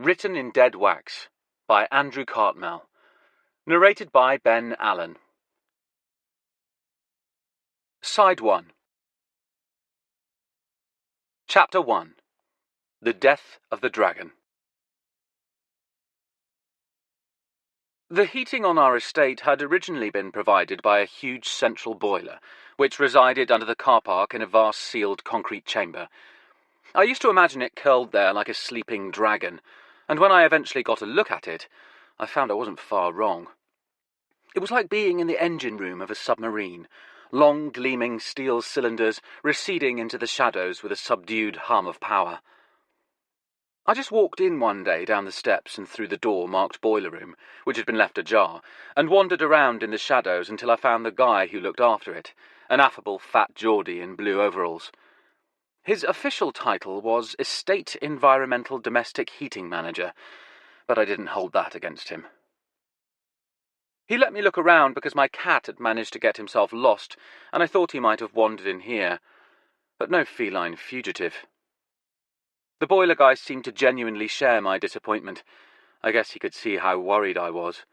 Written in Dead Wax by Andrew Cartmel. Narrated by Ben Allen. Side 1. Chapter 1. The Death of the Dragon. The heating on our estate had originally been provided by a huge central boiler, which resided under the car park in a vast sealed concrete chamber. I used to imagine it curled there like a sleeping dragon, and when I eventually got a look at it, I found I wasn't far wrong. It was like being in the engine room of a submarine, long gleaming steel cylinders receding into the shadows with a subdued hum of power. I just walked in one day down the steps and through the door marked boiler room, which had been left ajar, and wandered around in the shadows until I found the guy who looked after it, an affable fat Geordie in blue overalls. His official title was Estate Environmental Domestic Heating Manager, but I didn't hold that against him. He let me look around because my cat had managed to get himself lost, and I thought he might have wandered in here, but no feline fugitive. The boiler guy seemed to genuinely share my disappointment. I guess he could see how worried I was.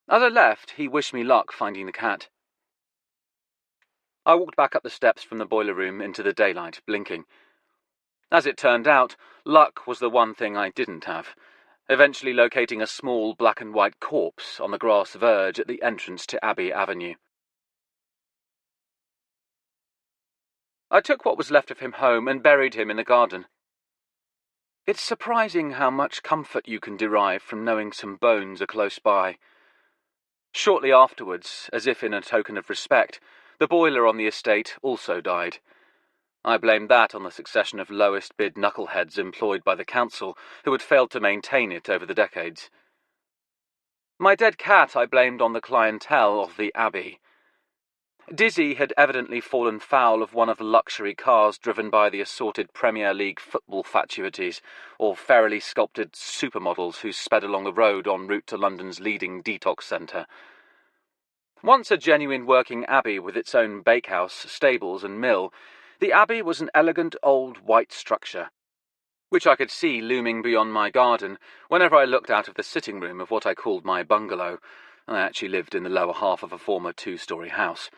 As I left, he wished me luck finding the cat. I walked back up the steps from the boiler room into the daylight, blinking. As it turned out, luck was the one thing I didn't have, eventually locating a small black and white corpse on the grass verge at the entrance to Abbey Avenue. I took what was left of him home and buried him in the garden. It's surprising how much comfort you can derive from knowing some bones are close by. Shortly afterwards, as if in a token of respect, the boiler on the estate also died. I blamed that on the succession of lowest bid knuckleheads employed by the council who had failed to maintain it over the decades. My dead cat I blamed on the clientele of the Abbey. Dizzy had evidently fallen foul of one of the luxury cars driven by the assorted Premier League football fatuities, or fairily sculpted supermodels who sped along the road en route to London's leading detox centre. Once a genuine working abbey with its own bakehouse, stables and mill, the Abbey was an elegant old white structure, which I could see looming beyond my garden whenever I looked out of the sitting room of what I called my bungalow. I actually lived in the lower half of a former 2-storey house.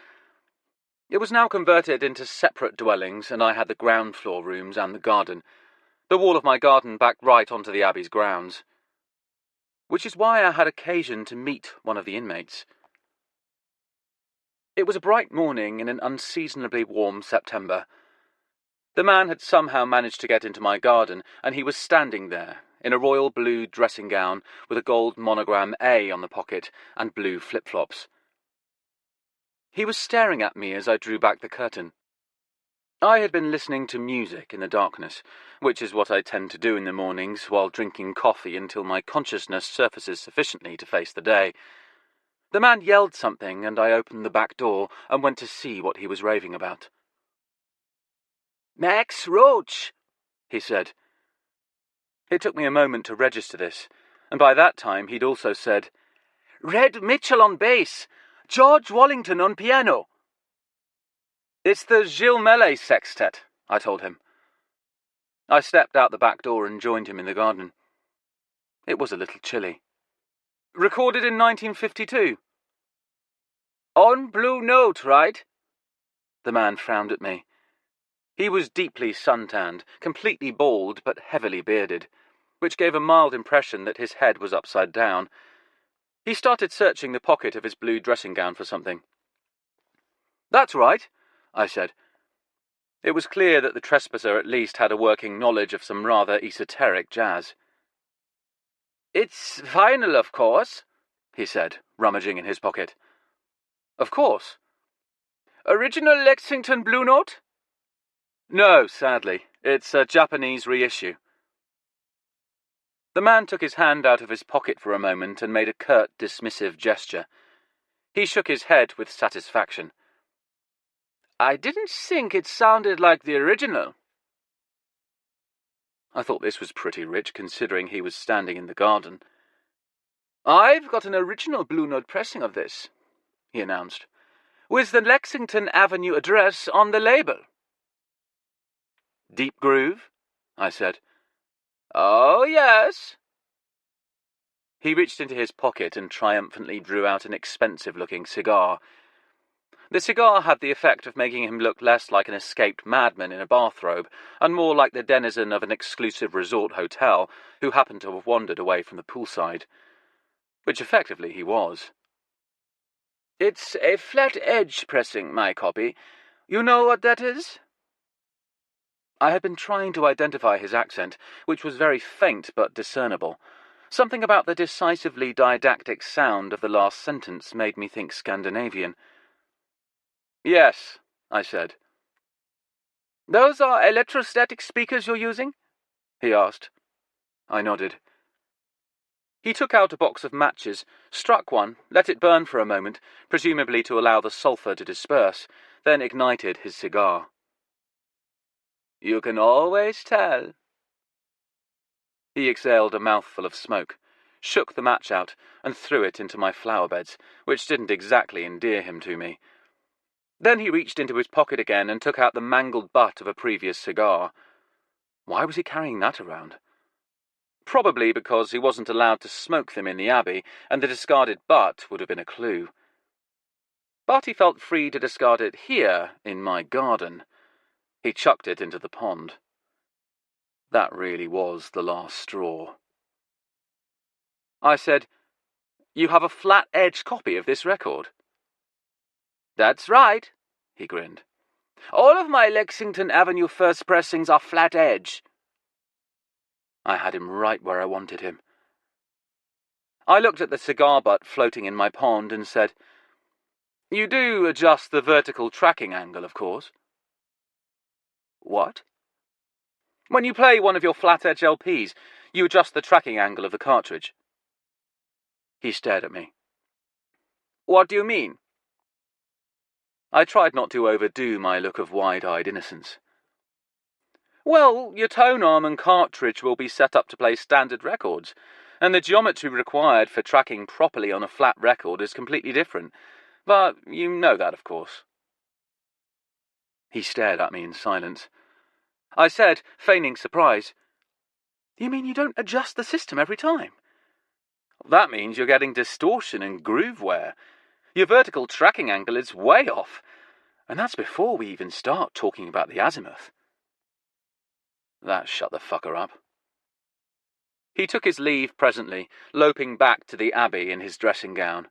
It was now converted into separate dwellings, and I had the ground floor rooms and the garden. The wall of my garden backed right onto the Abbey's grounds, which is why I had occasion to meet one of the inmates. It was a bright morning in an unseasonably warm September. The man had somehow managed to get into my garden, and he was standing there, in a royal blue dressing gown with a gold monogram A on the pocket and blue flip-flops. He was staring at me as I drew back the curtain. I had been listening to music in the darkness, which is what I tend to do in the mornings while drinking coffee until my consciousness surfaces sufficiently to face the day. The man yelled something, and I opened the back door and went to see what he was raving about. "Max Roach," he said. It took me a moment to register this, and by that time he'd also said, "Red Mitchell on bass, George Wallington on piano." "It's the Gilles Mellet sextet," I told him. I stepped out the back door and joined him in the garden. It was a little chilly. "Recorded in 1952. "On Blue Note, right?" The man frowned at me. He was deeply suntanned, completely bald but heavily bearded, which gave a mild impression that his head was upside down. He started searching the pocket of his blue dressing gown for something. "That's right," I said. It was clear that the trespasser at least had a working knowledge of some rather esoteric jazz. "It's vinyl, of course," he said, rummaging in his pocket. "Of course." "Original Lexington Blue Note?" "No, sadly. It's a Japanese reissue." The man took his hand out of his pocket for a moment and made a curt, dismissive gesture. He shook his head with satisfaction. "I didn't think it sounded like the original." I thought this was pretty rich, considering he was standing in the garden. "I've got an original Blue Note pressing of this," he announced, "with the Lexington Avenue address on the label." "Deep groove?" I said. "Oh, yes." He reached into his pocket and triumphantly drew out an expensive-looking cigar. The cigar had the effect of making him look less like an escaped madman in a bathrobe, and more like the denizen of an exclusive resort hotel who happened to have wandered away from the poolside. Which effectively he was. "It's a flat-edge pressing, my copy. You know what that is?" I had been trying to identify his accent, which was very faint but discernible. Something about the decisively didactic sound of the last sentence made me think Scandinavian. "Yes," I said. "Those are electrostatic speakers you're using?" he asked. I nodded. He took out a box of matches, struck one, let it burn for a moment, presumably to allow the sulphur to disperse, then ignited his cigar. "You can always tell." He exhaled a mouthful of smoke, shook the match out, and threw it into my flower beds, which didn't exactly endear him to me. Then he reached into his pocket again and took out the mangled butt of a previous cigar. Why was he carrying that around? Probably because he wasn't allowed to smoke them in the Abbey, and the discarded butt would have been a clue. But he felt free to discard it here, in my garden. He chucked it into the pond. That really was the last straw. I said, "You have a flat-edged copy of this record?" "That's right," he grinned. "All of my Lexington Avenue first pressings are flat-edge." I had him right where I wanted him. I looked at the cigar butt floating in my pond and said, "You do adjust the vertical tracking angle, of course." "What?" "When you play one of your flat-edge LPs, you adjust the tracking angle of the cartridge." He stared at me. "What do you mean?" I tried not to overdo my look of wide-eyed innocence. "Well, your tone arm and cartridge will be set up to play standard records, and the geometry required for tracking properly on a flat record is completely different. But you know that, of course." He stared at me in silence. I said, feigning surprise, "You mean you don't adjust the system every time?" "That means you're getting distortion and groove wear. Your vertical tracking angle is way off, and that's before we even start talking about the azimuth." That shut the fucker up. He took his leave presently, loping back to the Abbey in his dressing gown.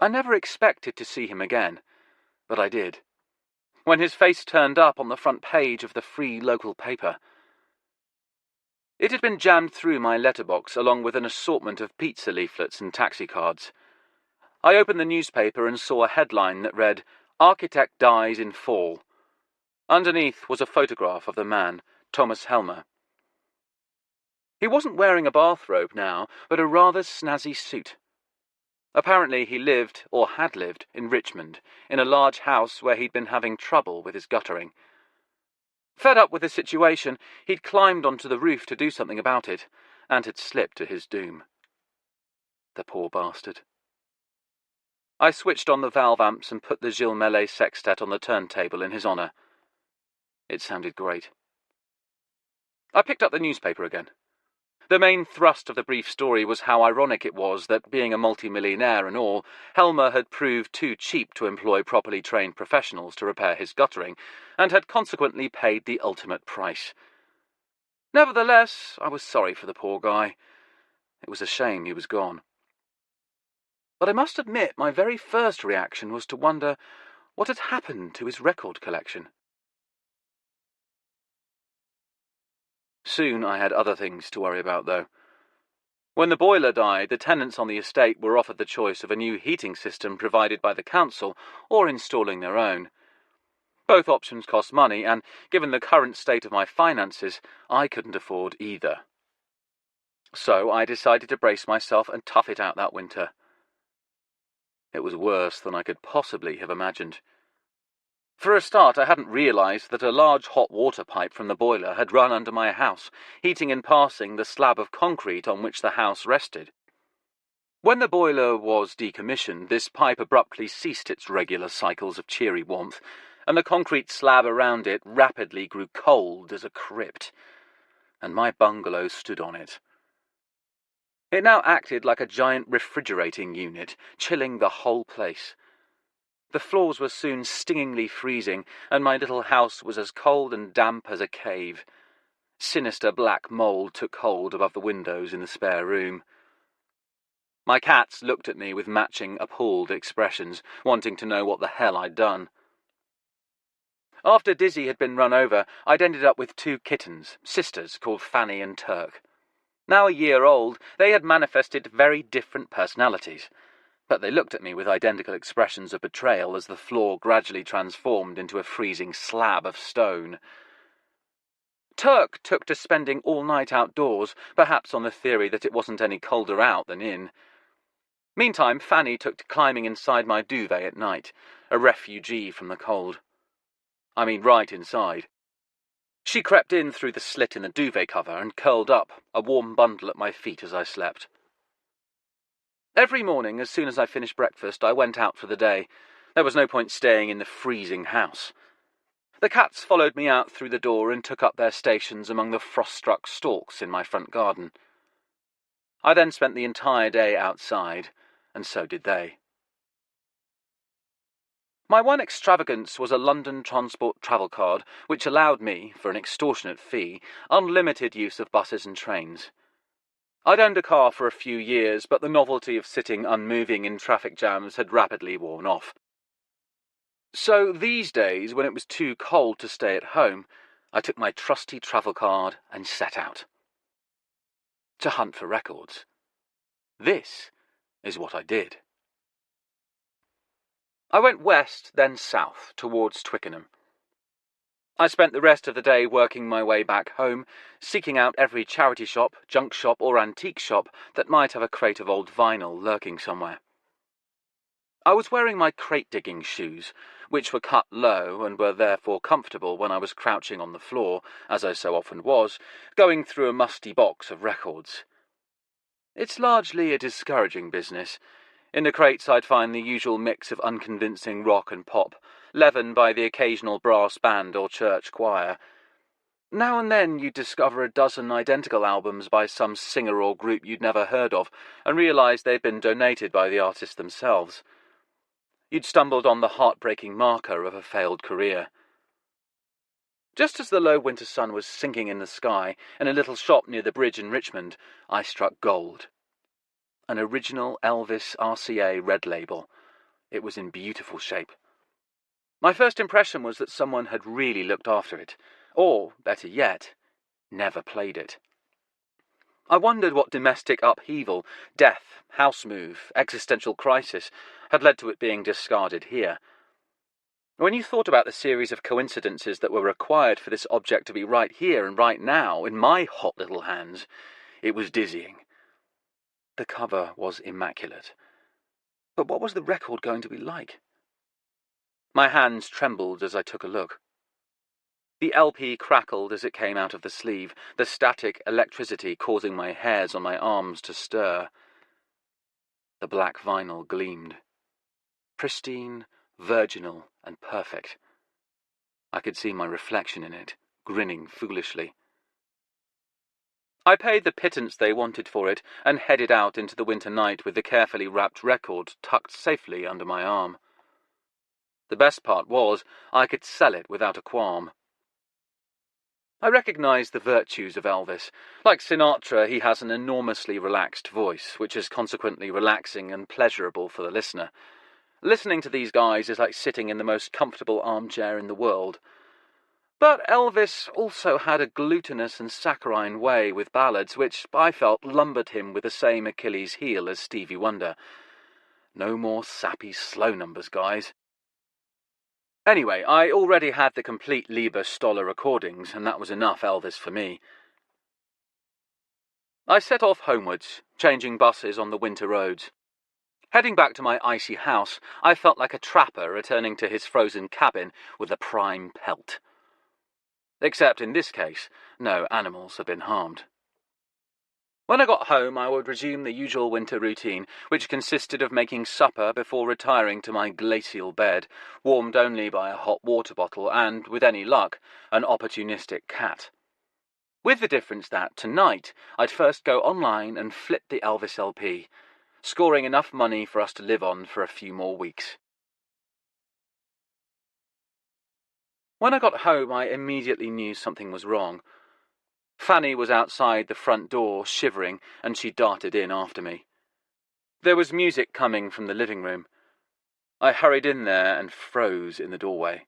I never expected to see him again, but I did, when his face turned up on the front page of the free local paper. It had been jammed through my letterbox along with an assortment of pizza leaflets and taxi cards. I opened the newspaper and saw a headline that read, "Architect dies in fall." Underneath was a photograph of the man, Thomas Helmer. He wasn't wearing a bathrobe now, but a rather snazzy suit. Apparently he lived, or had lived, in Richmond, in a large house where he'd been having trouble with his guttering. Fed up with the situation, he'd climbed onto the roof to do something about it, and had slipped to his doom. The poor bastard. I switched on the valve amps and put the Gilles Mellet sextet on the turntable in his honour. It sounded great. I picked up the newspaper again. The main thrust of the brief story was how ironic it was that, being a multimillionaire and all, Helmer had proved too cheap to employ properly trained professionals to repair his guttering, and had consequently paid the ultimate price. Nevertheless, I was sorry for the poor guy. It was a shame he was gone. But I must admit my very first reaction was to wonder what had happened to his record collection. Soon I had other things to worry about, though. When the boiler died, the tenants on the estate were offered the choice of a new heating system provided by the council or installing their own. Both options cost money, and given the current state of my finances, I couldn't afford either. So I decided to brace myself and tough it out that winter. It was worse than I could possibly have imagined. For a start, I hadn't realised that a large hot water pipe from the boiler had run under my house, heating in passing the slab of concrete on which the house rested. When the boiler was decommissioned, this pipe abruptly ceased its regular cycles of cheery warmth, and the concrete slab around it rapidly grew cold as a crypt. and my bungalow stood on it. It now acted like a giant refrigerating unit, chilling the whole place. The floors were soon stingingly freezing, and my little house was as cold and damp as a cave. Sinister black mould took hold above the windows in the spare room. My cats looked at me with matching appalled expressions, wanting to know what the hell I'd done. After Dizzy had been run over, I'd ended up with 2 kittens, sisters called Fanny and Turk. Now a year old, they had manifested very different personalities, but they looked at me with identical expressions of betrayal as the floor gradually transformed into a freezing slab of stone. Turk took to spending all night outdoors, perhaps on the theory that it wasn't any colder out than in. Meantime, Fanny took to climbing inside my duvet at night, a refugee from the cold. I mean, right inside. She crept in through the slit in the duvet cover and curled up, a warm bundle at my feet as I slept. Every morning, as soon as I finished breakfast, I went out for the day. There was no point staying in the freezing house. The cats followed me out through the door and took up their stations among the frost-struck stalks in my front garden. I then spent the entire day outside, and so did they. My one extravagance was a London Transport travel card, which allowed me, for an extortionate fee, unlimited use of buses and trains. I'd owned a car for a few years, but the novelty of sitting unmoving in traffic jams had rapidly worn off. So these days, when it was too cold to stay at home, I took my trusty travel card and set out. To hunt for records. This is what I did. I went west, then south, towards Twickenham. I spent the rest of the day working my way back home, seeking out every charity shop, junk shop, or antique shop that might have a crate of old vinyl lurking somewhere. I was wearing my crate-digging shoes, which were cut low and were therefore comfortable when I was crouching on the floor, as I so often was, going through a musty box of records. It's largely a discouraging business. In the crates I'd find the usual mix of unconvincing rock and pop, leavened by the occasional brass band or church choir. Now and then you'd discover a dozen identical albums by some singer or group you'd never heard of, and realise they'd been donated by the artists themselves. You'd stumbled on the heartbreaking marker of a failed career. Just as the low winter sun was sinking in the sky, in a little shop near the bridge in Richmond, I struck gold. An original Elvis RCA red label. It was in beautiful shape. My first impression was that someone had really looked after it, or, better yet, never played it. I wondered what domestic upheaval, death, house move, existential crisis had led to it being discarded here. When you thought about the series of coincidences that were required for this object to be right here and right now, in my hot little hands, it was dizzying. The cover was immaculate. But what was the record going to be like? My hands trembled as I took a look. The LP crackled as it came out of the sleeve, the static electricity causing my hairs on my arms to stir. The black vinyl gleamed. Pristine, virginal, and perfect. I could see my reflection in it, grinning foolishly. I paid the pittance they wanted for it and headed out into the winter night with the carefully wrapped record tucked safely under my arm. The best part was I could sell it without a qualm. I recognised the virtues of Elvis. Like Sinatra, he has an enormously relaxed voice, which is consequently relaxing and pleasurable for the listener. Listening to these guys is like sitting in the most comfortable armchair in the world. But Elvis also had a glutinous and saccharine way with ballads which, I felt, lumbered him with the same Achilles heel as Stevie Wonder. No more sappy slow numbers, guys. Anyway, I already had the complete Lieber Stoller recordings, and that was enough Elvis for me. I set off homewards, changing buses on the winter roads. Heading back to my icy house, I felt like a trapper returning to his frozen cabin with a prime pelt. Except in this case, no animals had been harmed. When I got home, I would resume the usual winter routine, which consisted of making supper before retiring to my glacial bed, warmed only by a hot water bottle and, with any luck, an opportunistic cat. with the difference that, tonight, I'd first go online and flip the Elvis LP, scoring enough money for us to live on for a few more weeks. When I got home, I immediately knew something was wrong. Fanny was outside the front door, shivering, and she darted in after me. There was music coming from the living room. I hurried in there and froze in the doorway.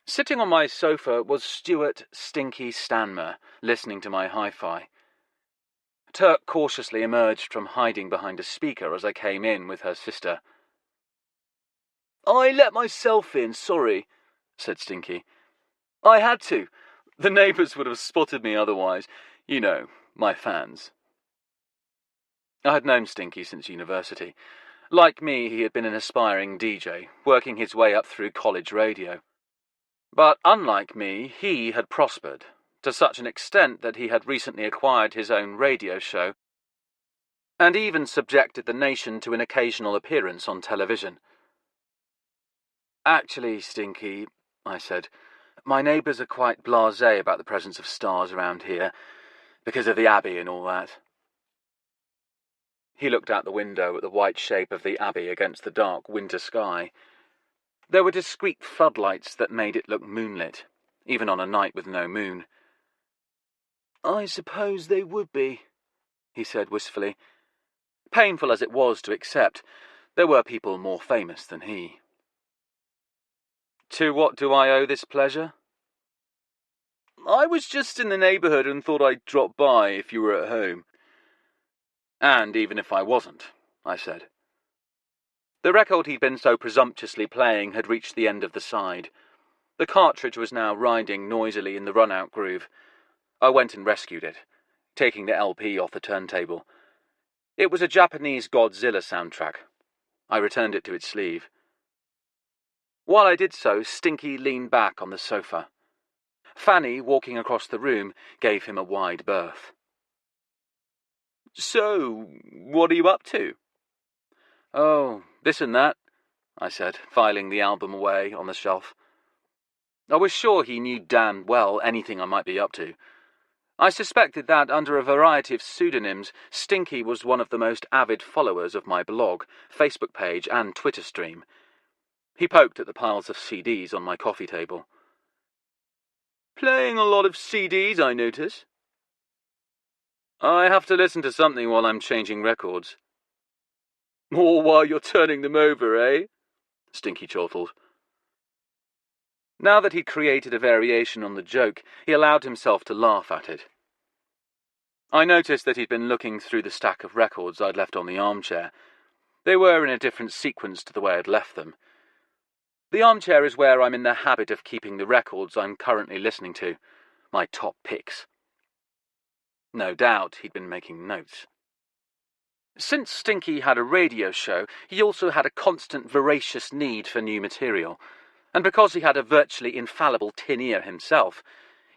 Sitting on my sofa was Stuart Stinky Stanmer, listening to my hi-fi. Turk cautiously emerged from hiding behind a speaker as I came in with her sister. "I let myself in, sorry," said Stinky. "I had to. The neighbours would have spotted me otherwise. You know, my fans." I had known Stinky since university. Like me, he had been an aspiring DJ, working his way up through college radio. But unlike me, he had prospered, to such an extent that he had recently acquired his own radio show, and even subjected the nation to an occasional appearance on television. "Actually, Stinky," I said, "my neighbours are quite blasé about the presence of stars around here, because of the Abbey and all that." He looked out the window at the white shape of the Abbey against the dark winter sky. There were discreet floodlights that made it look moonlit, even on a night with no moon. "I suppose they would be," he said wistfully. Painful as it was to accept, there were people more famous than he. "To what do I owe this pleasure?" "I was just in the neighbourhood and thought I'd drop by if you were at home." "And even if I wasn't," I said. The record he'd been so presumptuously playing had reached the end of the side. The cartridge was now riding noisily in the run-out groove. I went and rescued it, taking the LP off the turntable. It was a Japanese Godzilla soundtrack. I returned it to its sleeve. While I did so, Stinky leaned back on the sofa. Fanny, walking across the room, gave him a wide berth. "So, what are you up to?" "Oh, this and that," I said, filing the album away on the shelf. I was sure he knew damned well anything I might be up to. I suspected that, under a variety of pseudonyms, Stinky was one of the most avid followers of my blog, Facebook page, and Twitter stream. He poked at the piles of CDs on my coffee table. "Playing a lot of CDs, I notice." "I have to listen to something while I'm changing records." "Or while you're turning them over, eh?" Stinky chortled. Now that he'd created a variation on the joke, he allowed himself to laugh at it. I noticed that he'd been looking through the stack of records I'd left on the armchair. They were in a different sequence to the way I'd left them. The armchair is where I'm in the habit of keeping the records I'm currently listening to, my top picks. No doubt he'd been making notes. Since Stinky had a radio show, he also had a constant voracious need for new material, and because he had a virtually infallible tin ear himself,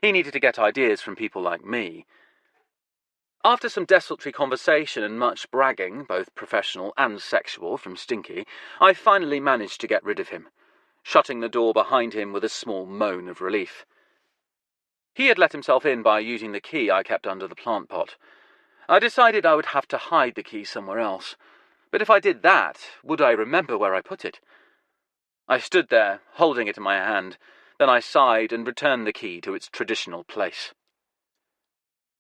he needed to get ideas from people like me. After some desultory conversation and much bragging, both professional and sexual, from Stinky, I finally managed to get rid of him, shutting the door behind him with a small moan of relief. He had let himself in by using the key I kept under the plant pot. I decided I would have to hide the key somewhere else, but if I did that, would I remember where I put it? I stood there, holding it in my hand, then I sighed and returned the key to its traditional place.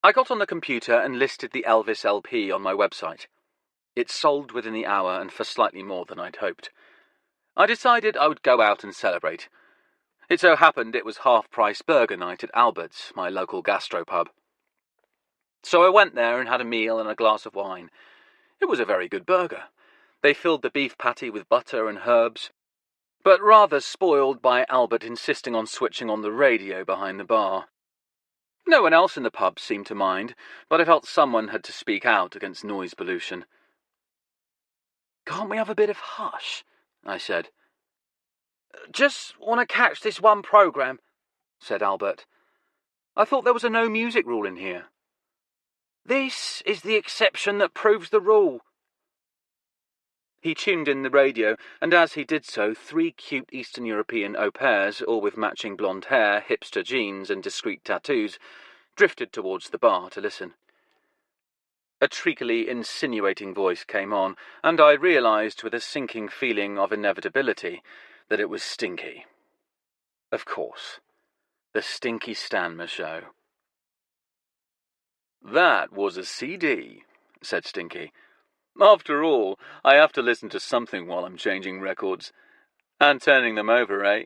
I got on the computer and listed the Elvis LP on my website. It sold within the hour and for slightly more than I'd hoped. I decided I would go out and celebrate. It so happened it was half-price burger night at Albert's, my local gastropub. So I went there and had a meal and a glass of wine. It was a very good burger. They filled the beef patty with butter and herbs, but rather spoiled by Albert insisting on switching on the radio behind the bar. No one else in the pub seemed to mind, but I felt someone had to speak out against noise pollution. "Can't we have a bit of hush?" I said. "Just want to catch this one programme," said Albert. "I thought there was a no music rule in here." "This is the exception that proves the rule." He tuned in the radio, and as he did so, 3 cute Eastern European au pairs, all with matching blonde hair, hipster jeans, and discreet tattoos, drifted towards the bar to listen. A treacly, insinuating voice came on, and I realised with a sinking feeling of inevitability that it was Stinky. Of course. The Stinky Stanmer Show. "That was a CD," said Stinky. "After all, I have to listen to something while I'm changing records. And turning them over, eh?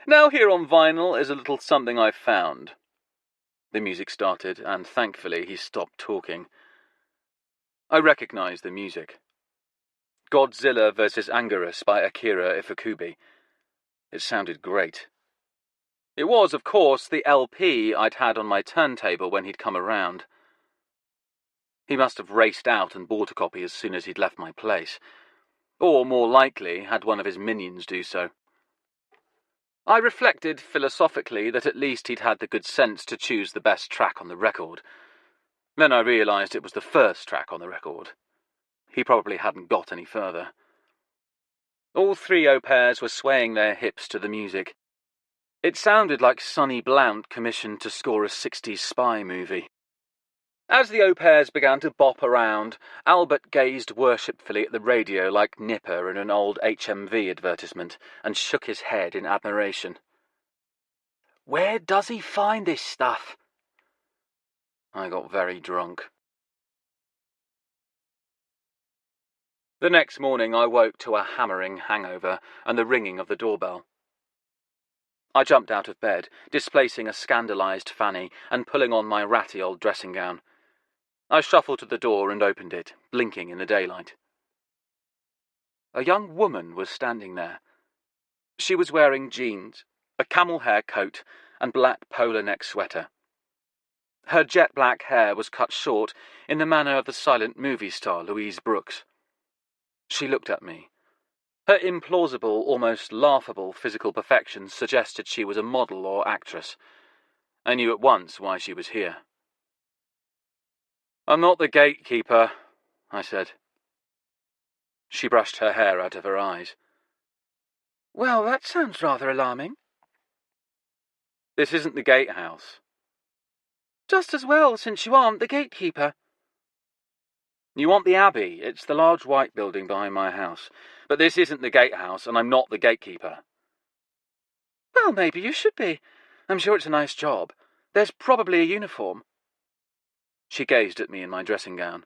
Now here on vinyl is a little something I've found." The music started, and thankfully he stopped talking. I recognised the music. Godzilla vs. Anguirus by Akira Ifukube. It sounded great. It was, of course, the LP I'd had on my turntable when he'd come around. He must have raced out and bought a copy as soon as he'd left my place. Or, more likely, had one of his minions do so. I reflected philosophically that at least he'd had the good sense to choose the best track on the record. Then I realised it was the first track on the record. He probably hadn't got any further. All 3 au pairs were swaying their hips to the music. It sounded like Sonny Blount commissioned to score a 60s spy movie. As the au pairs began to bop around, Albert gazed worshipfully at the radio like Nipper in an old HMV advertisement and shook his head in admiration. "Where does he find this stuff?" I got very drunk. The next morning I woke to a hammering hangover and the ringing of the doorbell. I jumped out of bed, displacing a scandalised Fanny and pulling on my ratty old dressing gown. I shuffled to the door and opened it, blinking in the daylight. A young woman was standing there. She was wearing jeans, a camel hair coat, and black polo neck sweater. Her jet-black hair was cut short in the manner of the silent movie star Louise Brooks. She looked at me. Her implausible, almost laughable physical perfection suggested she was a model or actress. I knew at once why she was here. "I'm not the gatekeeper," I said. She brushed her hair out of her eyes. "Well, that sounds rather alarming." "This isn't the gatehouse." "Just as well, since you aren't the gatekeeper." "You want the Abbey. It's the large white building behind my house. But this isn't the gatehouse, and I'm not the gatekeeper." "Well, maybe you should be. I'm sure it's a nice job. There's probably a uniform." She gazed at me in my dressing gown.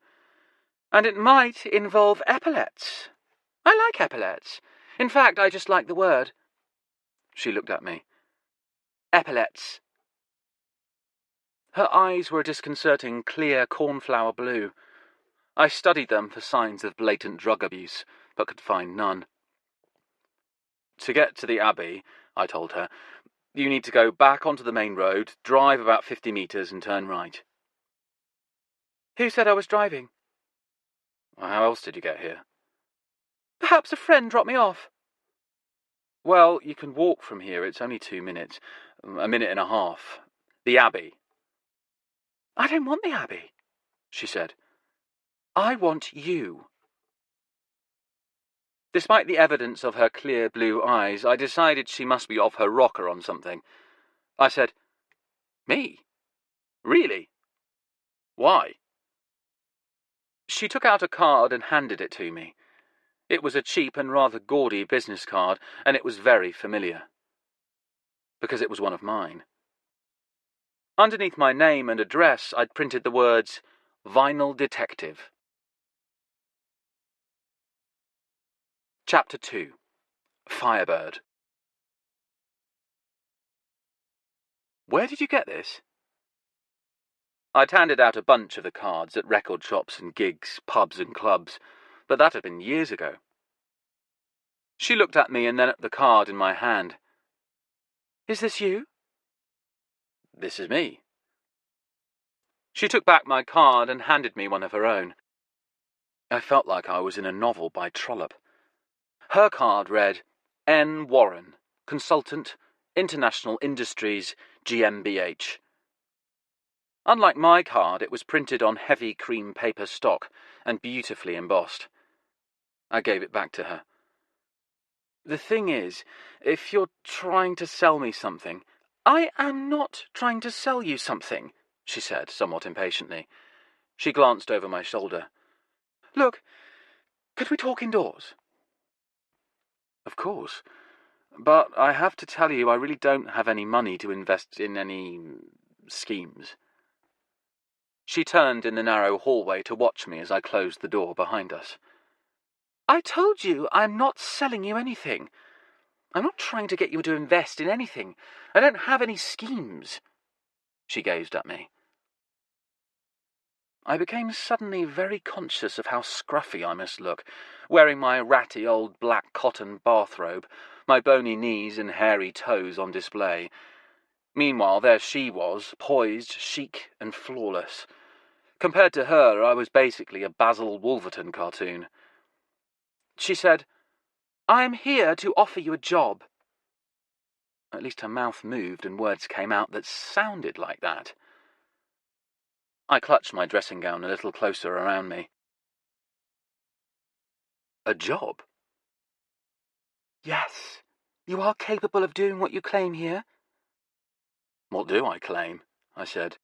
"And it might involve epaulets. I like epaulets. In fact, I just like the word." She looked at me. "Epaulets." Her eyes were a disconcerting, clear cornflower blue. I studied them for signs of blatant drug abuse, but could find none. "To get to the Abbey," I told her, "you need to go back onto the main road, drive about 50 metres and turn right." "Who said I was driving?" "Well, how else did you get here?" "Perhaps a friend dropped me off." "Well, you can walk from here. It's only 2 minutes. A minute and a half. The Abbey." "I don't want the Abbey," she said. "I want you." Despite the evidence of her clear blue eyes, I decided she must be off her rocker on something. I said, "Me? Really? Why?" She took out a card and handed it to me. It was a cheap and rather gaudy business card, and it was very familiar. Because it was one of mine. Underneath my name and address, I'd printed the words, "Vinyl Detective." Chapter 2. Firebird. "Where did you get this?" I'd handed out a bunch of the cards at record shops and gigs, pubs and clubs, but that had been years ago. She looked at me and then at the card in my hand. "Is this you?" "This is me." She took back my card and handed me one of her own. I felt like I was in a novel by Trollope. Her card read, "N. Warren, Consultant, International Industries, GmbH." Unlike my card, it was printed on heavy cream paper stock and beautifully embossed. I gave it back to her. The thing is, if you're trying to sell me something— I am not trying to sell you something, she said, somewhat impatiently. She glanced over my shoulder. Look, could we talk indoors? Of course. But I have to tell you, I really don't have any money to invest in any schemes. She turned in the narrow hallway to watch me as I closed the door behind us. I told you I'm not selling you anything. I'm not trying to get you to invest in anything. I don't have any schemes. She gazed at me. I became suddenly very conscious of how scruffy I must look, wearing my ratty old black cotton bathrobe, my bony knees and hairy toes on display. Meanwhile, there she was, poised, chic and flawless. Compared to her, I was basically a Basil Wolverton cartoon. She said, I'm here to offer you a job. At least her mouth moved and words came out that sounded like that. I clutched my dressing gown a little closer around me. A job? Yes. You are capable of doing what you claim here. What do I claim? I said.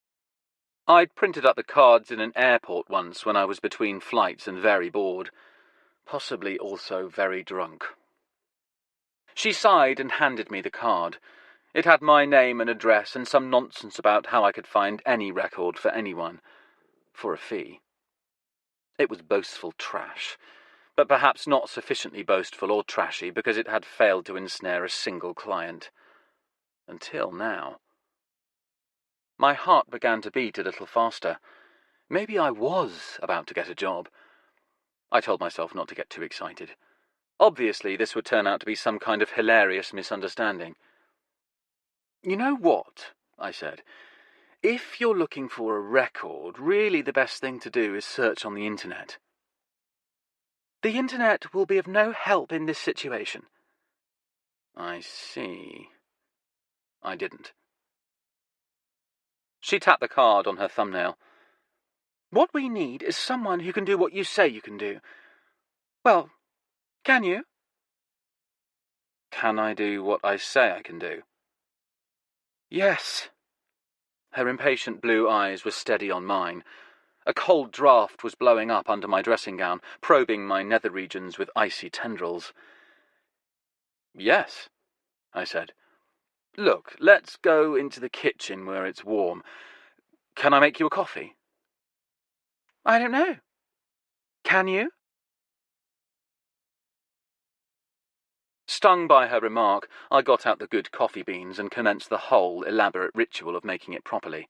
I'd printed up the cards in an airport once when I was between flights and very bored, possibly also very drunk. She sighed and handed me the card. It had my name and address and some nonsense about how I could find any record for anyone, for a fee. It was boastful trash, but perhaps not sufficiently boastful or trashy because it had failed to ensnare a single client. Until now. My heart began to beat a little faster. Maybe I was about to get a job. I told myself not to get too excited. Obviously, this would turn out to be some kind of hilarious misunderstanding. You know what? I said. If you're looking for a record, really the best thing to do is search on the internet. The internet will be of no help in this situation. I see. I didn't. She tapped the card on her thumbnail. What we need is someone who can do what you say you can do. Well, can you? Can I do what I say I can do? Yes. Her impatient blue eyes were steady on mine. A cold draught was blowing up under my dressing gown, probing my nether regions with icy tendrils. Yes, I said. Look, let's go into the kitchen where it's warm. Can I make you a coffee? I don't know. Can you? Stung by her remark, I got out the good coffee beans and commenced the whole elaborate ritual of making it properly.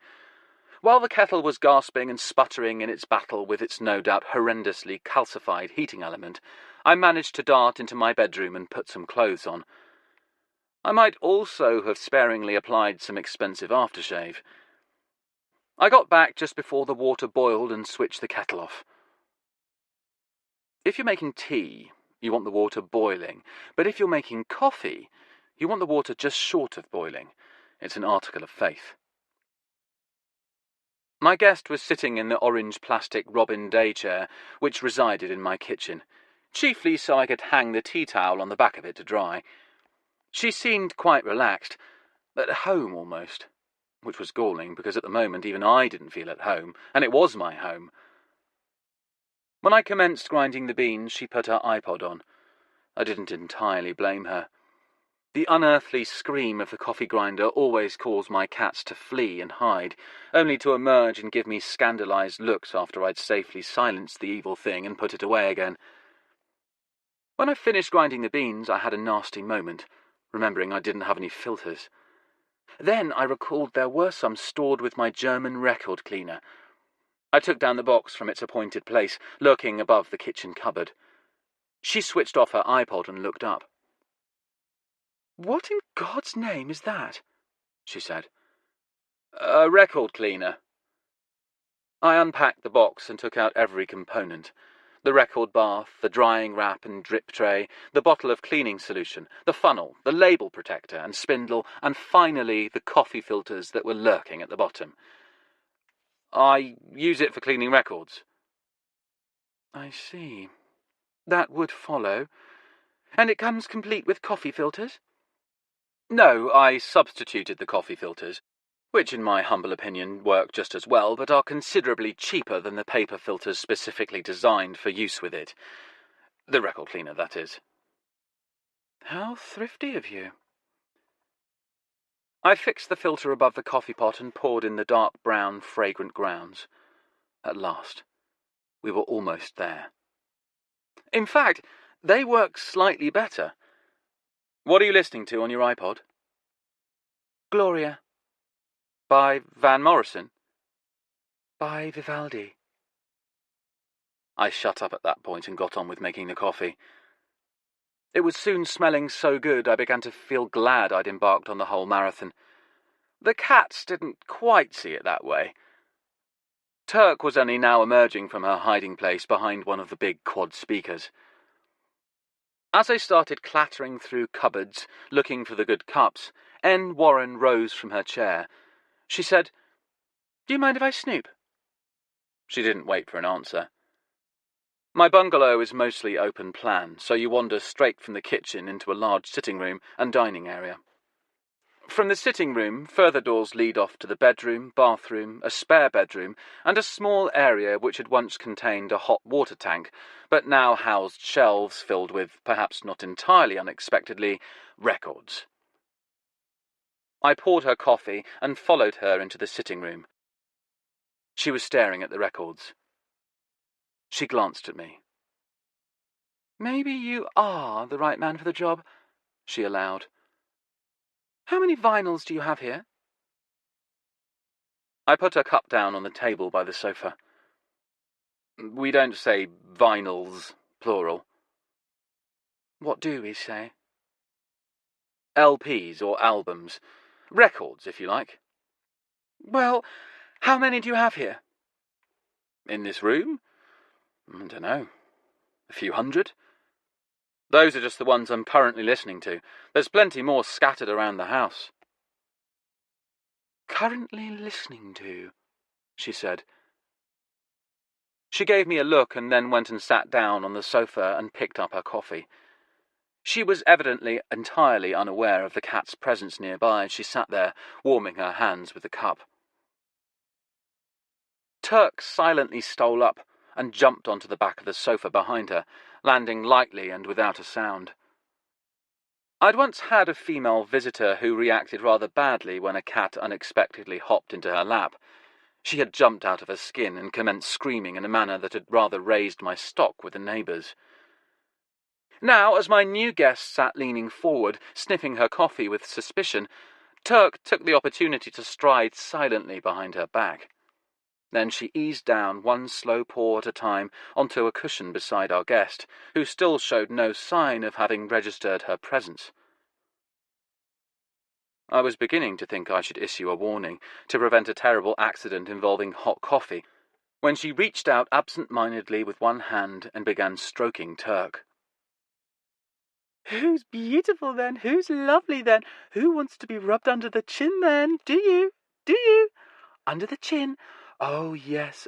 While the kettle was gasping and sputtering in its battle with its no doubt horrendously calcified heating element, I managed to dart into my bedroom and put some clothes on. I might also have sparingly applied some expensive aftershave. I got back just before the water boiled and switched the kettle off. If you're making tea, you want the water boiling, but if you're making coffee, you want the water just short of boiling. It's an article of faith. My guest was sitting in the orange plastic Robin Day chair, which resided in my kitchen, chiefly so I could hang the tea towel on the back of it to dry. She seemed quite relaxed, at home almost, which was galling because at the moment even I didn't feel at home, and it was my home. When I commenced grinding the beans, she put her iPod on. I didn't entirely blame her. The unearthly scream of the coffee grinder always caused my cats to flee and hide, only to emerge and give me scandalized looks after I'd safely silenced the evil thing and put it away again. When I finished grinding the beans, I had a nasty moment, remembering I didn't have any filters. Then I recalled there were some stored with my German record cleaner. I took down the box from its appointed place, lurking above the kitchen cupboard. She switched off her iPod and looked up. "What in God's name is that?" she said. "A record cleaner." I unpacked the box and took out every component. The record bath, the drying wrap and drip tray, the bottle of cleaning solution, the funnel, the label protector and spindle, and finally the coffee filters that were lurking at the bottom. "I use it for cleaning records." "I see. That would follow. And it comes complete with coffee filters? No, I substituted the coffee filters, which in my humble opinion work just as well, but are considerably cheaper than the paper filters specifically designed for use with it. The record cleaner, that is. How thrifty of you. I fixed the filter above the coffee pot and poured in the dark brown, fragrant grounds. At last. We were almost there. In fact, they work slightly better. What are you listening to on your iPod? Gloria. By Van Morrison? By Vivaldi. I shut up at that point and got on with making the coffee. It was soon smelling so good I began to feel glad I'd embarked on the whole marathon. The cats didn't quite see it that way. Turk was only now emerging from her hiding place behind one of the big quad speakers. As I started clattering through cupboards, looking for the good cups, N. Warren rose from her chair. She said, "Do you mind if I snoop?" She didn't wait for an answer. My bungalow is mostly open plan, so you wander straight from the kitchen into a large sitting room and dining area. From the sitting room, further doors lead off to the bedroom, bathroom, a spare bedroom, and a small area which had once contained a hot water tank, but now housed shelves filled with, perhaps not entirely unexpectedly, records. I poured her coffee and followed her into the sitting room. She was staring at the records. She glanced at me. "Maybe you are the right man for the job," she allowed. "How many vinyls do you have here?" I put her cup down on the table by the sofa. "We don't say vinyls, plural." "What do we say?" "LPs or albums. Records, if you like." "Well, how many do you have here?" "In this room? I don't know. A few hundred. Those are just the ones I'm currently listening to. There's plenty more scattered around the house." "Currently listening to," she said. She gave me a look and then went and sat down on the sofa and picked up her coffee. She was evidently entirely unaware of the cat's presence nearby as she sat there, warming her hands with the cup. Turk silently stole up and jumped onto the back of the sofa behind her, landing lightly and without a sound. I'd once had a female visitor who reacted rather badly when a cat unexpectedly hopped into her lap. She had jumped out of her skin and commenced screaming in a manner that had rather raised my stock with the neighbours. Now, as my new guest sat leaning forward, sniffing her coffee with suspicion, Turk took the opportunity to stride silently behind her back. Then she eased down one slow paw at a time onto a cushion beside our guest, who still showed no sign of having registered her presence. I was beginning to think I should issue a warning to prevent a terrible accident involving hot coffee, when she reached out absent-mindedly with one hand and began stroking Turk. "Who's beautiful, then? Who's lovely, then? Who wants to be rubbed under the chin, then? Do you? Do you? Under the chin? Oh, yes,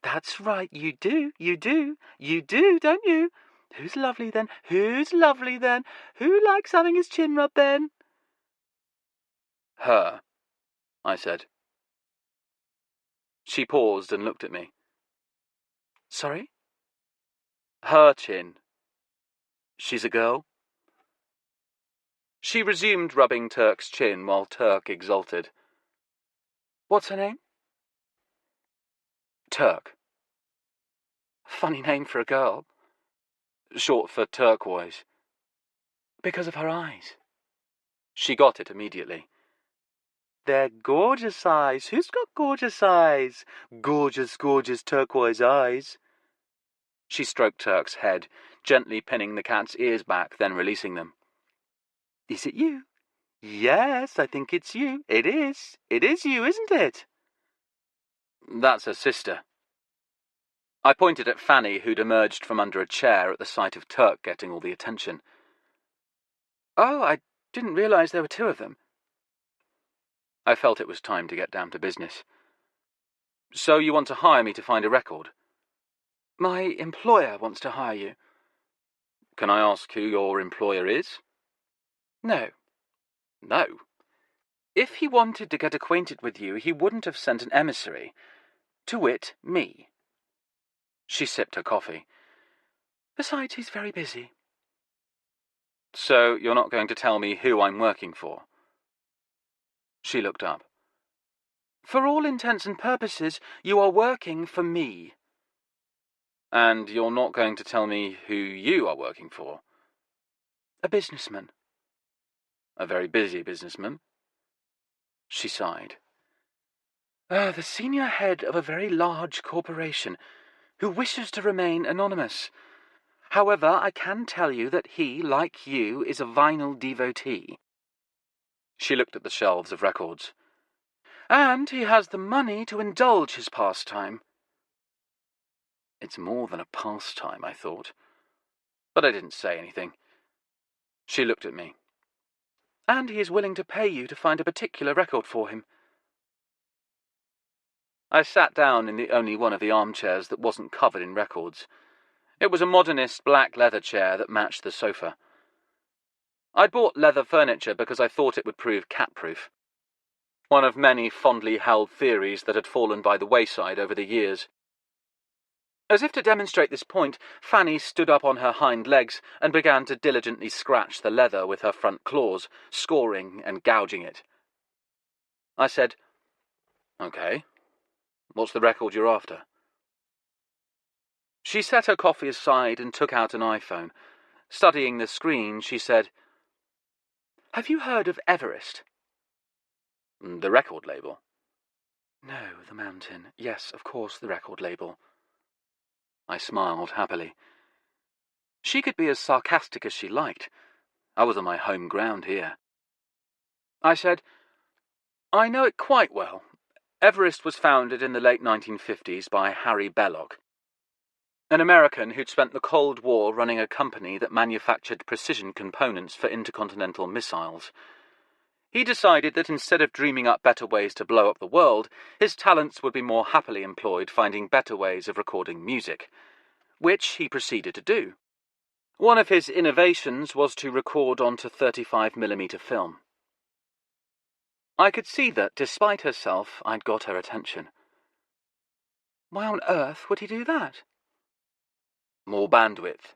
that's right, you do, don't you? Who's lovely, then? Who's lovely, then? Who likes having his chin rubbed, then?" "Her," I said. She paused and looked at me. "Sorry?" "Her chin. She's a girl." She resumed rubbing Turk's chin while Turk exulted. "What's her name?" "Turk." "Funny name for a girl." "Short for turquoise." "Because of her eyes." She got it immediately. "They're gorgeous eyes. Who's got gorgeous eyes? Gorgeous, gorgeous turquoise eyes." She stroked Turk's head, gently pinning the cat's ears back, then releasing them. "Is it you?" "Yes, I think it's you. It is. It is you, isn't it?" "That's her sister." I pointed at Fanny, who'd emerged from under a chair at the sight of Turk getting all the attention. "Oh, I didn't realize there were two of them." I felt it was time to get down to business. "So you want to hire me to find a record?" My employer wants to hire you. Can I ask who your employer is? No. No? If he wanted to get acquainted with you, he wouldn't have sent an emissary. To wit, me. She sipped her coffee. Besides, he's very busy. So you're not going to tell me who I'm working for? She looked up. For all intents and purposes, you are working for me. And you're not going to tell me who you are working for? A businessman. A very busy businessman? She sighed. The senior head of a very large corporation, who wishes to remain anonymous. However, I can tell you that he, like you, is a vinyl devotee. She looked at the shelves of records. And he has the money to indulge his pastime. It's more than a pastime, I thought. But I didn't say anything. She looked at me. And he is willing to pay you to find a particular record for him. I sat down in the only one of the armchairs that wasn't covered in records. It was a modernist black leather chair that matched the sofa. I'd bought leather furniture because I thought it would prove cat-proof. One of many fondly held theories that had fallen by the wayside over the years. As if to demonstrate this point, Fanny stood up on her hind legs and began to diligently scratch the leather with her front claws, scoring and gouging it. I said, "Okay, what's the record you're after?" She set her coffee aside and took out an iPhone. Studying the screen, she said, "Have you heard of Everest?" "The record label?" "No, the mountain. Yes, of course, the record label." I smiled happily. She could be as sarcastic as she liked. I was on my home ground here. I said, "I know it quite well. Everest was founded in the late 1950s by Harry Belloc, an American who'd spent the Cold War running a company that manufactured precision components for intercontinental missiles. He decided that instead of dreaming up better ways to blow up the world, his talents would be more happily employed finding better ways of recording music, which he proceeded to do. One of his innovations was to record onto 35mm film. I could see that, despite herself, I'd got her attention. Why on earth would he do that? More bandwidth.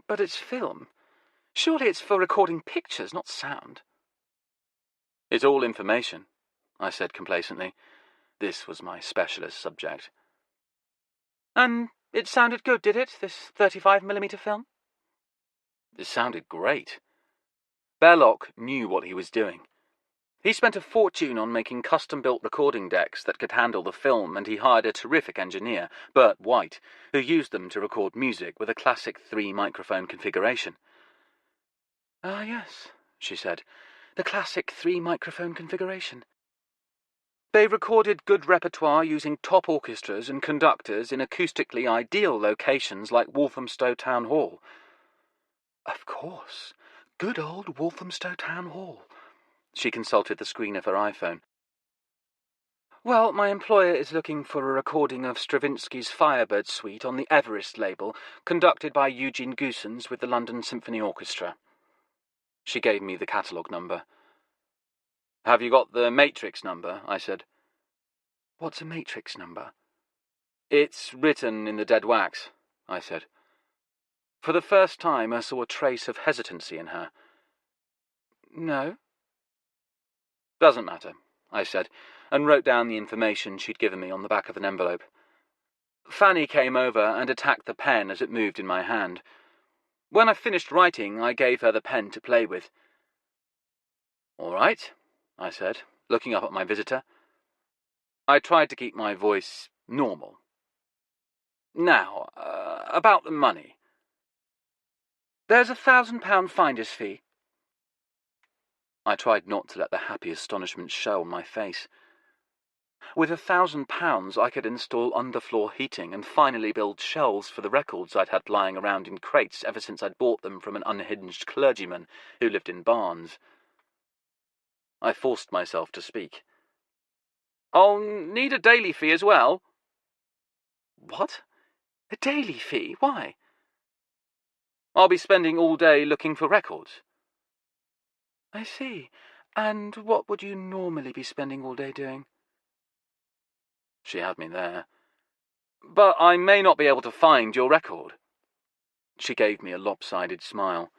But it's film. Surely it's for recording pictures, not sound. It's all information, I said complacently. This was my specialist subject. And it sounded good, did it, this 35mm film? It sounded great. Belloc knew what he was doing. He spent a fortune on making custom-built recording decks that could handle the film, and he hired a terrific engineer, Bert White, who used them to record music with a classic 3-microphone configuration. "Ah, yes," she said, "the classic 3-microphone configuration. They recorded good repertoire using top orchestras and conductors in acoustically ideal locations like Walthamstow Town Hall." Of course, good old Walthamstow Town Hall. She consulted the screen of her iPhone. Well, my employer is looking for a recording of Stravinsky's Firebird Suite on the Everest label, conducted by Eugene Goossens with the London Symphony Orchestra. She gave me the catalogue number. "Have you got the matrix number?" I said. "What's a matrix number?" "It's written in the dead wax," I said. For the first time, I saw a trace of hesitancy in her. "No?" "Doesn't matter," I said, and wrote down the information she'd given me on the back of an envelope. Fanny came over and attacked the pen as it moved in my hand. When I finished writing, I gave her the pen to play with. "All right," I said, looking up at my visitor. I tried to keep my voice normal. "Now, about the money. There's £1,000 finder's fee." I tried not to let the happy astonishment show on my face. With £1,000, I could install underfloor heating and finally build shelves for the records I'd had lying around in crates ever since I'd bought them from an unhinged clergyman who lived in barns. I forced myself to speak. "I'll need a daily fee as well." "What? A daily fee? Why? I'll be spending all day looking for records. I see. And what would you normally be spending all day doing? She had me there. But I may not be able to find your record. She gave me a lopsided smile.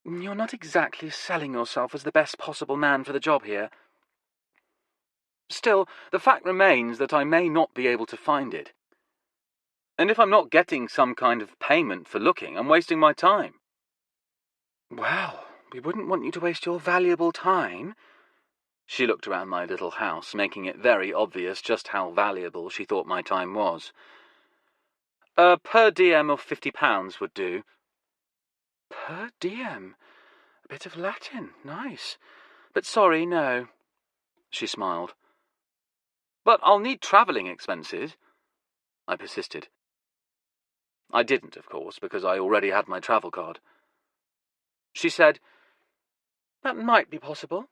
You're not exactly selling yourself as the best possible man for the job here. Still, the fact remains that I may not be able to find it. And if I'm not getting some kind of payment for looking, I'm wasting my time. Well, we wouldn't want you to waste your valuable time. She looked around my little house, making it very obvious just how valuable she thought my time was. Per diem of £50 would do. Per diem? A bit of Latin, nice. But sorry, no. She smiled. But I'll need travelling expenses. I persisted. I didn't, of course, because I already had my travel card. She said, That might be possible.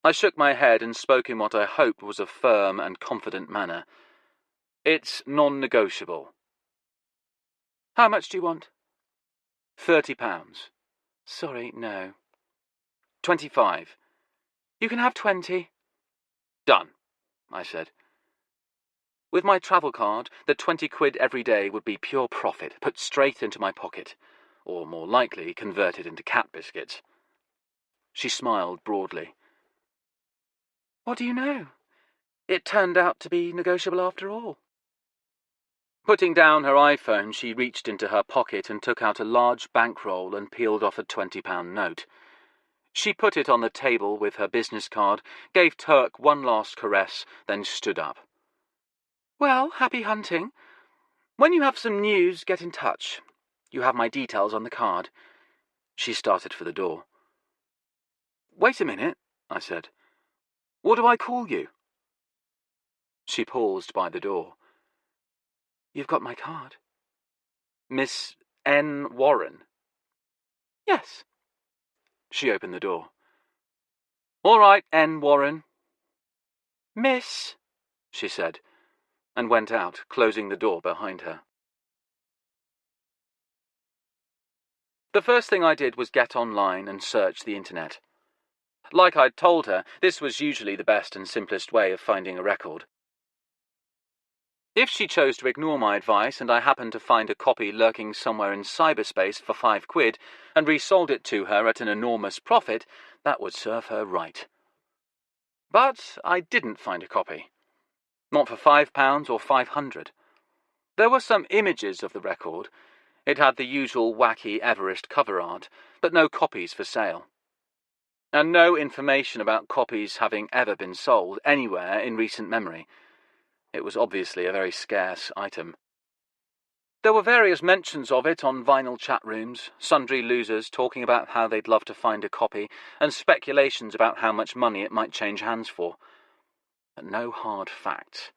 I shook my head and spoke in what I hoped was a firm and confident manner. It's non-negotiable. How much do you want? £30. Sorry, no. 25. You can have 20. Done, I said. With my travel card, the 20 quid every day would be pure profit, put straight into my pocket, or more likely converted into cat biscuits. She smiled broadly. What do you know? It turned out to be negotiable after all. Putting down her iPhone, she reached into her pocket and took out a large bankroll and peeled off a £20 note. She put it on the table with her business card, gave Turk one last caress, then stood up. Well, happy hunting. When you have some news, get in touch. You have my details on the card. She started for the door. Wait a minute, I said. What do I call you? She paused by the door. You've got my card. Miss N. Warren? Yes. She opened the door. All right, N. Warren. Miss, she said, and went out, closing the door behind her. The first thing I did was get online and search the internet. Like I'd told her, this was usually the best and simplest way of finding a record. If she chose to ignore my advice and I happened to find a copy lurking somewhere in cyberspace for £5 and resold it to her at an enormous profit, that would serve her right. But I didn't find a copy. Not for £5 or 500. There were some images of the record. It had the usual wacky Everest cover art, but no copies for sale. And no information about copies having ever been sold anywhere in recent memory. It was obviously a very scarce item. There were various mentions of it on vinyl chat rooms, sundry losers talking about how they'd love to find a copy, and speculations about how much money it might change hands for. But no hard facts.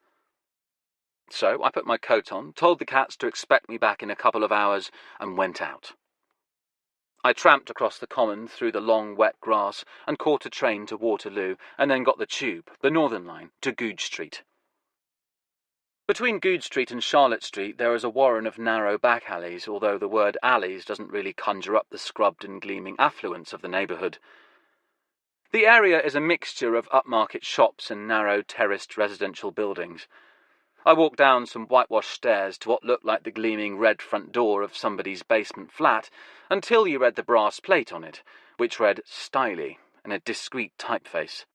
So I put my coat on, told the cats to expect me back in a couple of hours, and went out. I tramped across the common through the long, wet grass and caught a train to Waterloo, and then got the tube, the Northern Line, to Goodge Street. Between Goodge Street and Charlotte Street there is a warren of narrow back alleys, although the word alleys doesn't really conjure up the scrubbed and gleaming affluence of the neighbourhood. The area is a mixture of upmarket shops and narrow terraced residential buildings. I walked down some whitewashed stairs to what looked like the gleaming red front door of somebody's basement flat, until you read the brass plate on it, which read Styly in a discreet typeface.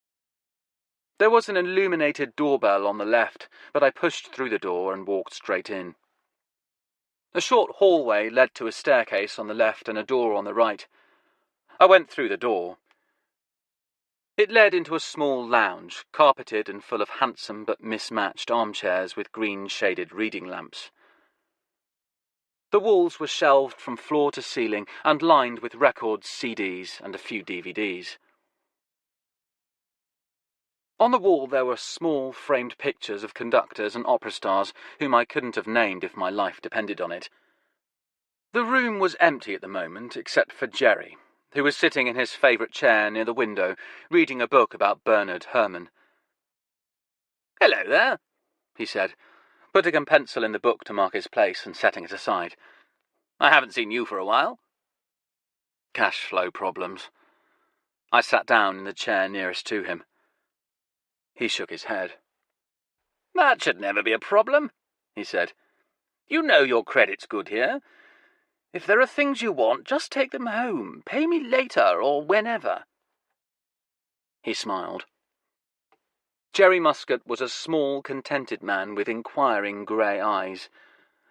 There was an illuminated doorbell on the left, but I pushed through the door and walked straight in. A short hallway led to a staircase on the left and a door on the right. I went through the door. It led into a small lounge, carpeted and full of handsome but mismatched armchairs with green-shaded reading lamps. The walls were shelved from floor to ceiling and lined with records, CDs, and a few DVDs. On the wall there were small, framed pictures of conductors and opera stars whom I couldn't have named if my life depended on it. The room was empty at the moment, except for Jerry, who was sitting in his favourite chair near the window, reading a book about Bernard Herrmann. "Hello there," he said. putting a pencil in the book to mark his place and setting it aside. "I haven't seen you for a while." "Cash flow problems." I sat down in the chair nearest to him. He shook his head. "That should never be a problem," he said. "You know your credit's good here. If there are things you want, just take them home. Pay me later or whenever." He smiled. Jerry Muscat was a small, contented man with inquiring grey eyes.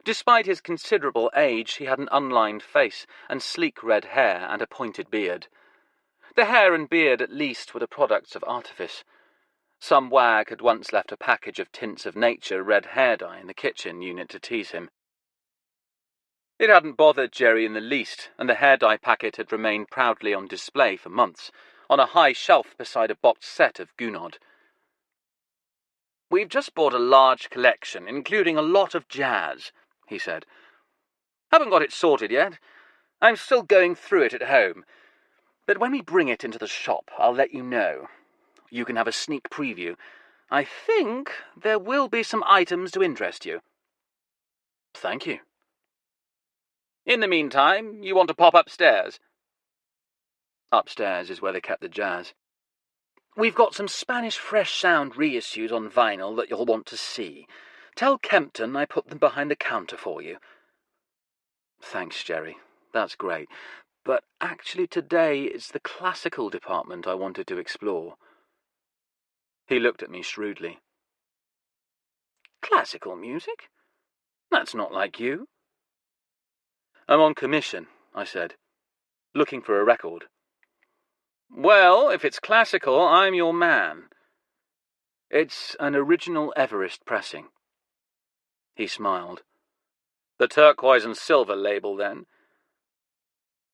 Despite his considerable age, he had an unlined face and sleek red hair and a pointed beard. The hair and beard, at least, were the products of artifice. Some wag had once left a package of Tints of Nature red hair dye in the kitchen unit to tease him. It hadn't bothered Jerry in the least, and the hair dye packet had remained proudly on display for months, on a high shelf beside a boxed set of Gounod. "We've just bought a large collection, including a lot of jazz," he said. "Haven't got it sorted yet. I'm still going through it at home. But when we bring it into the shop, I'll let you know. You can have a sneak preview. I think there will be some items to interest you." "Thank you." "In the meantime, you want to pop upstairs?" Upstairs is where they kept the jazz. "We've got some Spanish Fresh Sound reissues on vinyl that you'll want to see. Tell Kempton I put them behind the counter for you." "Thanks, Jerry. That's great. But actually today it's the classical department I wanted to explore." He looked at me shrewdly. "Classical music? That's not like you." "I'm on commission," I said. "Looking for a record." "Well, if it's classical, I'm your man." "It's an original Everest pressing." He smiled. "The turquoise and silver label, then?"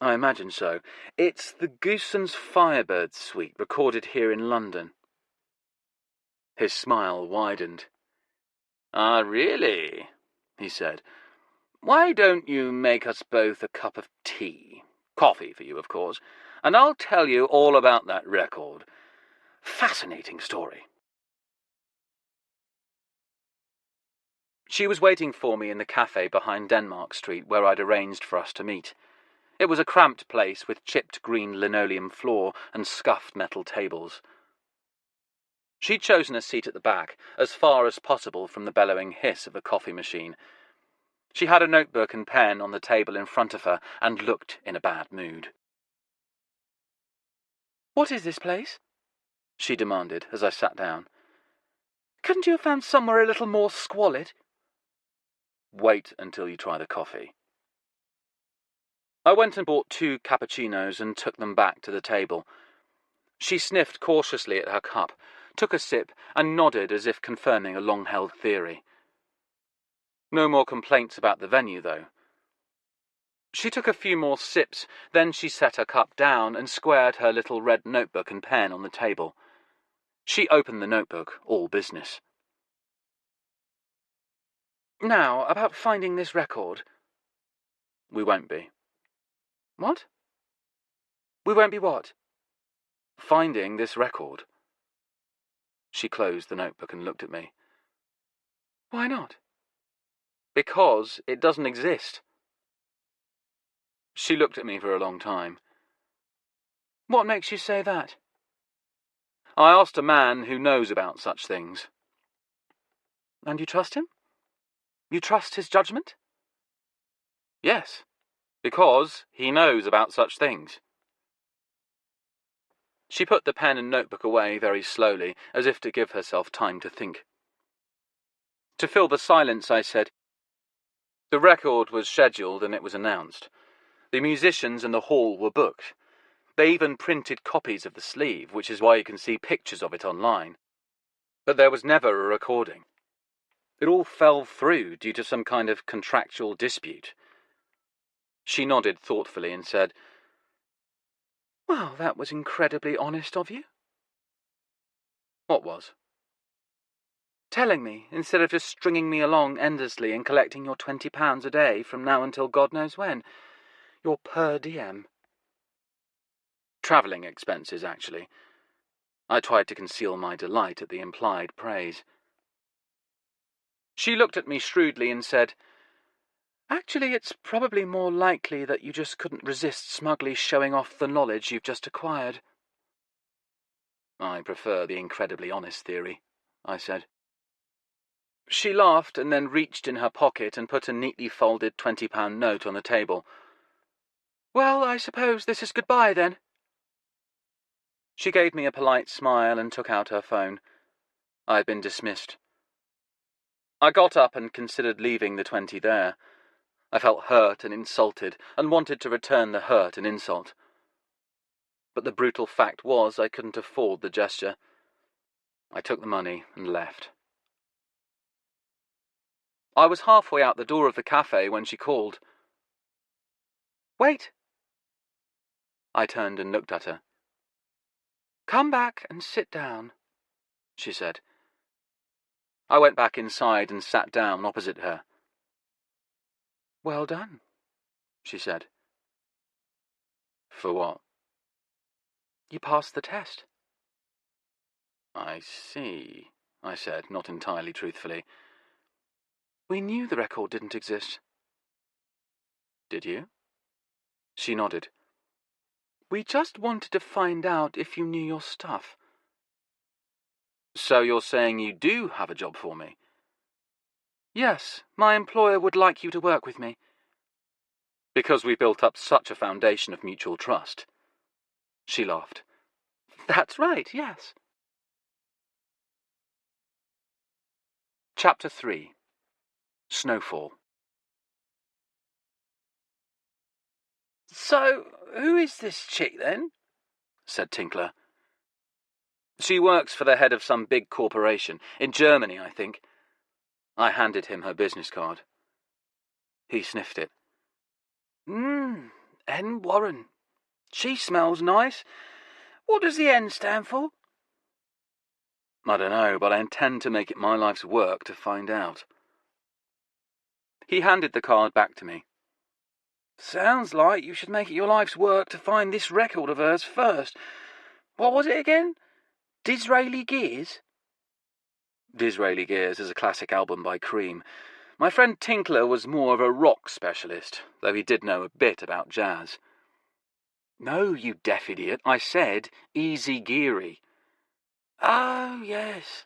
"I imagine so. It's the Gooson's Firebird suite, recorded here in London." His smile widened. "Ah, really?" he said. "Why don't you make us both a cup of tea? Coffee for you, of course. And I'll tell you all about that record. Fascinating story." She was waiting for me in the cafe behind Denmark Street, where I'd arranged for us to meet. It was a cramped place with chipped green linoleum floor and scuffed metal tables. She'd chosen a seat at the back, as far as possible from the bellowing hiss of a coffee machine. She had a notebook and pen on the table in front of her and looked in a bad mood. "What is this place?" she demanded as I sat down. "Couldn't you have found somewhere a little more squalid?" "Wait until you try the coffee." I went and bought 2 cappuccinos and took them back to the table. She sniffed cautiously at her cup, took a sip, and nodded as if confirming a long-held theory. No more complaints about the venue, though. She took a few more sips, then she set her cup down and squared her little red notebook and pen on the table. She opened the notebook, all business. "Now, about finding this record." "We won't be." "What?" "We won't be what?" "Finding this record." She closed the notebook and looked at me. "Why not?" "Because it doesn't exist." She looked at me for a long time. "What makes you say that?" "I asked a man who knows about such things." "And you trust him? You trust his judgment?" "Yes, because he knows about such things." She put the pen and notebook away very slowly, as if to give herself time to think. To fill the silence, I said, "The record was scheduled and it was announced. The musicians in the hall were booked. They even printed copies of the sleeve, which is why you can see pictures of it online. But there was never a recording. It all fell through due to some kind of contractual dispute." She nodded thoughtfully and said, "Well, that was incredibly honest of you." "What was?" "Telling me, instead of just stringing me along endlessly and collecting your £20 a day from now until God knows when. Your per diem." "Travelling expenses, actually." I tried to conceal my delight at the implied praise. She looked at me shrewdly and said, "Actually, it's probably more likely that you just couldn't resist smugly showing off the knowledge you've just acquired." "I prefer the incredibly honest theory," I said. She laughed and then reached in her pocket and put a neatly folded £20 note on the table. "Well, I suppose this is goodbye, then." She gave me a polite smile and took out her phone. I had been dismissed. I got up and considered leaving the 20 there. I felt hurt and insulted, and wanted to return the hurt and insult. But the brutal fact was I couldn't afford the gesture. I took the money and left. I was halfway out the door of the cafe when she called. "Wait." I turned and looked at her. "Come back and sit down," she said. I went back inside and sat down opposite her. "Well done," she said. "For what?" "You passed the test." "I see," I said, not entirely truthfully. "We knew the record didn't exist." "Did you?" She nodded. "We just wanted to find out if you knew your stuff." "So you're saying you do have a job for me?" "Yes, my employer would like you to work with me." "Because we built up such a foundation of mutual trust." She laughed. "That's right, yes." Chapter 3. Snowfall. "So, who is this chick, then?" said Tinkler. "She works for the head of some big corporation, in Germany, I think." I handed him her business card. He sniffed it. N. Warren. She smells nice. What does the N stand for?" "I don't know, but I intend to make it my life's work to find out." He handed the card back to me. "Sounds like you should make it your life's work to find this record of hers first. What was it again? Disraeli Gears?" Disraeli Gears is a classic album by Cream. My friend Tinkler was more of a rock specialist, though he did know a bit about jazz. "No, you deaf idiot, I said Easy Geary." "Oh, yes."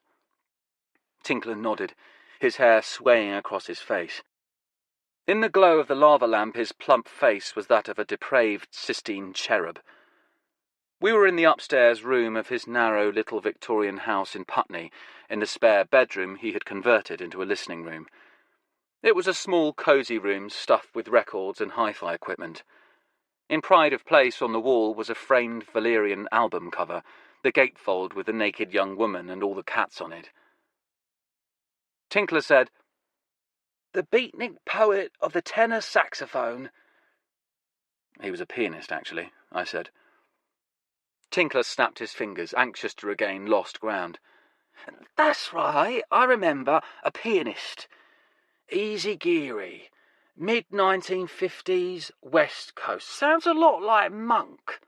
Tinkler nodded, his hair swaying across his face. In the glow of the lava lamp, his plump face was that of a depraved Sistine cherub. We were in the upstairs room of his narrow little Victorian house in Putney, in the spare bedroom he had converted into a listening room. It was a small, cosy room stuffed with records and hi-fi equipment. In pride of place on the wall was a framed Valerian album cover, the gatefold with the naked young woman and all the cats on it. Tinkler said, "The beatnik poet of the tenor saxophone." "He was a pianist, actually," I said. Tinkler snapped his fingers, anxious to regain lost ground. "That's right, I remember, a pianist. Easy Geary. Mid-1950s, West Coast. Sounds a lot like Monk."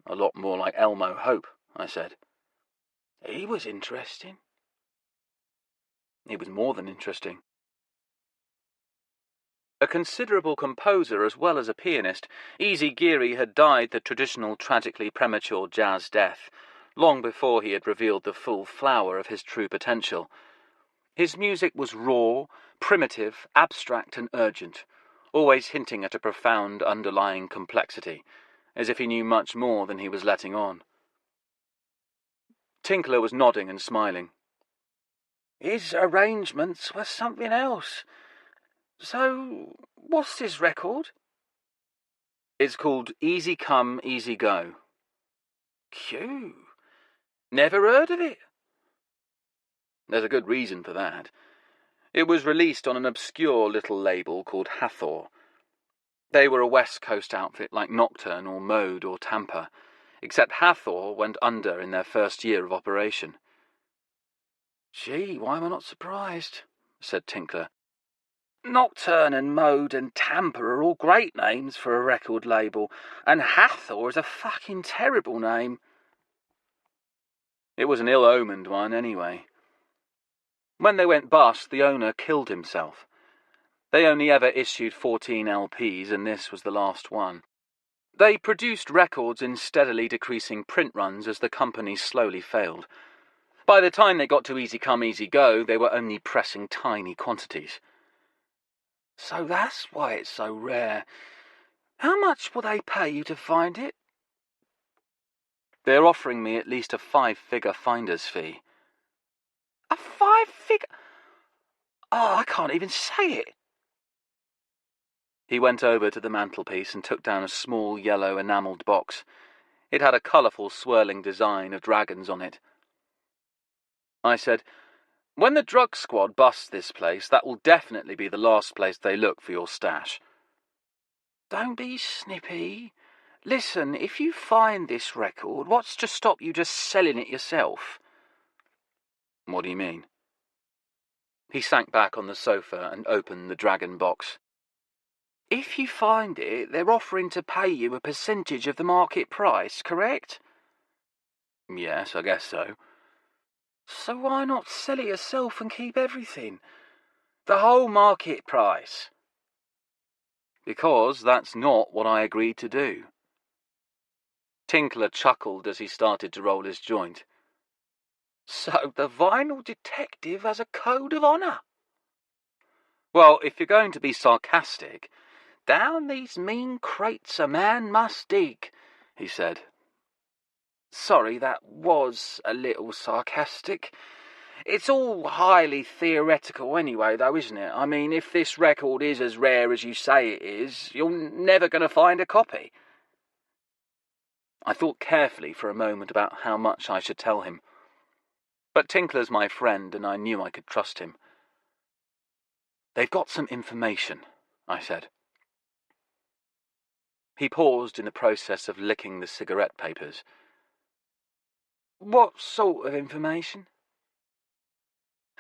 "A lot more like Elmo Hope," I said. "He was interesting." He was more than interesting. A considerable composer as well as a pianist, Easy Geary had died the traditional tragically premature jazz death, long before he had revealed the full flower of his true potential. His music was raw, primitive, abstract and urgent, always hinting at a profound underlying complexity, as if he knew much more than he was letting on. Tinkler was nodding and smiling. "His arrangements were something else. So, what's this record?" "It's called Easy Come, Easy Go." "Q. Never heard of it." "There's a good reason for that. It was released on an obscure little label called Hathor. They were a West Coast outfit like Nocturne or Mode or Tampa, except Hathor went under in their first year of operation." "Gee, why am I not surprised?" said Tinkler. "Nocturne and Mode and Tampa are all great names for a record label, and Hathor is a fucking terrible name." "It was an ill-omened one, anyway." When they went bust, the owner killed himself. They only ever issued 14 LPs, and this was the last one. They produced records in steadily decreasing print runs as the company slowly failed. By the time they got to Easy Come, Easy Go, they were only pressing tiny quantities. So that's why it's so rare. How much will they pay you to find it? They're offering me at least a 5-figure finder's fee. A 5-figure? Oh, I can't even say it. He went over to the mantelpiece and took down a small yellow enamelled box. It had a colourful swirling design of dragons on it. I said, "When the drug squad busts this place, that will definitely be the last place they look for your stash." Don't be snippy. Listen, if you find this record, what's to stop you just selling it yourself? What do you mean? He sank back on the sofa and opened the dragon box. If you find it, they're offering to pay you a percentage of the market price, correct? Yes, I guess so. So why not sell it yourself and keep everything? The whole market price. Because that's not what I agreed to do. Tinkler chuckled as he started to roll his joint. So the vinyl detective has a code of honour? Well, if you're going to be sarcastic, down these mean crates a man must dig, he said. Sorry, that was a little sarcastic. It's all highly theoretical anyway, though, isn't it? I mean, if this record is as rare as you say it is, you're never going to find a copy. I thought carefully for a moment about how much I should tell him. But Tinkler's my friend, and I knew I could trust him. They've got some information, I said. He paused in the process of licking the cigarette papers. What sort of information?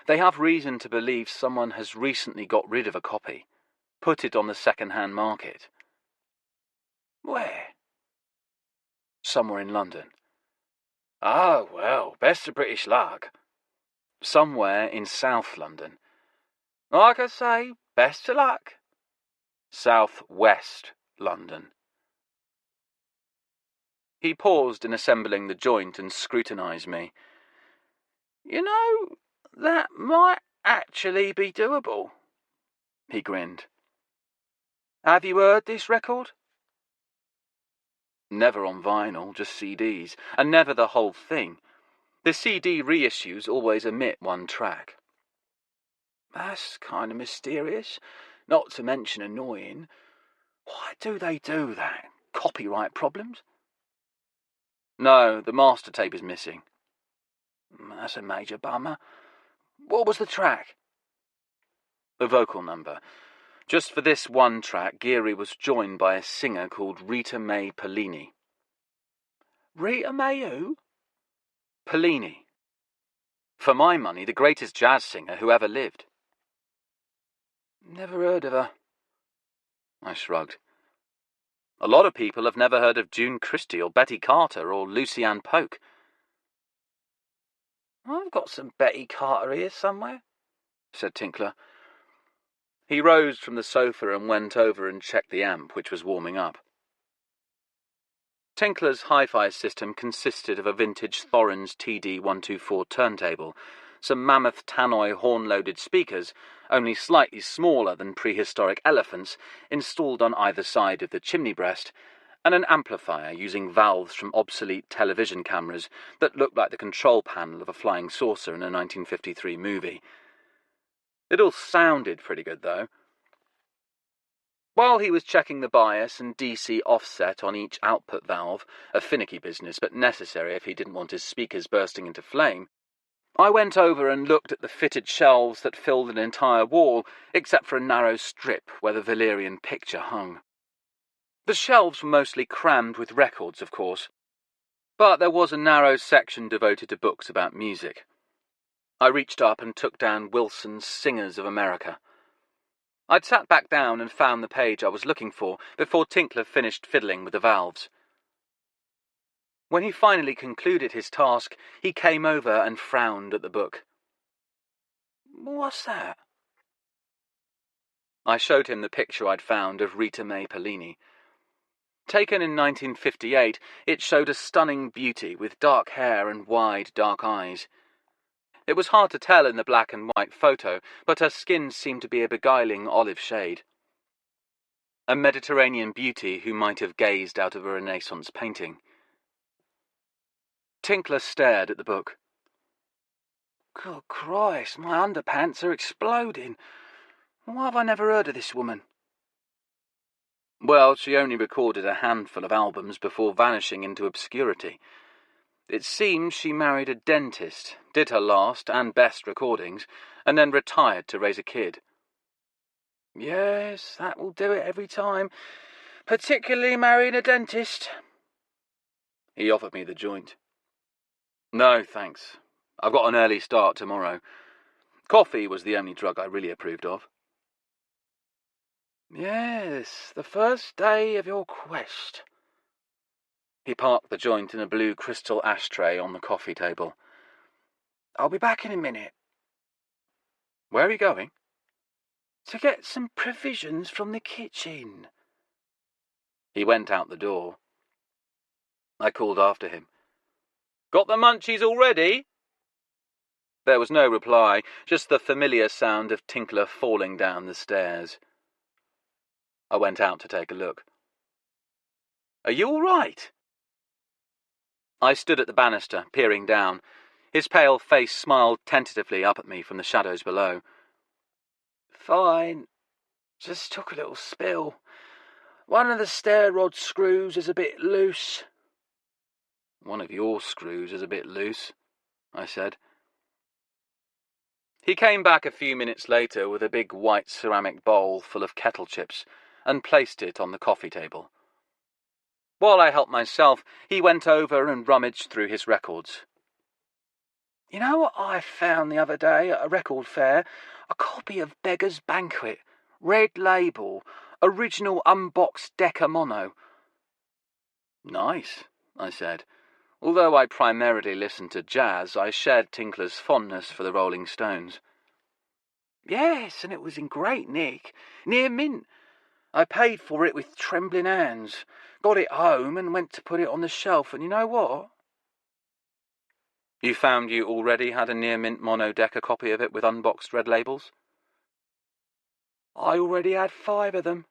They have reason to believe someone has recently got rid of a copy, put it on the second-hand market. Where? Somewhere in London. Oh, well, best of British luck. Somewhere in South London. Like I say, best of luck. South-west London. He paused in assembling the joint and scrutinised me. You know, that might actually be doable. He grinned. Have you heard this record? Never on vinyl, just CDs, and never the whole thing. The CD reissues always omit one track. That's kind of mysterious, not to mention annoying. Why do they do that? Copyright problems? No, the master tape is missing. That's a major bummer. What was the track? The vocal number. Just for this one track, Geary was joined by a singer called Rita Mae Pellini. Rita Mae who? Pellini. For my money, the greatest jazz singer who ever lived. Never heard of her. I shrugged. A lot of people have never heard of June Christie or Betty Carter or Lucianne Polk. I've got some Betty Carter here somewhere, said Tinkler. He rose from the sofa and went over and checked the amp, which was warming up. Tinkler's hi-fi system consisted of a vintage Thorens TD-124 turntable, some mammoth tannoy horn-loaded speakers, only slightly smaller than prehistoric elephants, installed on either side of the chimney breast, and an amplifier using valves from obsolete television cameras that looked like the control panel of a flying saucer in a 1953 movie. It all sounded pretty good, though. While he was checking the bias and DC offset on each output valve, a finicky business but necessary if he didn't want his speakers bursting into flame, I went over and looked at the fitted shelves that filled an entire wall, except for a narrow strip where the Valerian picture hung. The shelves were mostly crammed with records, of course, but there was a narrow section devoted to books about music. I reached up and took down Wilson's Singers of America. I'd sat back down and found the page I was looking for before Tinkler finished fiddling with the valves. When he finally concluded his task, he came over and frowned at the book. What's that? I showed him the picture I'd found of Rita Mae Pellini. Taken in 1958, it showed a stunning beauty with dark hair and wide, dark eyes. It was hard to tell in the black and white photo, but her skin seemed to be a beguiling olive shade. A Mediterranean beauty who might have gazed out of a Renaissance painting. Tinkler stared at the book. Good Christ, my underpants are exploding. Why have I never heard of this woman? Well, she only recorded a handful of albums before vanishing into obscurity. It seems she married a dentist, did her last and best recordings, and then retired to raise a kid. Yes, that will do it every time, particularly marrying a dentist. He offered me the joint. No, thanks. I've got an early start tomorrow. Coffee was the only drug I really approved of. Yes, the first day of your quest. He parked the joint in a blue crystal ashtray on the coffee table. I'll be back in a minute. Where are you going? To get some provisions from the kitchen. He went out the door. I called after him. Got the munchies already? There was no reply, just the familiar sound of Tinkler falling down the stairs. I went out to take a look. Are you all right? I stood at the banister, peering down. His pale face smiled tentatively up at me from the shadows below. Fine. Just took a little spill. One of the stair rod screws is a bit loose. One of your screws is a bit loose, I said. He came back a few minutes later with a big white ceramic bowl full of kettle chips and placed it on the coffee table. While I helped myself, he went over and rummaged through his records. You know what I found the other day at a record fair? A copy of Beggar's Banquet, red label, original unboxed Decca mono. Nice, I said. Although I primarily listened to jazz, I shared Tinkler's fondness for the Rolling Stones. Yes, and it was in great nick, near mint. I paid for it with trembling hands, got it home and went to put it on the shelf, and you know what? You found you already had a near-mint mono-Decca copy of it with unboxed red labels? I already had 5 of them,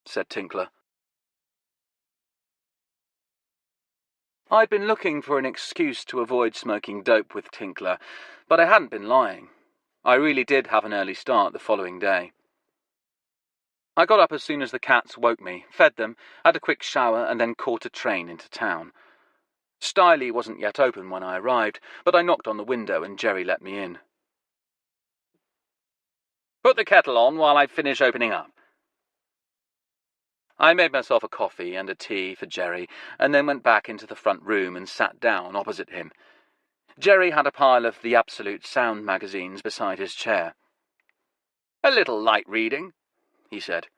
said Tinkler. I'd been looking for an excuse to avoid smoking dope with Tinkler, but I hadn't been lying. I really did have an early start the following day. I got up as soon as the cats woke me, fed them, had a quick shower, and then caught a train into town. Styley wasn't yet open when I arrived, but I knocked on the window and Jerry let me in. Put the kettle on while I finish opening up. I made myself a coffee and a tea for Jerry, and then went back into the front room and sat down opposite him. Jerry had a pile of the Absolute Sound magazines beside his chair. A little light reading, he said.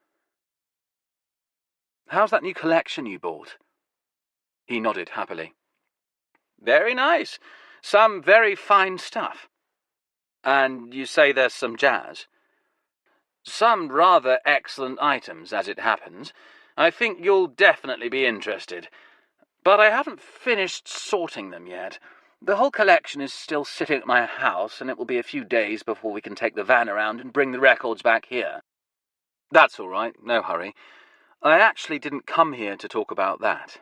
How's that new collection you bought? He nodded happily. Very nice. Some very fine stuff. And you say there's some jazz? Some rather excellent items, as it happens. I think you'll definitely be interested. But I haven't finished sorting them yet. The whole collection is still sitting at my house, and it will be a few days before we can take the van around and bring the records back here. That's all right, no hurry. I actually didn't come here to talk about that.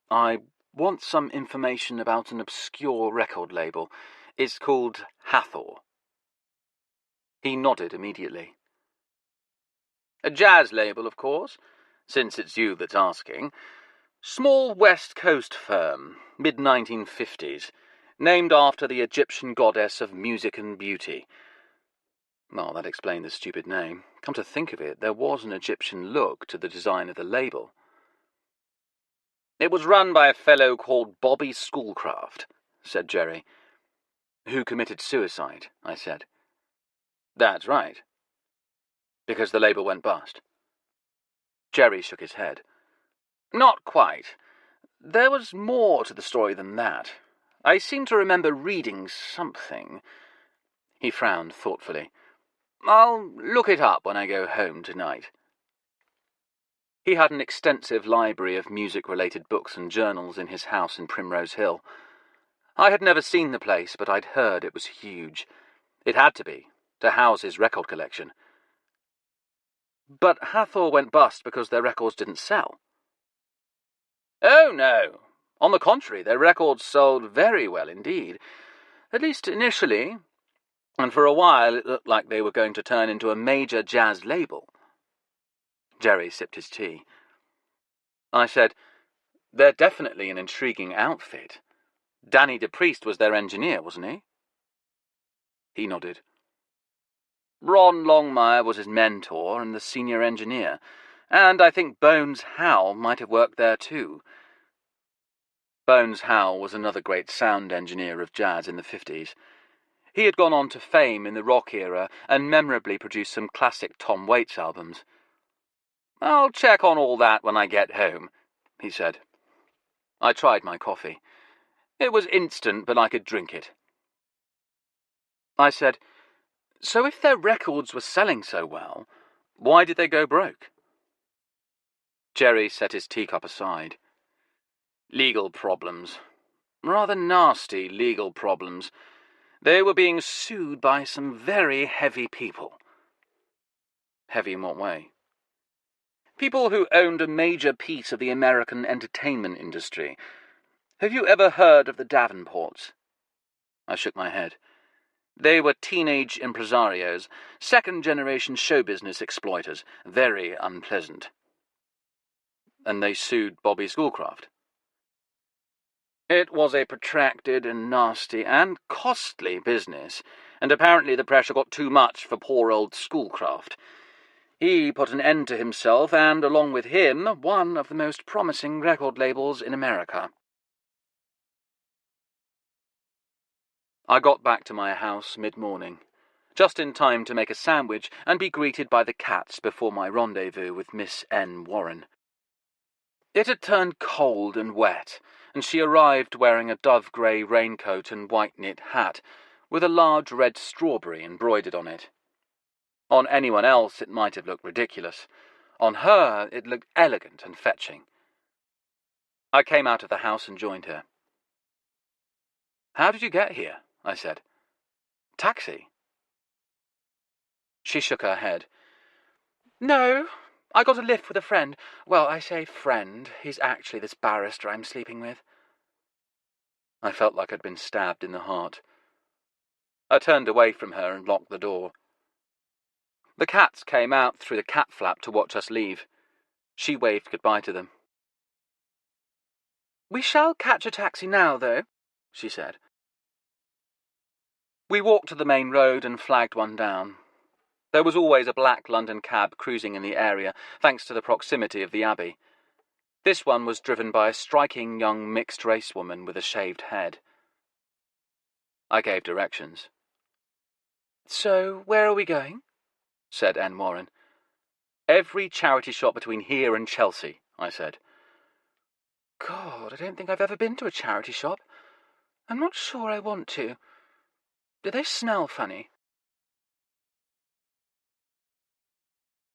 I want some information about an obscure record label. It's called Hathor. He nodded immediately. A jazz label, of course, since it's you that's asking. Small West Coast firm, mid-1950s, named after the Egyptian goddess of music and beauty. Well, that explained the stupid name. Come to think of it, there was an Egyptian look to the design of the label. It was run by a fellow called Bobby Schoolcraft, said Jerry. Who committed suicide, I said. That's right. Because the label went bust. Jerry shook his head. Not quite. There was more to the story than that. I seem to remember reading something. He frowned thoughtfully. "I'll look it up when I go home tonight." He had an extensive library of music-related books and journals in his house in Primrose Hill. I had never seen the place, but I'd heard it was huge. It had to be, to house his record collection. But Hathor went bust because their records didn't sell. Oh, no. On the contrary, their records sold very well indeed. At least initially, and for a while it looked like they were going to turn into a major jazz label. Jerry sipped his tea. I said, "They're definitely an intriguing outfit. Danny DePriest was their engineer, wasn't he?" He nodded. Ron Longmire was his mentor and the senior engineer, and I think Bones Howe might have worked there too. Bones Howe was another great sound engineer of jazz in the 50s. He had gone on to fame in the rock era and memorably produced some classic Tom Waits albums. "I'll check on all that when I get home," he said. I tried my coffee. It was instant, but I could drink it. I said, "So if their records were selling so well, why did they go broke?" Jerry set his teacup aside. "Legal problems. Rather nasty legal problems. They were being sued by some very heavy people." Heavy in what way? People who owned a major piece of the American entertainment industry. Have you ever heard of the Davenports? I shook my head. They were teenage impresarios, second-generation show business exploiters, very unpleasant. And they sued Bobby Schoolcraft. It was a protracted and nasty and costly business, and apparently the pressure got too much for poor old Schoolcraft. He put an end to himself and, along with him, one of the most promising record labels in America. I got back to my house mid-morning, just in time to make a sandwich and be greeted by the cats before my rendezvous with Miss N. Warren. It had turned cold and wet, and she arrived wearing a dove-grey raincoat and white-knit hat, with a large red strawberry embroidered on it. On anyone else it might have looked ridiculous. On her it looked elegant and fetching. I came out of the house and joined her. "How did you get here?" I said. "Taxi?" She shook her head. "No, I got a lift with a friend. Well, I say friend. He's actually this barrister I'm sleeping with." I felt like I'd been stabbed in the heart. I turned away from her and locked the door. The cats came out through the cat flap to watch us leave. She waved goodbye to them. "We shall catch a taxi now, though," she said. We walked to the main road and flagged one down. There was always a black London cab cruising in the area, thanks to the proximity of the Abbey. This one was driven by a striking young mixed-race woman with a shaved head. I gave directions. "So, where are we going?" said N. Warren. "Every charity shop between here and Chelsea," I said. God, I don't think I've ever been to a charity shop. I'm not sure I want to. Do they smell funny?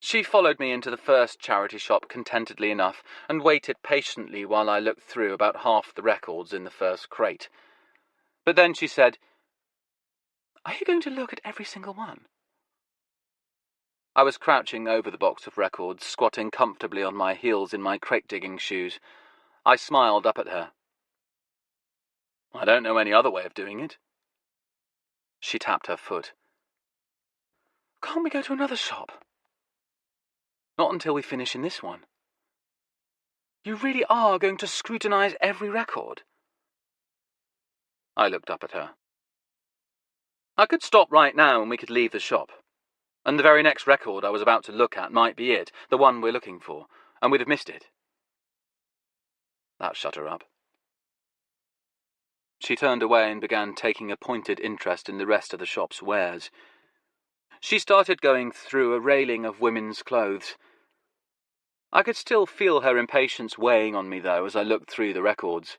She followed me into the first charity shop contentedly enough and waited patiently while I looked through about half the records in the first crate. But then she said, "Are you going to look at every single one?" I was crouching over the box of records, squatting comfortably on my heels in my crate-digging shoes. I smiled up at her. "I don't know any other way of doing it." She tapped her foot. "Can't we go to another shop?" "Not until we finish in this one." "You really are going to scrutinize every record?" I looked up at her. "I could stop right now and we could leave the shop. And the very next record I was about to look at might be it, the one we're looking for, and we'd have missed it." That shut her up. She turned away and began taking a pointed interest in the rest of the shop's wares. She started going through a railing of women's clothes. I could still feel her impatience weighing on me, though, as I looked through the records.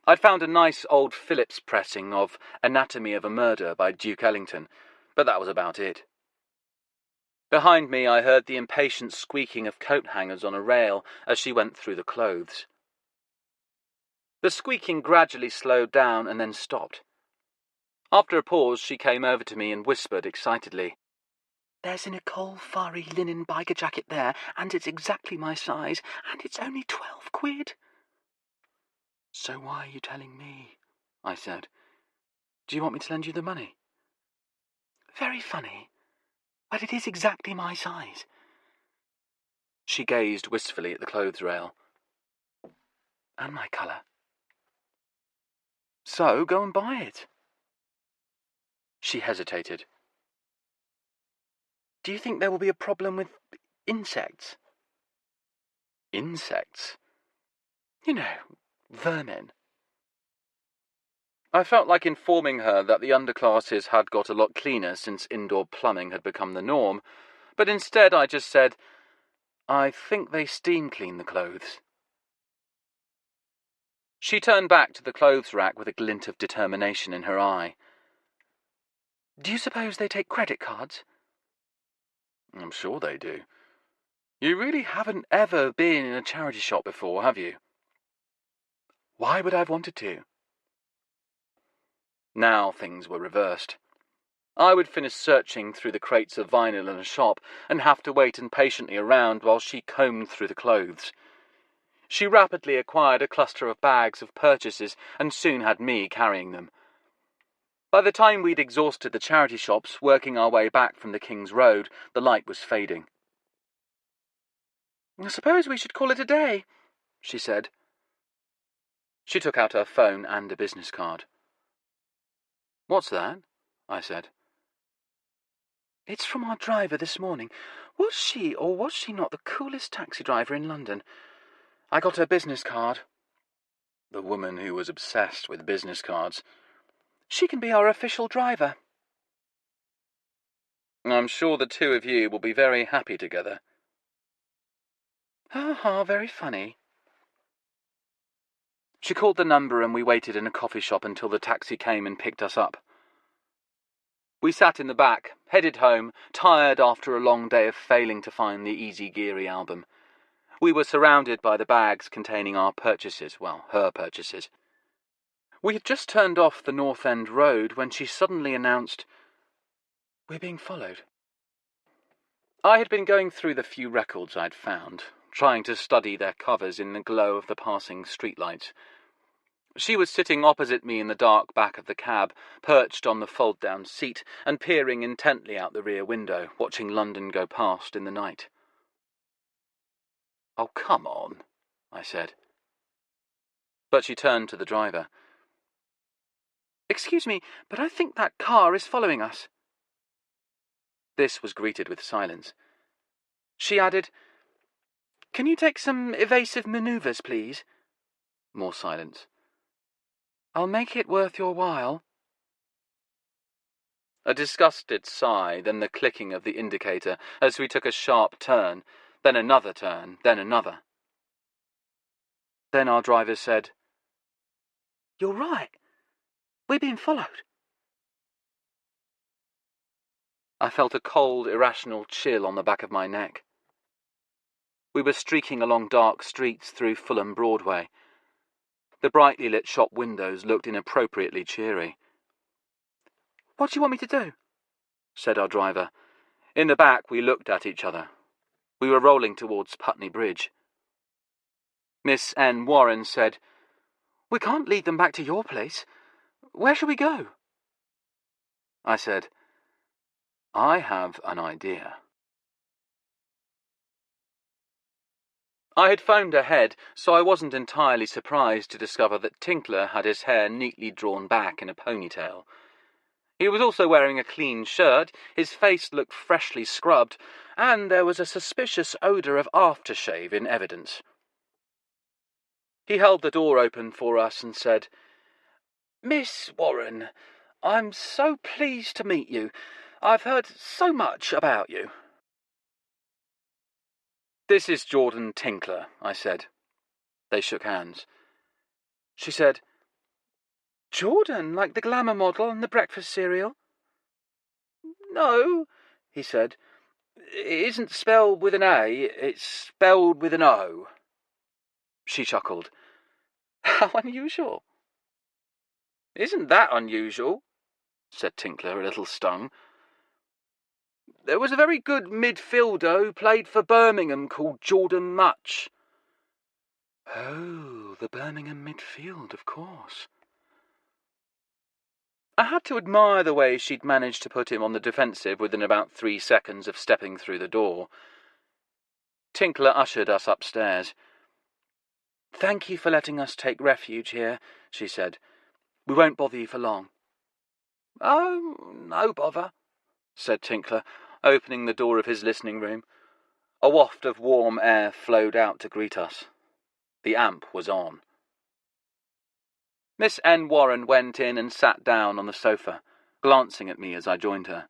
I'd found a nice old Phillips pressing of Anatomy of a Murder by Duke Ellington, but that was about it. Behind me I heard the impatient squeaking of coat hangers on a rail as she went through the clothes. The squeaking gradually slowed down and then stopped. After a pause, she came over to me and whispered excitedly, "There's a Nicole Farry linen biker jacket there, and it's exactly my size, and it's only 12 quid. So why are you telling me? I said. Do you want me to lend you the money? Very funny, but it is exactly my size. She gazed wistfully at the clothes rail. And my colour. So go and buy it. She hesitated. Do you think there will be a problem with insects? Insects? You know, vermin. I felt like informing her that the underclasses had got a lot cleaner since indoor plumbing had become the norm, but instead I just said, I think they steam clean the clothes. She turned back to the clothes rack with a glint of determination in her eye. Do you suppose they take credit cards? I'm sure they do. You really haven't ever been in a charity shop before, have you? Why would I have wanted to? Now things were reversed. I would finish searching through the crates of vinyl in a shop and have to wait impatiently around while she combed through the clothes. She rapidly acquired a cluster of bags of purchases and soon had me carrying them. By the time we'd exhausted the charity shops, working our way back from the King's Road, the light was fading. I suppose we should call it a day, she said. She took out her phone and a business card. What's that? I said. It's from our driver this morning. Was she or was she not the coolest taxi driver in London? I got her business card. The woman who was obsessed with business cards. She can be our official driver. I'm sure the two of you will be very happy together. Ha ha, very funny. She called the number and we waited in a coffee shop until the taxi came and picked us up. We sat in the back, headed home, tired after a long day of failing to find the Easy Geary album. We were surrounded by the bags containing our purchases, well, her purchases. We had just turned off the North End Road when she suddenly announced, "We're being followed." I had been going through the few records I'd found, trying to study their covers in the glow of the passing streetlights. She was sitting opposite me in the dark back of the cab, perched on the fold-down seat and peering intently out the rear window, watching London go past in the night. "Oh, come on," I said. But she turned to the driver. "Excuse me, but I think that car is following us." This was greeted with silence. She added, "Can you take some evasive manoeuvres, please?" More silence. "I'll make it worth your while." A disgusted sigh, then the clicking of the indicator as we took a sharp turn, then another turn, then another. Then our driver said, "You're right. We're being followed." I felt a cold, irrational chill on the back of my neck. We were streaking along dark streets through Fulham Broadway. The brightly lit shop windows looked inappropriately cheery. "What do you want me to do?" said our driver. In the back we looked at each other. We were rolling towards Putney Bridge. Miss N. Warren said, "We can't lead them back to your place. Where shall we go?" I said, "I have an idea." I had phoned ahead, so I wasn't entirely surprised to discover that Tinkler had his hair neatly drawn back in a ponytail. He was also wearing a clean shirt, his face looked freshly scrubbed, and there was a suspicious odour of aftershave in evidence. He held the door open for us and said, "Miss Warren, I'm so pleased to meet you. I've heard so much about you." "This is Jordan Tinkler," I said. They shook hands. She said, Jordan, like the glamour model and the breakfast cereal? No, he said. It isn't spelled with an A, it's spelled with an O. She chuckled. How unusual. Isn't that unusual? Said Tinkler, a little stung. There was a very good midfielder who played for Birmingham called Jordan Much. Oh, the Birmingham midfield, of course. I had to admire the way she'd managed to put him on the defensive within about 3 seconds of stepping through the door. Tinkler ushered us upstairs. Thank you for letting us take refuge here, she said. We won't bother you for long. Oh, no bother, said Tinkler, opening the door of his listening room. A waft of warm air flowed out to greet us. The amp was on. Miss N. Warren went in and sat down on the sofa, glancing at me as I joined her.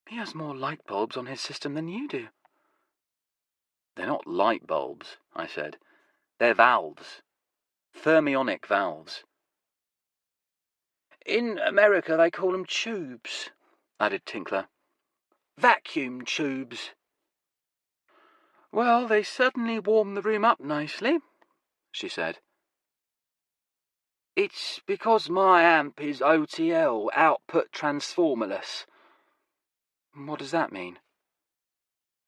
He has more light bulbs on his system than you do. They're not light bulbs, I said. They're valves. Thermionic valves. In America they call them tubes, added Tinkler. Vacuum tubes. Well, they certainly warm the room up nicely, she said. It's because my amp is OTL, output transformerless. What does that mean?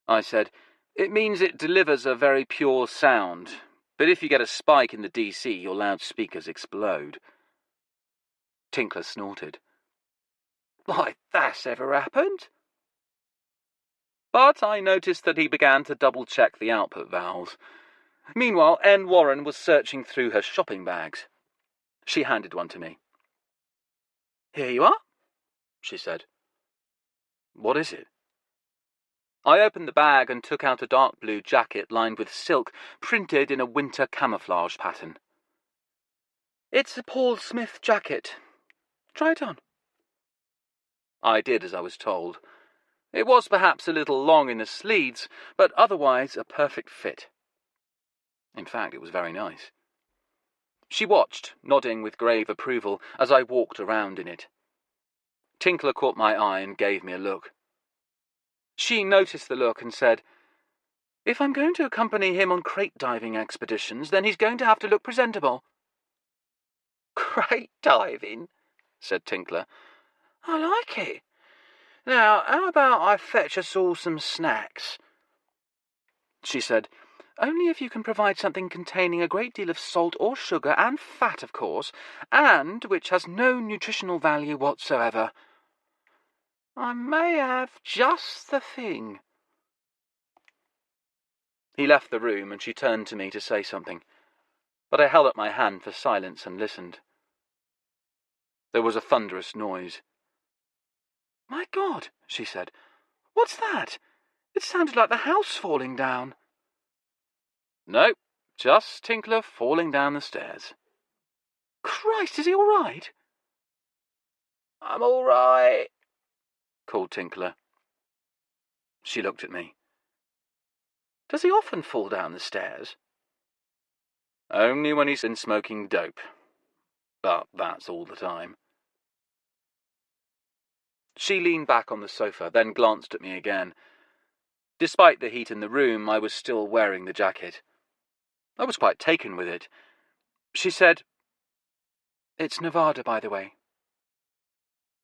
I said, it means it delivers a very pure sound, but if you get a spike in the DC, your loudspeakers explode. Tinkler snorted. Why, that's ever happened? But I noticed that he began to double-check the output valves. Meanwhile, N. Warren was searching through her shopping bags. She handed one to me. Here you are, she said. What is it? I opened the bag and took out a dark blue jacket lined with silk, printed in a winter camouflage pattern. It's a Paul Smith jacket. Try it on. I did as I was told. It was perhaps a little long in the sleeves, but otherwise a perfect fit. In fact, it was very nice. She watched, nodding with grave approval, as I walked around in it. Tinkler caught my eye and gave me a look. She noticed the look and said, If I'm going to accompany him on crate diving expeditions, then he's going to have to look presentable. Crate diving? Said Tinkler. I like it. Now, how about I fetch us all some snacks? She said, Only if you can provide something containing a great deal of salt or sugar and fat, of course, and which has no nutritional value whatsoever. I may have just the thing. He left the room, and she turned to me to say something, but I held up my hand for silence and listened. There was a thunderous noise. My God, she said, what's that? It sounded like the house falling down. No, just Tinkler falling down the stairs. Christ, is he all right? I'm all right, called Tinkler. She looked at me. Does he often fall down the stairs? Only when he's been smoking dope. But that's all the time. She leaned back on the sofa, then glanced at me again. Despite the heat in the room, I was still wearing the jacket. I was quite taken with it. She said, It's Nevada, by the way.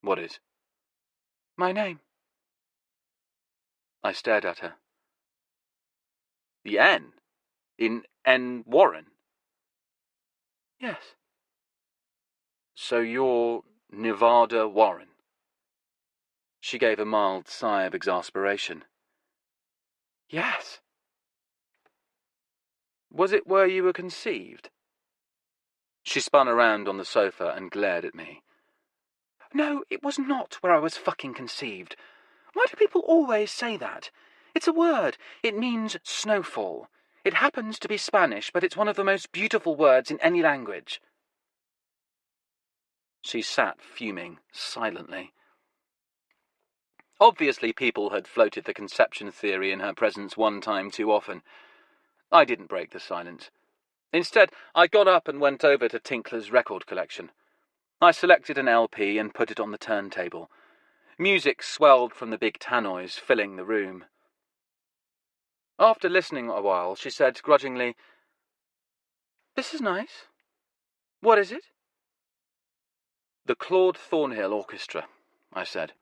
What is? My name. I stared at her. The N? In N. Warren? Yes. So you're Nevada Warren? She gave a mild sigh of exasperation. Yes. Was it where you were conceived? She spun around on the sofa and glared at me. No, it was not where I was fucking conceived. Why do people always say that? It's a word. It means snowfall. It happens to be Spanish, but it's one of the most beautiful words in any language. She sat fuming, silently. Obviously people had floated the conception theory in her presence one time too often. I didn't break the silence. Instead, I got up and went over to Tinkler's record collection. I selected an LP and put it on the turntable. Music swelled from the big tannoys, filling the room. After listening a while, she said grudgingly, "This is nice. What is it?" "The Claude Thornhill Orchestra," I said.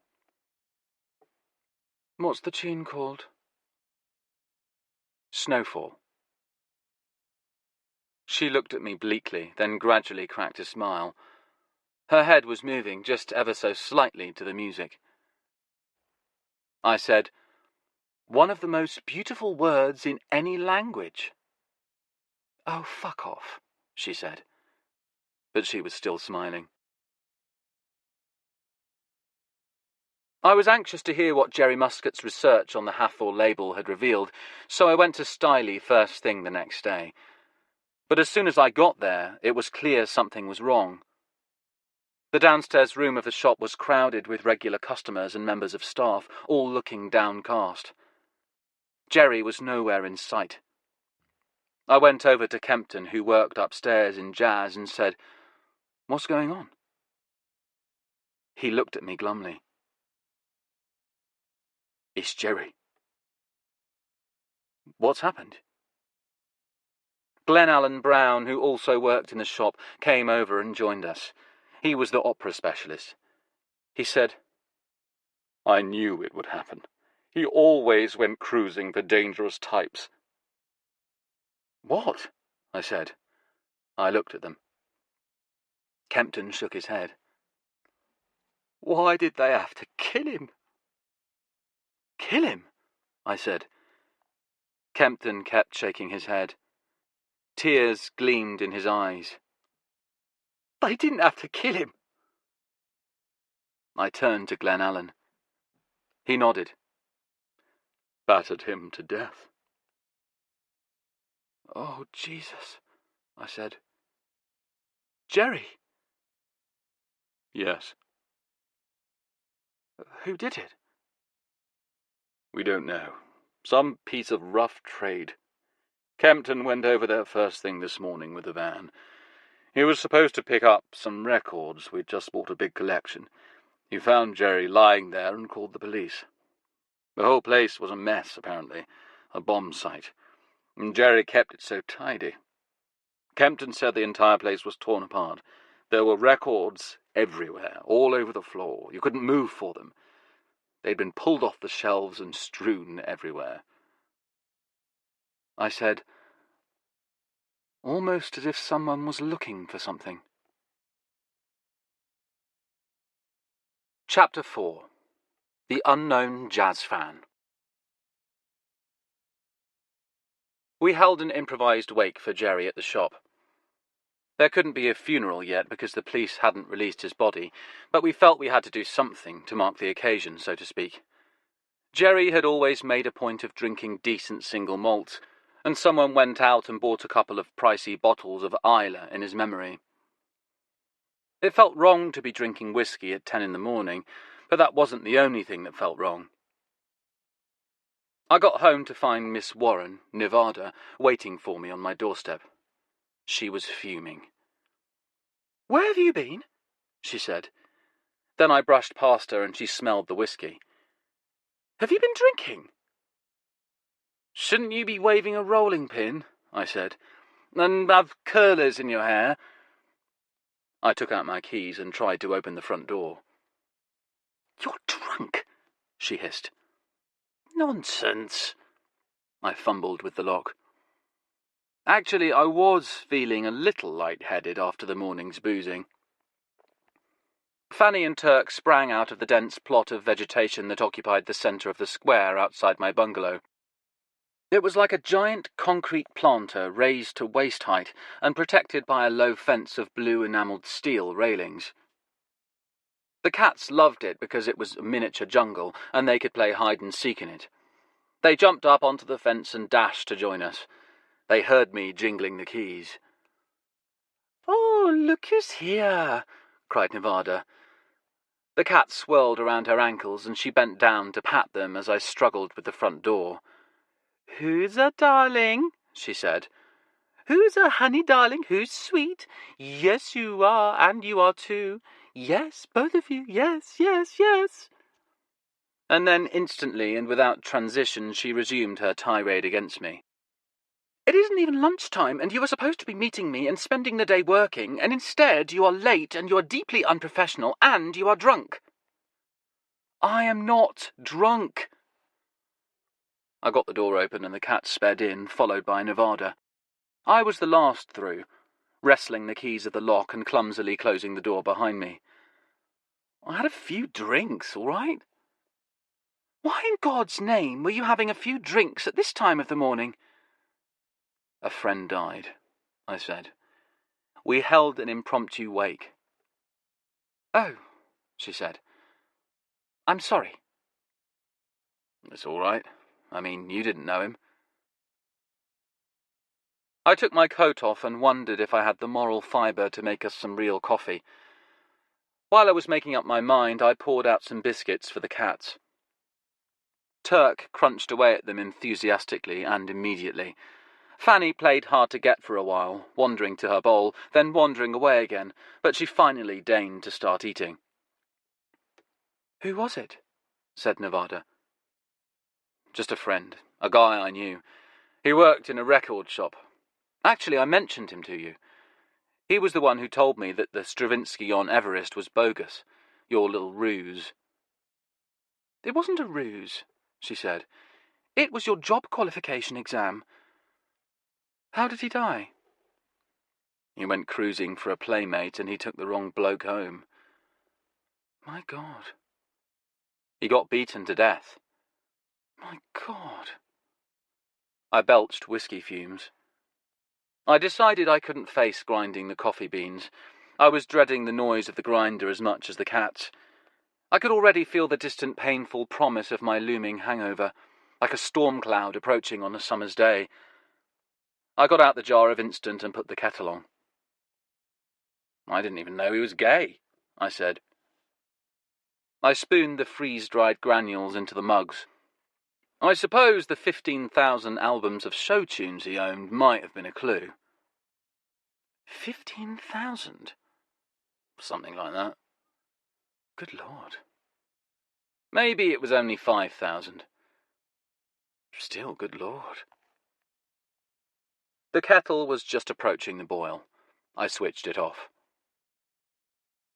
"What's the tune called?" "Snowfall." She looked at me bleakly, then gradually cracked a smile. Her head was moving just ever so slightly to the music. I said, "One of the most beautiful words in any language." "Oh, fuck off," she said. But she was still smiling. I was anxious to hear what Jerry Muscat's research on the Hathor label had revealed, so I went to Styley first thing the next day. But as soon as I got there, it was clear something was wrong. The downstairs room of the shop was crowded with regular customers and members of staff, all looking downcast. Jerry was nowhere in sight. I went over to Kempton, who worked upstairs in jazz, and said, "What's going on?" He looked at me glumly. "It's Jerry." "What's happened?" Glenn Allen Brown, who also worked in the shop, came over and joined us. He was the opera specialist. He said, "I knew it would happen. He always went cruising for dangerous types." "What?" I said. I looked at them. Kempton shook his head. "Why did they have to kill him?" "Kill him?" I said. Kempton kept shaking his head. Tears gleamed in his eyes. "They didn't have to kill him." I turned to Glenn Allen. He nodded. "Battered him to death." "Oh, Jesus," I said. "Jerry?" "Yes." "Who did it?" "We don't know. Some piece of rough trade. Kempton went over there first thing this morning with the van. He was supposed to pick up some records. We'd just bought a big collection. He found Jerry lying there and called the police. The whole place was a mess, apparently, a bomb site, and Jerry kept it so tidy. Kempton said the entire place was torn apart. There were records everywhere, all over the floor. You couldn't move for them. They'd been pulled off the shelves and strewn everywhere." I said, "Almost as if someone was looking for something." Chapter 4. The Unknown Jazz Fan. We held an improvised wake for Jerry at the shop. There couldn't be a funeral yet because the police hadn't released his body, but we felt we had to do something to mark the occasion, so to speak. Jerry had always made a point of drinking decent single malts, and someone went out and bought a couple of pricey bottles of Islay in his memory. It felt wrong to be drinking whiskey at 10 in the morning, but that wasn't the only thing that felt wrong. I got home to find Miss Warren, Nevada, waiting for me on my doorstep. She was fuming. "Where have you been?" she said. Then I brushed past her and she smelled the whiskey. "Have you been drinking?" "Shouldn't you be waving a rolling pin?" I said. "And have curlers in your hair?" I took out my keys and tried to open the front door. "You're drunk," she hissed. "Nonsense." I fumbled with the lock. Actually, I was feeling a little light-headed after the morning's boozing. Fanny and Turk sprang out of the dense plot of vegetation that occupied the centre of the square outside my bungalow. It was like a giant concrete planter raised to waist height and protected by a low fence of blue enamelled steel railings. The cats loved it because it was a miniature jungle and they could play hide-and-seek in it. They jumped up onto the fence and dashed to join us. They heard me jingling the keys. "Oh, look who's here!" cried Nevada. The cat swirled around her ankles and she bent down to pat them as I struggled with the front door. "Who's a darling?" she said. Who's a honey darling? Who's sweet? Yes, you are, and you are too. Yes, both of you. Yes, yes, yes. And then instantly and without transition she resumed her tirade against me. It isn't even lunchtime, and you were supposed to be meeting me and spending the day working, and instead you are late and you are deeply unprofessional and you are drunk. I am not drunk. I got the door open and the cat sped in, followed by Nevada. I was the last through, wrestling the keys of the lock and clumsily closing the door behind me. I had a few drinks, all right? Why in God's name were you having a few drinks at this time of the morning? A friend died, I said. We held an impromptu wake. Oh, she said. I'm sorry. It's all right. I mean, you didn't know him. I took my coat off and wondered if I had the moral fibre to make us some real coffee. While I was making up my mind, I poured out some biscuits for the cats. Turk crunched away at them enthusiastically and immediately. Fanny played hard to get for a while, wandering to her bowl, then wandering away again, but she finally deigned to start eating. Who was it? Said Nevada. Just a friend, a guy I knew. He worked in a record shop. Actually, I mentioned him to you. He was the one who told me that the Stravinsky on Everest was bogus, your little ruse. It wasn't a ruse, she said. It was your job qualification exam. How did he die? He went cruising for a playmate and he took the wrong bloke home. My God. He got beaten to death. My God. I belched whiskey fumes. I decided I couldn't face grinding the coffee beans. I was dreading the noise of the grinder as much as the cats. I could already feel the distant painful promise of my looming hangover, like a storm cloud approaching on a summer's day. I got out the jar of instant and put the kettle on. I didn't even know he was gay, I said. I spooned the freeze-dried granules into the mugs. I suppose the 15,000 albums of show tunes he owned might have been a clue. 15,000? Something like that. Good Lord. Maybe it was only 5,000. Still, good Lord. The kettle was just approaching the boil. I switched it off.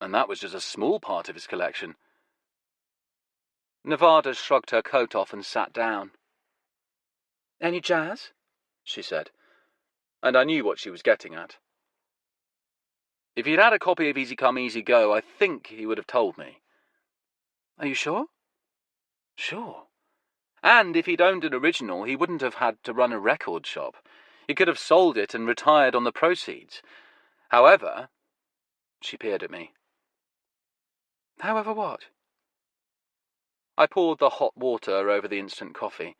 And that was just a small part of his collection. Nevada shrugged her coat off and sat down. Any jazz? She said, and I knew what she was getting at. If he'd had a copy of Easy Come, Easy Go, I think he would have told me. Are you sure? Sure. And if he'd owned an original, he wouldn't have had to run a record shop. He could have sold it and retired on the proceeds. However, she peered at me. However what? I poured the hot water over the instant coffee.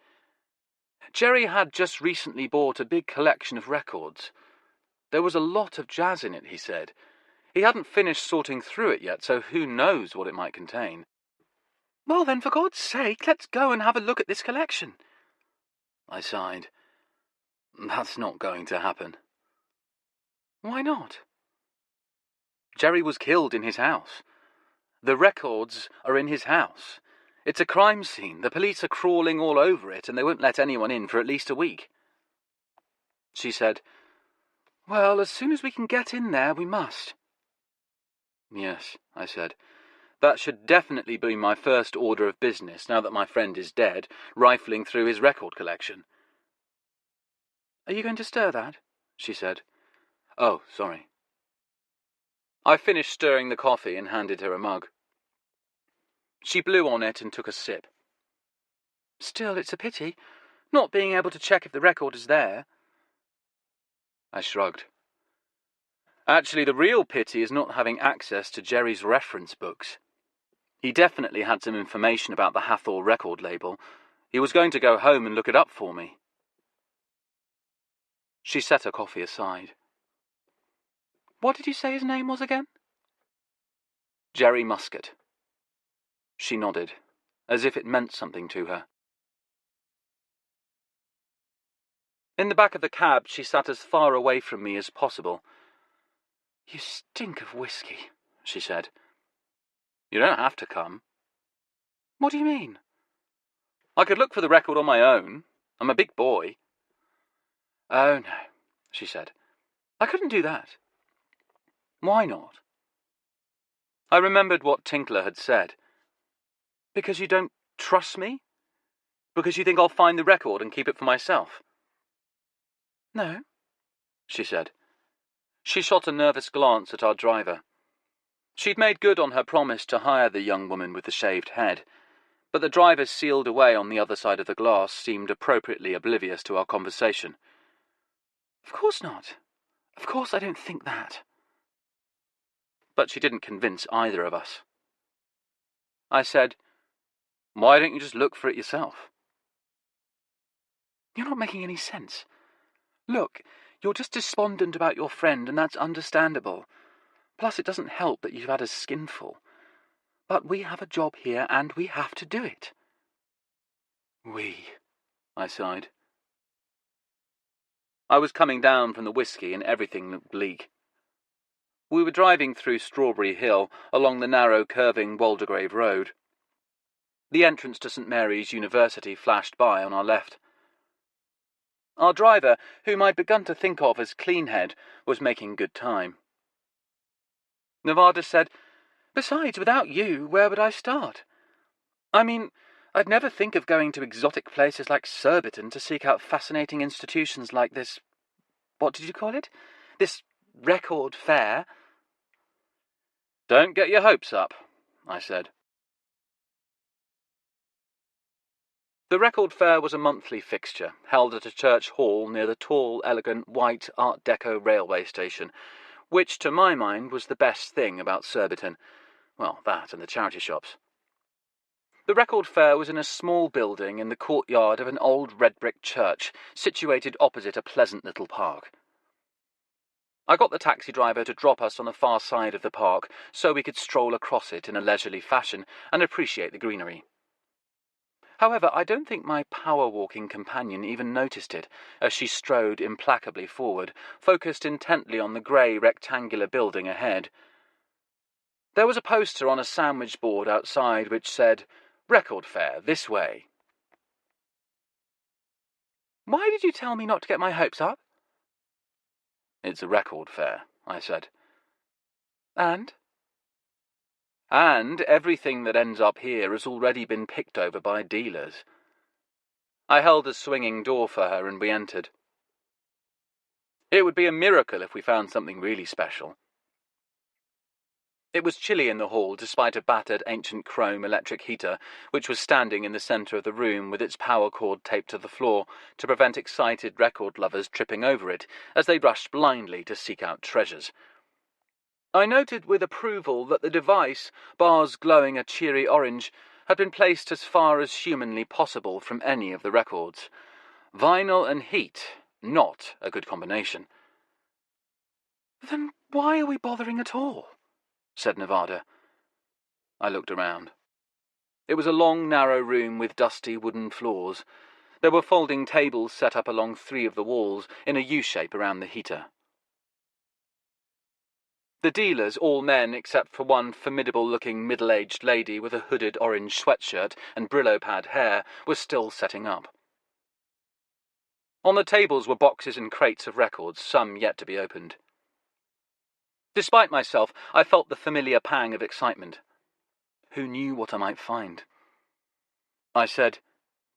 Jerry had just recently bought a big collection of records. There was a lot of jazz in it, he said. He hadn't finished sorting through it yet, so who knows what it might contain. Well then, for God's sake, let's go and have a look at this collection. I sighed. That's not going to happen. Why not? Jerry was killed in his house. The records are in his house. It's a crime scene. The police are crawling all over it, and they won't let anyone in for at least a week. She said, Well, as soon as we can get in there, we must. Yes, I said. That should definitely be my first order of business, now that my friend is dead, rifling through his record collection. Are you going to stir that? She said. Oh, sorry. I finished stirring the coffee and handed her a mug. She blew on it and took a sip. Still, it's a pity, not being able to check if the record is there. I shrugged. Actually, the real pity is not having access to Jerry's reference books. He definitely had some information about the Hathor record label. He was going to go home and look it up for me. She set her coffee aside. What did you say his name was again? Jerry Muscat. She nodded, as if it meant something to her. In the back of the cab, she sat as far away from me as possible. "You stink of whiskey," she said. "You don't have to come." "What do you mean?" "I could look for the record on my own. I'm a big boy." "Oh, no," she said. "I couldn't do that." "Why not?" I remembered what Tinkler had said. "Because you don't trust me? Because you think I'll find the record and keep it for myself?" "No," she said. She shot a nervous glance at our driver. She'd made good on her promise to hire the young woman with the shaved head, but the driver sealed away on the other side of the glass seemed appropriately oblivious to our conversation. "Of course not. Of course I don't think that." But she didn't convince either of us. I said, "Why don't you just look for it yourself?" "You're not making any sense. Look, you're just despondent about your friend, and that's understandable. Plus, it doesn't help that you've had a skinful. But we have a job here, and we have to do it." "We," I sighed. I was coming down from the whiskey, and everything looked bleak. We were driving through Strawberry Hill, along the narrow, curving Waldegrave Road. The entrance to St. Mary's University flashed by on our left. Our driver, whom I'd begun to think of as Cleanhead, was making good time. Nevada said, "Besides, without you, where would I start? I mean, I'd never think of going to exotic places like Surbiton to seek out fascinating institutions like this— what did you call it? This record fair." "Don't get your hopes up," I said. The record fair was a monthly fixture, held at a church hall near the tall, elegant, white Art Deco railway station, which, to my mind, was the best thing about Surbiton. Well, that and the charity shops. The record fair was in a small building in the courtyard of an old red-brick church, situated opposite a pleasant little park. I got the taxi driver to drop us on the far side of the park, so we could stroll across it in a leisurely fashion and appreciate the greenery. However, I don't think my power-walking companion even noticed it, as she strode implacably forward, focused intently on the grey rectangular building ahead. There was a poster on a sandwich board outside which said, "Record fair, this way." "Why did you tell me not to get my hopes up?" "It's a record fair," I said. "And?" "And everything that ends up here has already been picked over by dealers." I held a swinging door for her and we entered. It would be a miracle if we found something really special. It was chilly in the hall despite a battered ancient chrome electric heater, which was standing in the centre of the room with its power cord taped to the floor to prevent excited record lovers tripping over it as they rushed blindly to seek out treasures. I noted with approval that the device, bars glowing a cheery orange, had been placed as far as humanly possible from any of the records. Vinyl and heat, not a good combination. "Then why are we bothering at all?" said Nevada. I looked around. It was a long, narrow room with dusty wooden floors. There were folding tables set up along 3 of the walls in a U-shape around the heater. The dealers, all men except for one formidable-looking middle-aged lady with a hooded orange sweatshirt and Brillo-pad hair, were still setting up. On the tables were boxes and crates of records, some yet to be opened. Despite myself, I felt the familiar pang of excitement. Who knew what I might find? I said,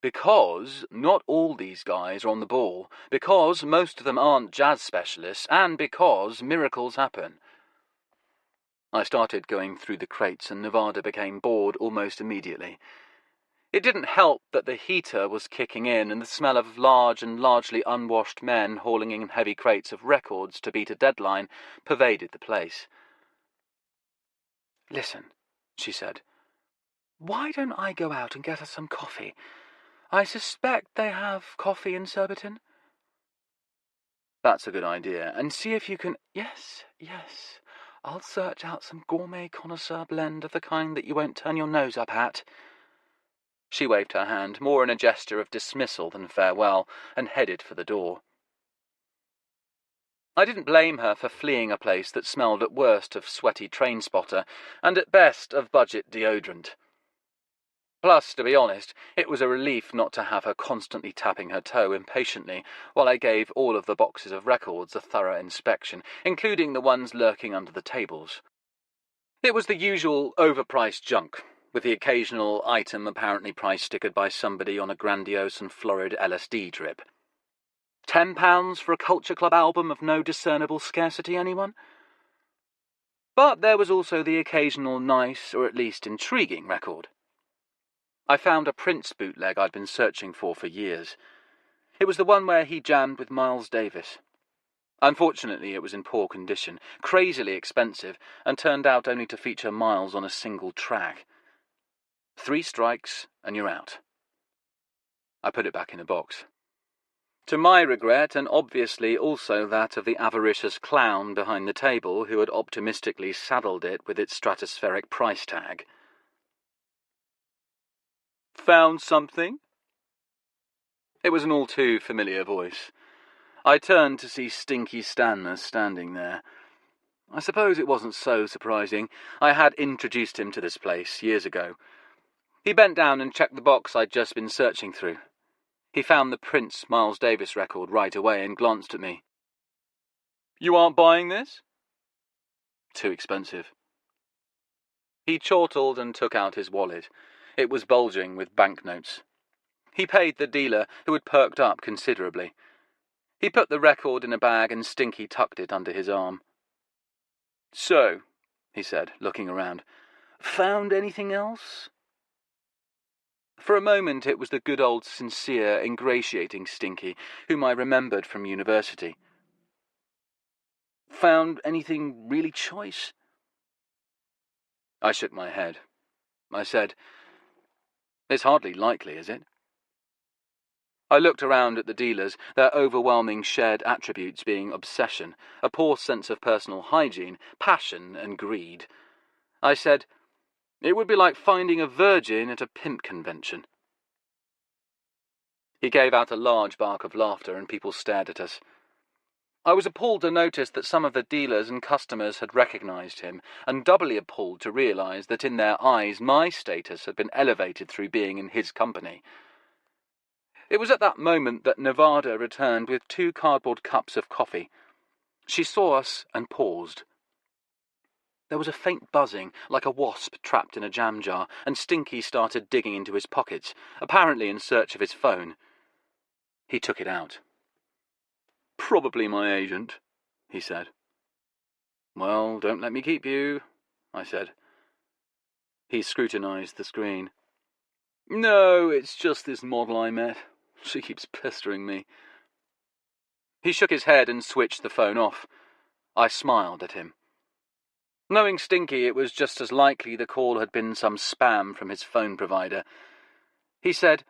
"Because not all these guys are on the ball, because most of them aren't jazz specialists, and because miracles happen." I started going through the crates, and Nevada became bored almost immediately. It didn't help that the heater was kicking in, and the smell of large and largely unwashed men hauling in heavy crates of records to beat a deadline pervaded the place. "Listen," she said, "why don't I go out and get us some coffee? I suspect they have coffee in Surbiton." "That's a good idea, and see if you can—" Yes. I'll search out some gourmet connoisseur blend of the kind that you won't turn your nose up at." She waved her hand, more in a gesture of dismissal than farewell, and headed for the door. I didn't blame her for fleeing a place that smelled at worst of sweaty train spotter, and at best of budget deodorant. Plus, to be honest, it was a relief not to have her constantly tapping her toe impatiently while I gave all of the boxes of records a thorough inspection, including the ones lurking under the tables. It was the usual overpriced junk, with the occasional item apparently price-stickered by somebody on a grandiose and florid LSD trip. £10 for a Culture Club album of no discernible scarcity, anyone? But there was also the occasional nice, or at least intriguing, record. I found a Prince bootleg I'd been searching for years. It was the one where he jammed with Miles Davis. Unfortunately, it was in poor condition, crazily expensive, and turned out only to feature Miles on a single track. 3 strikes, and you're out. I put it back in a box. To my regret, and obviously also that of the avaricious clown behind the table who had optimistically saddled it with its stratospheric price tag. "Found something?" It was an all too familiar voice. I turned to see Stinky Stanmer standing there. I suppose it wasn't so surprising. I had introduced him to this place years ago. He bent down and checked the box I'd just been searching through. He found the Prince Miles Davis record right away and glanced at me. "You aren't buying this?" "Too expensive." He chortled and took out his wallet. It was bulging with banknotes. He paid the dealer, who had perked up considerably. He put the record in a bag and Stinky tucked it under his arm. "So," he said, looking around, "found anything else?" For a moment it was the good old sincere, ingratiating Stinky, whom I remembered from university. "Found anything really choice?" I shook my head. I said, "It's hardly likely, is it?" I looked around at the dealers, their overwhelming shared attributes being obsession, a poor sense of personal hygiene, passion, and greed. I said, "It would be like finding a virgin at a pimp convention." He gave out a large bark of laughter and people stared at us. I was appalled to notice that some of the dealers and customers had recognized him, and doubly appalled to realize that in their eyes my status had been elevated through being in his company. It was at that moment that Nevada returned with 2 cardboard cups of coffee. She saw us and paused. There was a faint buzzing, like a wasp trapped in a jam jar, and Stinky started digging into his pockets, apparently in search of his phone. He took it out. "Probably my agent," he said. "Well, don't let me keep you," I said. He scrutinized the screen. "No, it's just this model I met. She keeps pestering me." He shook his head and switched the phone off. I smiled at him. Knowing Stinky, it was just as likely the call had been some spam from his phone provider. He said,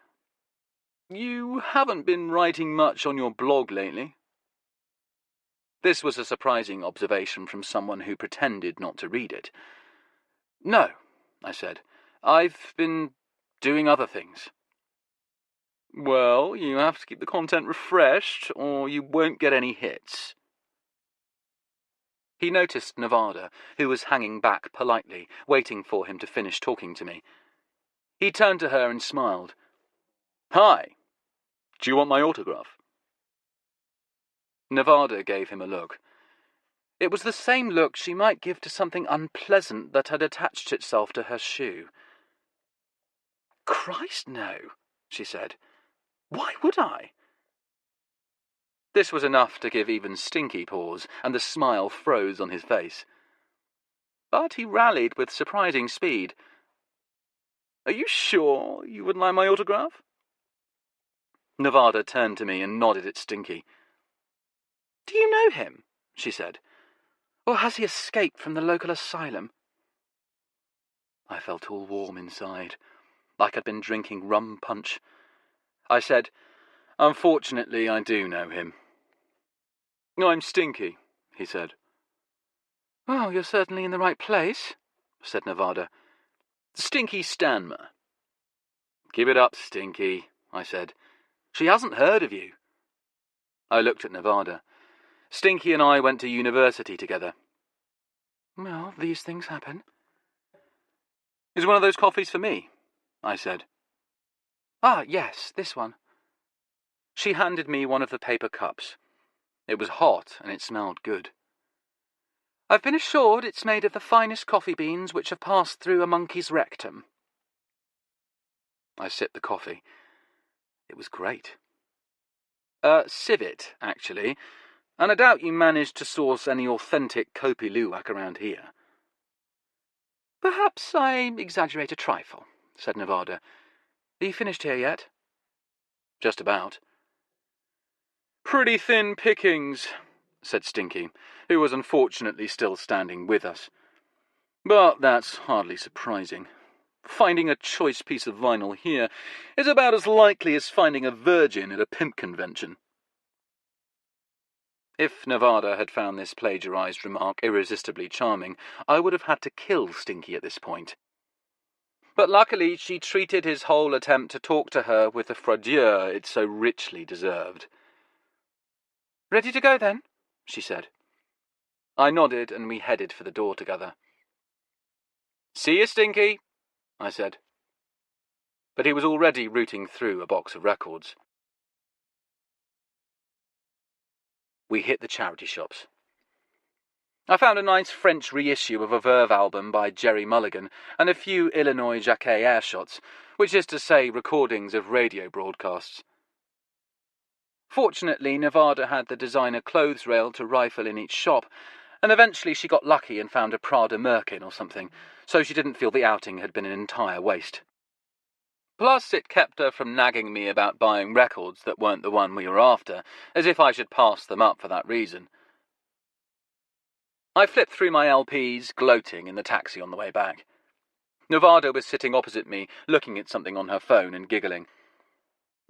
"You haven't been writing much on your blog lately." This was a surprising observation from someone who pretended not to read it. "No," I said. "I've been doing other things." "Well, you have to keep the content refreshed, or you won't get any hits." He noticed Nevada, who was hanging back politely, waiting for him to finish talking to me. He turned to her and smiled. "Hi. Do you want my autograph?" Nevada gave him a look. It was the same look she might give to something unpleasant that had attached itself to her shoe. "Christ, no," she said. "Why would I?" This was enough to give even Stinky pause, and the smile froze on his face. But he rallied with surprising speed. "Are you sure you would like my autograph?" Nevada turned to me and nodded at Stinky. "Do you know him?" she said. "Or has he escaped from the local asylum?" I felt all warm inside, like I'd been drinking rum punch. I said, "Unfortunately, I do know him." "I'm Stinky," he said. "Oh, you're certainly in the right place," said Nevada. "Stinky Stanmer." "Give it up, Stinky," I said. "She hasn't heard of you." I looked at Nevada. Stinky and I went to university together. Well, these things happen. Is one of those coffees for me? I said. Ah, yes, this one. She handed me one of the paper cups. It was hot and it smelled good. I've been assured it's made of the finest coffee beans which have passed through a monkey's rectum. I sipped the coffee. It was great. Civet, actually, and I doubt you managed to source any authentic Kopi Luwak around here. Perhaps I exaggerate a trifle, said Nevada. Are you finished here yet? Just about. Pretty thin pickings, said Stinky, who was unfortunately still standing with us. But that's hardly surprising. Finding a choice piece of vinyl here is about as likely as finding a virgin at a pimp convention. If Nevada had found this plagiarized remark irresistibly charming, I would have had to kill Stinky at this point. But luckily she treated his whole attempt to talk to her with the froideur it so richly deserved. Ready to go, then? She said. I nodded, and we headed for the door together. See you, Stinky, I said. But he was already rooting through a box of records. We hit the charity shops. I found a nice French reissue of a Verve album by Jerry Mulligan and a few Illinois Jacquet airshots, which is to say recordings of radio broadcasts. Fortunately, Nevada had the designer clothes rail to rifle in each shop, and eventually she got lucky and found a Prada Merkin or something, so she didn't feel the outing had been an entire waste. Plus, it kept her from nagging me about buying records that weren't the one we were after, as if I should pass them up for that reason. I flipped through my LPs, gloating in the taxi on the way back. Nevada was sitting opposite me, looking at something on her phone and giggling.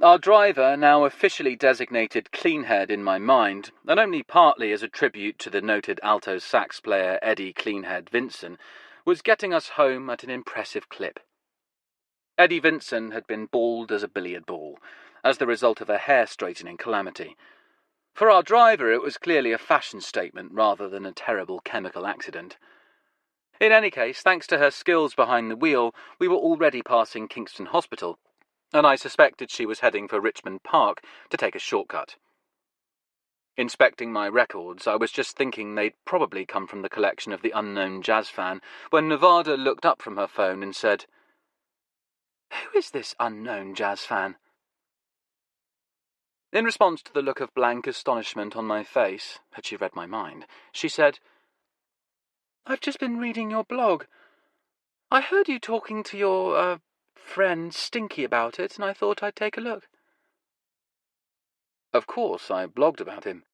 Our driver, now officially designated Cleanhead in my mind, and only partly as a tribute to the noted alto sax player Eddie Cleanhead Vinson, was getting us home at an impressive clip. Eddie Vinson had been bald as a billiard ball, as the result of a hair-straightening calamity. For our driver, it was clearly a fashion statement rather than a terrible chemical accident. In any case, thanks to her skills behind the wheel, we were already passing Kingston Hospital, and I suspected she was heading for Richmond Park to take a shortcut. Inspecting my records, I was just thinking they'd probably come from the collection of the unknown jazz fan, when Nevada looked up from her phone and said, "Who is this unknown jazz fan?" In response to the look of blank astonishment on my face, had she read my mind, she said, "I've just been reading your blog. I heard you talking to your, friend Stinky about it, and I thought I'd take a look." Of course, I blogged about him.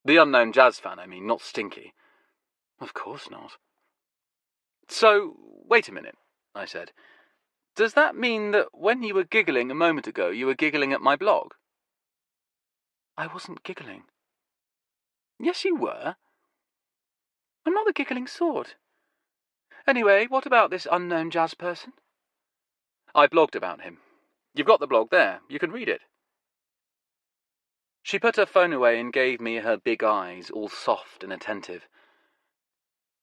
The unknown jazz fan, I mean, not Stinky. Of course not. So, wait a minute, I said. Does that mean that when you were giggling a moment ago, you were giggling at my blog? I wasn't giggling. Yes, you were. I'm not the giggling sort. Anyway, what about this unknown jazz person? I blogged about him. You've got the blog there. You can read it. She put her phone away and gave me her big eyes, all soft and attentive.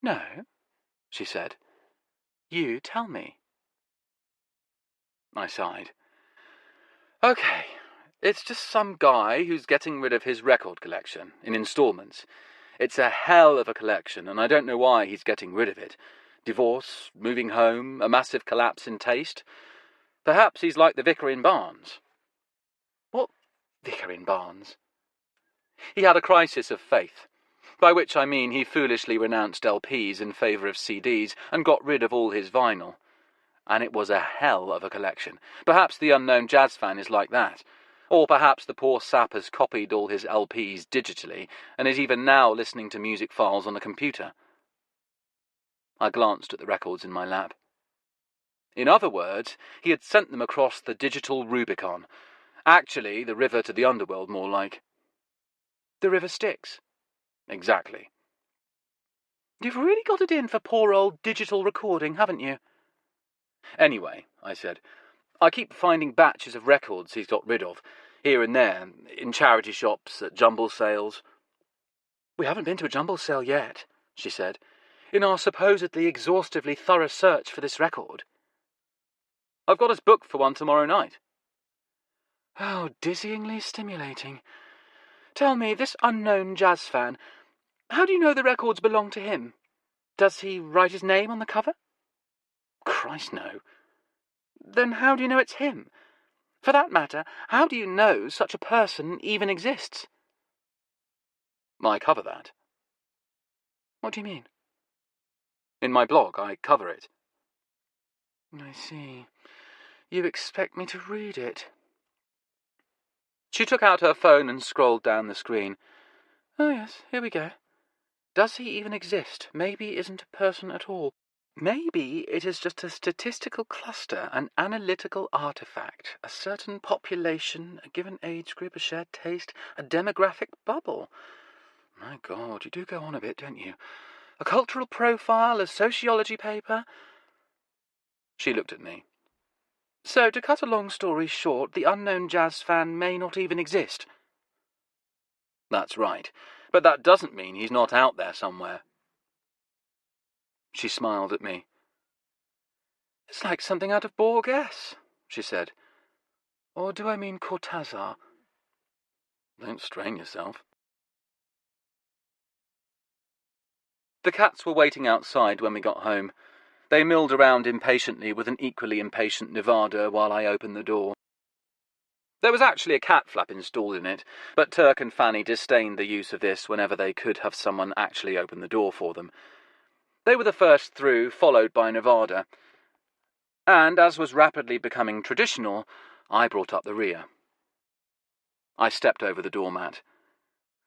No, she said. You tell me. I sighed. Okay, it's just some guy who's getting rid of his record collection, in installments. It's a hell of a collection, and I don't know why he's getting rid of it. Divorce, moving home, a massive collapse in taste. Perhaps he's like the vicar in Barnes. What vicar in Barnes? He had a crisis of faith, by which I mean he foolishly renounced LPs in favour of CDs and got rid of all his vinyl. And it was a hell of a collection. Perhaps the unknown jazz fan is like that. Or perhaps the poor sap has copied all his LPs digitally and is even now listening to music files on a computer. I glanced at the records in my lap. In other words, he had sent them across the digital Rubicon. Actually, the river to the underworld, more like. The river Styx. Exactly. You've really got it in for poor old digital recording, haven't you? Anyway, I said, I keep finding batches of records he's got rid of, here and there, in charity shops, at jumble sales. We haven't been to a jumble sale yet, she said, in our supposedly exhaustively thorough search for this record. I've got us booked for one tomorrow night. How dizzyingly stimulating. Tell me, this unknown jazz fan, how do you know the records belong to him? Does he write his name on the cover? Christ, no. Then how do you know it's him? For that matter, how do you know such a person even exists? I cover that. What do you mean? In my blog, I cover it. I see. You expect me to read it. She took out her phone and scrolled down the screen. Oh yes, here we go. Does he even exist? Maybe isn't a person at all. Maybe it is just a statistical cluster, an analytical artifact, a certain population, a given age group, a shared taste, a demographic bubble. My God, you do go on a bit, don't you? A cultural profile, a sociology paper. She looked at me. So, to cut a long story short, the unknown jazz fan may not even exist. That's right, but that doesn't mean he's not out there somewhere. She smiled at me. It's like something out of Borges, she said. Or do I mean Cortázar? Don't strain yourself. The cats were waiting outside when we got home. They milled around impatiently with an equally impatient Nevada while I opened the door. There was actually a cat flap installed in it, but Turk and Fanny disdained the use of this whenever they could have someone actually open the door for them. They were the first through, followed by Nevada. And, as was rapidly becoming traditional, I brought up the rear. I stepped over the doormat.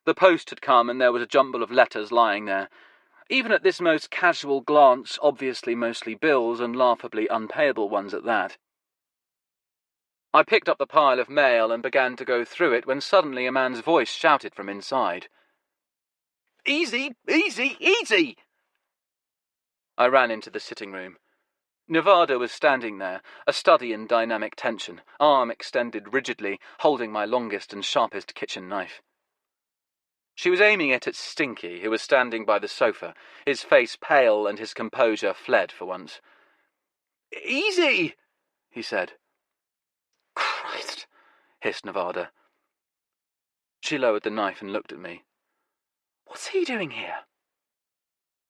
The post had come and there was a jumble of letters lying there. Even at this most casual glance, obviously mostly bills and laughably unpayable ones at that. I picked up the pile of mail and began to go through it when suddenly a man's voice shouted from inside. "Easy! Easy! Easy!" I ran into the sitting room. Nevada was standing there, a study in dynamic tension, arm extended rigidly, holding my longest and sharpest kitchen knife. She was aiming it at Stinky, who was standing by the sofa, his face pale and his composure fled for once. "Easy!" he said. "Christ!" hissed Nevada. She lowered the knife and looked at me. "What's he doing here?"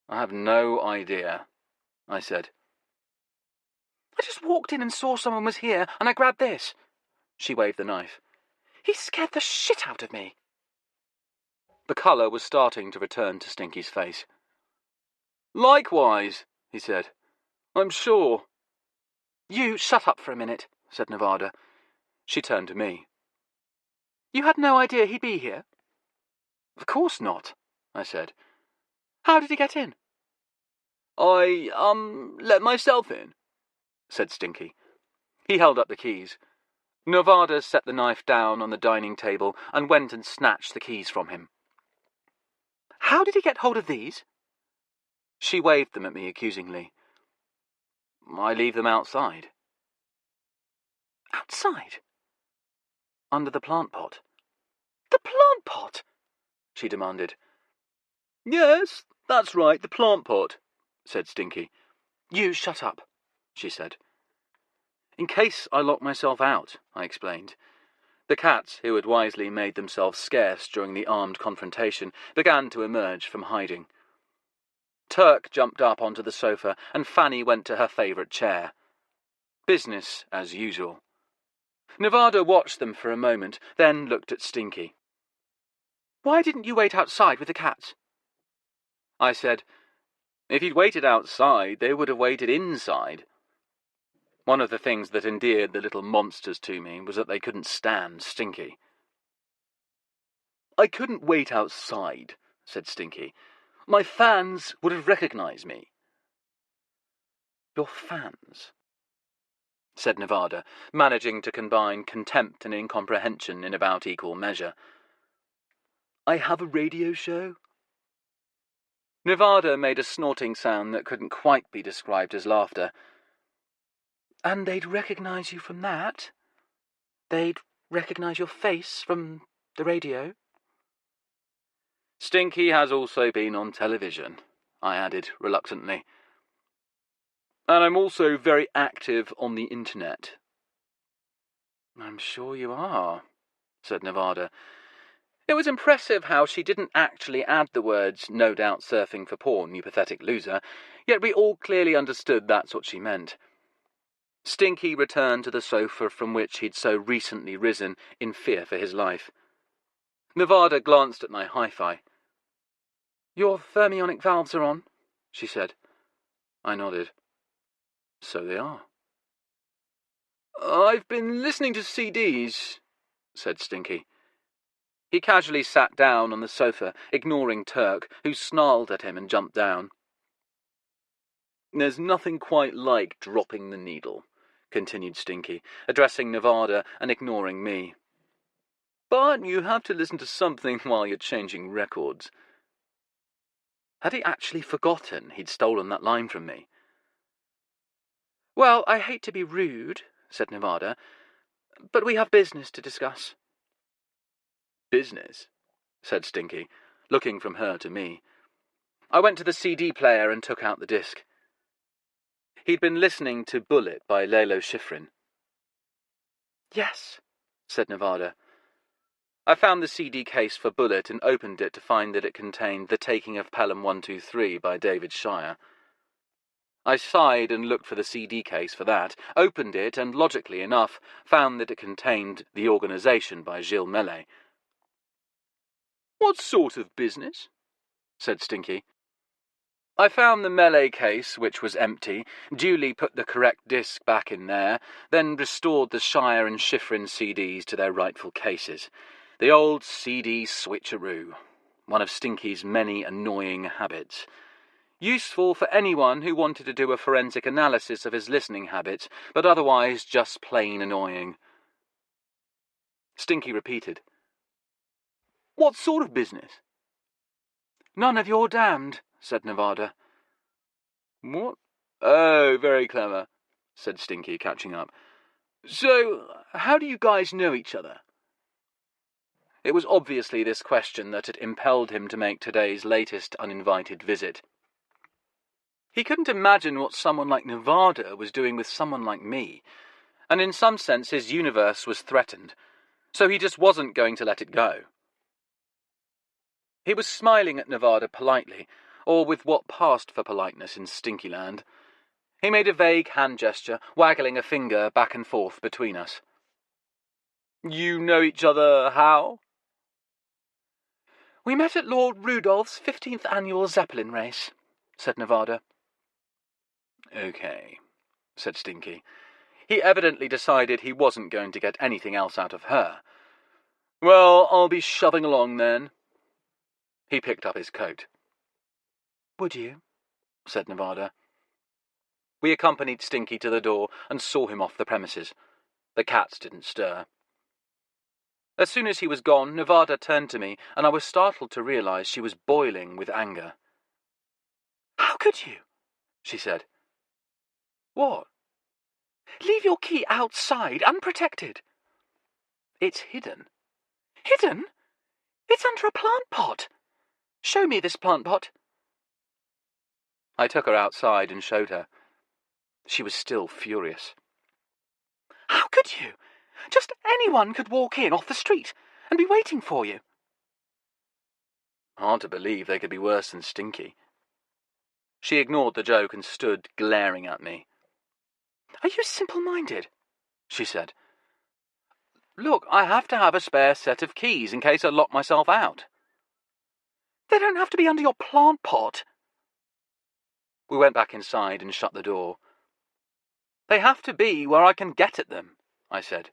"I have no idea," I said. "I just walked in and saw someone was here, and I grabbed this." She waved the knife. "He scared the shit out of me." The colour was starting to return to Stinky's face. "Likewise," he said. "I'm sure." "You shut up for a minute," said Nevada. She turned to me. "You had no idea he'd be here?" "Of course not," I said. "How did he get in?" "I, let myself in," said Stinky. He held up the keys. Nevada set the knife down on the dining table and went and snatched the keys from him. "How did he get hold of these?" She waved them at me accusingly. "I leave them outside." "Outside?" "Under the plant pot." "The plant pot?" she demanded. "Yes, that's right, the plant pot," said Stinky. "You shut up," she said. "In case I lock myself out," I explained. The cats, who had wisely made themselves scarce during the armed confrontation, began to emerge from hiding. Turk jumped up onto the sofa, and Fanny went to her favourite chair. Business as usual. Nevada watched them for a moment, then looked at Stinky. "Why didn't you wait outside with the cats?" I said, "If he'd waited outside, they would have waited inside." One of the things that endeared the little monsters to me was that they couldn't stand Stinky. "I couldn't wait outside," said Stinky. "My fans would have recognised me." "Your fans?" said Nevada, managing to combine contempt and incomprehension in about equal measure. "I have a radio show." Nevada made a snorting sound that couldn't quite be described as laughter. "And they'd recognise you from that? They'd recognise your face from the radio?" Stinky has also been on television, I added reluctantly. And I'm also very active on the internet. I'm sure you are, said Nevada. It was impressive how she didn't actually add the words, "no doubt surfing for porn, you pathetic loser," yet we all clearly understood that's what she meant. Stinky returned to the sofa from which he'd so recently risen in fear for his life. Nevada glanced at my hi-fi. "Your thermionic valves are on," she said. I nodded. So they are. "I've been listening to CDs," said Stinky. He casually sat down on the sofa, ignoring Turk, who snarled at him and jumped down. "There's nothing quite like dropping the needle," continued Stinky, addressing Nevada and ignoring me. "But you have to listen to something while you're changing records." Had he actually forgotten he'd stolen that line from me? "Well, I hate to be rude," said Nevada, "but we have business to discuss." "Business?" said Stinky, looking from her to me. I went to the CD player and took out the disc. He'd been listening to Bullet by Lalo Schifrin. "Yes," said Nevada. I found the CD case for Bullet and opened it to find that it contained The Taking of Pelham 123 by David Shire. I sighed and looked for the CD case for that, opened it, and, logically enough, found that it contained The Organisation by Gilles Mellet. "What sort of business?" said Stinky. I found the Mellet case, which was empty, duly put the correct disc back in there, then restored the Shire and Schifrin CDs to their rightful cases. The old CD switcheroo, one of Stinky's many annoying habits. Useful for anyone who wanted to do a forensic analysis of his listening habits, but otherwise just plain annoying. Stinky repeated. "What sort of business?" "None of your damned," said Nevada. "What? Oh, very clever," said Stinky, catching up. "So, how do you guys know each other?" It was obviously this question that had impelled him to make today's latest uninvited visit. He couldn't imagine what someone like Nevada was doing with someone like me, and in some sense his universe was threatened, so he just wasn't going to let it go. He was smiling at Nevada politely, or with what passed for politeness in Stinkyland. He made a vague hand gesture, waggling a finger back and forth between us. "You know each other how?" "We met at Lord Rudolph's 15th annual Zeppelin race," said Nevada. "Okay," said Stinky. He evidently decided he wasn't going to get anything else out of her. "Well, I'll be shoving along then." He picked up his coat. "Would you?" said Nevada. We accompanied Stinky to the door and saw him off the premises. The cats didn't stir. As soon as he was gone, Nevada turned to me, and I was startled to realize she was boiling with anger. "How could you?" she said. "What?" "Leave your key outside, unprotected." "It's hidden." "Hidden? It's under a plant pot. Show me this plant pot." I took her outside and showed her. She was still furious. "How could you? Just anyone could walk in off the street and be waiting for you." Hard to believe they could be worse than Stinky. She ignored the joke and stood glaring at me. "Are you simple-minded?" she said. "Look, I have to have a spare set of keys in case I lock myself out." "They don't have to be under your plant pot." We went back inside and shut the door. "They have to be where I can get at them," I said.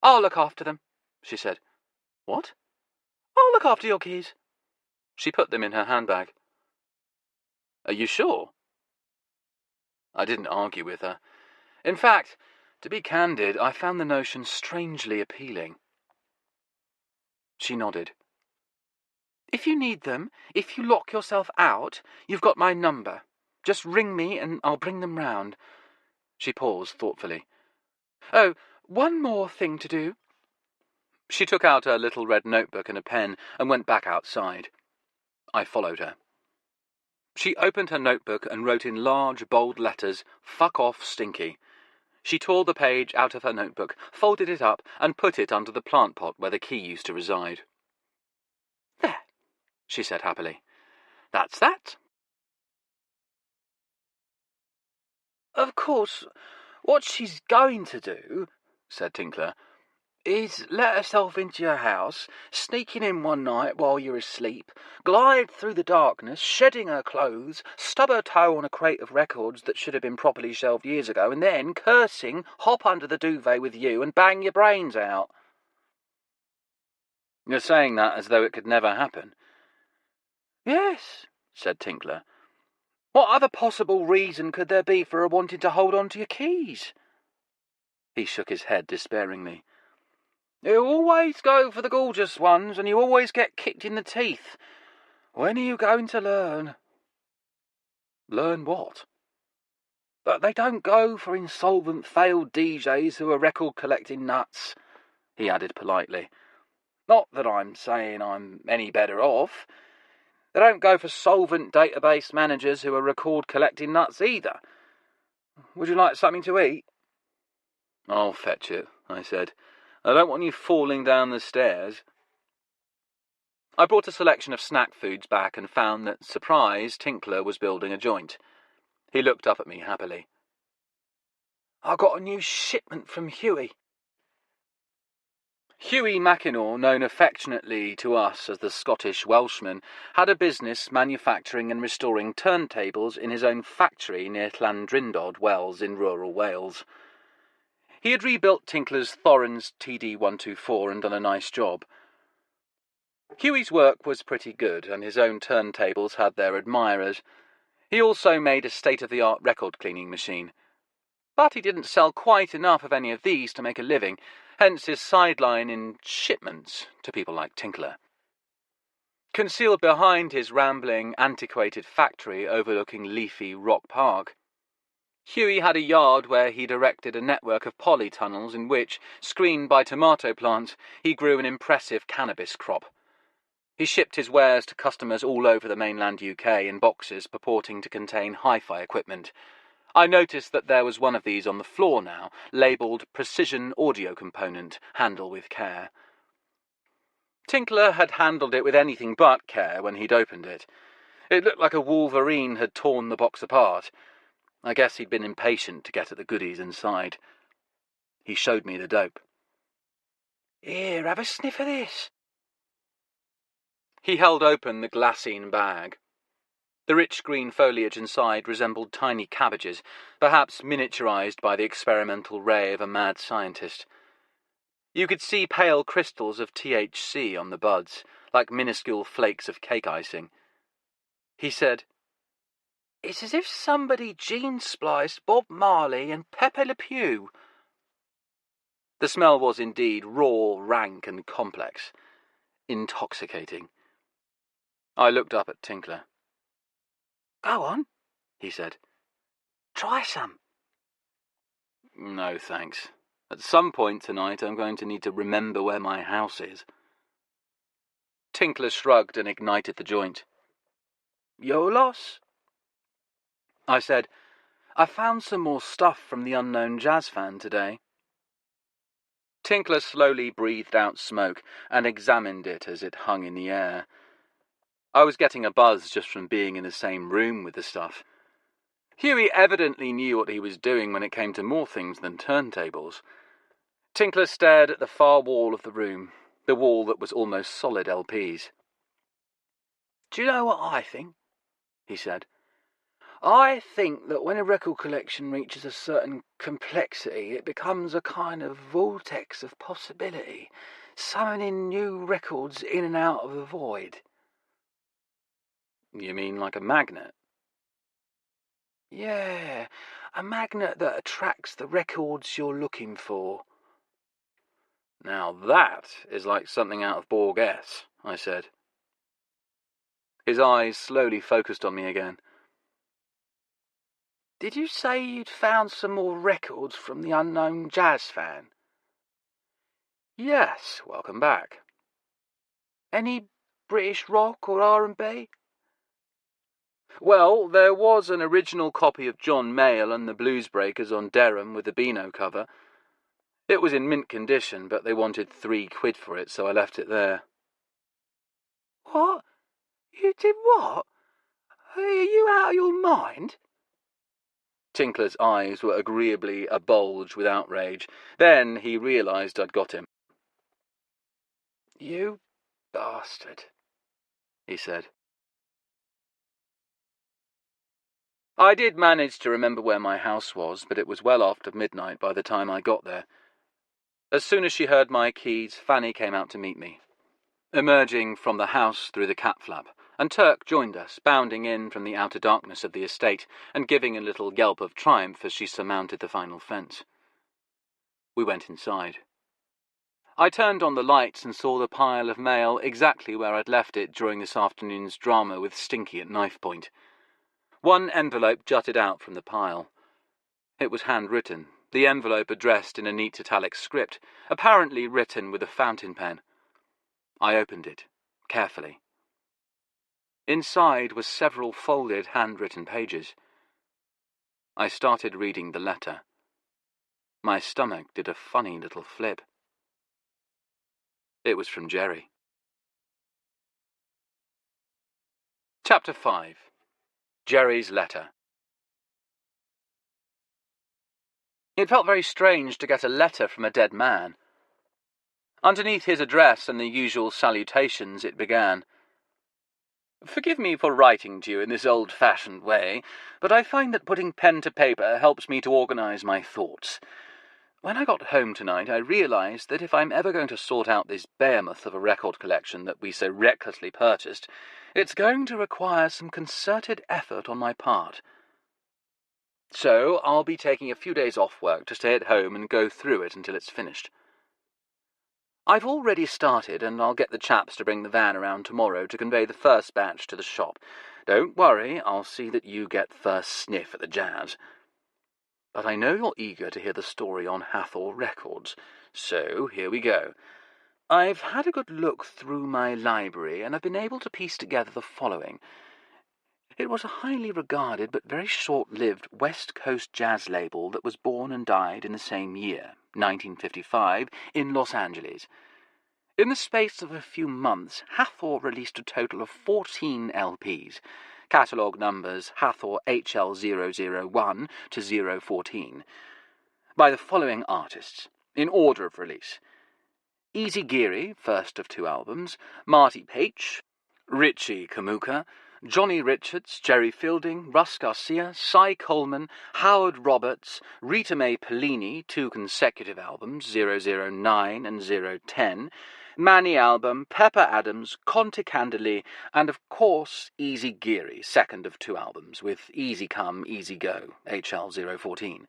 "I'll look after them," she said. "What?" "I'll look after your keys." She put them in her handbag. "Are you sure?" I didn't argue with her. In fact, to be candid, I found the notion strangely appealing. She nodded. "If you need them, if you lock yourself out, you've got my number. Just ring me and I'll bring them round." She paused thoughtfully. "Oh, one more thing to do." She took out her little red notebook and a pen and went back outside. I followed her. She opened her notebook and wrote in large, bold letters, "Fuck off, Stinky." She tore the page out of her notebook, folded it up, and put it under the plant pot where the key used to reside. "There," she said happily. "That's that." "Of course, what she's going to do," said Tinkler, "is let herself into your house, sneaking in one night while you're asleep, glide through the darkness, shedding her clothes, stub her toe on a crate of records that should have been properly shelved years ago, and then, cursing, hop under the duvet with you and bang your brains out." "You're saying that as though it could never happen." "Yes," said Tinkler. "What other possible reason could there be for her wanting to hold on to your keys?" He shook his head despairingly. "You always go for the gorgeous ones, and you always get kicked in the teeth. When are you going to learn?" "Learn what?" "That they don't go for insolvent, failed DJs who are record-collecting nuts," he added politely. "Not that I'm saying I'm any better off. They don't go for solvent database managers who are record-collecting nuts either. Would you like something to eat?" "I'll fetch it," I said. "I don't want you falling down the stairs." I brought a selection of snack foods back and found that, surprise, Tinkler was building a joint. He looked up at me happily. "I got a new shipment from Huey." Huey Mackinaw, known affectionately to us as the Scottish Welshman, had a business manufacturing and restoring turntables in his own factory near Llandrindod Wells in rural Wales. He had rebuilt Tinkler's Thorens TD-124 and done a nice job. Huey's work was pretty good, and his own turntables had their admirers. He also made a state-of-the-art record-cleaning machine. But he didn't sell quite enough of any of these to make a living, hence his sideline in shipments to people like Tinkler. Concealed behind his rambling, antiquated factory overlooking leafy Rock Park, Huey had a yard where he'd erected a network of polytunnels in which, screened by tomato plants, he grew an impressive cannabis crop. He shipped his wares to customers all over the mainland UK in boxes purporting to contain hi-fi equipment. I noticed that there was one of these on the floor now, labelled Precision Audio Component, handle with care. Tinkler had handled it with anything but care when he'd opened it. It looked like a wolverine had torn the box apart. I guess he'd been impatient to get at the goodies inside. He showed me the dope. "Here, have a sniff of this." He held open the glassine bag. The rich green foliage inside resembled tiny cabbages, perhaps miniaturized by the experimental ray of a mad scientist. You could see pale crystals of THC on the buds, like minuscule flakes of cake icing. He said, "It's as if somebody gene-spliced Bob Marley and Pepe Le Pew." The smell was indeed raw, rank, and complex. Intoxicating. I looked up at Tinkler. "Go on," he said. "Try some." "No, thanks. At some point tonight I'm going to need to remember where my house is." Tinkler shrugged and ignited the joint. "Your loss." I said, "I found some more stuff from the unknown jazz fan today." Tinkler slowly breathed out smoke and examined it as it hung in the air. I was getting a buzz just from being in the same room with the stuff. Huey evidently knew what he was doing when it came to more things than turntables. Tinkler stared at the far wall of the room, the wall that was almost solid LPs. "Do you know what I think?" he said. "I think that when a record collection reaches a certain complexity, it becomes a kind of vortex of possibility, summoning new records in and out of the void." "You mean like a magnet?" "Yeah, a magnet that attracts the records you're looking for." "Now that is like something out of Borges," I said. His eyes slowly focused on me again. "Did you say you'd found some more records from the unknown jazz fan?" Yes, welcome back. Any British rock or R&B? Well, there was an original copy of John Mayall and the Bluesbreakers on Derham with the Beano cover. It was in mint condition, but they wanted £3 for it, so I left it there. What? You did what? Are you out of your mind? Tinkler's eyes were agreeably abulged with outrage. Then he realised I'd got him. You bastard, he said. I did manage to remember where my house was, but it was well after midnight by the time I got there. As soon as she heard my keys, Fanny came out to meet me, emerging from the house through the cat flap, and Turk joined us, bounding in from the outer darkness of the estate and giving a little yelp of triumph as she surmounted the final fence. We went inside. I turned on the lights and saw the pile of mail exactly where I'd left it during this afternoon's drama with Stinky at knife point. One envelope jutted out from the pile. It was handwritten, the envelope addressed in a neat italic script, apparently written with a fountain pen. I opened it, carefully. Inside were several folded handwritten pages. I started reading the letter. My stomach did a funny little flip. It was from Jerry. Chapter 5. Jerry's Letter. It felt very strange to get a letter from a dead man. Underneath his address and the usual salutations it began. Forgive me for writing to you in this old-fashioned way, but I find that putting pen to paper helps me to organize my thoughts. When I got home tonight, I realized that if I'm ever going to sort out this behemoth of a record collection that we so recklessly purchased, it's going to require some concerted effort on my part. So I'll be taking a few days off work to stay at home and go through it until it's finished. I've already started, and I'll get the chaps to bring the van around tomorrow to convey the first batch to the shop. Don't worry, I'll see that you get first sniff at the jazz. But I know you're eager to hear the story on Hathor Records, so here we go. I've had a good look through my library, and I've been able to piece together the following. It was a highly regarded but very short-lived West Coast jazz label that was born and died in the same year, 1955, in Los Angeles. In the space of a few months, Hathor released a total of 14 LPs, catalogue numbers Hathor HL001 to 014, by the following artists, in order of release. Easy Geary, first of 2 albums, Marty Paich, Richie Kamuka, Johnny Richards, Jerry Fielding, Russ Garcia, Cy Coleman, Howard Roberts, Rita Mae Pellini, 2 consecutive albums, 009 and 010, Manny Album, Pepper Adams, Conte Candeli, and of course Easy Geary, second of 2 albums, with Easy Come, Easy Go, HL014.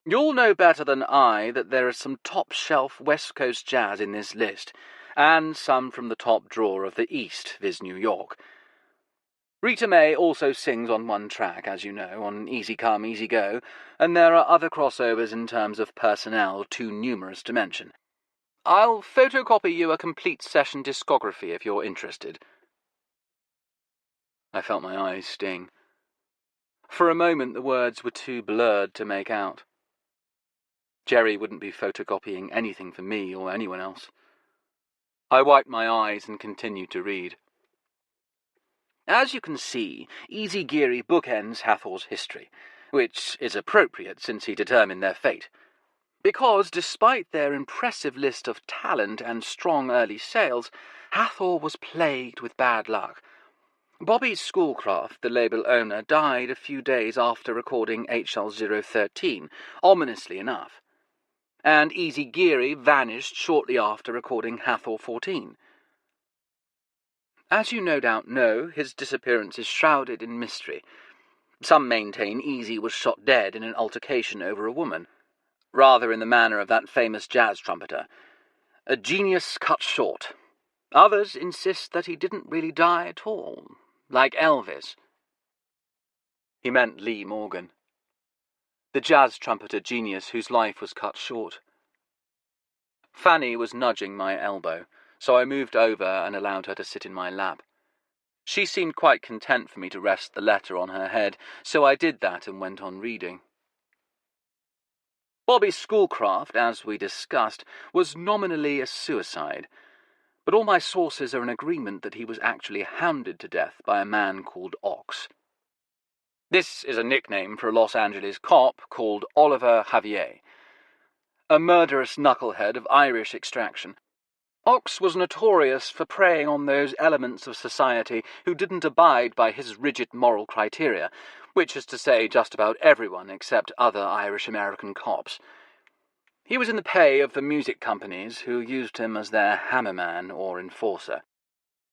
You'll know better than I that there is some top-shelf West Coast jazz in this list, and some from the top drawer of the East, viz. New York. Rita Mae also sings on one track, as you know, on Easy Come, Easy Go, and there are other crossovers in terms of personnel too numerous to mention. I'll photocopy you a complete session discography if you're interested. I felt my eyes sting. For a moment the words were too blurred to make out. Jerry wouldn't be photocopying anything for me or anyone else. I wiped my eyes and continued to read. As you can see, Easy Geary bookends Hathor's history, which is appropriate since he determined their fate. Because, despite their impressive list of talent and strong early sales, Hathor was plagued with bad luck. Bobby Schoolcraft, the label owner, died a few days after recording HL013, ominously enough. And Easy Geary vanished shortly after recording Hathor 14. As you no doubt know, his disappearance is shrouded in mystery. Some maintain Easy was shot dead in an altercation over a woman, rather in the manner of that famous jazz trumpeter. A genius cut short. Others insist that he didn't really die at all, like Elvis. He meant Lee Morgan, the jazz trumpeter genius whose life was cut short. Fanny was nudging my elbow, so I moved over and allowed her to sit in my lap. She seemed quite content for me to rest the letter on her head, so I did that and went on reading. Bobby Schoolcraft, as we discussed, was nominally a suicide, but all my sources are in agreement that he was actually hounded to death by a man called Ox. This is a nickname for a Los Angeles cop called Oliver Javier, a murderous knucklehead of Irish extraction. Ox was notorious for preying on those elements of society who didn't abide by his rigid moral criteria, which is to say just about everyone except other Irish-American cops. He was in the pay of the music companies who used him as their hammerman or enforcer.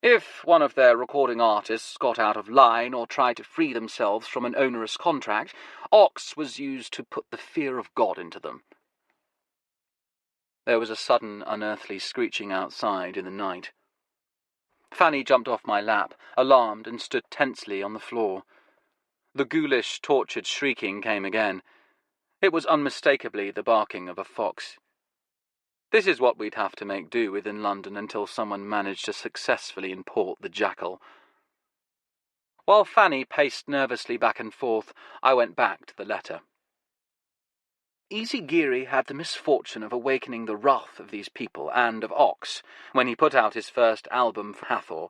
If one of their recording artists got out of line or tried to free themselves from an onerous contract, Ox was used to put the fear of God into them. There was a sudden, unearthly screeching outside in the night. Fanny jumped off my lap, alarmed, and stood tensely on the floor. The ghoulish, tortured shrieking came again. It was unmistakably the barking of a fox. This is what we'd have to make do with in London until someone managed to successfully import the jackal. While Fanny paced nervously back and forth, I went back to the letter. Easy Geary had the misfortune of awakening the wrath of these people and of Ox when he put out his first album for Hathor.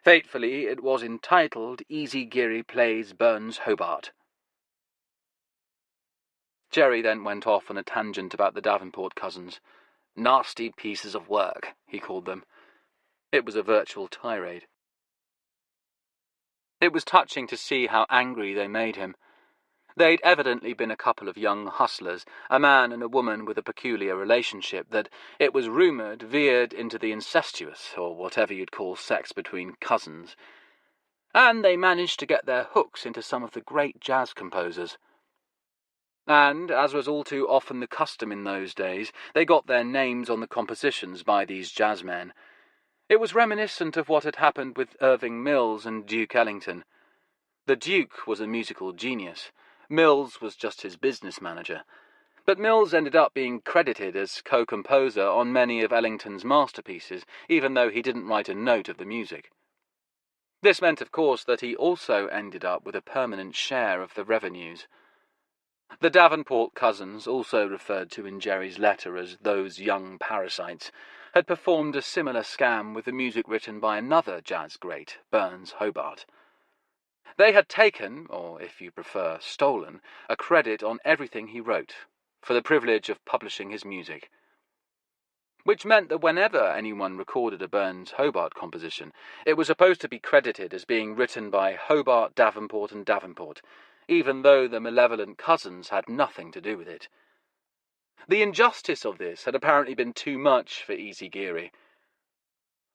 Fatefully, it was entitled Easy Geary Plays Burns Hobart. Jerry then went off on a tangent about the Davenport cousins. Nasty pieces of work, he called them. It was a virtual tirade. It was touching to see how angry they made him. They'd evidently been a couple of young hustlers, a man and a woman with a peculiar relationship that, it was rumoured, veered into the incestuous, or whatever you'd call sex between cousins. And they managed to get their hooks into some of the great jazz composers. And, as was all too often the custom in those days, they got their names on the compositions by these jazzmen. It was reminiscent of what had happened with Irving Mills and Duke Ellington. The Duke was a musical genius. Mills was just his business manager. But Mills ended up being credited as co-composer on many of Ellington's masterpieces, even though he didn't write a note of the music. This meant, of course, that he also ended up with a permanent share of the revenues. The Davenport cousins, also referred to in Jerry's letter as those young parasites, had performed a similar scam with the music written by another jazz great, Burns Hobart. They had taken, or if you prefer, stolen, a credit on everything he wrote, for the privilege of publishing his music. Which meant that whenever anyone recorded a Burns Hobart composition, it was supposed to be credited as being written by Hobart, Davenport and Davenport, even though the malevolent cousins had nothing to do with it. The injustice of this had apparently been too much for Easy Geary.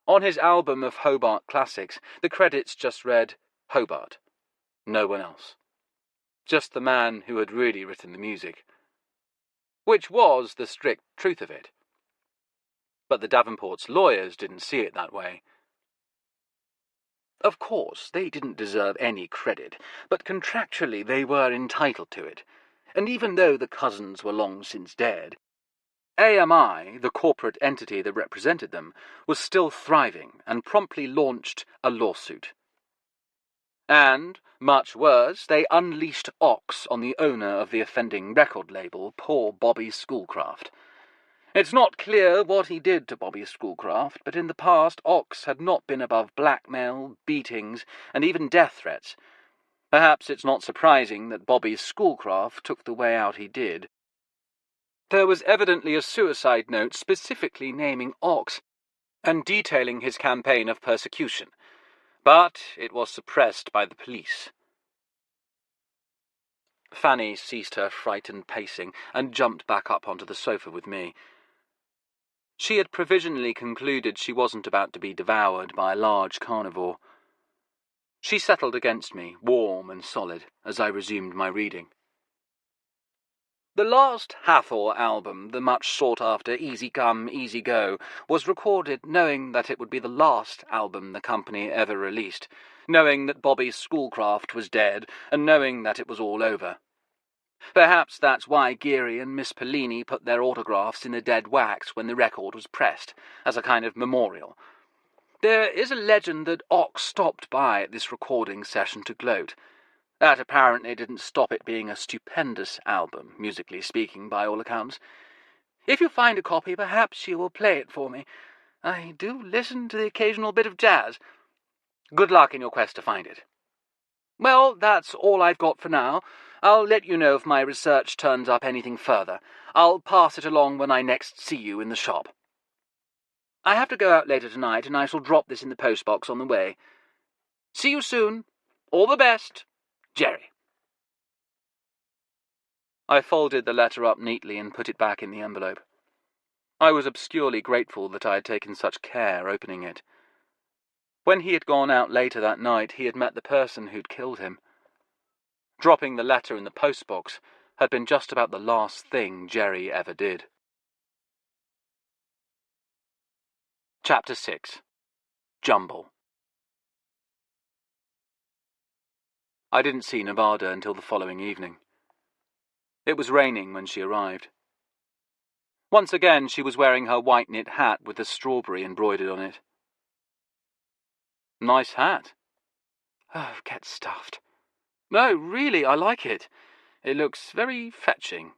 On his album of Hobart classics, the credits just read Hobart. No one else. Just the man who had really written the music. Which was the strict truth of it. But the Davenports' lawyers didn't see it that way. Of course, they didn't deserve any credit, but contractually they were entitled to it, and even though the cousins were long since dead, AMI, the corporate entity that represented them, was still thriving and promptly launched a lawsuit. And, much worse, they unleashed Ox on the owner of the offending record label, poor Bobby Schoolcraft. It's not clear what he did to Bobby Schoolcraft, but in the past Ox had not been above blackmail, beatings, and even death threats. Perhaps it's not surprising that Bobby Schoolcraft took the way out he did. There was evidently a suicide note specifically naming Ox and detailing his campaign of persecution, but it was suppressed by the police. Fanny ceased her frightened pacing and jumped back up onto the sofa with me. She had provisionally concluded she wasn't about to be devoured by a large carnivore. She settled against me, warm and solid, as I resumed my reading. The last Hathor album, the much sought-after Easy Come, Easy Go, was recorded knowing that it would be the last album the company ever released, knowing that Bobby Schoolcraft was dead, and knowing that it was all over. Perhaps that's why Geary and Miss Pellini put their autographs in the dead wax when the record was pressed, as a kind of memorial. There is a legend that Ox stopped by at this recording session to gloat. That apparently didn't stop it being a stupendous album, musically speaking, by all accounts. If you find a copy, perhaps you will play it for me. I do listen to the occasional bit of jazz. Good luck in your quest to find it. Well, that's all I've got for now. I'll let you know if my research turns up anything further. I'll pass it along when I next see you in the shop. I have to go out later tonight, and I shall drop this in the postbox on the way. See you soon. All the best. Jerry. I folded the letter up neatly and put it back in the envelope. I was obscurely grateful that I had taken such care opening it. When he had gone out later that night, he had met the person who'd killed him. Dropping the letter in the postbox had been just about the last thing Jerry ever did. Chapter 6. Jumble. I didn't see Nevada until the following evening. It was raining when she arrived. Once again, she was wearing her white knit hat with a strawberry embroidered on it. Nice hat. Oh, get stuffed. No, really, I like it. It looks very fetching.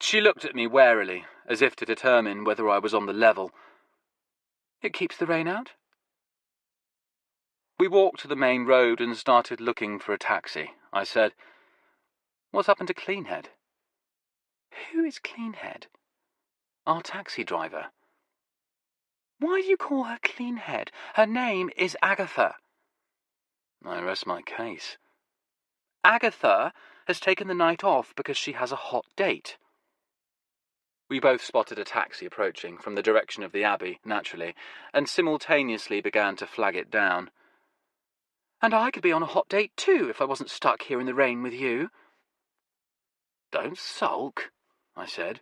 She looked at me warily, as if to determine whether I was on the level. It keeps the rain out? We walked to the main road and started looking for a taxi. I said, "What's happened to Cleanhead?" "Who is Cleanhead?" "Our taxi driver." "Why do you call her Cleanhead? Her name is Agatha." I rest my case. Agatha has taken the night off because she has a hot date. We both spotted a taxi approaching, from the direction of the Abbey, naturally, and simultaneously began to flag it down. "And I could be on a hot date too, if I wasn't stuck here in the rain with you." "Don't sulk," I said.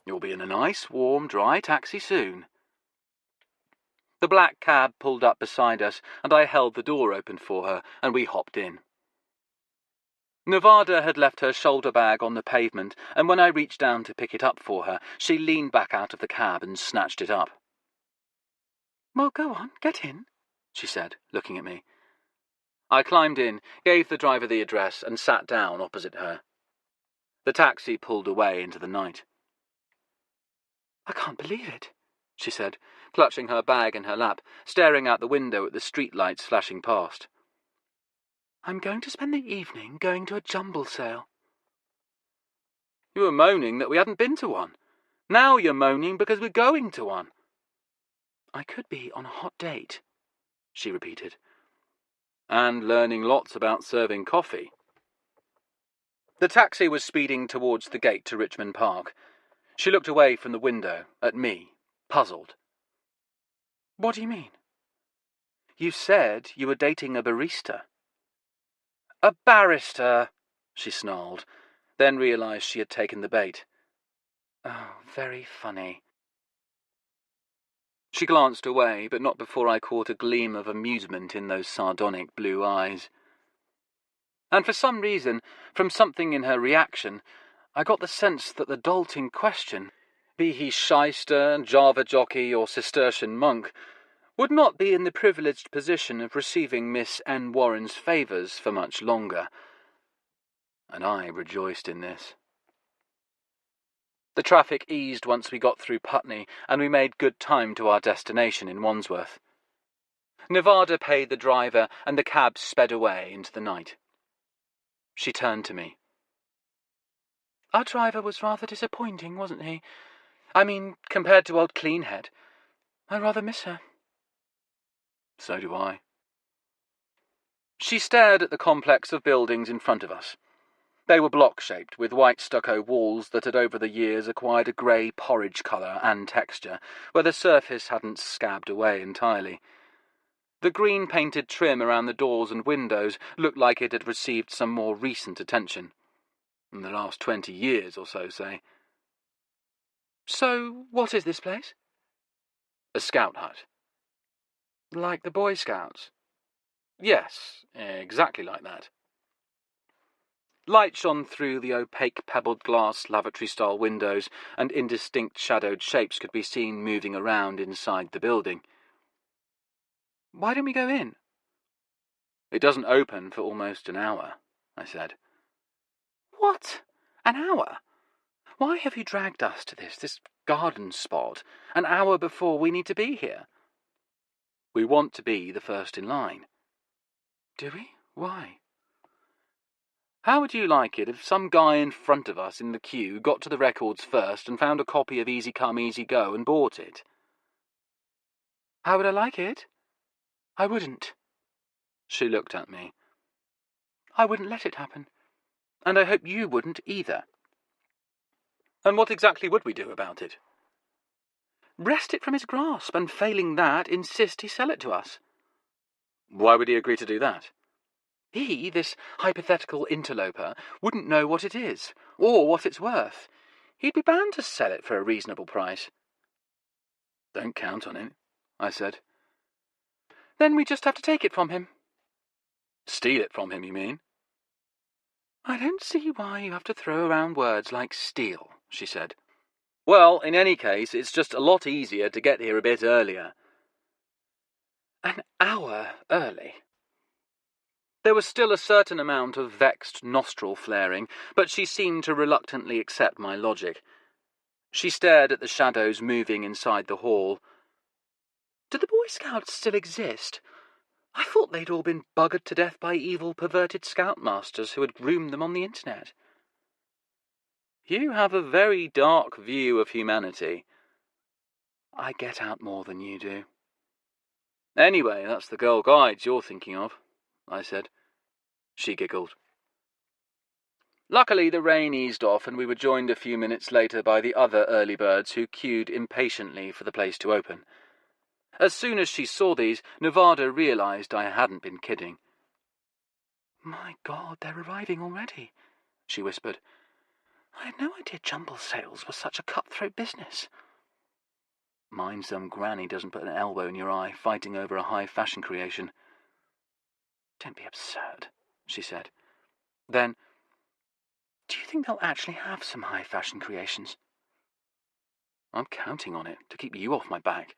"You'll be in a nice, warm, dry taxi soon." The black cab pulled up beside us, and I held the door open for her, and we hopped in. Nevada had left her shoulder bag on the pavement, and when I reached down to pick it up for her, she leaned back out of the cab and snatched it up. "Well, go on, get in," she said, looking at me. I climbed in, gave the driver the address, and sat down opposite her. The taxi pulled away into the night. "I can't believe it," she said, clutching her bag in her lap, staring out the window at the streetlights flashing past. "I'm going to spend the evening going to a jumble sale." "You were moaning that we hadn't been to one. Now you're moaning because we're going to one." "I could be on a hot date," she repeated. "And learning lots about serving coffee." The taxi was speeding towards the gate to Richmond Park. She looked away from the window, at me, puzzled. "What do you mean?" "You said you were dating a barista." "A barrister," she snarled, then realized she had taken the bait. "Oh, very funny." She glanced away, but not before I caught a gleam of amusement in those sardonic blue eyes. And for some reason, from something in her reaction, I got the sense that the dolt in question, be he shyster, Java jockey, or Cistercian monk, would not be in the privileged position of receiving Miss N. Warren's favours for much longer. And I rejoiced in this. The traffic eased once we got through Putney, and we made good time to our destination in Wandsworth. Nevada paid the driver, and the cab sped away into the night. She turned to me. "Our driver was rather disappointing, wasn't he? I mean, compared to old Cleanhead. I rather miss her." "So do I." She stared at the complex of buildings in front of us. They were block-shaped, with white stucco walls that had over the years acquired a grey porridge colour and texture, where the surface hadn't scabbed away entirely. The green-painted trim around the doors and windows looked like it had received some more recent attention. In the last 20 years or so, say. "So, what is this place?" "A scout hut." "Like the Boy Scouts?" "Yes, exactly like that." Light shone through the opaque pebbled glass lavatory-style windows, and indistinct shadowed shapes could be seen moving around inside the building. "Why don't we go in?" "It doesn't open for almost an hour," I said. "What? An hour? Why have you dragged us to this garden spot, an hour before we need to be here?" "We want to be the first in line." "Do we? Why?" "How would you like it if some guy in front of us in the queue got to the records first and found a copy of Easy Come, Easy Go and bought it?" "How would I like it? I wouldn't." She looked at me. "I wouldn't let it happen. And I hope you wouldn't either." "And what exactly would we do about it?" "Wrest it from his grasp, and failing that, insist he sell it to us." "Why would he agree to do that?" "He, this hypothetical interloper, wouldn't know what it is, or what it's worth. He'd be bound to sell it for a reasonable price." "Don't count on it," I said. "Then we just have to take it from him." "Steal it from him, you mean?" "I don't see why you have to throw around words like steal," she said. "Well, in any case, it's just a lot easier to get here a bit earlier." An hour early. There was still a certain amount of vexed nostril flaring, but she seemed to reluctantly accept my logic. She stared at the shadows moving inside the hall. "Do the Boy Scouts still exist? I thought they'd all been buggered to death by evil, perverted scoutmasters who had groomed them on the internet." "You have a very dark view of humanity." "I get out more than you do." "Anyway, that's the Girl Guides you're thinking of," I said. She giggled. Luckily, the rain eased off, and we were joined a few minutes later by the other early birds who queued impatiently for the place to open. As soon as she saw these, Nevada realized I hadn't been kidding. "My God, they're arriving already," she whispered. "I had no idea jumble sales was such a cutthroat business." "Mind some granny doesn't put an elbow in your eye fighting over a high fashion creation." "Don't be absurd," she said. Then, "Do you think they'll actually have some high fashion creations?" "I'm counting on it to keep you off my back."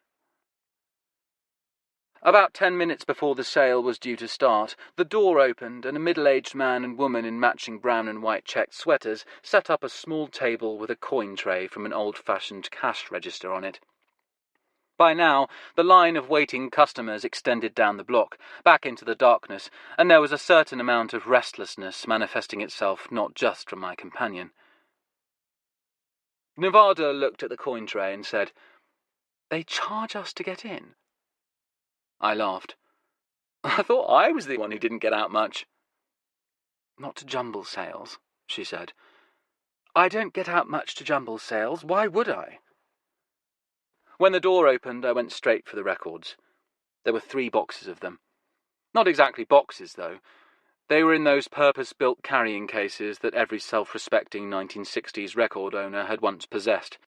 About 10 minutes before the sale was due to start, the door opened and a middle-aged man and woman in matching brown and white checked sweaters set up a small table with a coin tray from an old-fashioned cash register on it. By now, the line of waiting customers extended down the block, back into the darkness, and there was a certain amount of restlessness manifesting itself not just from my companion. Nevada looked at the coin tray and said, "They charge us to get in?" I laughed. "I thought I was the one who didn't get out much." "Not to jumble sales," she said. "I don't get out much to jumble sales. Why would I?" When the door opened, I went straight for the records. There were 3 boxes of them. Not exactly boxes, though. They were in those purpose-built carrying cases that every self-respecting 1960s record owner had once possessed.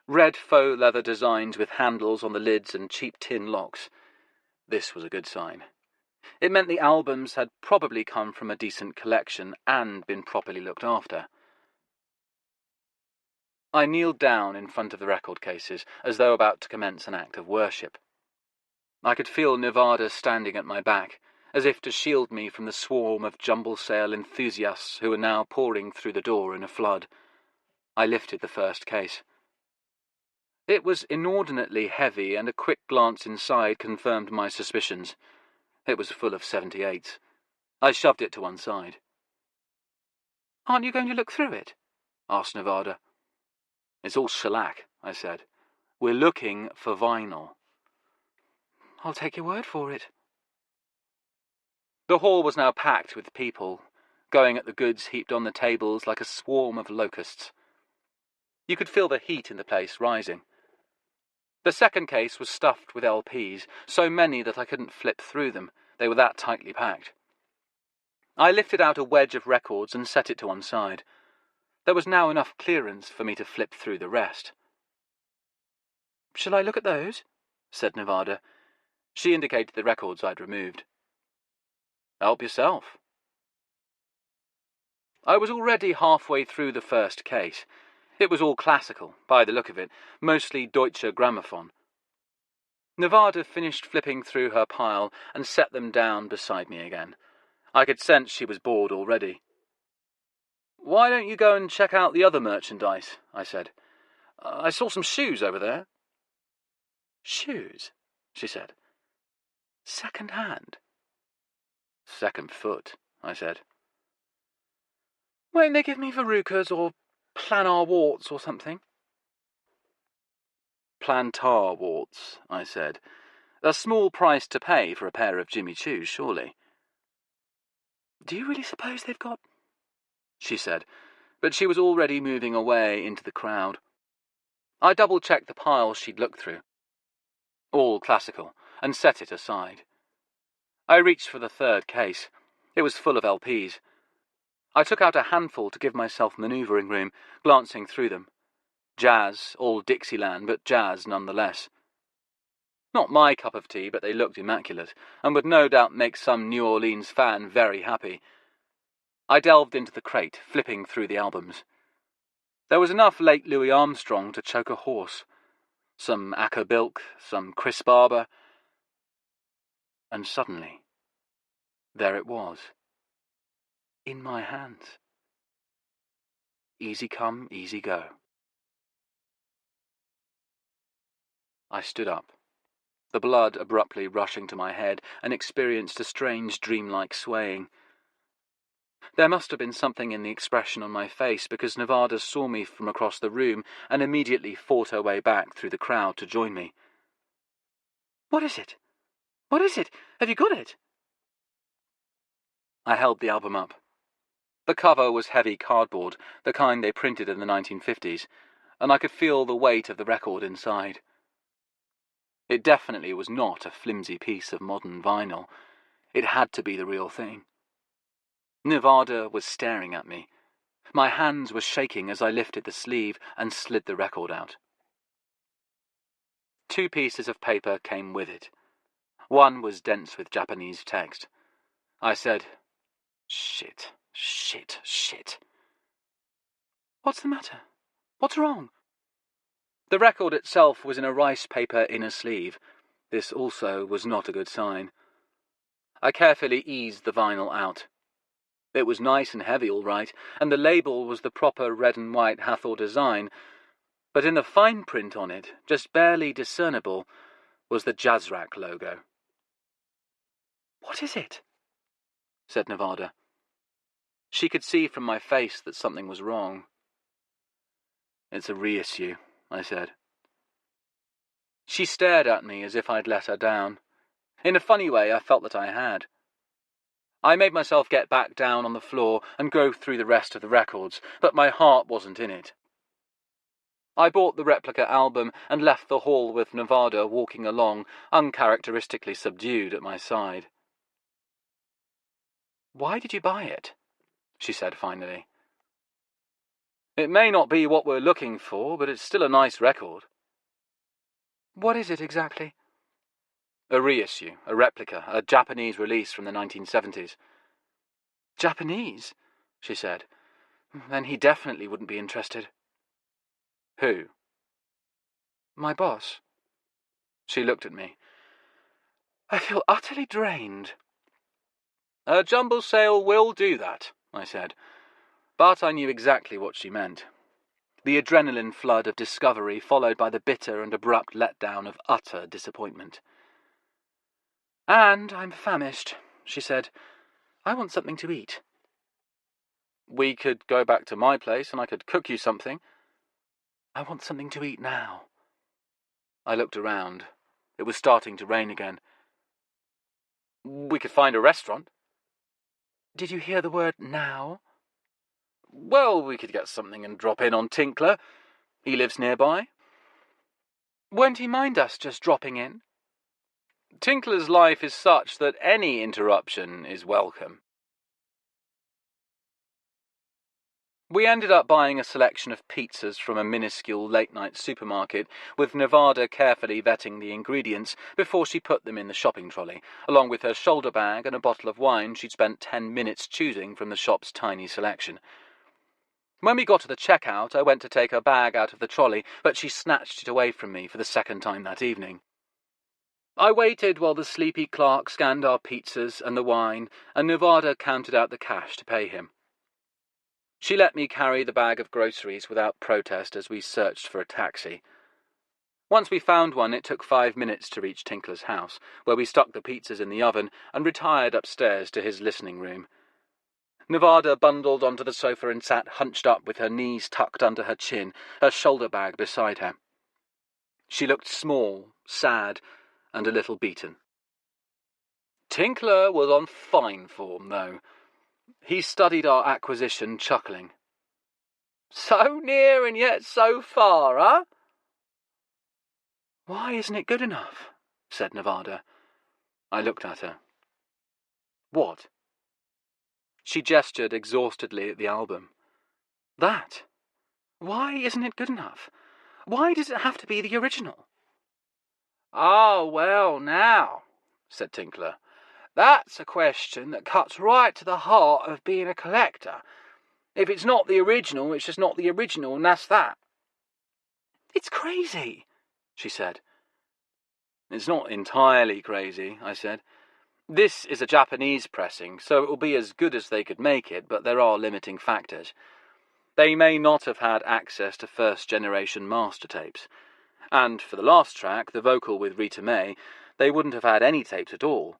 Red faux leather designs with handles on the lids and cheap tin locks. This was a good sign. It meant the albums had probably come from a decent collection and been properly looked after. I kneeled down in front of the record cases, as though about to commence an act of worship. I could feel Nevada standing at my back, as if to shield me from the swarm of jumble sale enthusiasts who were now pouring through the door in a flood. I lifted the first case. It was inordinately heavy, and a quick glance inside confirmed my suspicions. It was full of 78s. I shoved it to one side. "Aren't you going to look through it?" asked Nevada. "It's all shellac," I said. "We're looking for vinyl." "I'll take your word for it." The hall was now packed with people, going at the goods heaped on the tables like a swarm of locusts. You could feel the heat in the place rising. The second case was stuffed with LPs, so many that I couldn't flip through them. They were that tightly packed. I lifted out a wedge of records and set it to one side. There was now enough clearance for me to flip through the rest. "Shall I look at those?" said Nevada. She indicated the records I'd removed. "Help yourself." I was already halfway through the first case. It was all classical, by the look of it, mostly Deutsche Grammophon. Nevada finished flipping through her pile and set them down beside me again. I could sense she was bored already. "Why don't you go and check out the other merchandise?" I said. "I saw some shoes over there." "Shoes?" she said. "Second hand?" "Second foot," I said. "Won't they give me verrucas or plantar warts or something?" "Plantar warts," I said. "A small price to pay for a pair of Jimmy Choos, surely." "Do you really suppose they've got—" she said, but she was already moving away into the crowd. I double-checked the pile she'd looked through. All classical, and set it aside. I reached for the third case. It was full of LPs. I took out a handful to give myself manoeuvring room, glancing through them. Jazz, all Dixieland, but jazz nonetheless. Not my cup of tea, but they looked immaculate, and would no doubt make some New Orleans fan very happy. I delved into the crate, flipping through the albums. There was enough late Louis Armstrong to choke a horse. Some Acker Bilk, some Chris Barber. And suddenly, there it was. In my hands. Easy come, easy go. I stood up, the blood abruptly rushing to my head, and experienced a strange dreamlike swaying. There must have been something in the expression on my face, because Nevada saw me from across the room and immediately fought her way back through the crowd to join me. "What is it? What is it? Have you got it?" I held the album up. The cover was heavy cardboard, the kind they printed in the 1950s, and I could feel the weight of the record inside. It definitely was not a flimsy piece of modern vinyl. It had to be the real thing. Nevada was staring at me. My hands were shaking as I lifted the sleeve and slid the record out. 2 pieces of paper came with it. One was dense with Japanese text. I said, "Shit, shit, shit." "What's the matter? What's wrong?" The record itself was in a rice paper inner sleeve. This also was not a good sign. I carefully eased the vinyl out. It was nice and heavy, all right, and the label was the proper red and white Hathor design, but in the fine print on it, just barely discernible, was the Jazzrack logo. "What is it?" said Nevada. She could see from my face that something was wrong. "It's a reissue," I said. She stared at me as if I'd let her down. In a funny way, I felt that I had. I made myself get back down on the floor and go through the rest of the records, but my heart wasn't in it. I bought the replica album and left the hall with Nevada walking along, uncharacteristically subdued at my side. "Why did you buy it?" she said finally. "It may not be what we're looking for, but it's still a nice record." "What is it exactly?" "A reissue, a replica, a Japanese release from the 1970s. "Japanese?" she said. "Then he definitely wouldn't be interested." "Who?" "My boss." She looked at me. "I feel utterly drained." "A jumble sale will do that," I said. But I knew exactly what she meant. The adrenaline flood of discovery followed by the bitter and abrupt letdown of utter disappointment. "And I'm famished," she said. "I want something to eat." "We could go back to my place and I could cook you something." "I want something to eat now." I looked around. It was starting to rain again. "We could find a restaurant." "Did you hear the word now?" "Well, we could get something and drop in on Tinkler. He lives nearby." "Won't he mind us just dropping in?" "Tinkler's life is such that any interruption is welcome." We ended up buying a selection of pizzas from a minuscule late-night supermarket, with Nevada carefully vetting the ingredients before she put them in the shopping trolley, along with her shoulder bag and a bottle of wine she'd spent 10 minutes choosing from the shop's tiny selection. When we got to the checkout, I went to take her bag out of the trolley, but she snatched it away from me for the second time that evening. I waited while the sleepy clerk scanned our pizzas and the wine, and Nevada counted out the cash to pay him. She let me carry the bag of groceries without protest as we searched for a taxi. Once we found one, it took 5 minutes to reach Tinkler's house, where we stuck the pizzas in the oven and retired upstairs to his listening room. Nevada bundled onto the sofa and sat hunched up with her knees tucked under her chin, her shoulder bag beside her. She looked small, sad, and a little beaten. Tinkler was on fine form, though. He studied our acquisition, chuckling. "So near and yet so far, huh?" "Why isn't it good enough?" said Nevada. I looked at her. "What?" She gestured exhaustedly at the album. "That. Why isn't it good enough? Why does it have to be the original?" "Oh, well, now," said Tinkler. "That's a question that cuts right to the heart of being a collector. If it's not the original, it's just not the original, and that's that." "It's crazy," she said. "It's not entirely crazy," I said. "This is a Japanese pressing, so it will be as good as they could make it, but there are limiting factors. They may not have had access to first-generation master tapes. And for the last track, the vocal with Rita May, they wouldn't have had any tapes at all,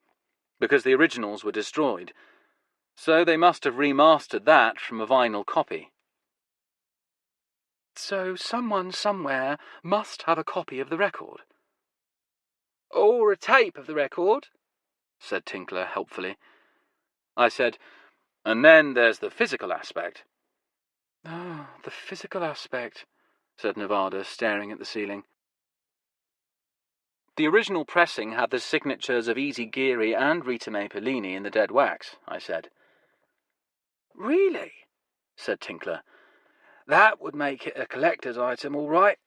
because the originals were destroyed. So they must have remastered that from a vinyl copy." "So someone somewhere must have a copy of the record?" "Or a tape of the record," said Tinkler helpfully. I said, "And then there's the physical aspect." "Oh, the physical aspect," said Nevada, staring at the ceiling. "The original pressing had the signatures of Easy Geary and Rita Mae Pellini in the dead wax," I said. "Really?" said Tinkler. "That would make it a collector's item, all right."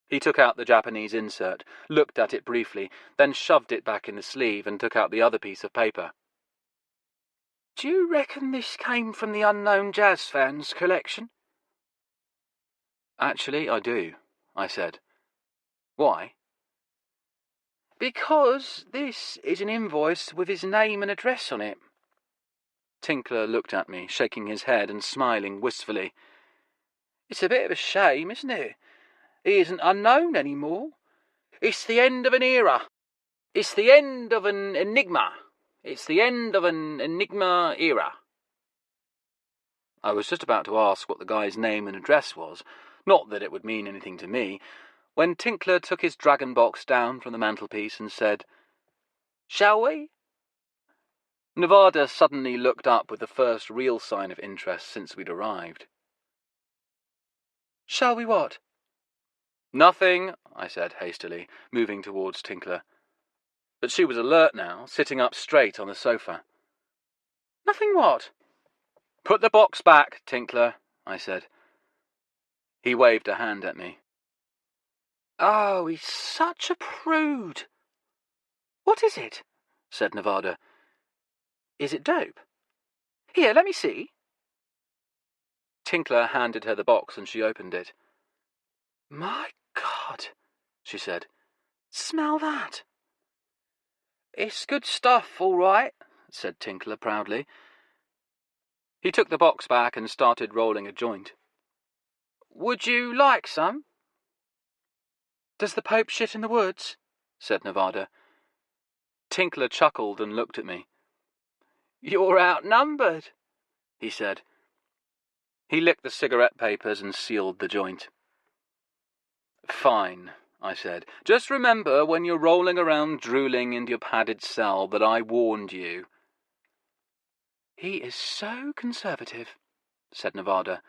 He took out the Japanese insert, looked at it briefly, then shoved it back in the sleeve and took out the other piece of paper. "Do you reckon this came from the Unknown Jazz Fans collection?" "Actually, I do," I said. "Why?" "Because this is an invoice with his name and address on it." Tinkler looked at me, shaking his head and smiling wistfully. "It's a bit of a shame, isn't it? He isn't unknown anymore. It's the end of an era. It's the end of an enigma. It's the end of an enigma era." I was just about to ask what the guy's name and address was, not that it would mean anything to me, when Tinkler took his dragon box down from the mantelpiece and said, "Shall we?" Nevada suddenly looked up with the first real sign of interest since we'd arrived. "Shall we what?" "Nothing," I said hastily, moving towards Tinkler. But she was alert now, sitting up straight on the sofa. "Nothing what?" "Put the box back, Tinkler," I said. He waved a hand at me. "Oh, he's such a prude." "What is it?" said Nevada. "Is it dope? Here, let me see." Tinkler handed her the box and she opened it. "My God," she said. "Smell that." "It's good stuff, all right," said Tinkler proudly. He took the box back and started rolling a joint. "Would you like some?" "Does the Pope shit in the woods?" said Nevada. Tinkler chuckled and looked at me. "You're outnumbered," he said. He licked the cigarette papers and sealed the joint. "Fine," I said. "Just remember when you're rolling around drooling in your padded cell that I warned you." "He is so conservative," said Nevada.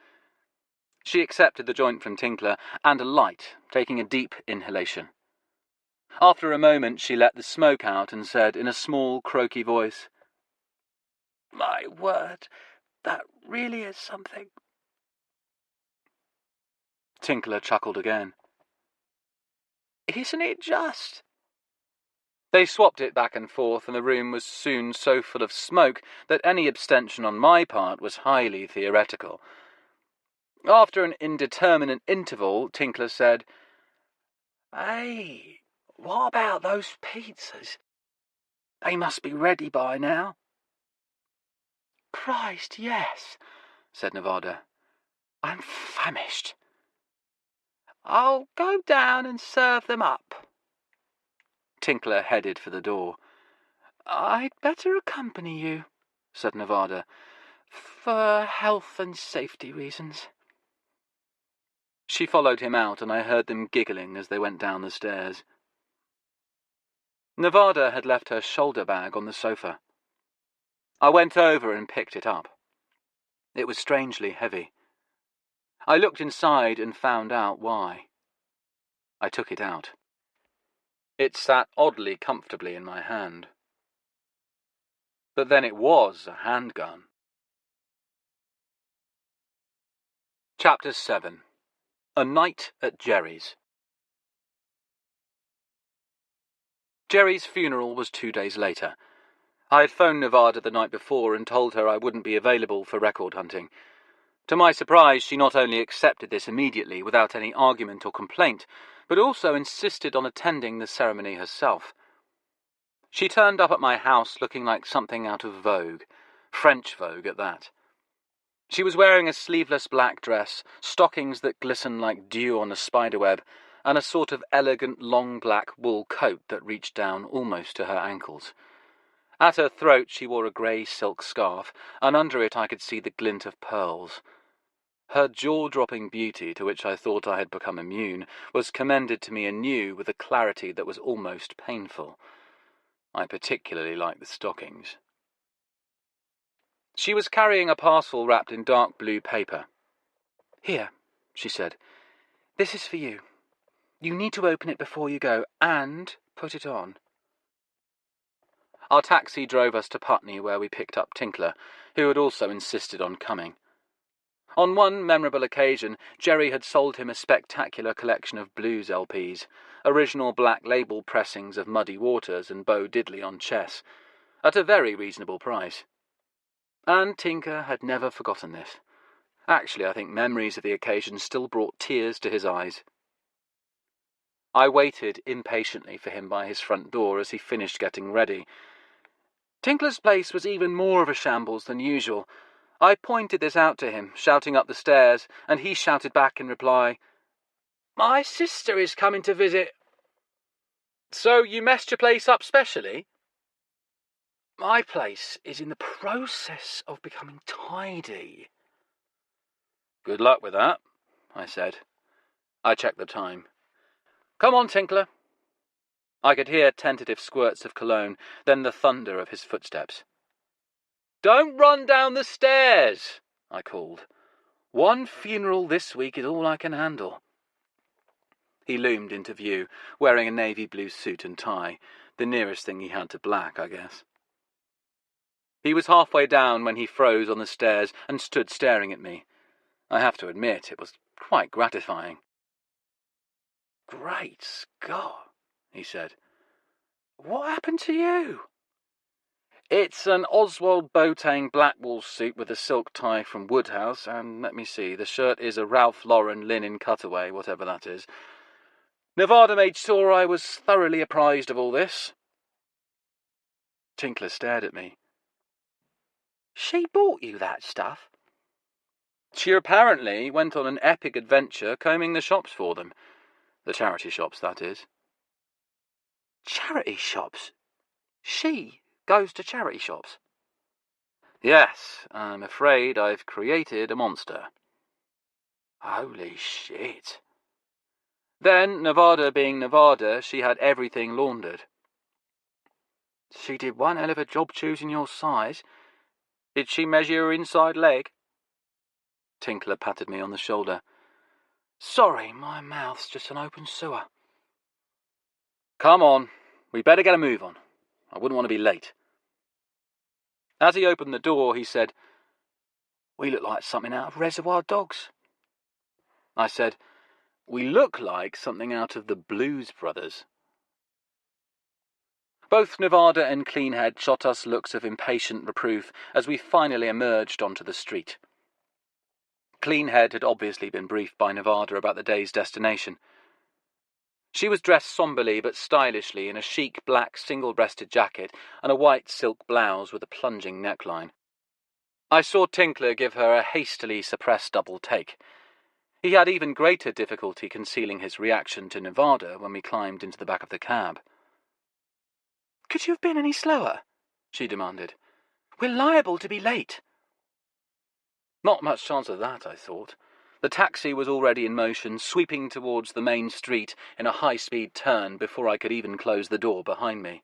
She accepted the joint from Tinkler and a light, taking a deep inhalation. After a moment she let the smoke out and said in a small, croaky voice, "My word, That really is something. Tinkler chuckled again. Isn't it just? They swapped it back and forth, and the room was soon so full of smoke that any abstention on my part was highly theoretical. After an indeterminate interval, Tinkler said, Hey, what about those pizzas? They must be ready by now. Christ, yes, said Nevada. I'm famished. I'll go down and serve them up. Tinkler headed for the door. I'd better accompany you, said Nevada, for health and safety reasons. She followed him out, and I heard them giggling as they went down the stairs. Nevada had left her shoulder bag on the sofa. I went over and picked it up. It was strangely heavy. I looked inside and found out why. I took it out. It sat oddly comfortably in my hand. But then it was a handgun. Chapter 7. A Night at Jerry's. Jerry's funeral was 2 days later. I had phoned Nevada the night before and told her I wouldn't be available for record hunting. To my surprise, she not only accepted this immediately without any argument or complaint, but also insisted on attending the ceremony herself. She turned up at my house looking like something out of Vogue, French Vogue at that. She was wearing a sleeveless black dress, stockings that glisten like dew on a spiderweb, and a sort of elegant long black wool coat that reached down almost to her ankles. At her throat she wore a grey silk scarf, and under it I could see the glint of pearls. Her jaw-dropping beauty, to which I thought I had become immune, was commended to me anew with a clarity that was almost painful. I particularly liked the stockings. She was carrying a parcel wrapped in dark blue paper. Here, she said. This is for you. You need to open it before you go, and put it on. Our taxi drove us to Putney, where we picked up Tinkler, who had also insisted on coming. On one memorable occasion, Jerry had sold him a spectacular collection of blues LPs, original black label pressings of Muddy Waters and Bo Diddley on chess, at a very reasonable price. And Tinker had never forgotten this. Actually, I think memories of the occasion still brought tears to his eyes. I waited impatiently for him by his front door as he finished getting ready. Tinkler's place was even more of a shambles than usual. I pointed this out to him, shouting up the stairs, and he shouted back in reply, My sister is coming to visit. So you messed your place up specially? My place is in the process of becoming tidy. Good luck with that, I said. I checked the time. Come on, Tinkler. I could hear tentative squirts of cologne, then the thunder of his footsteps. Don't run down the stairs, I called. One funeral this week is all I can handle. He loomed into view, wearing a navy blue suit and tie, the nearest thing he had to black, I guess. He was halfway down when he froze on the stairs and stood staring at me. I have to admit, it was quite gratifying. Great Scott, he said. What happened to you? It's an Oswald Boateng Blackwall suit with a silk tie from Woodhouse, and let me see, the shirt is a Ralph Lauren linen cutaway, whatever that is. Nevada made sure I was thoroughly apprised of all this. Tinkler stared at me. She bought you that stuff? She apparently went on an epic adventure combing the shops for them. The charity shops, that is. Charity shops? She goes to charity shops? Yes, I'm afraid I've created a monster. Holy shit. Then, Nevada being Nevada, she had everything laundered. She did one hell of a job choosing your size. Did she measure your inside leg? Tinkler patted me on the shoulder. Sorry, my mouth's just an open sewer. Come on, we better get a move on. I wouldn't want to be late. As he opened the door, he said, "We look like something out of Reservoir Dogs." I said, "We look like something out of the Blues Brothers." Both Nevada and Cleanhead shot us looks of impatient reproof as we finally emerged onto the street. Cleanhead had obviously been briefed by Nevada about the day's destination. She was dressed somberly but stylishly in a chic black single-breasted jacket and a white silk blouse with a plunging neckline. I saw Tinkler give her a hastily suppressed double take. He had even greater difficulty concealing his reaction to Nevada when we climbed into the back of the cab. "Could you have been any slower?" she demanded. "We're liable to be late." Not much chance of that, I thought. The taxi was already in motion, sweeping towards the main street in a high-speed turn before I could even close the door behind me.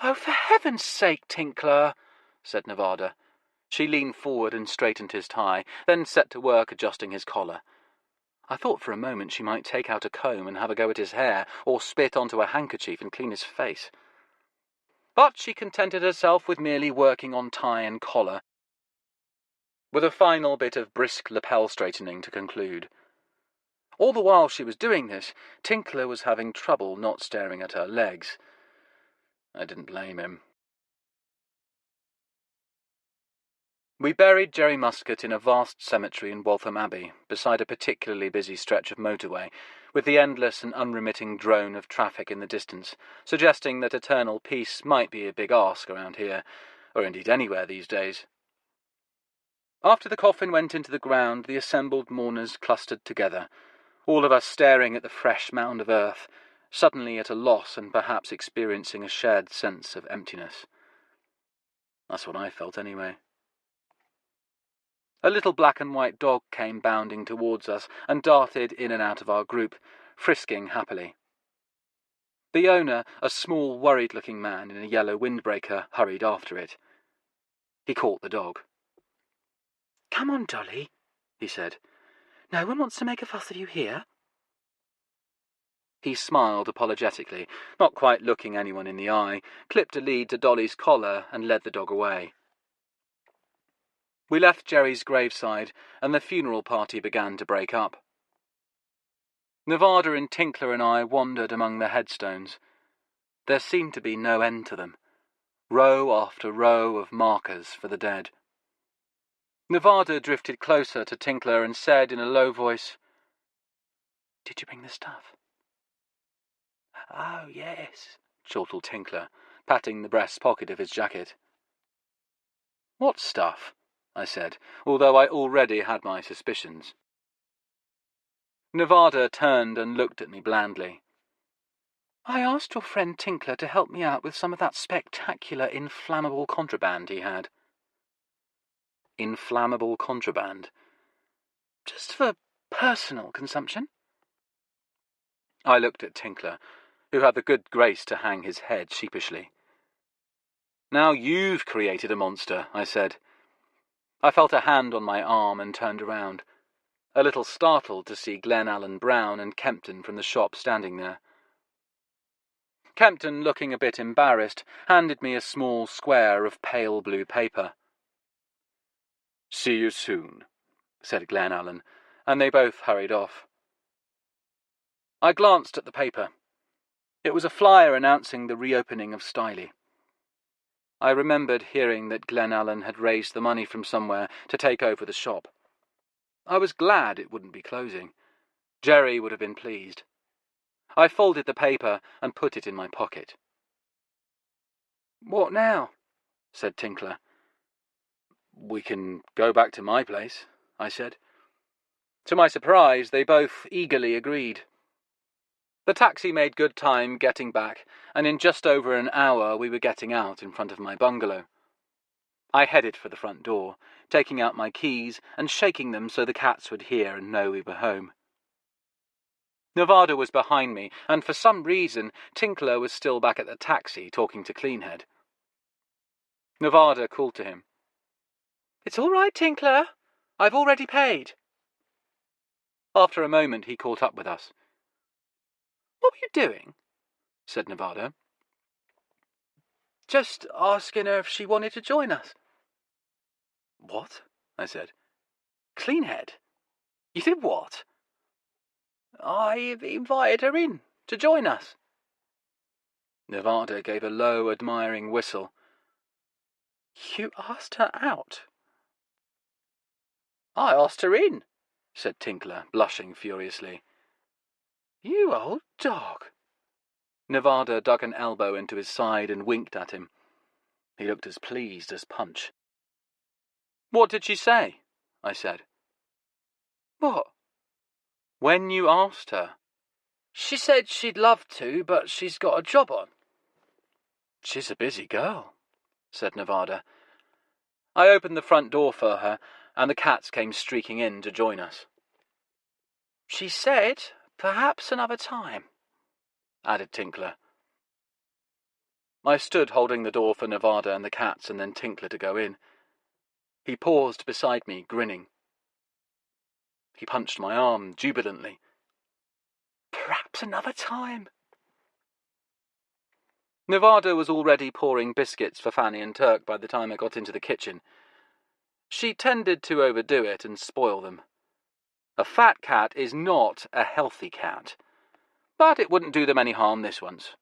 "Oh, for heaven's sake, Tinkler," said Nevada. She leaned forward and straightened his tie, then set to work adjusting his collar. I thought for a moment she might take out a comb and have a go at his hair, or spit onto a handkerchief and clean his face. But she contented herself with merely working on tie and collar, with a final bit of brisk lapel straightening to conclude. All the while she was doing this, Tinkler was having trouble not staring at her legs. I didn't blame him. We buried Jerry Muscat in a vast cemetery in Waltham Abbey, beside a particularly busy stretch of motorway, with the endless and unremitting drone of traffic in the distance, suggesting that eternal peace might be a big ask around here, or indeed anywhere these days. After the coffin went into the ground, the assembled mourners clustered together, all of us staring at the fresh mound of earth, suddenly at a loss and perhaps experiencing a shared sense of emptiness. That's what I felt anyway. A little black and white dog came bounding towards us and darted in and out of our group, frisking happily. The owner, a small, worried-looking man in a yellow windbreaker, hurried after it. He caught the dog. "Come on, Dolly," he said. "No one wants to make a fuss of you here." He smiled apologetically, not quite looking anyone in the eye, clipped a lead to Dolly's collar and led the dog away. We left Jerry's graveside, and the funeral party began to break up. Nevada and Tinkler and I wandered among the headstones. There seemed to be no end to them, row after row of markers for the dead. Nevada drifted closer to Tinkler and said in a low voice, "Did you bring the stuff?" "Oh, yes," chortled Tinkler, patting the breast pocket of his jacket. "What stuff?" I said, although I already had my suspicions. Nevada turned and looked at me blandly. "I asked your friend Tinkler to help me out with some of that spectacular inflammable contraband he had." Inflammable contraband? Just for personal consumption? I looked at Tinkler, who had the good grace to hang his head sheepishly. "Now you've created a monster," I said. I felt a hand on my arm and turned around, a little startled to see Glenallen Brown and Kempton from the shop standing there. Kempton, looking a bit embarrassed, handed me a small square of pale blue paper. "See you soon," said Glenallen, and they both hurried off. I glanced at the paper. It was a flyer announcing the reopening of Styley. I remembered hearing that Glenallen had raised the money from somewhere to take over the shop. I was glad it wouldn't be closing. Jerry would have been pleased. I folded the paper and put it in my pocket. "What now?" said Tinkler. "We can go back to my place," I said. To my surprise, they both eagerly agreed. The taxi made good time getting back, and in just over an hour we were getting out in front of my bungalow. I headed for the front door, taking out my keys and shaking them so the cats would hear and know we were home. Nevada was behind me, and for some reason Tinkler was still back at the taxi talking to Cleanhead. Nevada called to him. "It's all right, Tinkler. I've already paid." After a moment he caught up with us. "What were you doing?" said Nevada. "Just asking her if she wanted to join us." What? I said. Cleanhead? You did what? I invited her in to join us. Nevada gave a low, admiring whistle. You asked her out? I asked her in, said Tinkler, blushing furiously. You old dog. Nevada dug an elbow into his side and winked at him. He looked as pleased as Punch. What did she say? I said. What? When you asked her. She said she'd love to, but she's got a job on. She's a busy girl, said Nevada. I opened the front door for her, and the cats came streaking in to join us. She said, perhaps another time, added Tinkler. I stood holding the door for Nevada and the cats and then Tinkler to go in. He paused beside me, grinning. He punched my arm jubilantly. Perhaps another time. Nevada was already pouring biscuits for Fanny and Turk by the time I got into the kitchen. She tended to overdo it and spoil them. A fat cat is not a healthy cat, but it wouldn't do them any harm this once.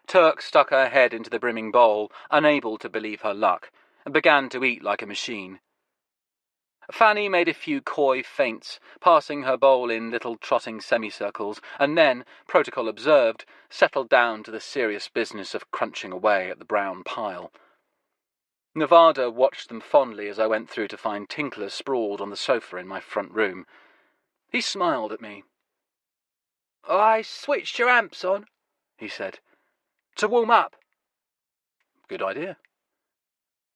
Turk stuck her head into the brimming bowl, unable to believe her luck, and began to eat like a machine. Fanny made a few coy feints, passing her bowl in little trotting semicircles, and then, protocol observed, settled down to the serious business of crunching away at the brown pile. Nevada watched them fondly as I went through to find Tinkler sprawled on the sofa in my front room. He smiled at me. I switched your amps on, he said, to warm up. Good idea.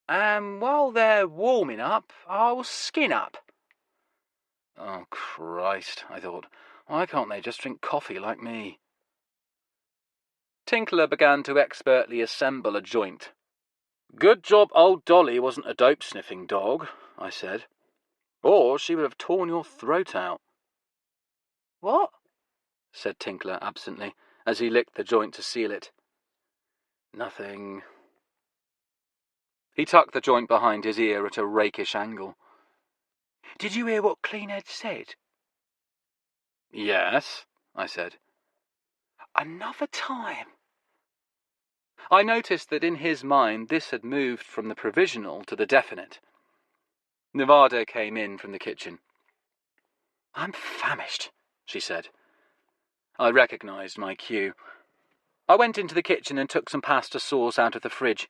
And while they're warming up, I'll skin up. Oh, Christ, I thought. Why can't they just drink coffee like me? Tinkler began to expertly assemble a joint. Good job old Dolly wasn't a dope-sniffing dog, I said. Or she would have torn your throat out. What? Said Tinkler absently, as he licked the joint to seal it. Nothing. He tucked the joint behind his ear at a rakish angle. Did you hear what Cleanhead said? Yes, I said. Another time. I noticed that in his mind this had moved from the provisional to the definite. Nevada came in from the kitchen. I'm famished, she said. I recognised my cue. I went into the kitchen and took some pasta sauce out of the fridge.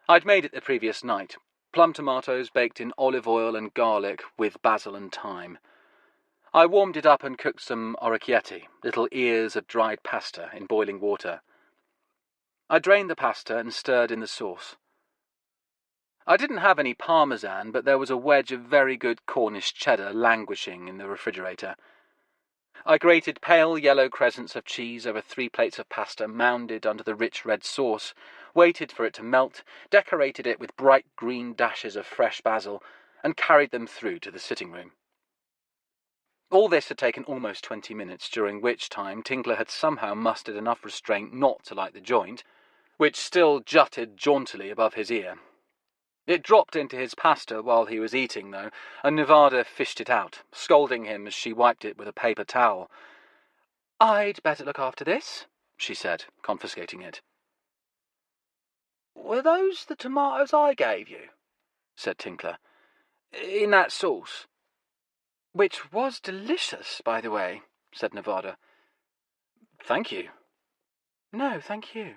I'd made it the previous night, plum tomatoes baked in olive oil and garlic with basil and thyme. I warmed it up and cooked some orecchietti, little ears of dried pasta, in boiling water. I drained the pasta and stirred in the sauce. I didn't have any parmesan, but there was a wedge of very good Cornish cheddar languishing in the refrigerator. I grated pale yellow crescents of cheese over 3 plates of pasta mounded under the rich red sauce, waited for it to melt, decorated it with bright green dashes of fresh basil, and carried them through to the sitting room. All this had taken almost 20 minutes, during which time Tinkler had somehow mustered enough restraint not to light the joint, which still jutted jauntily above his ear. It dropped into his pasta while he was eating, though, and Nevada fished it out, scolding him as she wiped it with a paper towel. I'd better look after this, she said, confiscating it. Were those the tomatoes I gave you? Said Tinkler. In that sauce? Which was delicious, by the way, said Nevada. Thank you. No, thank you.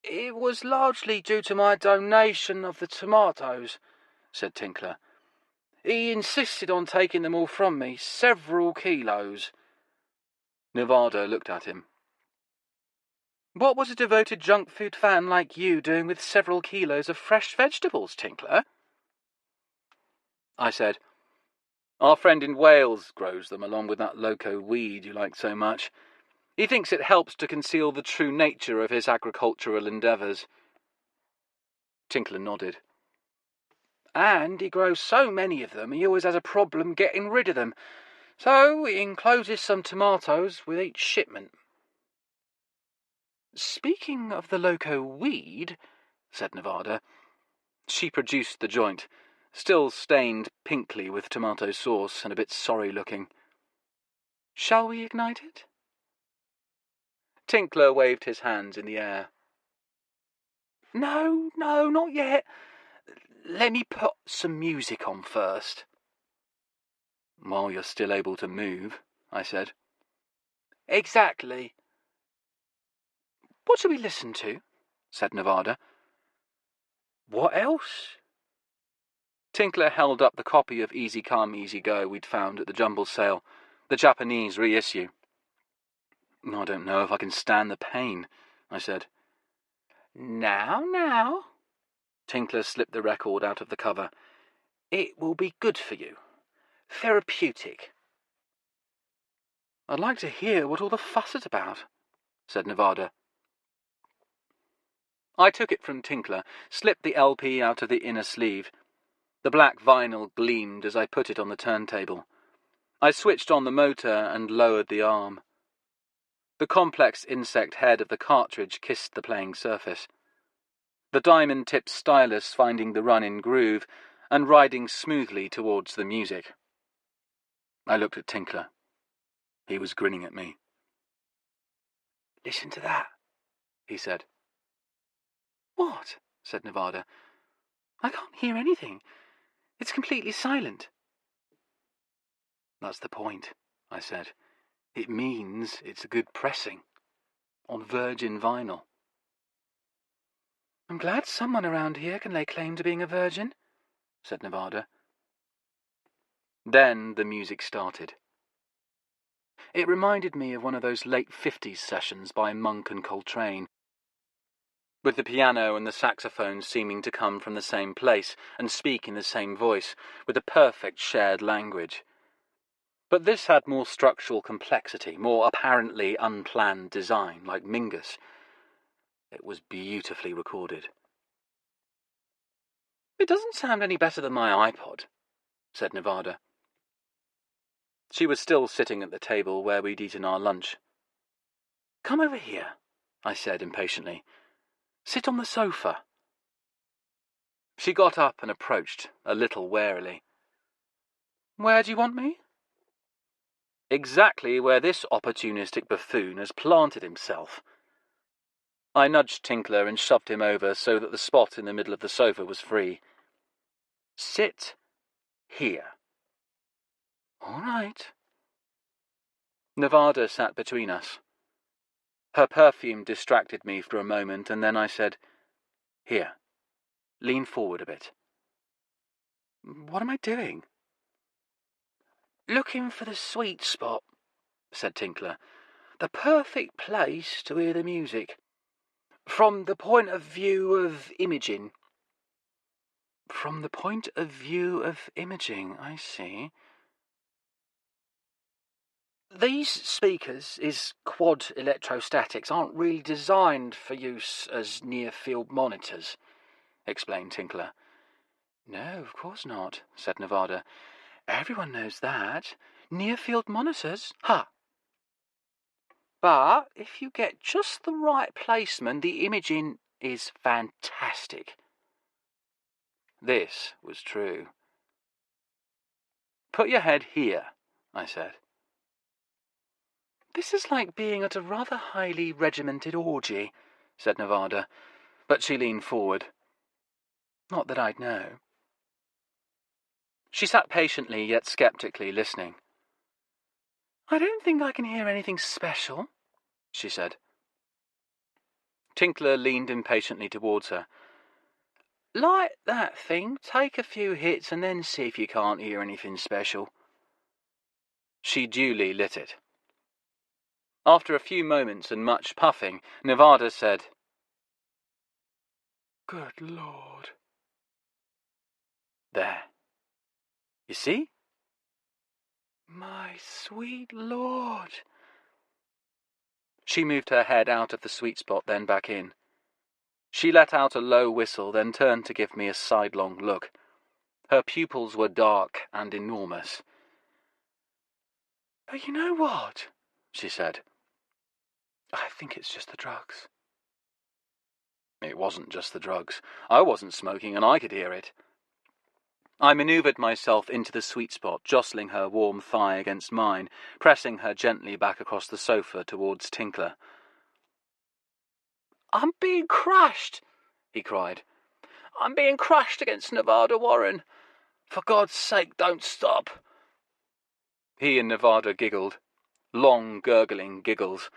It was largely due to my donation of the tomatoes, said Tinkler. He insisted on taking them all from me, several kilos. Nevada looked at him. What was a devoted junk food fan like you doing with several kilos of fresh vegetables, Tinkler? I said, Our friend in Wales grows them along with that loco weed you like so much. He thinks it helps to conceal the true nature of his agricultural endeavours. Tinkler nodded. And he grows so many of them, he always has a problem getting rid of them, so he encloses some tomatoes with each shipment. Speaking of the loco weed, said Nevada, She produced the joint, still stained pinkly with tomato sauce and a bit sorry-looking. "Shall we ignite it?" Tinkler waved his hands in the air. No, not yet. Let me put some music on first." "While you're still able to move," I said. "Exactly." "What shall we listen to?" said Nevada. "What else?" Tinkler held up the copy of Easy Come, Easy Go we'd found at the jumble sale, the Japanese reissue. "I don't know if I can stand the pain," I said. Now. Tinkler slipped the record out of the cover. "It will be good for you. Therapeutic." "I'd like to hear what all the fuss is about," said Nevada. I took it from Tinkler, slipped the LP out of the inner sleeve. The black vinyl gleamed as I put it on the turntable. I switched on the motor and lowered the arm. The complex insect head of the cartridge kissed the playing surface. The diamond-tipped stylus finding the run-in groove and riding smoothly towards the music. I looked at Tinkler. He was grinning at me. "Listen to that," he said. "What?" said Nevada. "I can't hear anything. It's completely silent." "That's the point," I said. "It means it's a good pressing. On virgin vinyl." "I'm glad someone around here can lay claim to being a virgin," said Nevada. Then the music started. It reminded me of one of those late 50s sessions by Monk and Coltrane, with the piano and the saxophone seeming to come from the same place and speak in the same voice, with a perfect shared language. But this had more structural complexity, more apparently unplanned design, like Mingus. It was beautifully recorded. "It doesn't sound any better than my iPod," said Nevada. She was still sitting at the table where we'd eaten our lunch. "Come over here," I said impatiently. "Sit on the sofa." She got up and approached, a little warily. "Where do you want me?" "Exactly where this opportunistic buffoon has planted himself." I nudged Tinkler and shoved him over so that the spot in the middle of the sofa was free. "Sit here." "All right." Nevada sat between us. Her perfume distracted me for a moment, and then I said, "Here, lean forward a bit." "What am I doing?" "Looking for the sweet spot," said Tinkler. "The perfect place to hear the music. From the point of view of imaging." "From the point of view of imaging, I see." "These speakers, is quad electrostatics, aren't really designed for use as near-field monitors," explained Tinkler. "No, of course not," said Nevada. "Everyone knows that. Near-field monitors, ha! But if you get just the right placement, the imaging is fantastic." This was true. "Put your head here," I said. "This is like being at a rather highly regimented orgy," said Nevada, but she leaned forward. "Not that I'd know." She sat patiently yet sceptically listening. "I don't think I can hear anything special," she said. Tinkler leaned impatiently towards her. "Light that thing, take a few hits, and then see if you can't hear anything special." She duly lit it. After a few moments and much puffing, Nevada said, "Good Lord." "There. You see?" "My sweet Lord." She moved her head out of the sweet spot, then back in. She let out a low whistle, then turned to give me a sidelong look. Her pupils were dark and enormous. "But you know what?" she said. "I think it's just the drugs." It wasn't just the drugs. I wasn't smoking and I could hear it. I manoeuvred myself into the sweet spot, jostling her warm thigh against mine, pressing her gently back across the sofa towards Tinkler. "I'm being crushed," he cried. "I'm being crushed against Nevada Warren. For God's sake, don't stop." He and Nevada giggled, long, gurgling giggles.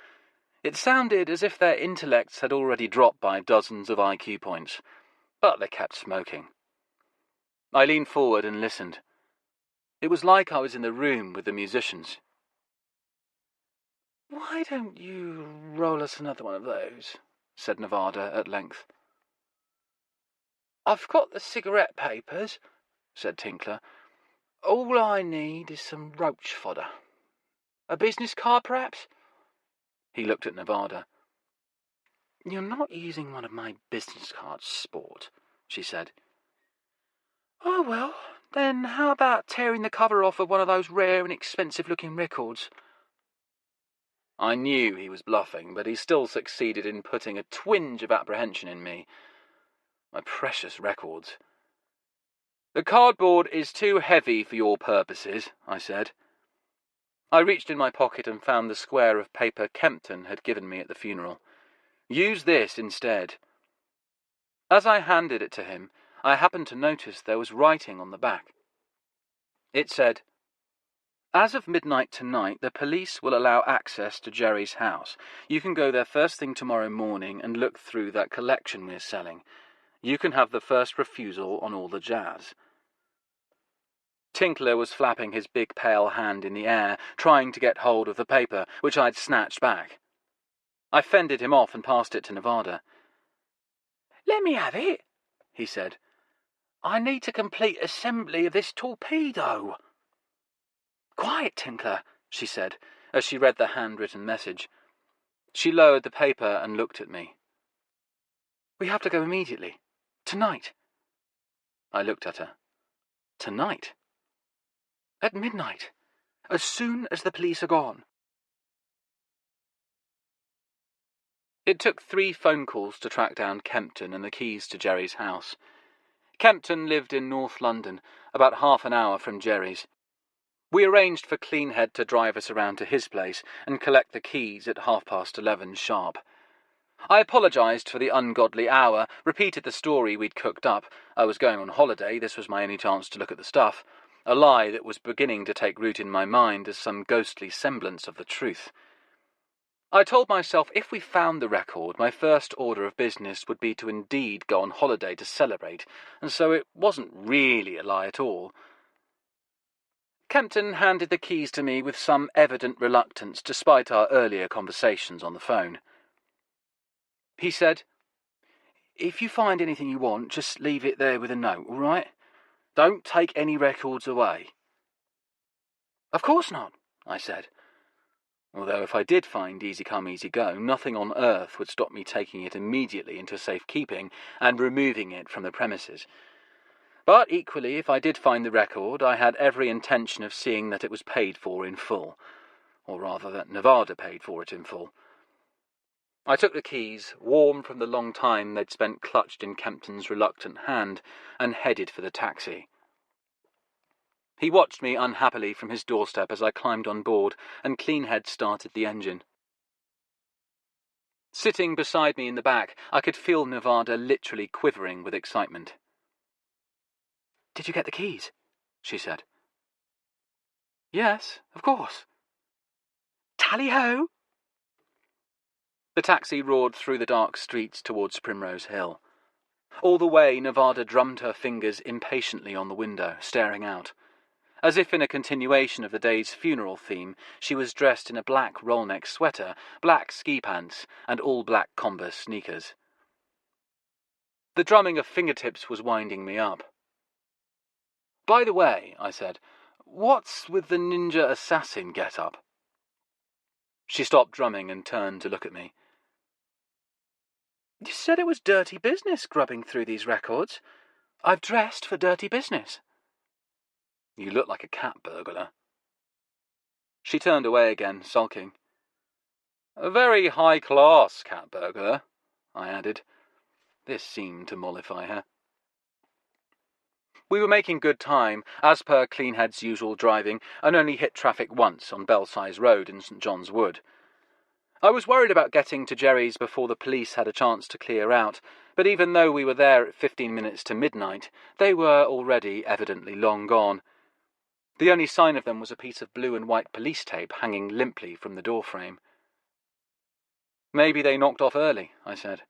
It sounded as if their intellects had already dropped by dozens of IQ points, but they kept smoking. I leaned forward and listened. It was like I was in the room with the musicians. "Why don't you roll us another one of those?" said Nevada at length. "I've got the cigarette papers," said Tinkler. "All I need is some roach fodder. A business card, perhaps?" He looked at Nevada. "You're not using one of my business cards, sport," she said. "Oh, well, then how about tearing the cover off of one of those rare and expensive-looking records?" I knew he was bluffing, but he still succeeded in putting a twinge of apprehension in me. My precious records. "The cardboard is too heavy for your purposes," I said. I reached in my pocket and found the square of paper Kempton had given me at the funeral. "Use this instead." As I handed it to him, I happened to notice there was writing on the back. It said, "As of midnight tonight, the police will allow access to Jerry's house. You can go there first thing tomorrow morning and look through that collection we're selling. You can have the first refusal on all the jazz." Tinkler was flapping his big pale hand in the air, trying to get hold of the paper, which I'd snatched back. I fended him off and passed it to Nevada. "Let me have it," he said. "I need to complete assembly of this torpedo." "Quiet, Tinkler," she said, as she read the handwritten message. She lowered the paper and looked at me. "We have to go immediately. Tonight." I looked at her. "Tonight?" "At midnight. As soon as the police are gone." It took 3 phone calls to track down Kempton and the keys to Jerry's house. Kempton lived in North London, about half an hour from Jerry's. We arranged for Cleanhead to drive us around to his place and collect the keys at 11:30 sharp. I apologised for the ungodly hour, repeated the story we'd cooked up. I was going on holiday, this was my only chance to look at the stuff, a lie that was beginning to take root in my mind as some ghostly semblance of the truth. I told myself if we found the record, my first order of business would be to indeed go on holiday to celebrate, and so it wasn't really a lie at all. Kempton handed the keys to me with some evident reluctance, despite our earlier conversations on the phone. He said, "If you find anything you want, just leave it there with a note, all right? Don't take any records away." "Of course not," I said. Although if I did find Easy Come, Easy Go, nothing on earth would stop me taking it immediately into safekeeping and removing it from the premises. But equally, if I did find the record, I had every intention of seeing that it was paid for in full, or rather that Nevada paid for it in full. I took the keys, warm from the long time they'd spent clutched in Kempton's reluctant hand, and headed for the taxi. He watched me unhappily from his doorstep as I climbed on board, and Cleanhead started the engine. Sitting beside me in the back, I could feel Nevada literally quivering with excitement. "Did you get the keys?" she said. "Yes, of course." "Tally-ho!" The taxi roared through the dark streets towards Primrose Hill. All the way, Nevada drummed her fingers impatiently on the window, staring out. As if in a continuation of the day's funeral theme, she was dressed in a black roll-neck sweater, black ski pants, and all-black Converse sneakers. The drumming of fingertips was winding me up. "By the way," I said, "what's with the ninja assassin get-up?" She stopped drumming and turned to look at me. "You said it was dirty business grubbing through these records. I've dressed for dirty business." "You look like a cat burglar." She turned away again, sulking. "A very high-class cat burglar," I added. This seemed to mollify her. We were making good time, as per Cleanhead's usual driving, and only hit traffic once on Belsize Road in St John's Wood. I was worried about getting to Jerry's before the police had a chance to clear out, but even though we were there at 15 minutes to midnight, they were already evidently long gone. The only sign of them was a piece of blue and white police tape hanging limply from the doorframe. "Maybe they knocked off early," I said.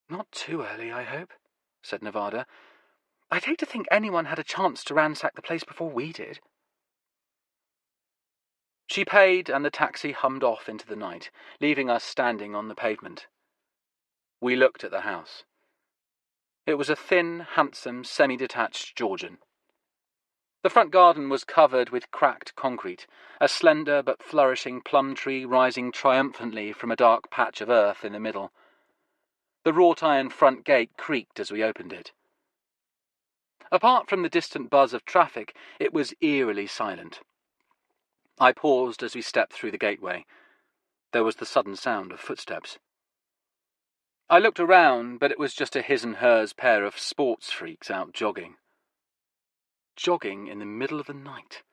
"Not too early, I hope," said Nevada. "I'd hate to think anyone had a chance to ransack the place before we did." She paid, and the taxi hummed off into the night, leaving us standing on the pavement. We looked at the house. It was a thin, handsome, semi-detached Georgian. The front garden was covered with cracked concrete, a slender but flourishing plum tree rising triumphantly from a dark patch of earth in the middle. The wrought-iron front gate creaked as we opened it. Apart from the distant buzz of traffic, it was eerily silent. I paused as we stepped through the gateway. There was the sudden sound of footsteps. I looked around, but it was just a his and hers pair of sports freaks out jogging. Jogging in the middle of the night.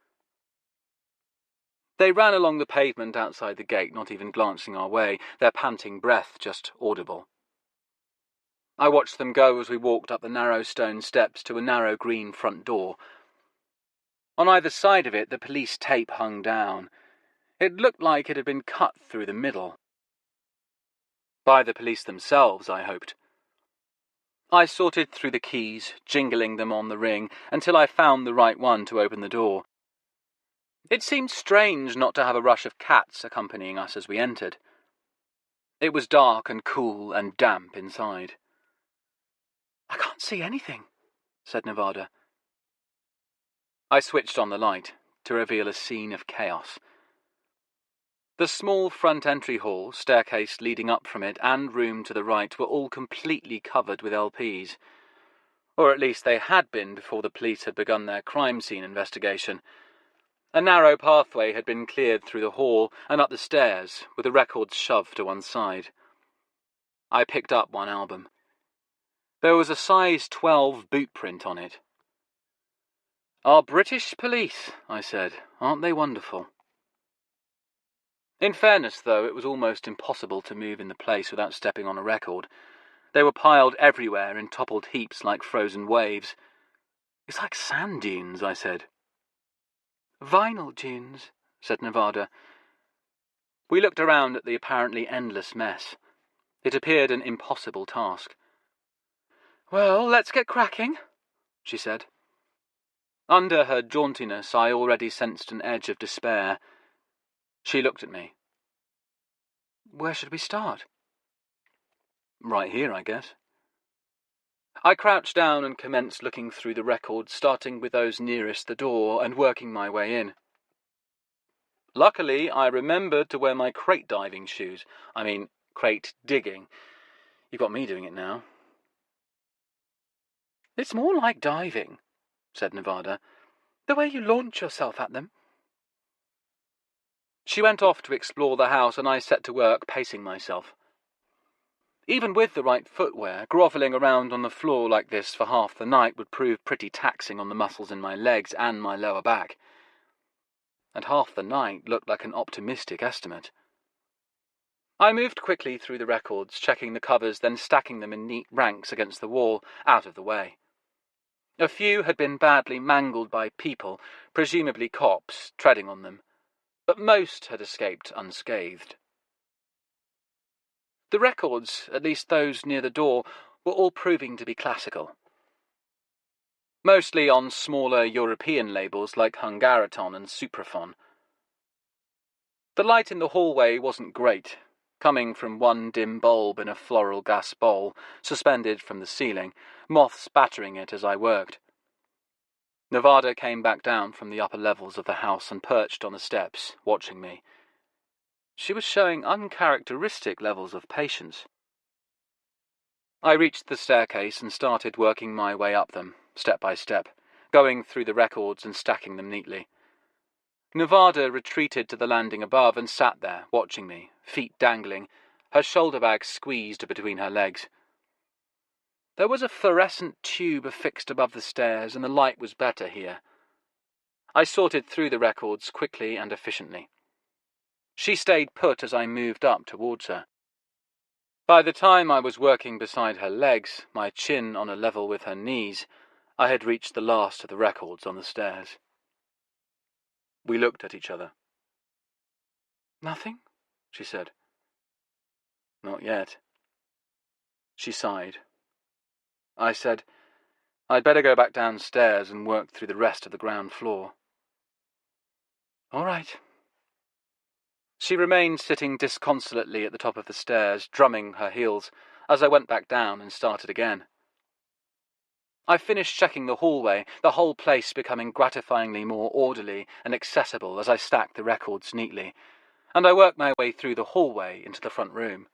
They ran along the pavement outside the gate, not even glancing our way, their panting breath just audible. I watched them go as we walked up the narrow stone steps to a narrow green front door. On either side of it, the police tape hung down. It looked like it had been cut through the middle. By the police themselves, I hoped. I sorted through the keys, jingling them on the ring, until I found the right one to open the door. It seemed strange not to have a rush of cats accompanying us as we entered. It was dark and cool and damp inside. "I can't see anything," said Nevada. I switched on the light to reveal a scene of chaos. The small front entry hall, staircase leading up from it, and room to the right were all completely covered with LPs. Or at least they had been before the police had begun their crime scene investigation. A narrow pathway had been cleared through the hall and up the stairs, with the records shoved to one side. I picked up one album. There was a size 12 boot print on it. "Our British police," I said. "Aren't they wonderful?" In fairness, though, it was almost impossible to move in the place without stepping on a record. They were piled everywhere in toppled heaps like frozen waves. "It's like sand dunes," I said. "Vinyl dunes," said Nevada. We looked around at the apparently endless mess. It appeared an impossible task. "Well, let's get cracking," she said. Under her jauntiness, I already sensed an edge of despair. She looked at me. "Where should we start?" "Right here, I guess." I crouched down and commenced looking through the records, starting with those nearest the door and working my way in. Luckily, I remembered to wear my crate diving shoes. Crate digging. You've got me doing it now. "It's more like diving," said Nevada. "The way you launch yourself at them." She went off to explore the house, and I set to work pacing myself. Even with the right footwear, grovelling around on the floor like this for half the night would prove pretty taxing on the muscles in my legs and my lower back. And half the night looked like an optimistic estimate. I moved quickly through the records, checking the covers, then stacking them in neat ranks against the wall, out of the way. A few had been badly mangled by people, presumably cops, treading on them, but most had escaped unscathed. The records, at least those near the door, were all proving to be classical. Mostly on smaller European labels like Hungaraton and Supraphon. The light in the hallway wasn't great, coming from one dim bulb in a floral gas bowl, suspended from the ceiling, moths battering it as I worked. Nevada came back down from the upper levels of the house and perched on the steps, watching me. She was showing uncharacteristic levels of patience. I reached the staircase and started working my way up them, step by step, going through the records and stacking them neatly. Nevada retreated to the landing above and sat there, watching me, feet dangling, her shoulder bag squeezed between her legs. There was a fluorescent tube affixed above the stairs, and the light was better here. I sorted through the records quickly and efficiently. She stayed put as I moved up towards her. By the time I was working beside her legs, my chin on a level with her knees, I had reached the last of the records on the stairs. We looked at each other. "Nothing?" she said. "Not yet." She sighed. I said, "I'd better go back downstairs and work through the rest of the ground floor." "All right." She remained sitting disconsolately at the top of the stairs, drumming her heels, as I went back down and started again. I finished checking the hallway, the whole place becoming gratifyingly more orderly and accessible as I stacked the records neatly, and I worked my way through the hallway into the front room.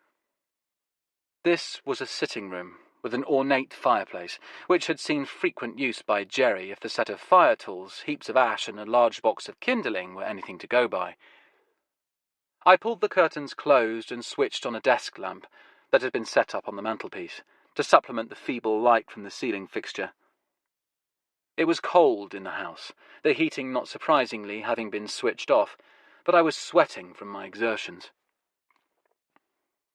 This was a sitting room with an ornate fireplace, which had seen frequent use by Jerry if the set of fire tools, heaps of ash, and a large box of kindling were anything to go by. I pulled the curtains closed and switched on a desk lamp that had been set up on the mantelpiece to supplement the feeble light from the ceiling fixture. It was cold in the house, the heating not surprisingly having been switched off, but I was sweating from my exertions.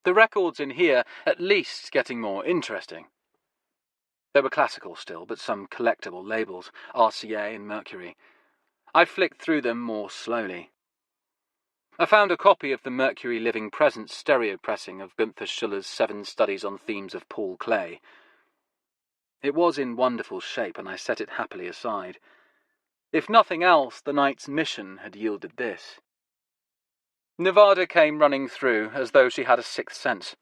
The records in here at least getting more interesting. They were classical still, but some collectible labels, RCA and Mercury. I flicked through them more slowly. I found a copy of the Mercury Living Present stereo pressing of Gunther Schuller's 7 Studies on Themes of Paul Klee. It was in wonderful shape, and I set it happily aside. If nothing else, the night's mission had yielded this. Nevada came running through, as though she had a sixth sense.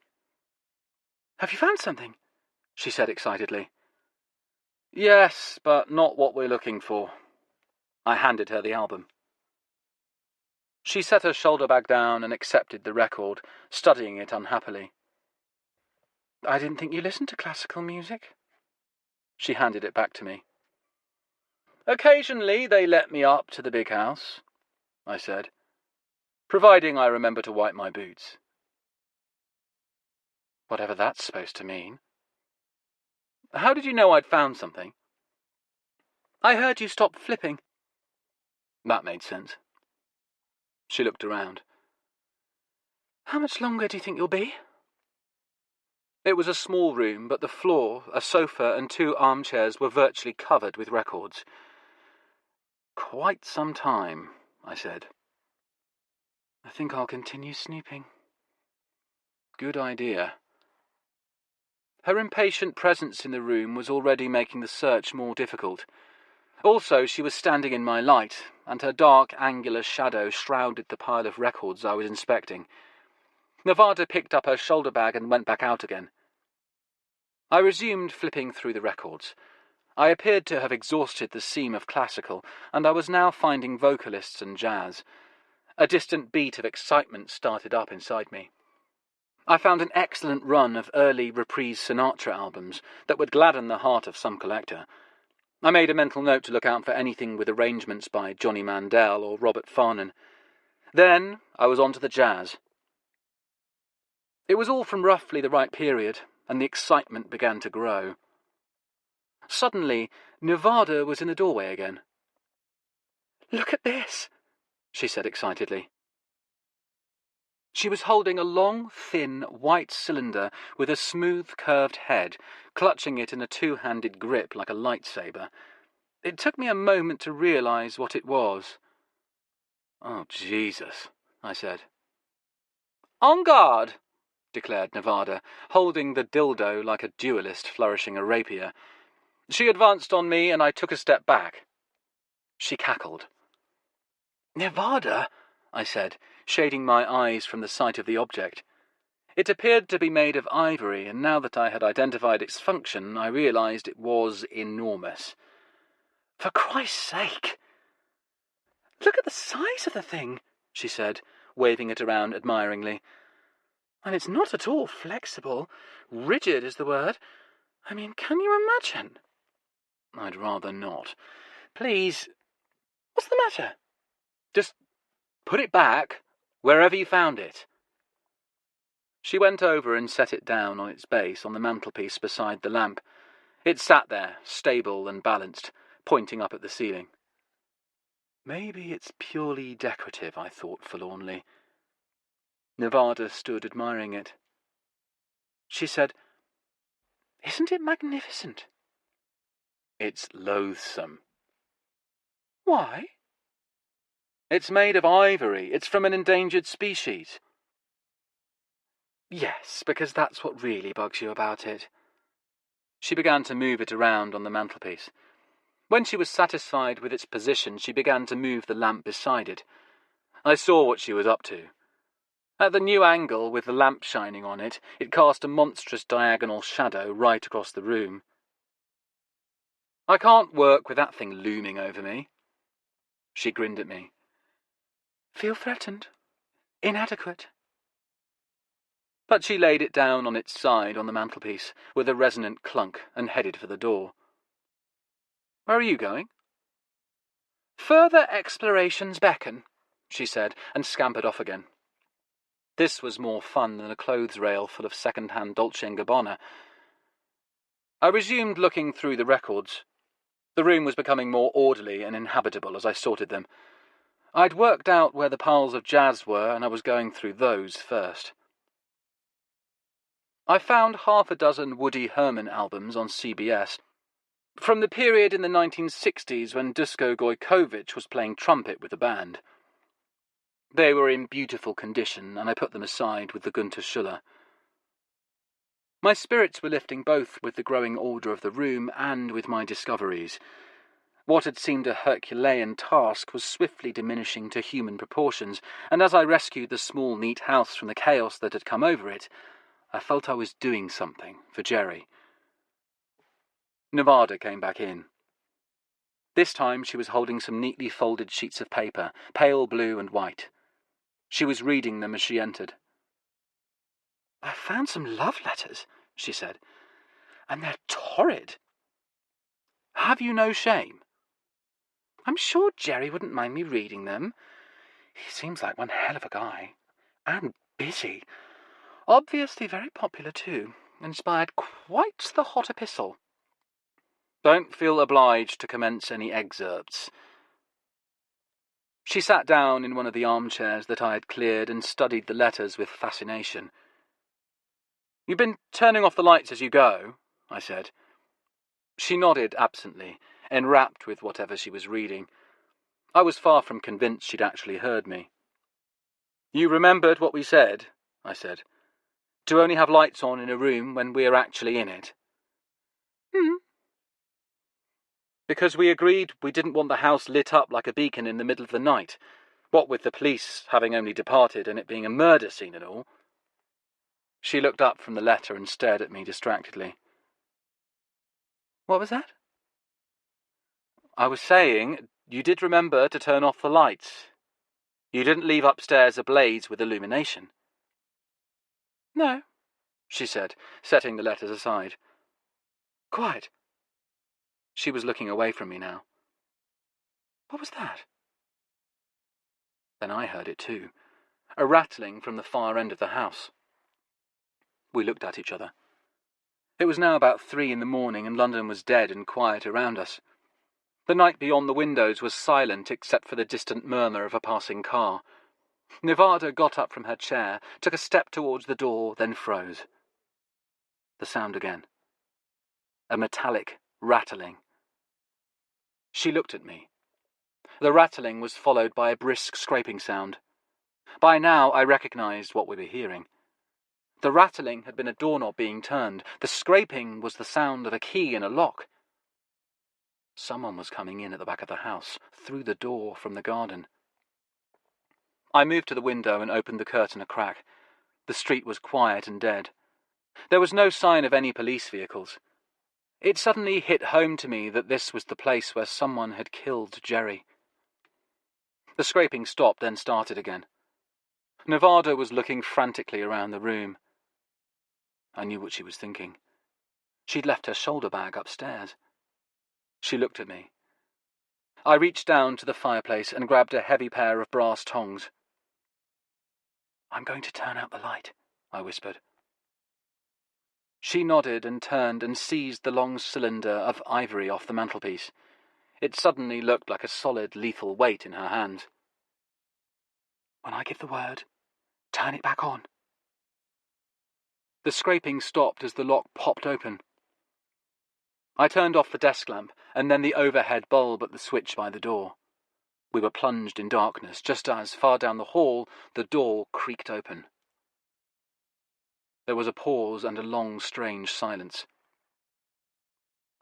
"Have you found something?" she said excitedly. "Yes, but not what we're looking for." I handed her the album. She set her shoulder bag down and accepted the record, studying it unhappily. "I didn't think you listened to classical music." She handed it back to me. "Occasionally they let me up to the big house," I said, "providing I remember to wipe my boots." Whatever that's supposed to mean. "How did you know I'd found something?" "I heard you stop flipping." That made sense. She looked around. "How much longer do you think you'll be?" It was a small room, but the floor, a sofa, and 2 armchairs were virtually covered with records. "Quite some time," I said. "I think I'll continue snooping." "Good idea." Her impatient presence in the room was already making the search more difficult. Also, she was standing in my light, and her dark, angular shadow shrouded the pile of records I was inspecting. Nevada picked up her shoulder bag and went back out again. I resumed flipping through the records. I appeared to have exhausted the seam of classical, and I was now finding vocalists and jazz. A distant beat of excitement started up inside me. I found an excellent run of early reprise Sinatra albums that would gladden the heart of some collector. I made a mental note to look out for anything with arrangements by Johnny Mandel or Robert Farnon. Then I was on to the jazz. It was all from roughly the right period, and the excitement began to grow. Suddenly, Nevada was in the doorway again. "Look at this," she said excitedly. She was holding a long, thin, white cylinder with a smooth, curved head, clutching it in a 2-handed grip like a lightsaber. It took me a moment to realize what it was. "Oh, Jesus," I said. "En garde," declared Nevada, holding the dildo like a duelist flourishing a rapier. She advanced on me, and I took a step back. She cackled. "Nevada," I said, shading my eyes from the sight of the object. It appeared to be made of ivory, and now that I had identified its function, I realized it was enormous. "For Christ's sake!" "Look at the size of the thing," she said, waving it around admiringly. "And it's not at all flexible. Rigid is the word. I mean, can you imagine?" "I'd rather not. Please." "What's the matter?" "Just put it back, wherever you found it." She went over and set it down on its base on the mantelpiece beside the lamp. It sat there, stable and balanced, pointing up at the ceiling. Maybe it's purely decorative, I thought forlornly. Nevada stood admiring it. She said, "Isn't it magnificent?" "It's loathsome." "Why?" "It's made of ivory. It's from an endangered species." "Yes, because that's what really bugs you about it." She began to move it around on the mantelpiece. When she was satisfied with its position, she began to move the lamp beside it. I saw what she was up to. At the new angle, with the lamp shining on it, it cast a monstrous diagonal shadow right across the room. "I can't work with that thing looming over me." She grinned at me. "Feel threatened? Inadequate?" But she laid it down on its side on the mantelpiece, with a resonant clunk, and headed for the door. "Where are you going?" "Further explorations beckon," she said, and scampered off again. This was more fun than a clothes rail full of second-hand Dolce & Gabbana. I resumed looking through the records. The room was becoming more orderly and inhabitable as I sorted them. I'd worked out where the piles of jazz were, and I was going through those first. I found half a dozen Woody Herman albums on CBS, from the period in the 1960s when Dusko Gojkovic was playing trumpet with the band. They were in beautiful condition, and I put them aside with the Gunter Schuller. My spirits were lifting both with the growing order of the room and with my discoveries. What had seemed a Herculean task was swiftly diminishing to human proportions, and as I rescued the small, neat house from the chaos that had come over it, I felt I was doing something for Jerry. Nevada came back in. This time she was holding some neatly folded sheets of paper, pale blue and white. She was reading them as she entered. "I found some love letters," she said, "and they're torrid." "Have you no shame?" "I'm sure Jerry wouldn't mind me reading them. He seems like one hell of a guy. And busy. Obviously very popular, too. Inspired quite the hot epistle." "Don't feel obliged to commence any excerpts." She sat down in one of the armchairs that I had cleared and studied the letters with fascination. "You've been turning off the lights as you go," I said. She nodded absently, enwrapped with whatever she was reading. I was far from convinced she'd actually heard me. "You remembered what we said," I said. "To only have lights on in a room when we're actually in it." "Because we agreed we didn't want the house lit up like a beacon in the middle of the night, what with the police having only departed and it being a murder scene and all." She looked up from the letter and stared at me distractedly. "What was that?" "I was saying, you did remember to turn off the lights. You didn't leave upstairs ablaze with illumination." "No," she said, setting the letters aside. "Quiet." She was looking away from me now. "What was that?" Then I heard it too, a rattling from the far end of the house. We looked at each other. It was now about 3 in the morning, and London was dead and quiet around us. The night beyond the windows was silent except for the distant murmur of a passing car. Nevada got up from her chair, took a step towards the door, then froze. The sound again. A metallic rattling. She looked at me. The rattling was followed by a brisk scraping sound. By now I recognized what we were hearing. The rattling had been a doorknob being turned. The scraping was the sound of a key in a lock. Someone was coming in at the back of the house, through the door from the garden. I moved to the window and opened the curtain a crack. The street was quiet and dead. There was no sign of any police vehicles. It suddenly hit home to me that this was the place where someone had killed Jerry. The scraping stopped, then started again. Nevada was looking frantically around the room. I knew what she was thinking. She'd left her shoulder bag upstairs. She looked at me. I reached down to the fireplace and grabbed a heavy pair of brass tongs. "I'm going to turn out the light," I whispered. She nodded and turned and seized the long cylinder of ivory off the mantelpiece. It suddenly looked like a solid, lethal weight in her hand. "When I give the word, turn it back on." The scraping stopped as the lock popped open. I turned off the desk lamp and then the overhead bulb at the switch by the door. We were plunged in darkness just as, far down the hall, the door creaked open. There was a pause and a long, strange silence.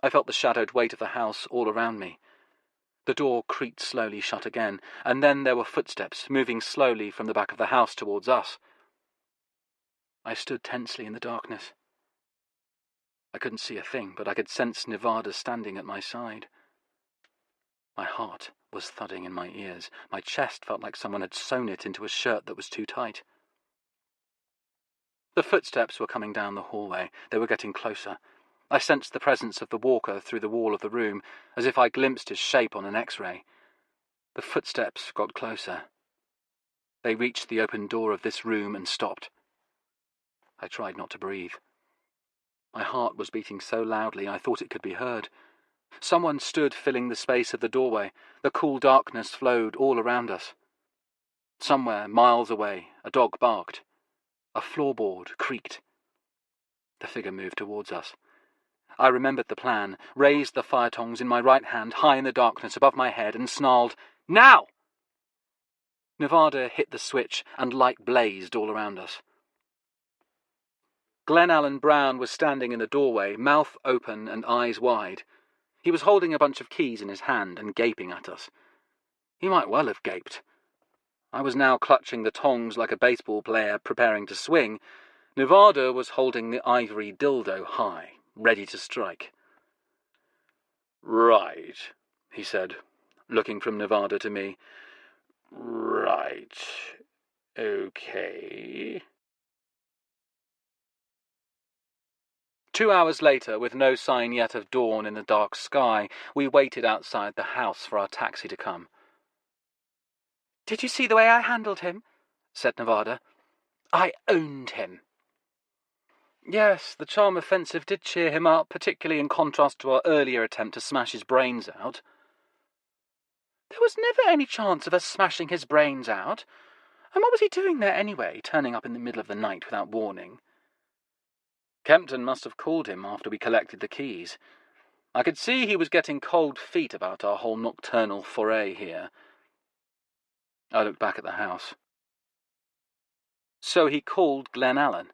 I felt the shadowed weight of the house all around me. The door creaked slowly shut again, and then there were footsteps moving slowly from the back of the house towards us. I stood tensely in the darkness. I couldn't see a thing, but I could sense Nevada standing at my side. My heart was thudding in my ears. My chest felt like someone had sewn it into a shirt that was too tight. The footsteps were coming down the hallway. They were getting closer. I sensed the presence of the walker through the wall of the room, as if I glimpsed his shape on an X-ray. The footsteps got closer. They reached the open door of this room and stopped. I tried not to breathe. My heart was beating so loudly I thought it could be heard. Someone stood filling the space of the doorway. The cool darkness flowed all around us. Somewhere, miles away, a dog barked. A floorboard creaked. The figure moved towards us. I remembered the plan, raised the fire tongs in my right hand high in the darkness above my head and snarled, "Now!" Nevada hit the switch and light blazed all around us. Glenallen Brown was standing in the doorway, mouth open and eyes wide. He was holding a bunch of keys in his hand and gaping at us. He might well have gaped. I was now clutching the tongs like a baseball player preparing to swing. Nevada was holding the ivory dildo high, ready to strike. "Right," he said, looking from Nevada to me. "Right. Okay." 2 hours later, with no sign yet of dawn in the dark sky, we waited outside the house for our taxi to come. "Did you see the way I handled him?" said Nevada. "I owned him." Yes, the charm offensive did cheer him up, particularly in contrast to our earlier attempt to smash his brains out. "There was never any chance of us smashing his brains out. And what was he doing there anyway, turning up in the middle of the night without warning?" Kempton must have called him after we collected the keys. I could see he was getting cold feet about our whole nocturnal foray here. I looked back at the house. So he called Glenallen.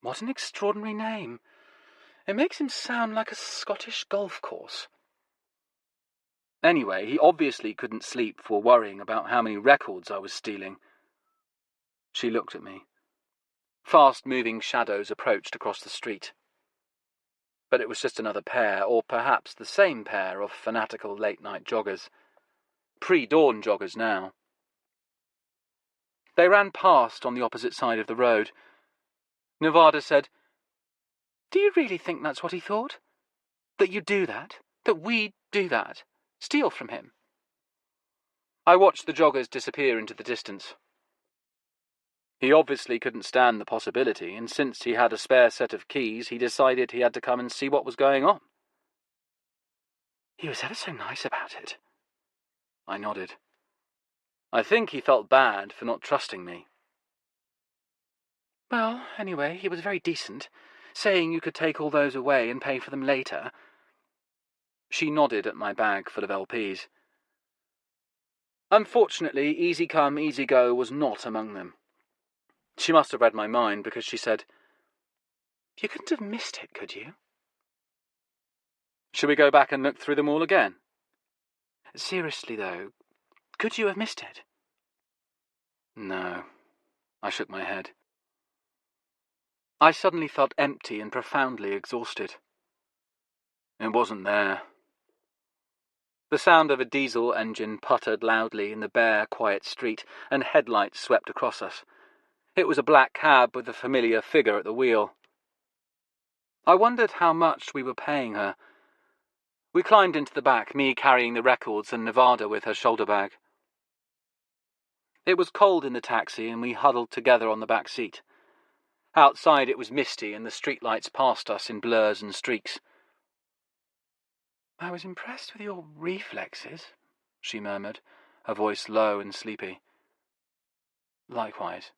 What an extraordinary name. It makes him sound like a Scottish golf course. Anyway, he obviously couldn't sleep for worrying about how many records I was stealing. She looked at me. Fast-moving shadows approached across the street. But it was just another pair, or perhaps the same pair, of fanatical late-night joggers. Pre-dawn joggers now. They ran past on the opposite side of the road. Nevada said, "Do you really think that's what he thought? That you do that? That we do that? Steal from him?" I watched the joggers disappear into the distance. He obviously couldn't stand the possibility, and since he had a spare set of keys, he decided he had to come and see what was going on. "He was ever so nice about it." I nodded. I think he felt bad for not trusting me. "Well, anyway, he was very decent, saying you could take all those away and pay for them later." She nodded at my bag full of LPs. Unfortunately, Easy Come, Easy Go was not among them. She must have read my mind, because she said, "You couldn't have missed it, could you?" "Should we go back and look through them all again?" "Seriously, though, could you have missed it?" "No." I shook my head. I suddenly felt empty and profoundly exhausted. It wasn't there. The sound of a diesel engine puttered loudly in the bare, quiet street, and headlights swept across us. It was a black cab with a familiar figure at the wheel. I wondered how much we were paying her. We climbed into the back, me carrying the records and Nevada with her shoulder bag. It was cold in the taxi, and we huddled together on the back seat. Outside it was misty, and the streetlights passed us in blurs and streaks. "I was impressed with your reflexes," she murmured, her voice low and sleepy. "Likewise."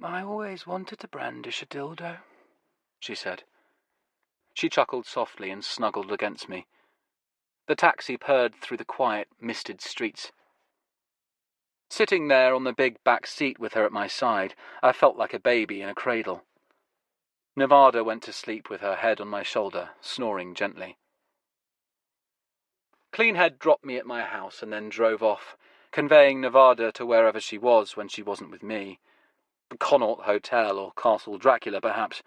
"I always wanted to brandish a dildo," she said. She chuckled softly and snuggled against me. The taxi purred through the quiet, misted streets. Sitting there on the big back seat with her at my side, I felt like a baby in a cradle. Nevada went to sleep with her head on my shoulder, snoring gently. Cleanhead dropped me at my house and then drove off, conveying Nevada to wherever she was when she wasn't with me. The Connaught Hotel or Castle Dracula, perhaps.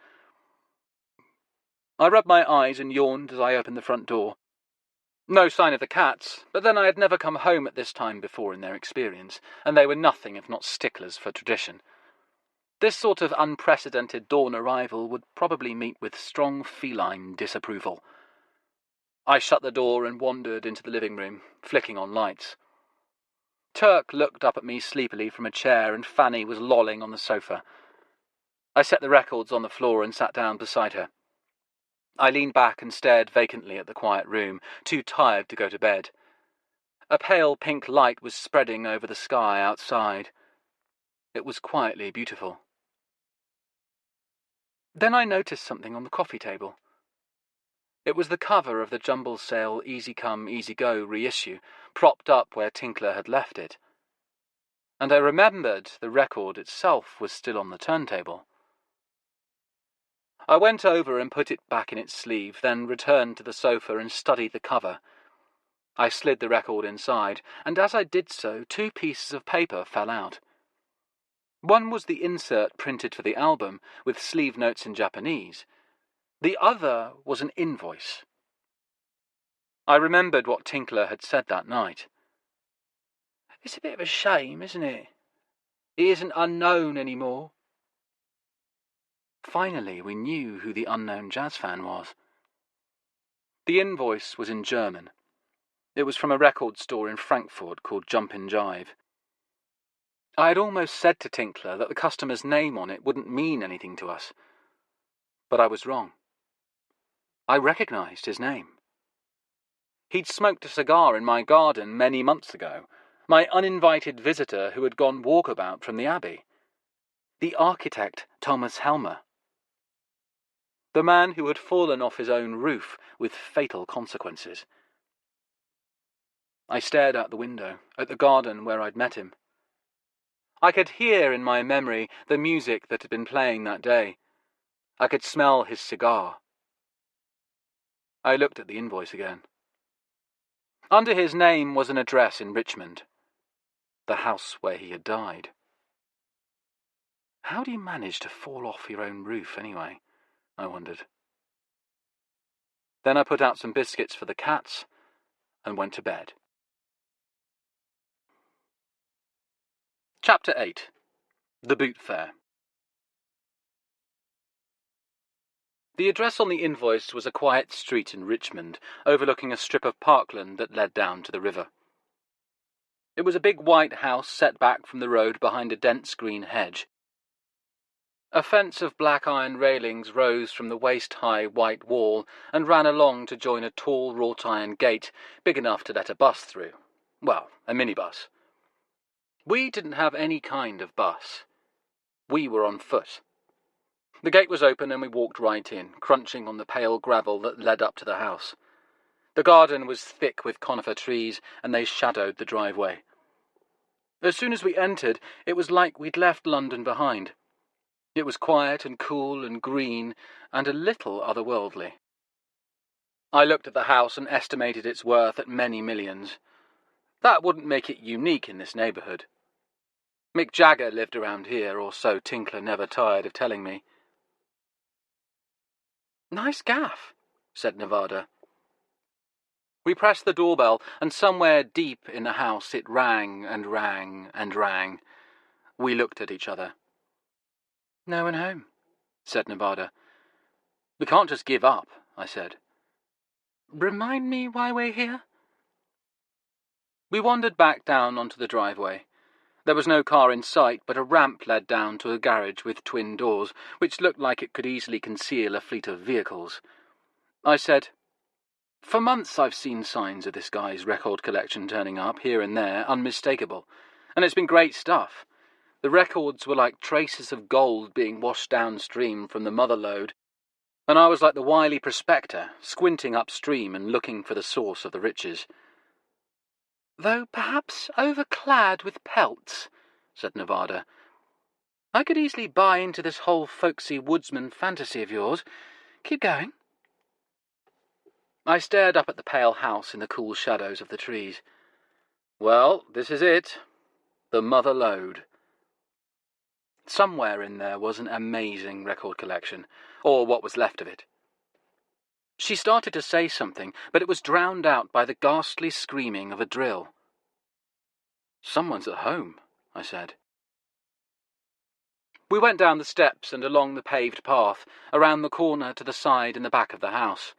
I rubbed my eyes and yawned as I opened the front door. No sign of the cats, but then I had never come home at this time before in their experience, and they were nothing if not sticklers for tradition. This sort of unprecedented dawn arrival would probably meet with strong feline disapproval. I shut the door and wandered into the living room, flicking on lights. Turk looked up at me sleepily from a chair, and Fanny was lolling on the sofa. I set the records on the floor and sat down beside her. I leaned back and stared vacantly at the quiet room, too tired to go to bed. A pale pink light was spreading over the sky outside. It was quietly beautiful. Then I noticed something on the coffee table. It was the cover of the jumble sale Easy Come, Easy Go reissue, propped up where Tinkler had left it. And I remembered the record itself was still on the turntable. I went over and put it back in its sleeve, then returned to the sofa and studied the cover. I slid the record inside, and as I did so, 2 pieces of paper fell out. One was the insert printed for the album, with sleeve notes in Japanese. The other was an invoice. I remembered what Tinkler had said that night. "It's a bit of a shame, isn't it? He isn't unknown anymore." Finally, we knew who the unknown jazz fan was. The invoice was in German. It was from a record store in Frankfurt called Jumpin' Jive. I had almost said to Tinkler that the customer's name on it wouldn't mean anything to us. But I was wrong. I recognized his name. He'd smoked a cigar in my garden many months ago, my uninvited visitor who had gone walkabout from the Abbey. The architect Thomas Helmer. The man who had fallen off his own roof with fatal consequences. I stared out the window, at the garden where I'd met him. I could hear in my memory the music that had been playing that day. I could smell his cigar. I looked at the invoice again. Under his name was an address in Richmond, the house where he had died. How do you manage to fall off your own roof, anyway? I wondered. Then I put out some biscuits for the cats and went to bed. Chapter 8. The Boot Fair. The address on the invoice was a quiet street in Richmond, overlooking a strip of parkland that led down to the river. It was a big white house set back from the road behind a dense green hedge. A fence of black iron railings rose from the waist-high white wall and ran along to join a tall wrought-iron gate big enough to let a bus through. Well, a minibus. We didn't have any kind of bus. We were on foot. The gate was open and we walked right in, crunching on the pale gravel that led up to the house. The garden was thick with conifer trees, and they shadowed the driveway. As soon as we entered, it was like we'd left London behind. It was quiet and cool and green, and a little otherworldly. I looked at the house and estimated its worth at many millions. That wouldn't make it unique in this neighbourhood. Mick Jagger lived around here, or so Tinkler never tired of telling me. "Nice gaff," said Nevada. We pressed the doorbell, and somewhere deep in the house it rang and rang and rang. We looked at each other. "No one home," said Nevada. "We can't just give up," I said. "Remind me why we're here?" We wandered back down onto the driveway. There was no car in sight, but a ramp led down to a garage with twin doors, which looked like it could easily conceal a fleet of vehicles. I said, "For months I've seen signs of this guy's record collection turning up here and there, unmistakable, and it's been great stuff. The records were like traces of gold being washed downstream from the mother lode, and I was like the wily prospector, squinting upstream and looking for the source of the riches." "Though perhaps overclad with pelts," said Nevada. "I could easily buy into this whole folksy woodsman fantasy of yours. Keep going." I stared up at the pale house in the cool shadows of the trees. Well, this is it. The mother lode. Somewhere in there was an amazing record collection, or what was left of it. She started to say something, but it was drowned out by the ghastly screaming of a drill. "Someone's at home," I said. We went down the steps and along the paved path, around the corner to the side and the back of the house.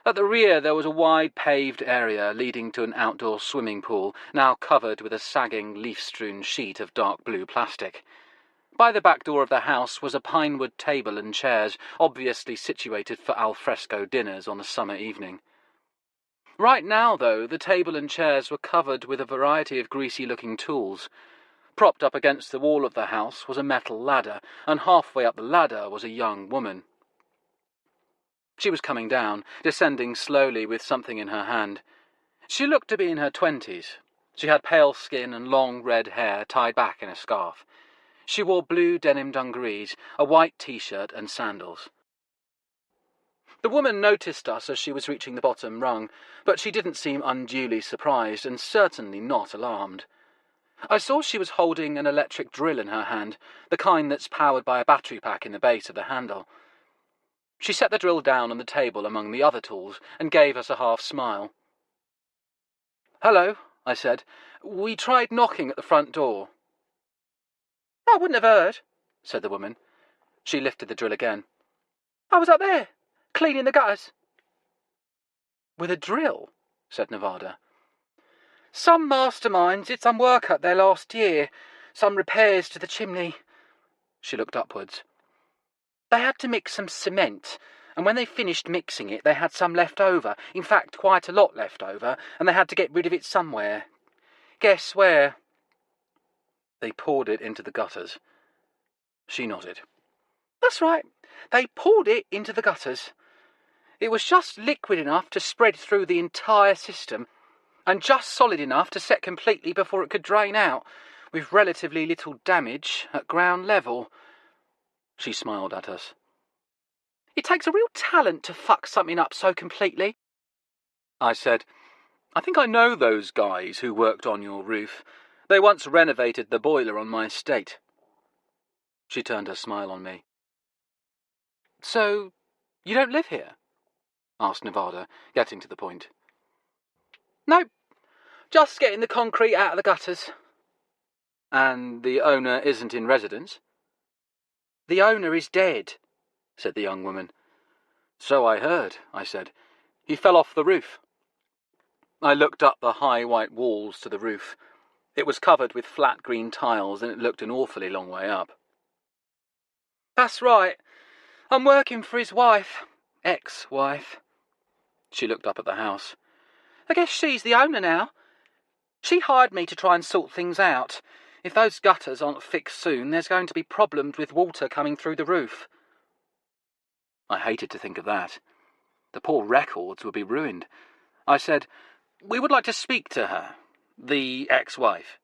At the rear there was a wide paved area leading to an outdoor swimming pool, now covered with a sagging, leaf-strewn sheet of dark blue plastic. By the back door of the house was a pinewood table and chairs, obviously situated for alfresco dinners on a summer evening. Right now, though, the table and chairs were covered with a variety of greasy-looking tools. Propped up against the wall of the house was a metal ladder, and halfway up the ladder was a young woman. She was coming down, descending slowly with something in her hand. She looked to be in her 20s. She had pale skin and long red hair tied back in a scarf. She wore blue denim dungarees, a white t-shirt and sandals. The woman noticed us as she was reaching the bottom rung, but she didn't seem unduly surprised and certainly not alarmed. I saw she was holding an electric drill in her hand, the kind that's powered by a battery pack in the base of the handle. She set the drill down on the table among the other tools and gave us a half smile. "Hello," I said. "We tried knocking at the front door." "I wouldn't have heard," said the woman. She lifted the drill again. "I was up there, cleaning the gutters." "With a drill?" said Nevada. "Some masterminds did some work up there last year, some repairs to the chimney." She looked upwards. "They had to mix some cement, and when they finished mixing it, they had some left over, in fact quite a lot left over, and they had to get rid of it somewhere. Guess where?" "They poured it into the gutters." She nodded. "That's right, they poured it into the gutters. It was just liquid enough to spread through the entire system, and just solid enough to set completely before it could drain out, with relatively little damage at ground level." She smiled at us. "It takes a real talent to fuck something up so completely." I said, "I think I know those guys who worked on your roof. They once renovated the boiler on my estate." She turned her smile on me. "So, you don't live here?" asked Nevada, getting to the point. "Nope, just getting the concrete out of the gutters." "And the owner isn't in residence?" "The owner is dead," said the young woman. "So I heard," I said. "He fell off the roof." I looked up the high white walls to the roof. It was covered with flat green tiles and it looked an awfully long way up. "That's right. I'm working for his wife. Ex-wife." She looked up at the house. "I guess she's the owner now. She hired me to try and sort things out. If those gutters aren't fixed soon, there's going to be problems with water coming through the roof." I hated to think of that. The poor records would be ruined. I said, "We would like to speak to her, the ex-wife."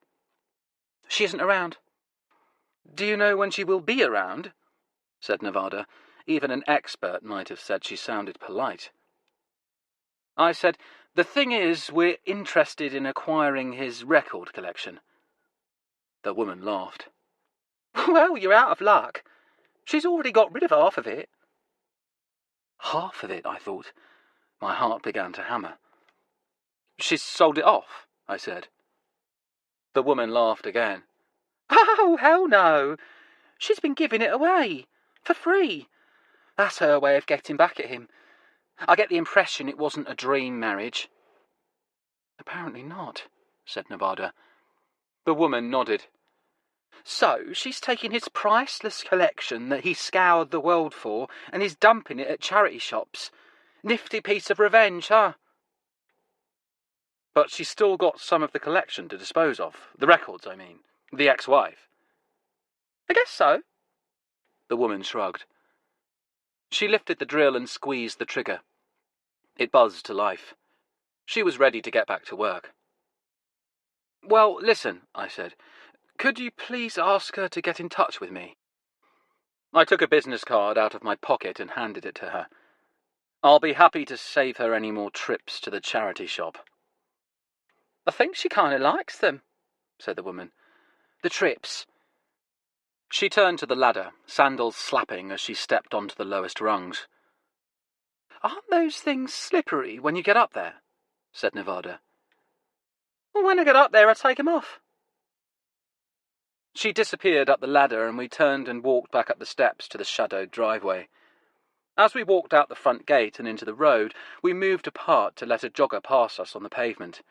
"She isn't around." "Do you know when she will be around?" said Nevada. Even an expert might have said she sounded polite. I said, "The thing is, we're interested in acquiring his record collection." The woman laughed. "Well, you're out of luck. She's already got rid of half of it." Half of it, I thought. My heart began to hammer. "She's sold it off," I said. The woman laughed again. "Oh, hell no. She's been giving it away, for free. That's her way of getting back at him. I get the impression it wasn't a dream marriage." "Apparently not," said Nevada. The woman nodded. So she's taking his priceless collection that he scoured the world for and is dumping it at charity shops. Nifty piece of revenge, huh? But she's still got some of the collection to dispose of. The records, I mean. The ex-wife. I guess so. The woman shrugged. She lifted the drill and squeezed the trigger. It buzzed to life. She was ready to get back to work. "Well, listen," I said. "Could you please ask her to get in touch with me?" I took a business card out of my pocket and handed it to her. "I'll be happy to save her any more trips to the charity shop." "I think she kind of likes them," said the woman. "The trips." She turned to the ladder, sandals slapping as she stepped onto the lowest rungs. "Aren't those things slippery when you get up there?" said Nevada. "Well, when I get up there, I take them off." She disappeared up the ladder, and we turned and walked back up the steps to the shadowed driveway. As we walked out the front gate and into the road, we moved apart to let a jogger pass us on the pavement.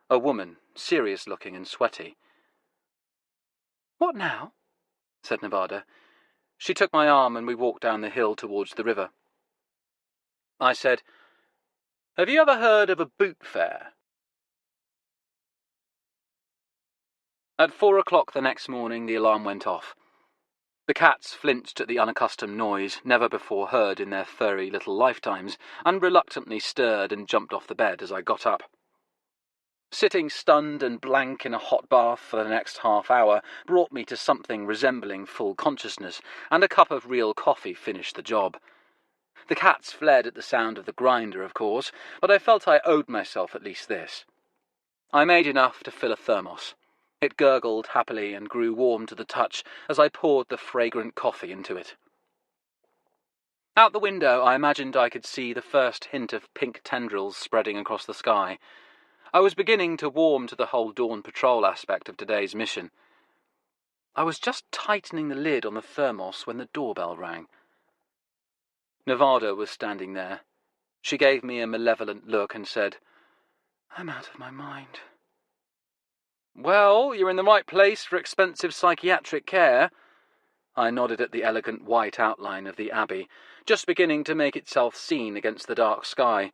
A woman, serious-looking and sweaty. "What now?" said Nevada. She took my arm and we walked down the hill towards the river. I said, "Have you ever heard of a boot fair?" At 4 o'clock the next morning the alarm went off. The cats flinched at the unaccustomed noise, never before heard in their furry little lifetimes, and reluctantly stirred and jumped off the bed as I got up. Sitting stunned and blank in a hot bath for the next half hour brought me to something resembling full consciousness, and a cup of real coffee finished the job. The cats fled at the sound of the grinder, of course, but I felt I owed myself at least this. I made enough to fill a thermos. It gurgled happily and grew warm to the touch as I poured the fragrant coffee into it. Out the window I imagined I could see the first hint of pink tendrils spreading across the sky. I was beginning to warm to the whole dawn patrol aspect of today's mission. I was just tightening the lid on the thermos when the doorbell rang. Nevada was standing there. She gave me a malevolent look and said, "I'm out of my mind." "Well, you're in the right place for expensive psychiatric care." I nodded at the elegant white outline of the Abbey, just beginning to make itself seen against the dark sky.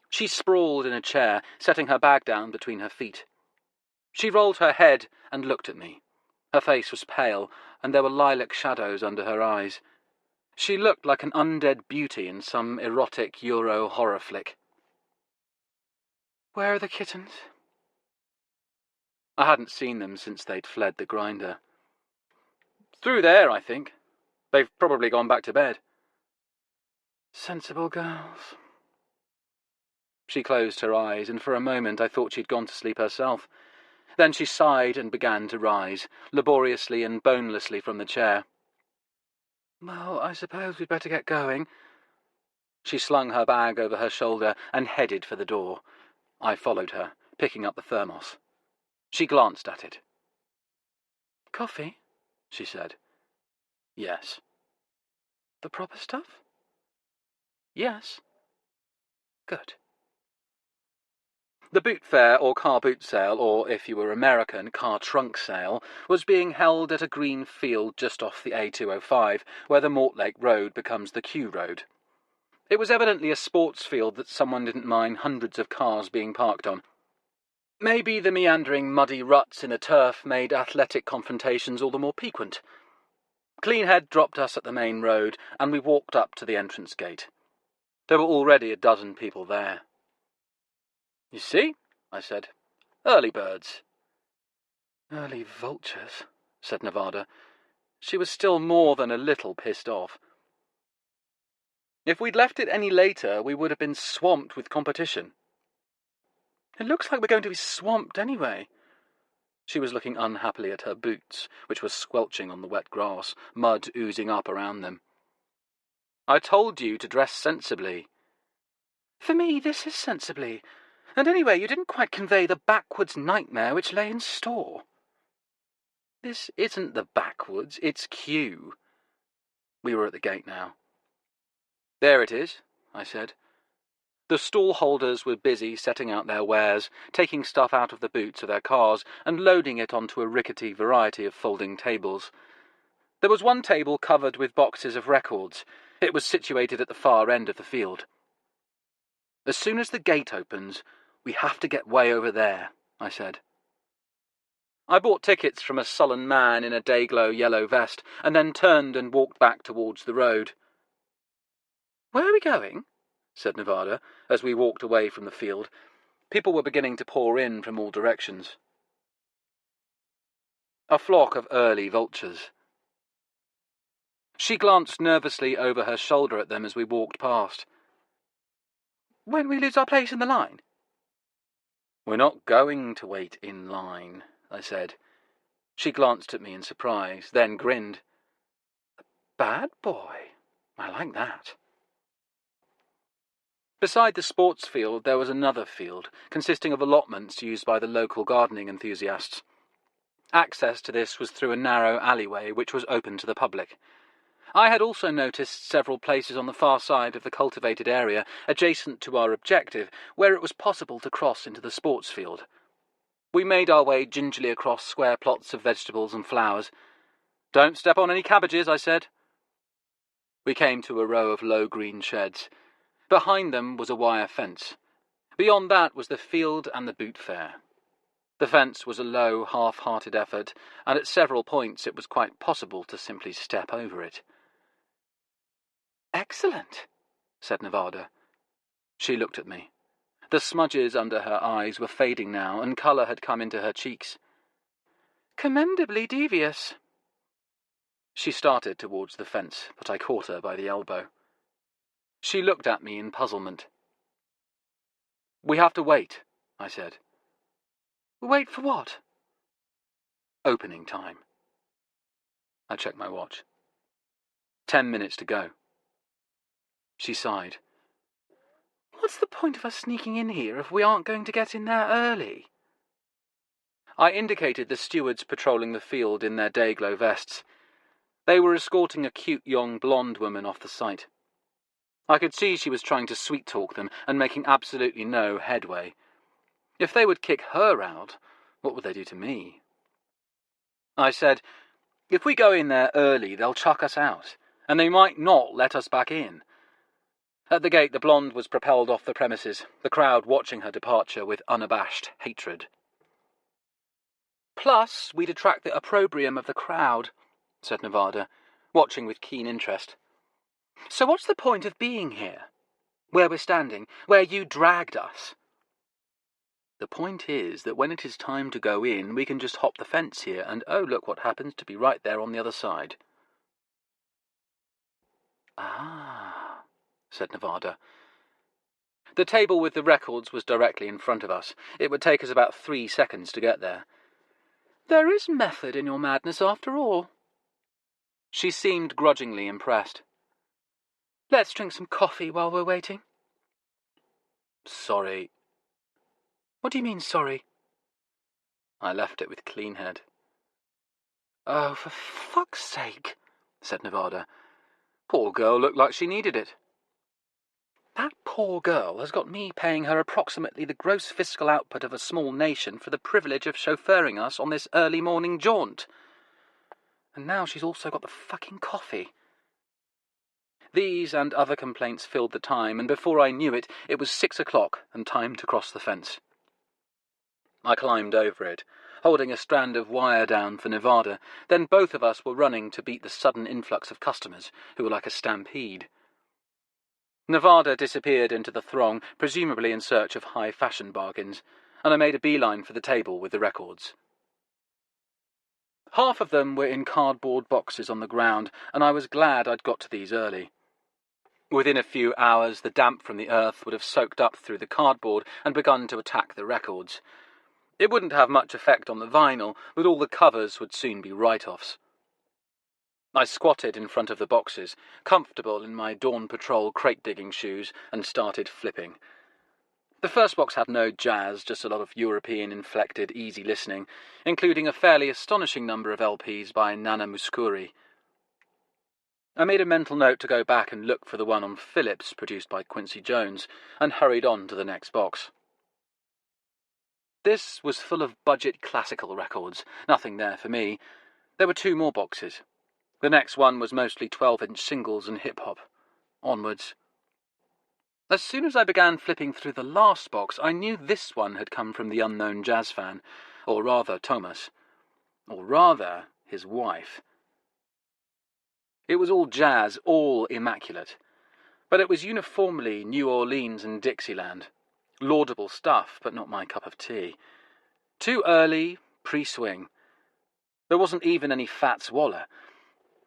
She sprawled in a chair, setting her bag down between her feet. She rolled her head and looked at me. Her face was pale, and there were lilac shadows under her eyes. She looked like an undead beauty in some erotic Euro horror flick. "Where are the kittens?" I hadn't seen them since they'd fled the grinder. "Through there, I think. They've probably gone back to bed." "Sensible girls." She closed her eyes, and for a moment I thought she'd gone to sleep herself. Then she sighed and began to rise, laboriously and bonelessly from the chair. "Well, I suppose we'd better get going." She slung her bag over her shoulder and headed for the door. I followed her, picking up the thermos. She glanced at it. "Coffee?" she said. "Yes." "The proper stuff?" "Yes." "Good." The boot fair, or car boot sale, or, if you were American, car trunk sale, was being held at a green field just off the A205, where the Mortlake Road becomes the Q Road. It was evidently a sports field that someone didn't mind hundreds of cars being parked on. Maybe the meandering muddy ruts in the turf made athletic confrontations all the more piquant. Cleanhead dropped us at the main road, and we walked up to the entrance gate. There were already a dozen people there. "You see," I said. "Early birds." "Early vultures," said Nevada. She was still more than a little pissed off. "If we'd left it any later, we would have been swamped with competition." "It looks like we're going to be swamped anyway." She was looking unhappily at her boots, which were squelching on the wet grass, mud oozing up around them. "I told you to dress sensibly." "For me, this is sensibly. And anyway, you didn't quite convey the backwoods nightmare which lay in store." "This isn't the backwoods, it's Q." We were at the gate now. "There it is," I said. The stall holders were busy setting out their wares, taking stuff out of the boots of their cars and loading it onto a rickety variety of folding tables. There was one table covered with boxes of records. It was situated at the far end of the field. "As soon as the gate opens, we have to get way over there," I said. I bought tickets from a sullen man in a day-glow yellow vest and then turned and walked back towards the road. "Where are we going?" said Nevada, as we walked away from the field. People were beginning to pour in from all directions. A flock of early vultures. She glanced nervously over her shoulder at them as we walked past. "When we lose our place in the line?" "We're not going to wait in line," I said. She glanced at me in surprise, then grinned. "Bad boy. I like that." Beside the sports field there was another field, consisting of allotments used by the local gardening enthusiasts. Access to this was through a narrow alleyway which was open to the public. I had also noticed several places on the far side of the cultivated area, adjacent to our objective, where it was possible to cross into the sports field. We made our way gingerly across square plots of vegetables and flowers. "Don't step on any cabbages," I said. We came to a row of low green sheds. Behind them was a wire fence. Beyond that was the field and the boot fair. The fence was a low, half-hearted effort, and at several points it was quite possible to simply step over it. "Excellent," said Nevada. She looked at me. The smudges under her eyes were fading now, and colour had come into her cheeks. "Commendably devious." She started towards the fence, but I caught her by the elbow. She looked at me in puzzlement. "We have to wait," I said. "Wait for what?" "Opening time." I checked my watch. 10 minutes to go. She sighed. "What's the point of us sneaking in here if we aren't going to get in there early?" I indicated the stewards patrolling the field in their day-glow vests. They were escorting a cute young blonde woman off the site. I could see she was trying to sweet-talk them and making absolutely no headway. If they would kick her out, what would they do to me? I said, "If we go in there early, they'll chuck us out, and they might not let us back in." At the gate, the blonde was propelled off the premises, the crowd watching her departure with unabashed hatred. "Plus, we'd attract the opprobrium of the crowd," said Nevada, watching with keen interest. "So what's the point of being here? Where we're standing, where you dragged us?" "The point is that when it is time to go in, we can just hop the fence here, and oh, look what happens to be right there on the other side." "Ah," said Nevada. The table with the records was directly in front of us. It would take us about 3 seconds to get there. "There is method in your madness, after all." She seemed grudgingly impressed. "Let's drink some coffee while we're waiting." "Sorry." "What do you mean, sorry?" I left it with clean head. "Oh, for fuck's sake," said Nevada. Poor girl looked like she needed it. "That poor girl has got me paying her approximately the gross fiscal output of a small nation for the privilege of chauffeuring us on this early morning jaunt. And now she's also got the fucking coffee." These and other complaints filled the time, and before I knew it, it was 6 o'clock and time to cross the fence. I climbed over it, holding a strand of wire down for Nevada. Then both of us were running to beat the sudden influx of customers, who were like a stampede. Nevada disappeared into the throng, presumably in search of high-fashion bargains, and I made a beeline for the table with the records. Half of them were in cardboard boxes on the ground, and I was glad I'd got to these early. Within a few hours, the damp from the earth would have soaked up through the cardboard and begun to attack the records. It wouldn't have much effect on the vinyl, but all the covers would soon be write-offs. I squatted in front of the boxes, comfortable in my Dawn Patrol crate-digging shoes, and started flipping. The first box had no jazz, just a lot of European-inflected easy listening, including a fairly astonishing number of LPs by Nana Mouskouri. I made a mental note to go back and look for the one on Phillips produced by Quincy Jones, and hurried on to the next box. This was full of budget classical records, nothing there for me. There were 2 more boxes. The next one was mostly 12-inch singles and hip-hop. Onwards. As soon as I began flipping through the last box, I knew this one had come from the unknown jazz fan, or rather Thomas, or rather his wife. It was all jazz, all immaculate, but it was uniformly New Orleans and Dixieland. Laudable stuff, but not my cup of tea. Too early, pre-swing. There wasn't even any Fats Waller.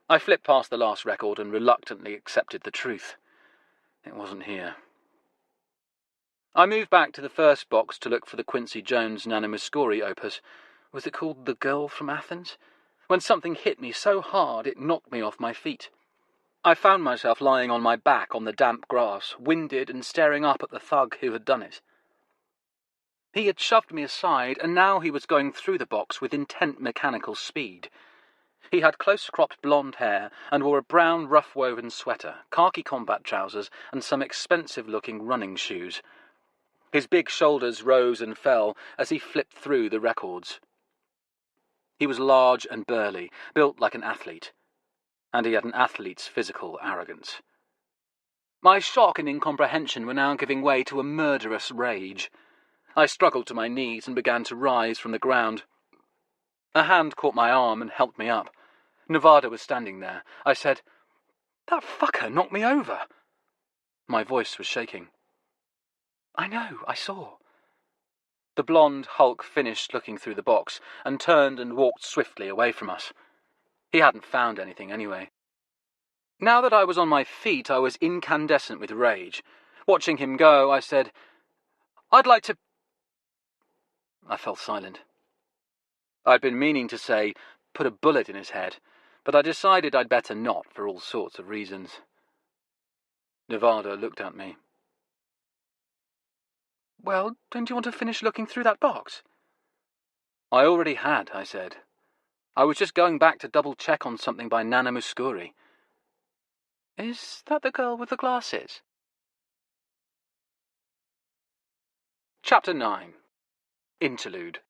I flipped past the last record and reluctantly accepted the truth. It wasn't here. I moved back to the first box to look for the Quincy Jones Nana Mouskouri opus. Was it called The Girl from Athens? When something hit me so hard it knocked me off my feet. I found myself lying on my back on the damp grass, winded and staring up at the thug who had done it. He had shoved me aside, and now he was going through the box with intent mechanical speed. He had close-cropped blonde hair and wore a brown rough-woven sweater, khaki combat trousers, and some expensive-looking running shoes. His big shoulders rose and fell as he flipped through the records. He was large and burly, built like an athlete, and he had an athlete's physical arrogance. My shock and incomprehension were now giving way to a murderous rage. I struggled to my knees and began to rise from the ground. A hand caught my arm and helped me up. Nevada was standing there. I said, "That fucker knocked me over." My voice was shaking. "I know, I saw." The blonde hulk finished looking through the box and turned and walked swiftly away from us. He hadn't found anything anyway. Now that I was on my feet, I was incandescent with rage. Watching him go, I said, "I'd like to—" I fell silent. I'd been meaning to say, "put a bullet in his head," but I decided I'd better not for all sorts of reasons. Nevada looked at me. "Well, don't you want to finish looking through that box?" "I already had," I said. "I was just going back to double-check on something by Nana Mouskouri." "Is that the girl with the glasses?" Chapter 9. Interlude.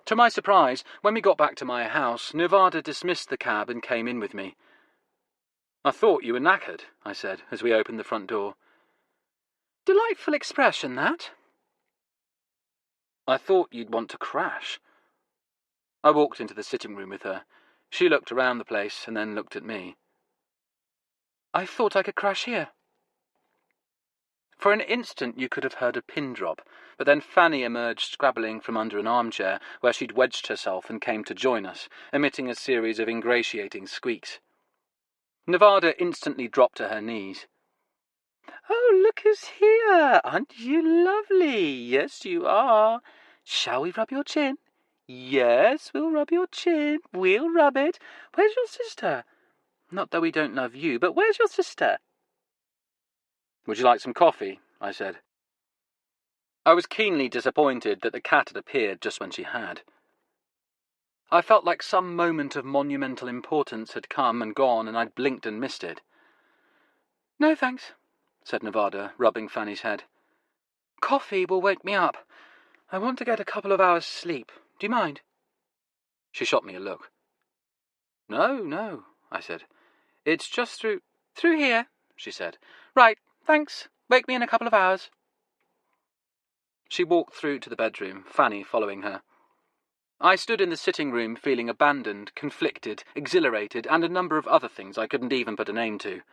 To my surprise, when we got back to my house, Nevada dismissed the cab and came in with me. "I thought you were knackered," I said, as we opened the front door. "Delightful expression, that." "I thought you'd want to crash." I walked into the sitting room with her. She looked around the place and then looked at me. "I thought I could crash here." For an instant you could have heard a pin drop, but then Fanny emerged scrabbling from under an armchair, where she'd wedged herself and came to join us, emitting a series of ingratiating squeaks. Nevada instantly dropped to her knees. "Oh, look who's here! Aren't you lovely? Yes, you are. Shall we rub your chin? Yes, we'll rub your chin. We'll rub it. Where's your sister? Not that we don't love you, but where's your sister?" "Would you like some coffee?" I said. I was keenly disappointed that the cat had appeared just when she had. I felt like some moment of monumental importance had come and gone, and I'd blinked and missed it. "No, thanks," said Nevada, rubbing Fanny's head. "Coffee will wake me up. I want to get a couple of hours' sleep. Do you mind?" She shot me a look. No, I said. "It's just through—" "Through here," she said. "Right, thanks. Wake me in a couple of hours." She walked through to the bedroom, Fanny following her. I stood in the sitting room feeling abandoned, conflicted, exhilarated, and a number of other things I couldn't even put a name to.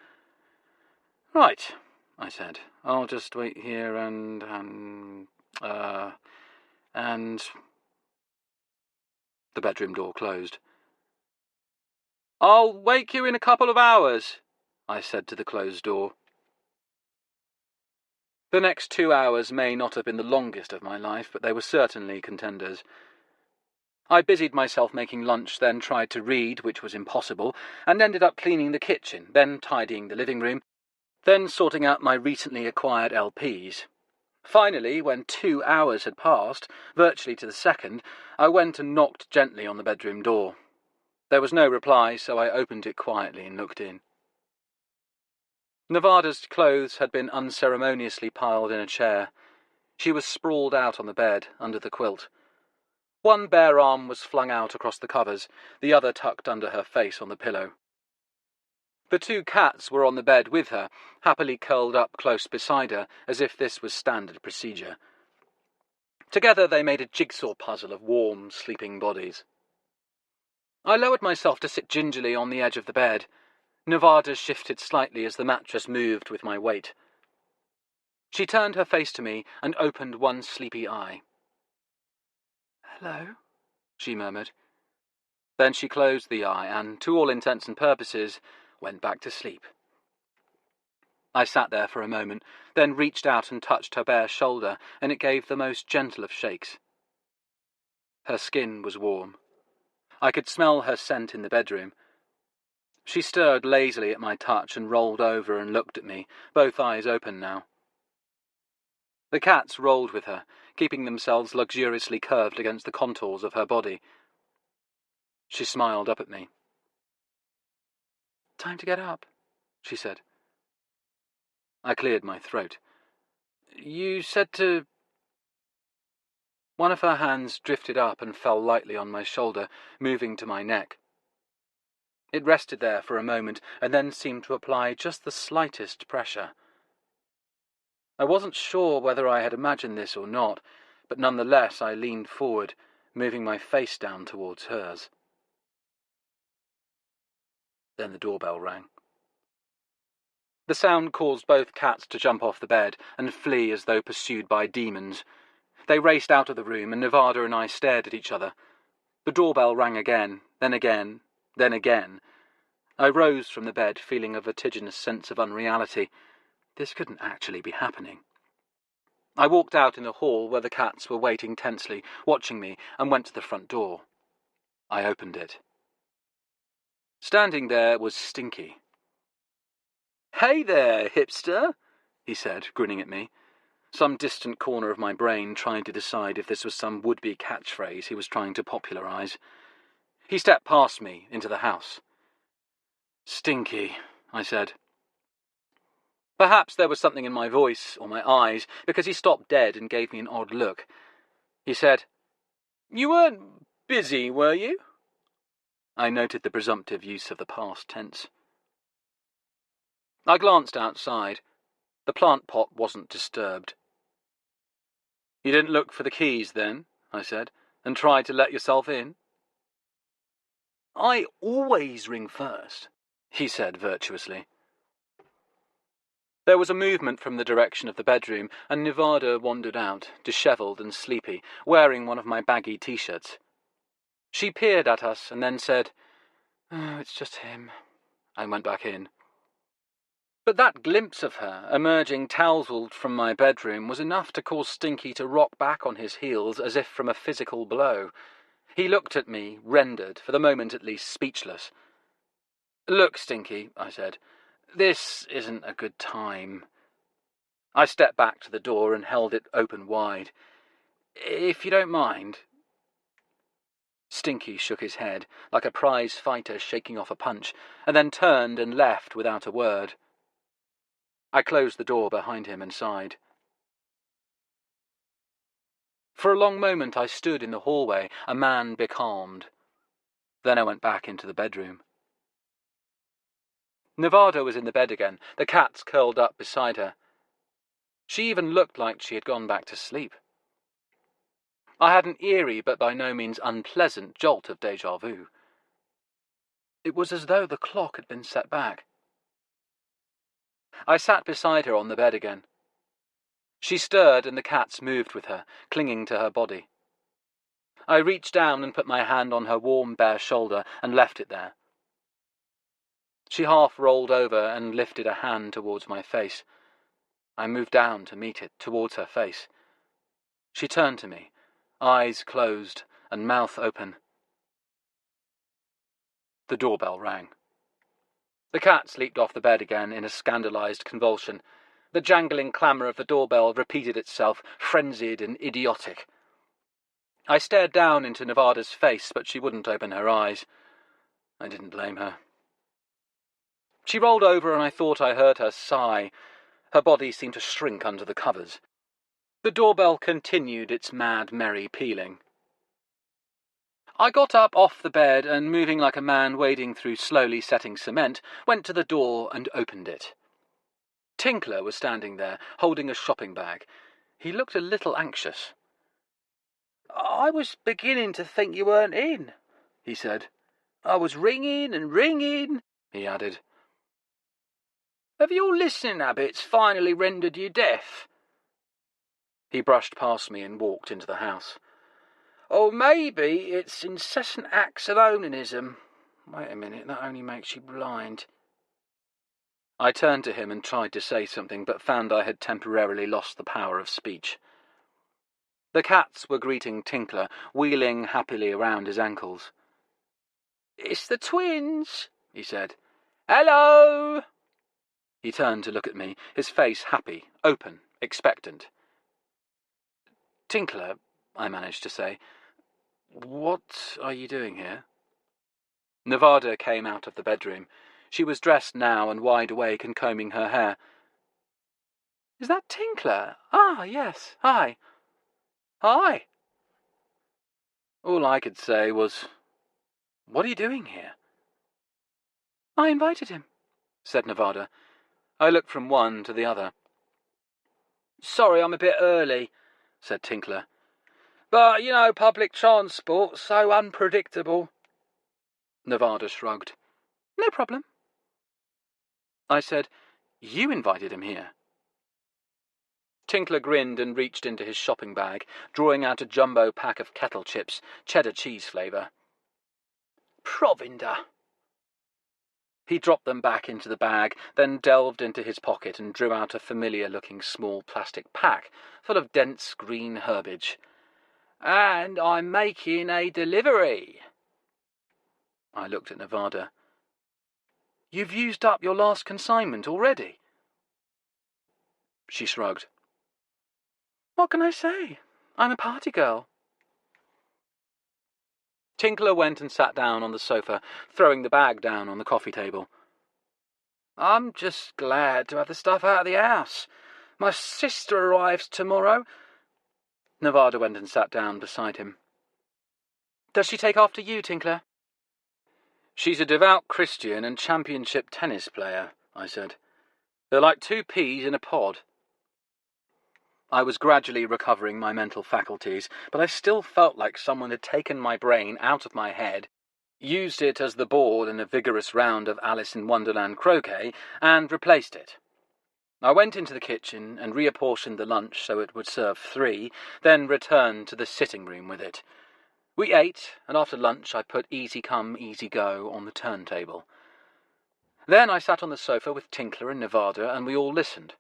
"Right," I said. "I'll just wait here and... The bedroom door closed. "I'll wake you in a couple of hours," I said to the closed door. The next 2 hours may not have been the longest of my life, but they were certainly contenders. I busied myself making lunch, then tried to read, which was impossible, and ended up cleaning the kitchen, then tidying the living room, then sorting out my recently acquired LPs. Finally, when 2 hours had passed, virtually to the second, I went and knocked gently on the bedroom door. There was no reply, so I opened it quietly and looked in. Nevada's clothes had been unceremoniously piled in a chair. She was sprawled out on the bed, under the quilt. One bare arm was flung out across the covers, the other tucked under her face on the pillow. The two cats were on the bed with her, happily curled up close beside her, as if this was standard procedure. Together they made a jigsaw puzzle of warm, sleeping bodies. I lowered myself to sit gingerly on the edge of the bed. Nevada shifted slightly as the mattress moved with my weight. She turned her face to me and opened one sleepy eye. "Hello," she murmured. Then she closed the eye and, to all intents and purposes, went back to sleep. I sat there for a moment, then reached out and touched her bare shoulder, and it gave the most gentle of shakes. Her skin was warm. I could smell her scent in the bedroom. She stirred lazily at my touch and rolled over and looked at me, both eyes open now. The cats rolled with her, keeping themselves luxuriously curved against the contours of her body. She smiled up at me. "Time to get up," she said. I cleared my throat. "You said to—" One of her hands drifted up and fell lightly on my shoulder, moving to my neck. It rested there for a moment and then seemed to apply just the slightest pressure. I wasn't sure whether I had imagined this or not, but nonetheless I leaned forward, moving my face down towards hers. Then the doorbell rang. The sound caused both cats to jump off the bed and flee as though pursued by demons. They raced out of the room, and Nevada and I stared at each other. The doorbell rang again, then again, then again. I rose from the bed, feeling a vertiginous sense of unreality. This couldn't actually be happening. I walked out in the hall where the cats were waiting tensely, watching me, and went to the front door. I opened it. Standing there was Stinky. "Hey there, hipster," he said, grinning at me. Some distant corner of my brain tried to decide if this was some would-be catchphrase he was trying to popularize. He stepped past me into the house. "Stinky," I said. Perhaps there was something in my voice or my eyes, because he stopped dead and gave me an odd look. He said, "You weren't busy, were you?" I noted the presumptive use of the past tense. I glanced outside. The plant pot wasn't disturbed. "You didn't look for the keys, then," I said, "and try to let yourself in?" "I always ring first," he said virtuously. There was a movement from the direction of the bedroom, and Nevada wandered out, dishevelled and sleepy, wearing one of my baggy t-shirts. She peered at us and then said, "Oh, it's just him," and went back in. But that glimpse of her, emerging tousled from my bedroom, was enough to cause Stinky to rock back on his heels as if from a physical blow. He looked at me, rendered, for the moment at least, speechless. "Look, Stinky," I said, "this isn't a good time." I stepped back to the door and held it open wide. "If you don't mind." Stinky shook his head, like a prize fighter shaking off a punch, and then turned and left without a word. I closed the door behind him and sighed. For a long moment I stood in the hallway, a man becalmed. Then I went back into the bedroom. Nevada was in the bed again, the cats curled up beside her. She even looked like she had gone back to sleep. I had an eerie but by no means unpleasant jolt of déjà vu. It was as though the clock had been set back. I sat beside her on the bed again. She stirred and the cats moved with her, clinging to her body. I reached down and put my hand on her warm bare shoulder and left it there. She half rolled over and lifted a hand towards my face. I moved down to meet it, towards her face. She turned to me, eyes closed and mouth open. The doorbell rang. The cats leaped off the bed again in a scandalized convulsion. The jangling clamour of the doorbell repeated itself, frenzied and idiotic. I stared down into Nevada's face, but she wouldn't open her eyes. I didn't blame her. She rolled over and I thought I heard her sigh. Her body seemed to shrink under the covers. The doorbell continued its mad, merry pealing. I got up off the bed and, moving like a man wading through slowly setting cement, went to the door and opened it. Tinkler was standing there, holding a shopping bag. He looked a little anxious. "I was beginning to think you weren't in," he said. "I was ringing and ringing," he added. "Have your listening habits finally rendered you deaf?" He brushed past me and walked into the house. "Or maybe it's incessant acts of onanism. Wait a minute, that only makes you blind." I turned to him and tried to say something, but found I had temporarily lost the power of speech. The cats were greeting Tinkler, wheeling happily around his ankles. "It's the twins," he said. "Hello!" He turned to look at me, his face happy, open, expectant. "Tinkler," I managed to say, "what are you doing here?" Nevada came out of the bedroom. She was dressed now and wide awake and combing her hair. "Is that Tinkler? Ah, yes. Hi." "Hi." All I could say was, "What are you doing here?" "I invited him," said Nevada. I looked from one to the other. "Sorry I'm a bit early," said Tinkler. "But, you know, public transport's so unpredictable." Nevada shrugged. "No problem." I said, "You invited him here." Tinkler grinned and reached into his shopping bag, drawing out a jumbo pack of kettle chips, cheddar cheese flavour. "Provender." He dropped them back into the bag, then delved into his pocket and drew out a familiar-looking small plastic pack full of dense green herbage. "And I'm making a delivery." I looked at Nevada. "You've used up your last consignment already?" She shrugged. "What can I say? I'm a party girl." Tinkler went and sat down on the sofa, throwing the bag down on the coffee table. "I'm just glad to have the stuff out of the house. My sister arrives tomorrow." Nevada went and sat down beside him. "Does she take after you, Tinkler?" "She's a devout Christian and championship tennis player," I said. "They're like two peas in a pod." I was gradually recovering my mental faculties, but I still felt like someone had taken my brain out of my head, used it as the board in a vigorous round of Alice in Wonderland croquet, and replaced it. I went into the kitchen and reapportioned the lunch so it would serve 3, then returned to the sitting room with it. We ate, and after lunch I put Easy Come, Easy Go on the turntable. Then I sat on the sofa with Tinkler and Nevada, and we all listened.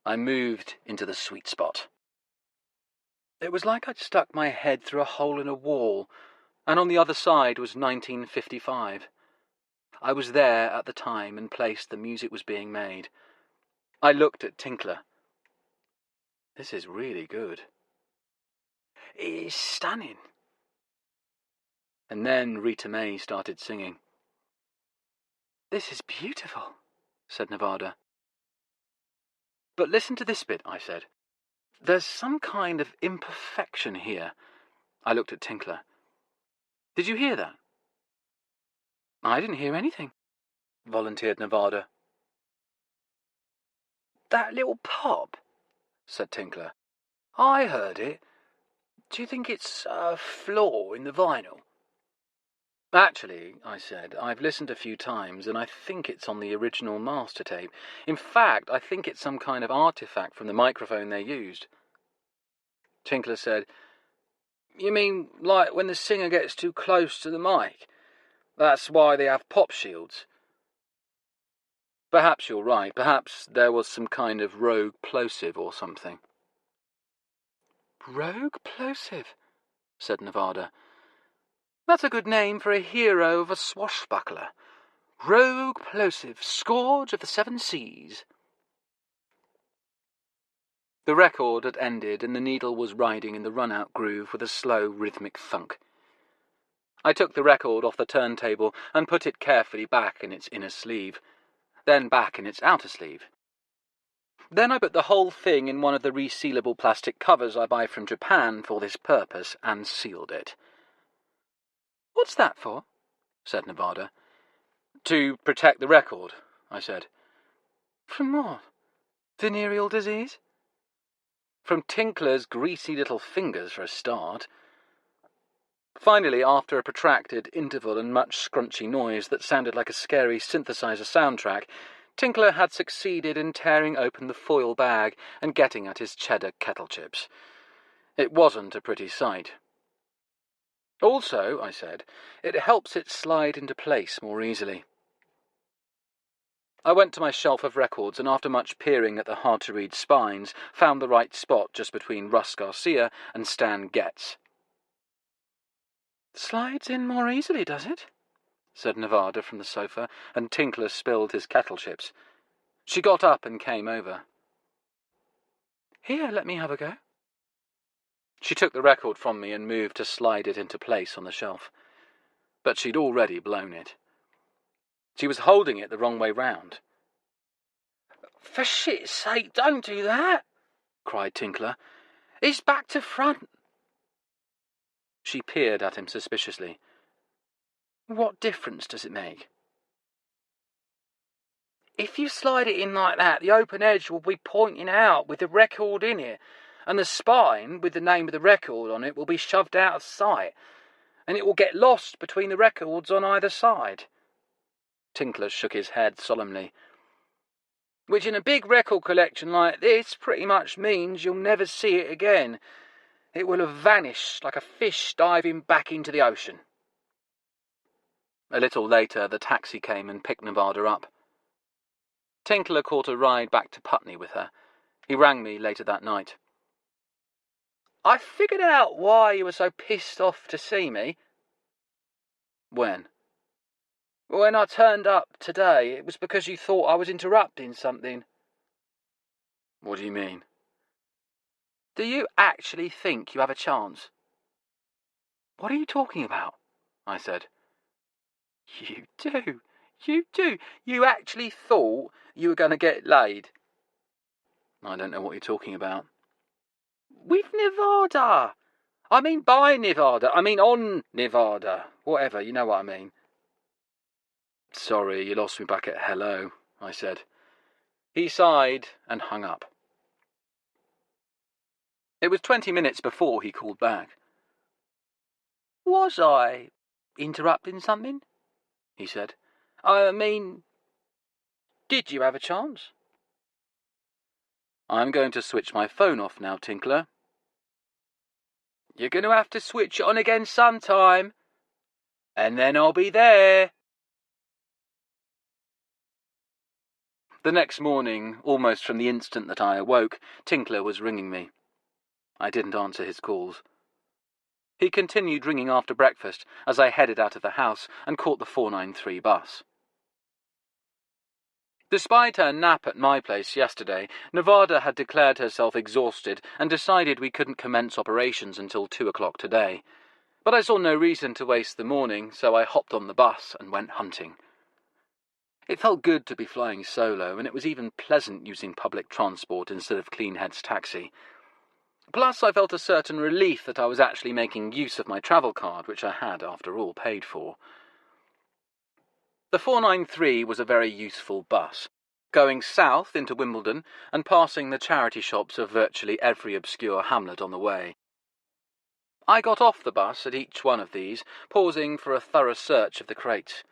I moved into the sweet spot. It was like I'd stuck my head through a hole in a wall, and on the other side was 1955. I was there at the time and place the music was being made. I looked at Tinkler. "This is really good." "It's stunning." And then Rita May started singing. "This is beautiful," said Nevada. "But listen to this bit," I said. "There's some kind of imperfection here." I looked at Tinkler. "Did you hear that?" "I didn't hear anything," volunteered Nevada. "That little pop," said Tinkler. "I heard it. Do you think it's a flaw in the vinyl?" "Actually," I said, "I've listened a few times, and I think it's on the original master tape. In fact, I think it's some kind of artifact from the microphone they used." Tinkler said, "You mean like when the singer gets too close to the mic? That's why they have pop shields." "Perhaps you're right. Perhaps there was some kind of rogue plosive or something." "Rogue plosive," said Nevada. "That's a good name for a hero of a swashbuckler. Rogue plosive, scourge of the 7 seas." The record had ended, and the needle was riding in the run-out groove with a slow, rhythmic thunk. I took the record off the turntable and put it carefully back in its inner sleeve, then back in its outer sleeve. Then I put the whole thing in one of the resealable plastic covers I buy from Japan for this purpose and sealed it. "What's that for?" said Nevada. "To protect the record," I said. "From what? Venereal disease?" "From Tinkler's greasy little fingers, for a start." Finally, after a protracted interval and much scrunchy noise that sounded like a scary synthesizer soundtrack, Tinkler had succeeded in tearing open the foil bag and getting at his cheddar kettle chips. It wasn't a pretty sight. "Also," I said, "it helps it slide into place more easily." I went to my shelf of records and after much peering at the hard-to-read spines, found the right spot just between Russ Garcia and Stan Getz. "Slides in more easily, does it?" said Nevada from the sofa, and Tinkler spilled his kettle chips. She got up and came over. "Here, let me have a go." She took the record from me and moved to slide it into place on the shelf. But she'd already blown it. She was holding it the wrong way round. "For shit's sake, don't do that!" cried Tinkler. "It's back to front." She peered at him suspiciously. "What difference does it make?" "If you slide it in like that, the open edge will be pointing out with the record in it, and the spine, with the name of the record on it, will be shoved out of sight, and it will get lost between the records on either side." Tinkler shook his head solemnly. "Which in a big record collection like this pretty much means you'll never see it again. It will have vanished like a fish diving back into the ocean." A little later, the taxi came and picked Nevada up. Tinkler caught a ride back to Putney with her. He rang me later that night. "I figured out why you were so pissed off to see me." "When?" "When I turned up today, it was because you thought I was interrupting something." "What do you mean?" "Do you actually think you have a chance?" "What are you talking about?" I said. You do. You do. You actually thought you were going to get laid." "I don't know what you're talking about." "With Nevada. I mean by Nevada. I mean on Nevada. Whatever, you know what I mean." "Sorry, you lost me back at hello," I said. He sighed and hung up. It was 20 minutes before he called back. "Was I interrupting something?" he said. "I mean, did you have a chance?" "I'm going to switch my phone off now, Tinkler." "You're going to have to switch it on again sometime, and then I'll be there." The next morning, almost from the instant that I awoke, Tinkler was ringing me. I didn't answer his calls. He continued ringing after breakfast as I headed out of the house and caught the 493 bus. Despite her nap at my place yesterday, Nevada had declared herself exhausted and decided we couldn't commence operations until 2 o'clock today. But I saw no reason to waste the morning, so I hopped on the bus and went hunting. It felt good to be flying solo, and it was even pleasant using public transport instead of Cleanhead's taxi. Plus, I felt a certain relief that I was actually making use of my travel card, which I had, after all, paid for. The 493 was a very useful bus, going south into Wimbledon and passing the charity shops of virtually every obscure hamlet on the way. I got off the bus at each one of these, pausing for a thorough search of the crates.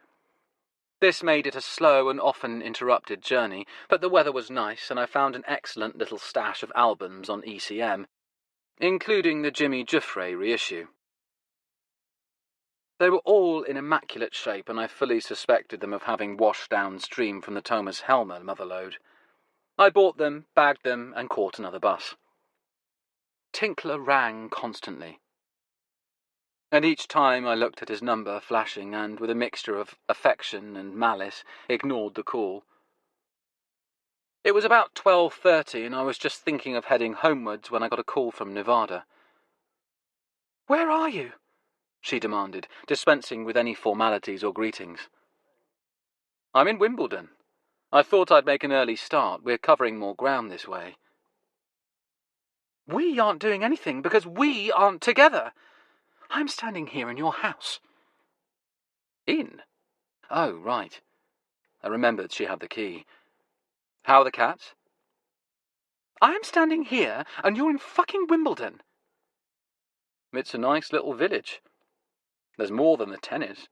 This made it a slow and often interrupted journey, but the weather was nice and I found an excellent little stash of albums on ECM, including the Jimmy Giuffre reissue. They were all in immaculate shape, and I fully suspected them of having washed downstream from the Thomas Helmer motherlode. I bought them, bagged them, and caught another bus. Tinkler rang constantly, and each time I looked at his number flashing and, with a mixture of affection and malice, ignored the call. It was about 12:30, and I was just thinking of heading homewards when I got a call from Nevada. "Where are you?" she demanded, dispensing with any formalities or greetings. I'm in Wimbledon. I thought I'd make an early start. We're covering more ground this way. We aren't doing anything because we aren't together. I'm standing here in your house. In? Oh, right. I remembered she had the key. How are the cats? I'm standing here and you're in fucking Wimbledon. It's a nice little village. There's more than the tennis.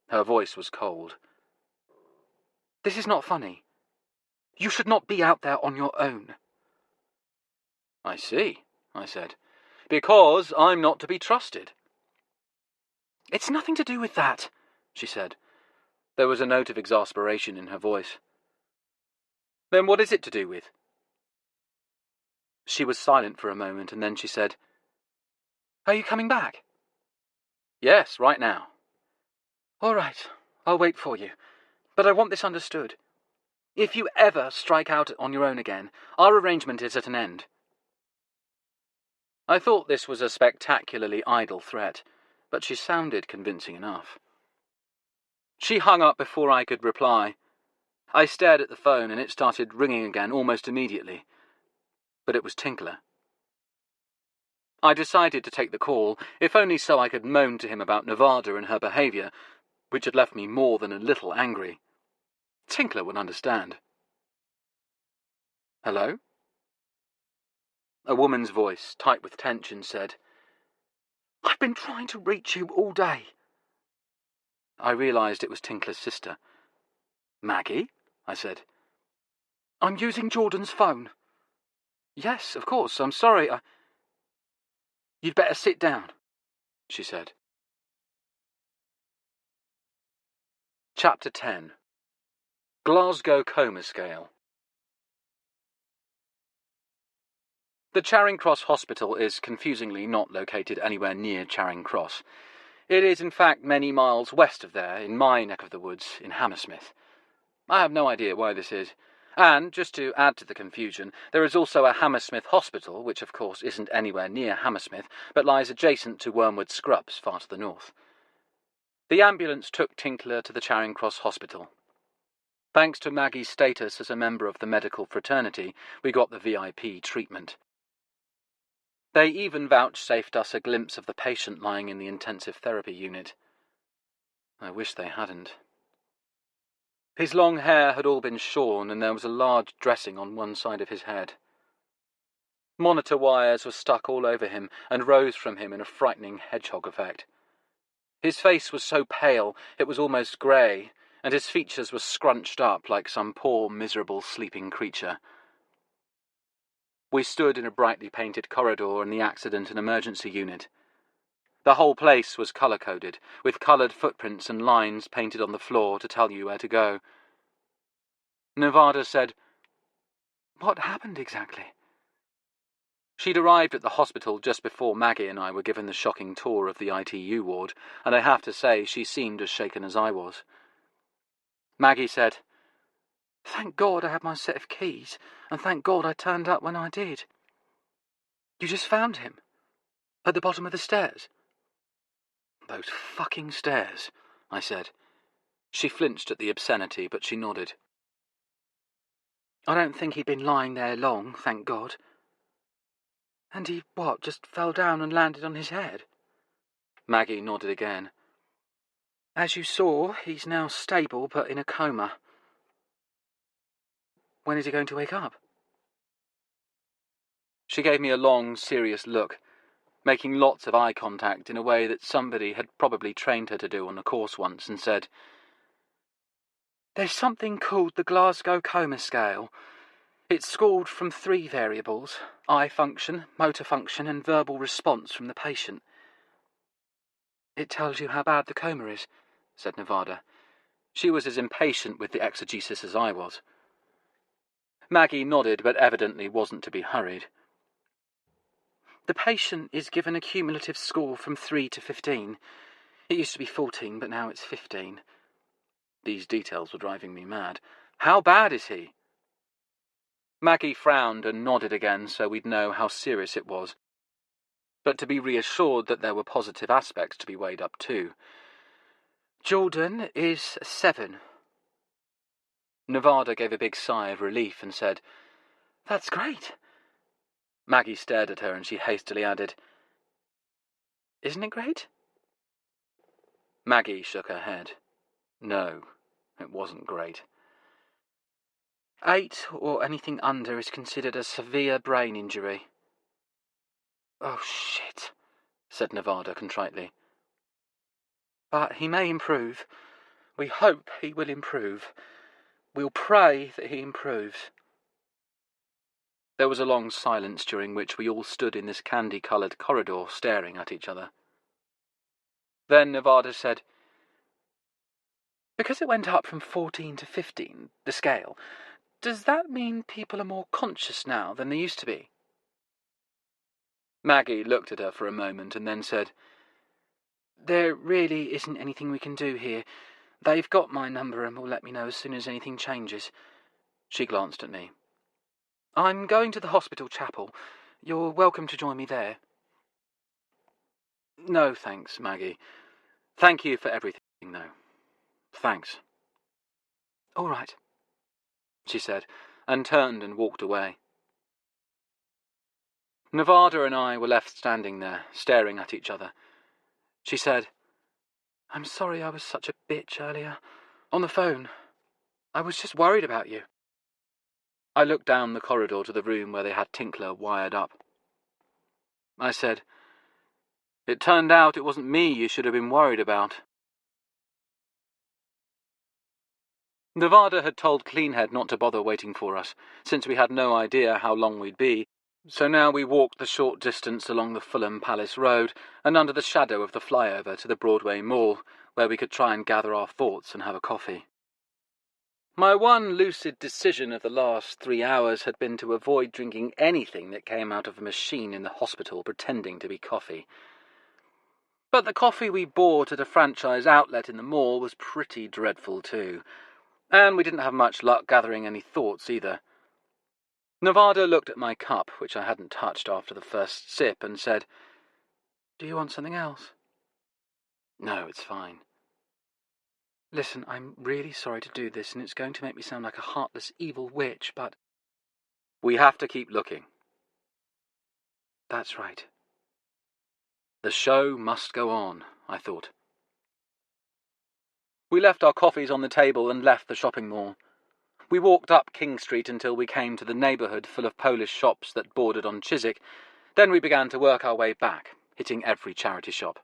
Her voice was cold. This is not funny. You should not be out there on your own. I see, I said. Because I'm not to be trusted. It's nothing to do with that, she said. There was a note of exasperation in her voice. Then what is it to do with? She was silent for a moment, and then she said, Are you coming back? Yes, right now. All right, I'll wait for you. But I want this understood. If you ever strike out on your own again, our arrangement is at an end. I thought this was a spectacularly idle threat, but she sounded convincing enough. She hung up before I could reply. I stared at the phone and it started ringing again almost immediately. But it was Tinkler. I decided to take the call, if only so I could moan to him about Nevada and her behaviour, which had left me more than a little angry. Tinkler would understand. Hello? A woman's voice, tight with tension, said, I've been trying to reach you all day. I realised it was Tinkler's sister. Maggie? I said. I'm using Jordan's phone. Yes, of course, I'm sorry. You'd better sit down, she said. Chapter 10. Glasgow Coma Scale. The Charing Cross Hospital is confusingly not located anywhere near Charing Cross. It is, in fact, many miles west of there, in my neck of the woods, in Hammersmith. I have no idea why this is. And, just to add to the confusion, there is also a Hammersmith Hospital, which of course isn't anywhere near Hammersmith, but lies adjacent to Wormwood Scrubs, far to the north. The ambulance took Tinkler to the Charing Cross Hospital. Thanks to Maggie's status as a member of the medical fraternity, we got the VIP treatment. They even vouchsafed us a glimpse of the patient lying in the intensive therapy unit. I wish they hadn't. His long hair had all been shorn, and there was a large dressing on one side of his head. Monitor wires were stuck all over him and rose from him in a frightening hedgehog effect. His face was so pale it was almost grey, and his features were scrunched up like some poor, miserable sleeping creature. We stood in a brightly painted corridor in the accident and emergency unit. The whole place was colour-coded, with coloured footprints and lines painted on the floor to tell you where to go. Nevada said, What happened exactly? She'd arrived at the hospital just before Maggie and I were given the shocking tour of the ITU ward, and I have to say she seemed as shaken as I was. Maggie said, Thank God I had my set of keys, and thank God I turned up when I did. You just found him? At the bottom of the stairs? Those fucking stairs, I said. She flinched at the obscenity, but she nodded. I don't think he'd been lying there long, thank God. And he, just fell down and landed on his head? Maggie nodded again. As you saw, he's now stable but in a coma. When is he going to wake up? She gave me a long, serious look, making lots of eye contact in a way that somebody had probably trained her to do on a course once, and said, There's something called the Glasgow Coma Scale. It's scored from 3 variables: eye function, motor function, and verbal response from the patient. It tells you how bad the coma is, said Nevada. She was as impatient with the exegesis as I was. Maggie nodded, but evidently wasn't to be hurried. The patient is given a cumulative score from 3 to 15. It used to be 14, but now it's 15. These details were driving me mad. How bad is he? Maggie frowned and nodded again so we'd know how serious it was. but to be reassured that there were positive aspects to be weighed up too. "Jordan is 7. Nevada gave a big sigh of relief and said, "That's great." Maggie stared at her and she hastily added, "Isn't it great?" Maggie shook her head. No, it wasn't great. 8 or anything under is considered a severe brain injury. "Oh, shit," said Nevada contritely. "But he may improve. We hope he will improve. We'll pray that he improves." There was a long silence during which we all stood in this candy-coloured corridor staring at each other. Then Nevada said, "Because it went up from 14 to 15, the scale, does that mean people are more conscious now than they used to be?" Maggie looked at her for a moment and then said, "There really isn't anything we can do here. They've got my number and will let me know as soon as anything changes." She glanced at me. "I'm going to the hospital chapel. You're welcome to join me there." "No, thanks, Maggie. Thank you for everything, though. Thanks." "All right," she said, and turned and walked away. Nevada and I were left standing there, staring at each other. She said, "I'm sorry I was such a bitch earlier. On the phone. I was just worried about you." I looked down the corridor to the room where they had Tinkler wired up. I said, "It turned out it wasn't me you should have been worried about." Nevada had told Cleanhead not to bother waiting for us, since we had no idea how long we'd be, so now we walked the short distance along the Fulham Palace Road and under the shadow of the flyover to the Broadway Mall, where we could try and gather our thoughts and have a coffee. My one lucid decision of the last 3 hours had been to avoid drinking anything that came out of a machine in the hospital pretending to be coffee. But the coffee we bought at a franchise outlet in the mall was pretty dreadful too, and we didn't have much luck gathering any thoughts either. Nevada looked at my cup, which I hadn't touched after the first sip, and said, "Do you want something else?" "No, it's fine." "Listen, I'm really sorry to do this, and it's going to make me sound like a heartless, evil witch, but—" "We have to keep looking." "That's right." The show must go on, I thought. We left our coffees on the table and left the shopping mall. We walked up King Street until we came to the neighbourhood full of Polish shops that bordered on Chiswick. Then we began to work our way back, hitting every charity shop.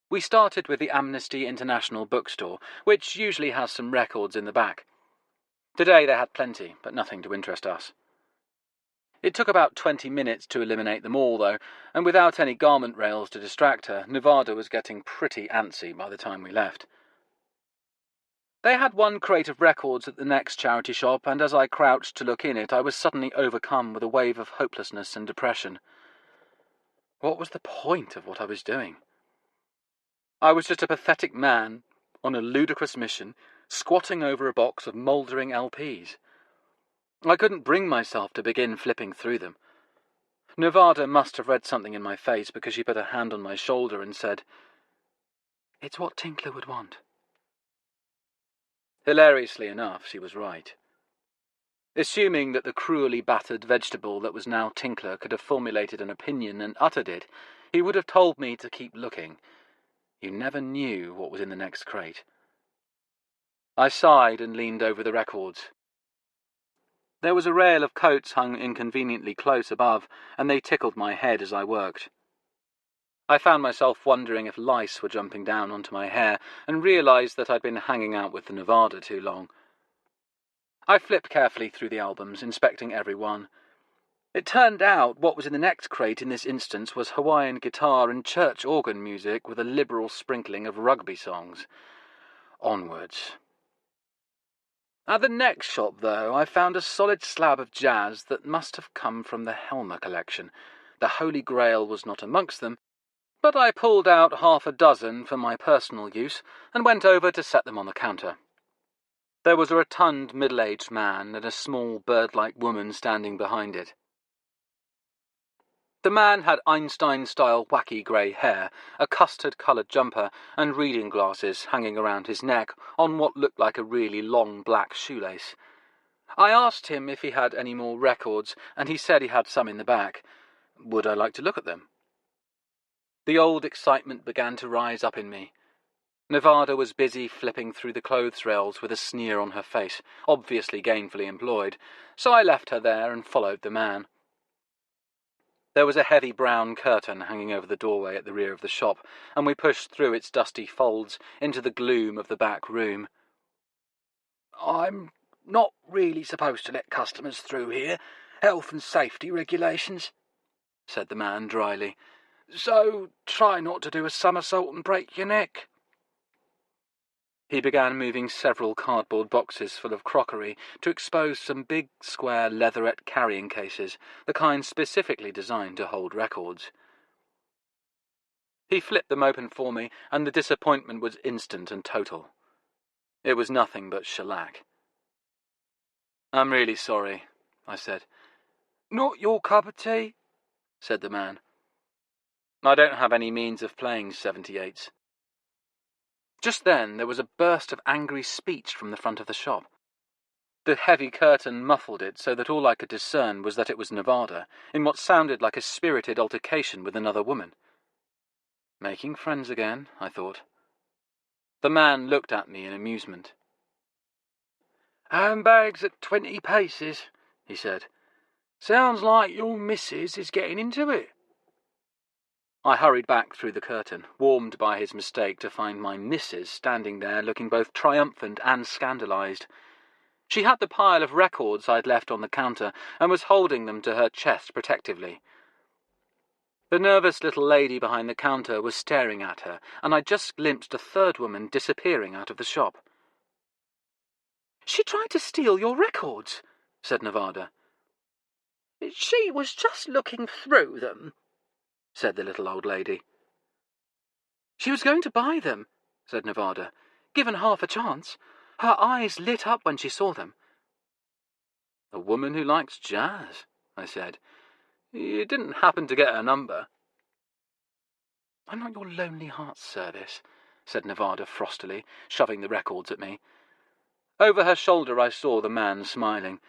We started with the Amnesty International bookstore, which usually has some records in the back. Today they had plenty, but nothing to interest us. It took about 20 minutes to eliminate them all, though, and without any garment rails to distract her, Nevada was getting pretty antsy by the time we left. They had one crate of records at the next charity shop, and as I crouched to look in it, I was suddenly overcome with a wave of hopelessness and depression. What was the point of what I was doing? I was just a pathetic man, on a ludicrous mission, squatting over a box of mouldering LPs. I couldn't bring myself to begin flipping through them. Nevada must have read something in my face because she put a hand on my shoulder and said, "It's what Tinkler would want." Hilariously enough, she was right. Assuming that the cruelly battered vegetable that was now Tinkler could have formulated an opinion and uttered it, he would have told me to keep looking. You never knew what was in the next crate. I sighed and leaned over the records. There was a rail of coats hung inconveniently close above, and they tickled my head as I worked. I found myself wondering if lice were jumping down onto my hair, and realised that I'd been hanging out with the Nevada too long. I flipped carefully through the albums, inspecting every one. It turned out what was in the next crate in this instance was Hawaiian guitar and church organ music with a liberal sprinkling of rugby songs. Onwards. At the next shop, though, I found a solid slab of jazz that must have come from the Helmer collection. The Holy Grail was not amongst them, but I pulled out 6 for my personal use and went over to set them on the counter. There was a rotund middle-aged man and a small bird-like woman standing behind it. The man had Einstein-style wacky grey hair, a custard-coloured jumper, and reading glasses hanging around his neck on what looked like a really long black shoelace. I asked him if he had any more records, and he said he had some in the back. Would I like to look at them? The old excitement began to rise up in me. Nevada was busy flipping through the clothes rails with a sneer on her face, obviously gainfully employed, so I left her there and followed the man. There was a heavy brown curtain hanging over the doorway at the rear of the shop, and we pushed through its dusty folds into the gloom of the back room. "I'm not really supposed to let customers through here, health and safety regulations," said the man dryly, "so try not to do a somersault and break your neck." He began moving several cardboard boxes full of crockery to expose some big, square leatherette carrying cases, the kind specifically designed to hold records. He flipped them open for me, and the disappointment was instant and total. It was nothing but shellac. "I'm really sorry," I said. "Not your cup of tea?" said the man. "I don't have any means of playing 78s. Just then there was a burst of angry speech from the front of the shop. The heavy curtain muffled it so that all I could discern was that it was Nevada, in what sounded like a spirited altercation with another woman. Making friends again, I thought. The man looked at me in amusement. "Handbags at 20 paces, he said. "Sounds like your missus is getting into it." I hurried back through the curtain, warmed by his mistake to find my missus standing there looking both triumphant and scandalised. She had the pile of records I'd left on the counter and was holding them to her chest protectively. The nervous little lady behind the counter was staring at her, and I just glimpsed a third woman disappearing out of the shop. "She tried to steal your records," said Nevada. "She was just looking through them," said the little old lady. "She was going to buy them," said Nevada, "given half a chance. Her eyes lit up when she saw them." "A woman who likes jazz," I said. "You didn't happen to get her number?" "I'm not your Lonely Hearts Service," said Nevada frostily, shoving the records at me. Over her shoulder I saw the man smiling.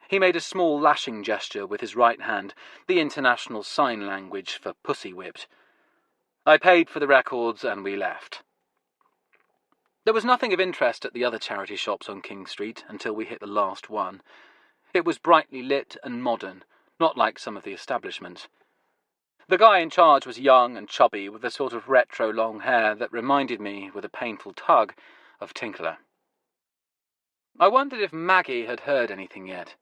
He made a small lashing gesture with his right hand, the international sign language for pussy-whipped. I paid for the records and we left. There was nothing of interest at the other charity shops on King Street until we hit the last one. It was brightly lit and modern, not like some of the establishments. The guy in charge was young and chubby with a sort of retro long hair that reminded me, with a painful tug, of Tinkler. I wondered if Maggie had heard anything yet,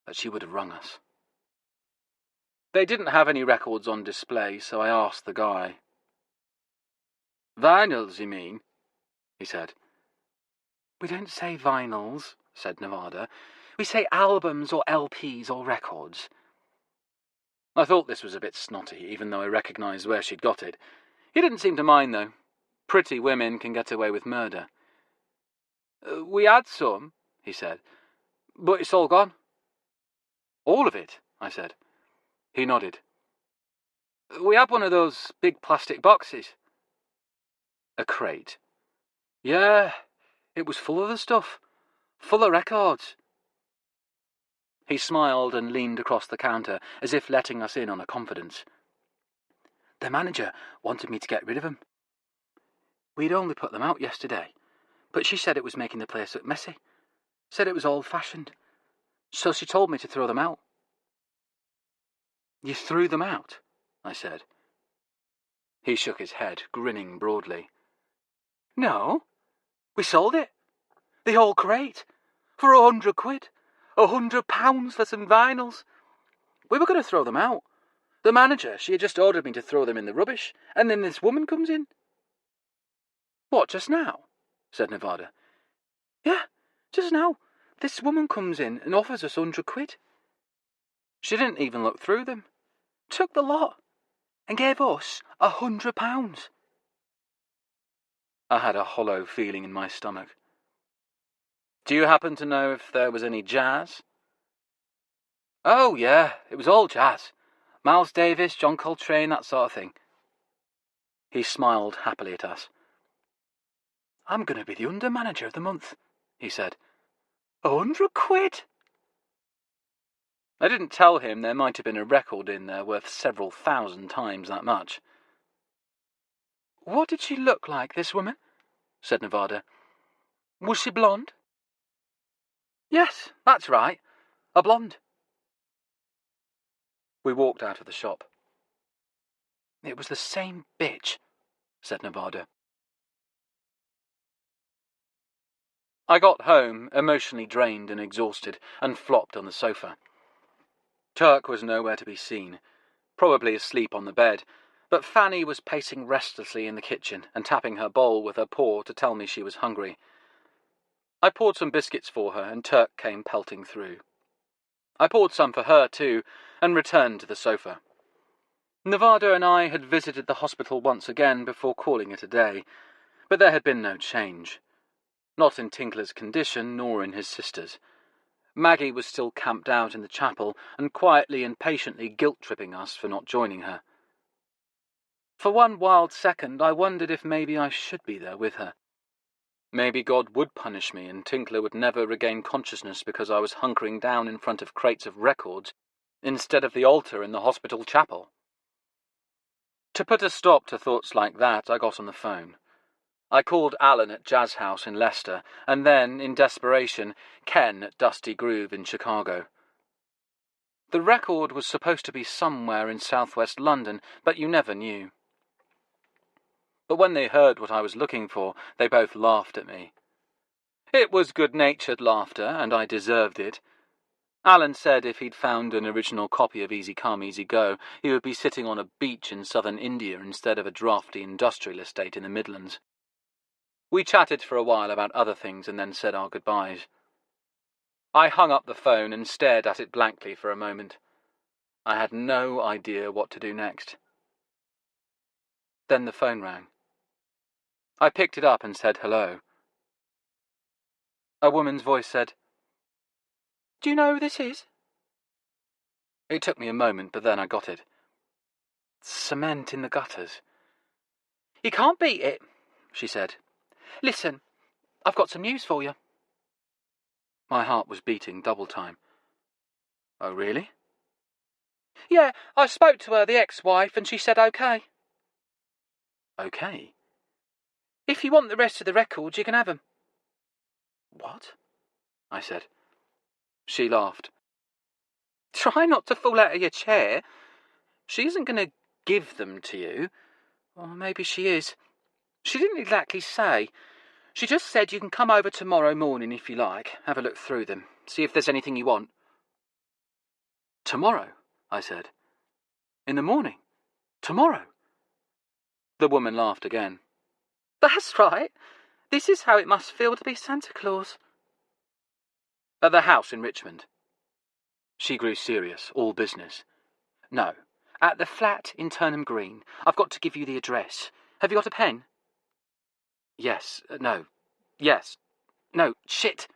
but she would have rung us. They didn't have any records on display, so I asked the guy. "Vinyls, you mean?" he said. "We don't say vinyls," said Nevada. "We say albums or LPs or records." I thought this was a bit snotty, even though I recognised where she'd got it. He didn't seem to mind, though. Pretty women can get away with murder. "We had some," he said, "but it's all gone." "All of it?" I said. He nodded. "We had one of those big plastic boxes." "A crate?" "Yeah, it was full of the stuff. Full of records." He smiled and leaned across the counter, as if letting us in on a confidence. "The manager wanted me to get rid of them. We'd only put them out yesterday, but she said it was making the place look messy. Said it was old-fashioned. So she told me to throw them out." "You threw them out?" I said. He shook his head, grinning broadly. "No, we sold it. The whole crate. For £100. £100 for some vinyls. We were going to throw them out. The manager, she had just ordered me to throw them in the rubbish, and then this woman comes in." "What, just now?" said Nevada. "Yeah, just now. This woman comes in and offers us £100. She didn't even look through them. Took the lot, and gave us £100. I had a hollow feeling in my stomach. "Do you happen to know if there was any jazz?" "Oh, yeah, it was all jazz. Miles Davis, John Coltrane, that sort of thing. He smiled happily at us. I'm going to be the under-manager of the month, he said. 100 quid? I didn't tell him there might have been a record in there worth several thousand times that much. What did she look like, this woman? Said Nevada. Was she blonde? Yes, that's right. A blonde. We walked out of the shop. It was the same bitch, said Nevada. I got home, emotionally drained and exhausted, and flopped on the sofa. Turk was nowhere to be seen, probably asleep on the bed, but Fanny was pacing restlessly in the kitchen and tapping her bowl with her paw to tell me she was hungry. I poured some biscuits for her, and Turk came pelting through. I poured some for her, too, and returned to the sofa. Nevada and I had visited the hospital once again before calling it a day, but there had been no change. Not in Tinkler's condition, nor in his sister's. Maggie was still camped out in the chapel and quietly and patiently guilt-tripping us for not joining her. For one wild second I wondered if maybe I should be there with her. Maybe God would punish me and Tinkler would never regain consciousness because I was hunkering down in front of crates of records instead of the altar in the hospital chapel. To put a stop to thoughts like that, I got on the phone. I called Alan at Jazz House in Leicester, and then, in desperation, Ken at Dusty Groove in Chicago. The record was supposed to be somewhere in southwest London, but you never knew. But when they heard what I was looking for, they both laughed at me. It was good-natured laughter, and I deserved it. Alan said if he'd found an original copy of Easy Come, Easy Go, he would be sitting on a beach in southern India instead of a drafty industrial estate in the Midlands. We chatted for a while about other things and then said our goodbyes. I hung up the phone and stared at it blankly for a moment. I had no idea what to do next. Then the phone rang. I picked it up and said hello. A woman's voice said, "Do you know who this is?" It took me a moment, but then I got it. Cement in the gutters. "You can't beat it," she said. "Listen, I've got some news for you." My heart was beating double time. Oh, really? "Yeah, I spoke to her, the ex-wife, and she said okay." Okay? "If you want the rest of the records, you can have them." What? I said. She laughed. "Try not to fall out of your chair. She isn't going to give them to you. Or maybe she is. She didn't exactly say. She just said you can come over tomorrow morning if you like, have a look through them, see if there's anything you want." "Tomorrow?" I said. "In the morning? Tomorrow?" The woman laughed again. "That's right. This is how it must feel to be Santa Claus." "At the house in Richmond?" She grew serious, all business. "No, at the flat in Turnham Green. I've got to give you the address. Have you got a pen?" Yes, no, shit.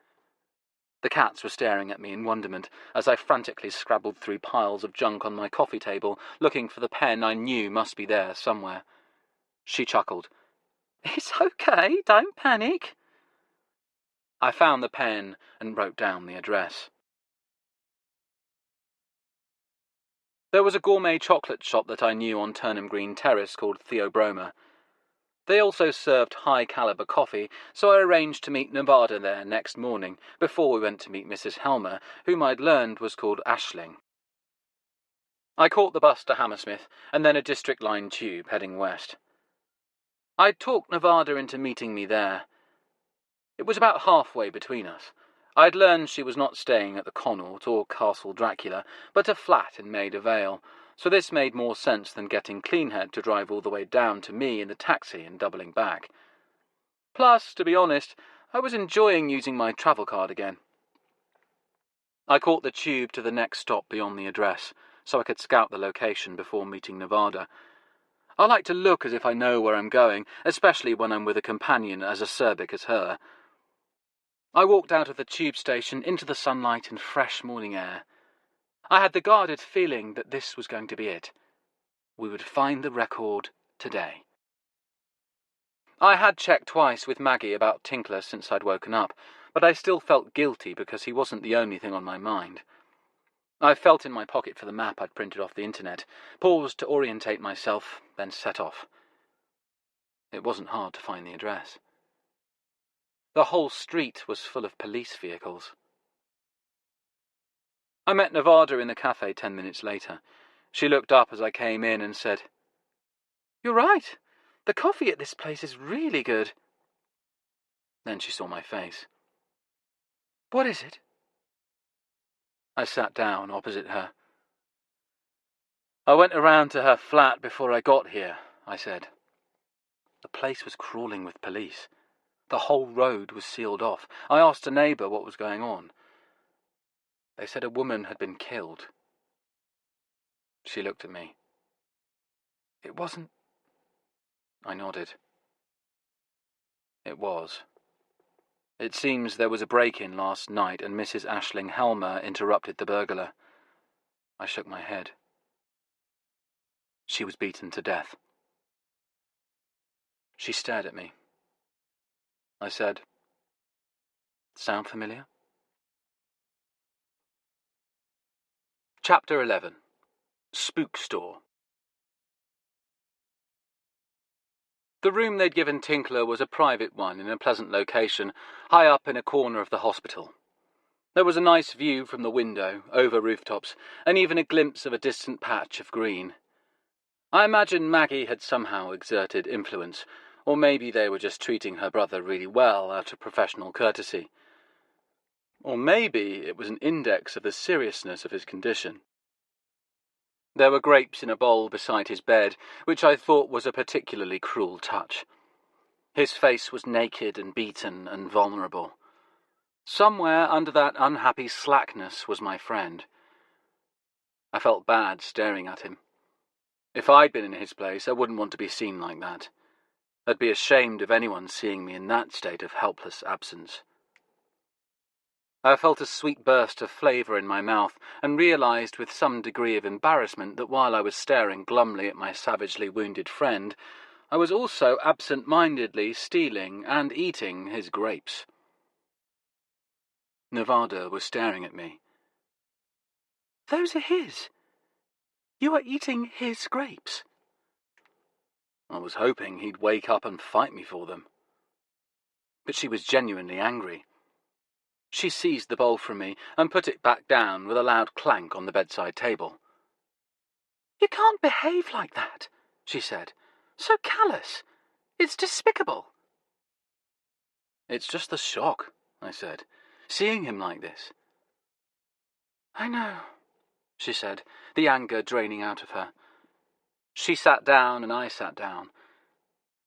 The cats were staring at me in wonderment as I frantically scrabbled through piles of junk on my coffee table, looking for the pen I knew must be there somewhere. She chuckled. "It's okay, don't panic." I found the pen and wrote down the address. There was a gourmet chocolate shop that I knew on Turnham Green Terrace called Theobroma. They also served high-caliber coffee, so I arranged to meet Nevada there next morning, before we went to meet Mrs. Helmer, whom I'd learned was called Ashling. I caught the bus to Hammersmith, and then a District Line tube heading west. I'd talked Nevada into meeting me there. It was about halfway between us. I'd learned she was not staying at the Connaught or Castle Dracula, but a flat in Maida Vale, so this made more sense than getting Cleanhead to drive all the way down to me in the taxi and doubling back. Plus, to be honest, I was enjoying using my travel card again. I caught the tube to the next stop beyond the address, so I could scout the location before meeting Nevada. I like to look as if I know where I'm going, especially when I'm with a companion as acerbic as her. I walked out of the tube station into the sunlight and fresh morning air. I had the guarded feeling that this was going to be it. We would find the record today. I had checked twice with Maggie about Tinkler since I'd woken up, but I still felt guilty because he wasn't the only thing on my mind. I felt in my pocket for the map I'd printed off the internet, paused to orientate myself, then set off. It wasn't hard to find the address. The whole street was full of police vehicles. I met Nevada in the cafe 10 minutes later. She looked up as I came in and said, "You're right. The coffee at this place is really good." Then she saw my face. "What is it?" I sat down opposite her. "I went around to her flat before I got here," I said. The place was crawling with police. The whole road was sealed off. I asked a neighbour what was going on. They said a woman had been killed. She looked at me. "It wasn't..." I nodded. It was. It seems there was a break-in last night and Mrs. Aisling Helmer interrupted the burglar. I shook my head. She was beaten to death. She stared at me. I said, "Sound familiar?" Chapter 11. Spook Store. The room they'd given Tinkler was a private one in a pleasant location, high up in a corner of the hospital. There was a nice view from the window, over rooftops, and even a glimpse of a distant patch of green. I imagine Maggie had somehow exerted influence, or maybe they were just treating her brother really well out of professional courtesy. Or maybe it was an index of the seriousness of his condition. There were grapes in a bowl beside his bed, which I thought was a particularly cruel touch. His face was naked and beaten and vulnerable. Somewhere under that unhappy slackness was my friend. I felt bad staring at him. If I'd been in his place, I wouldn't want to be seen like that. I'd be ashamed of anyone seeing me in that state of helpless absence. I felt a sweet burst of flavour in my mouth and realised with some degree of embarrassment that while I was staring glumly at my savagely wounded friend, I was also absent-mindedly stealing and eating his grapes. Nevada was staring at me. "Those are his. You are eating his grapes." I was hoping he'd wake up and fight me for them. But she was genuinely angry. She seized the bowl from me and put it back down with a loud clank on the bedside table. "You can't behave like that," she said. "So callous. It's despicable." "It's just the shock," I said, "seeing him like this." "I know," she said, the anger draining out of her. She sat down and I sat down.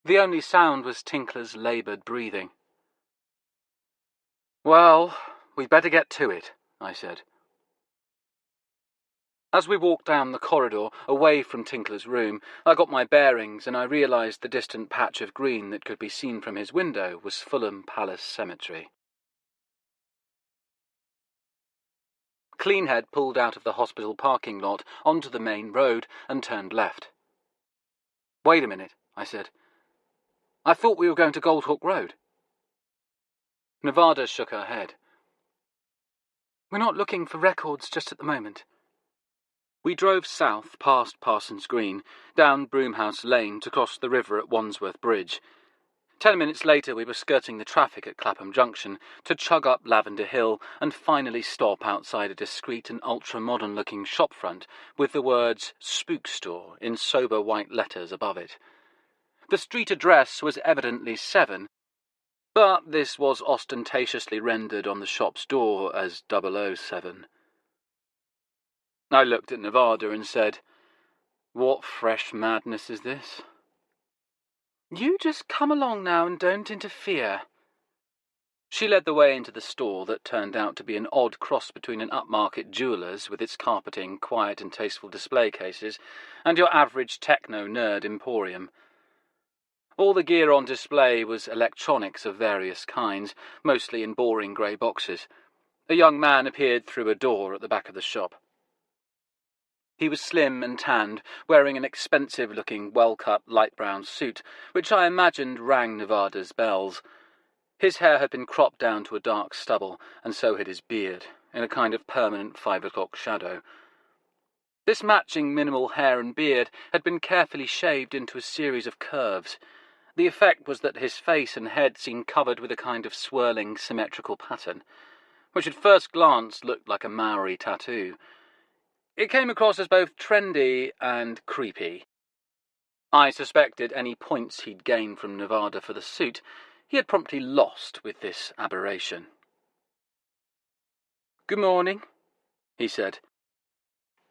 The only sound was Tinkler's laboured breathing. "Well, we'd better get to it," I said. As we walked down the corridor, away from Tinkler's room, I got my bearings and I realised the distant patch of green that could be seen from his window was Fulham Palace Cemetery. Cleanhead pulled out of the hospital parking lot onto the main road and turned left. "Wait a minute," I said. "I thought we were going to Goldhawk Road." Nevada shook her head. "We're not looking for records just at the moment." We drove south past Parsons Green, down Broomhouse Lane to cross the river at Wandsworth Bridge. 10 minutes later we were skirting the traffic at Clapham Junction to chug up Lavender Hill and finally stop outside a discreet and ultra-modern-looking shopfront with the words "Spook Store" in sober white letters above it. The street address was evidently 7, but this was ostentatiously rendered on the shop's door as 007. I looked at Nevada and said, "What fresh madness is this?" "You just come along now and don't interfere." She led the way into the store that turned out to be an odd cross between an upmarket jeweller's with its carpeting, quiet and tasteful display cases, and your average techno-nerd emporium. All the gear on display was electronics of various kinds, mostly in boring grey boxes. A young man appeared through a door at the back of the shop. He was slim and tanned, wearing an expensive-looking, well-cut light brown suit, which I imagined rang Nevada's bells. His hair had been cropped down to a dark stubble, and so had his beard, in a kind of permanent 5 o'clock shadow. This matching minimal hair and beard had been carefully shaved into a series of curves. The effect was that his face and head seemed covered with a kind of swirling, symmetrical pattern, which at first glance looked like a Maori tattoo. It came across as both trendy and creepy. I suspected any points he'd gained from Nevada for the suit he had promptly lost with this aberration. "Good morning," he said.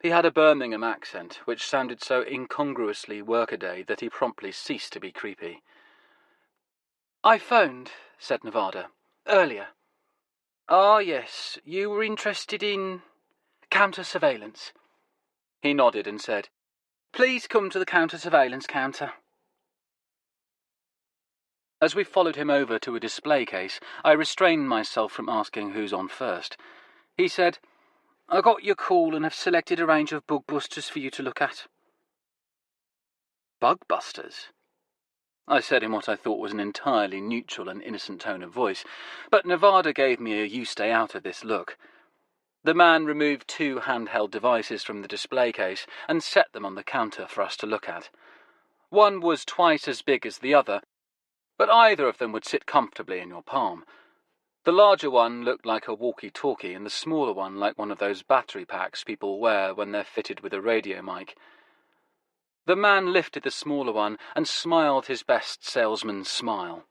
He had a Birmingham accent, which sounded so incongruously workaday that he promptly ceased to be creepy. "I phoned," said Nevada, "earlier." "Ah, yes, you were interested in counter-surveillance." He nodded and said, "Please come to the counter-surveillance counter." As we followed him over to a display case, I restrained myself from asking who's on first. He said, "I got your call and have selected a range of bug busters for you to look at." "Bug busters?" I said in what I thought was an entirely neutral and innocent tone of voice, but Nevada gave me a "you stay out of this" look. The man removed 2 handheld devices from the display case and set them on the counter for us to look at. One was twice as big as the other, but either of them would sit comfortably in your palm. The larger one looked like a walkie-talkie and the smaller one like one of those battery packs people wear when they're fitted with a radio mic. The man lifted the smaller one and smiled his best salesman's smile.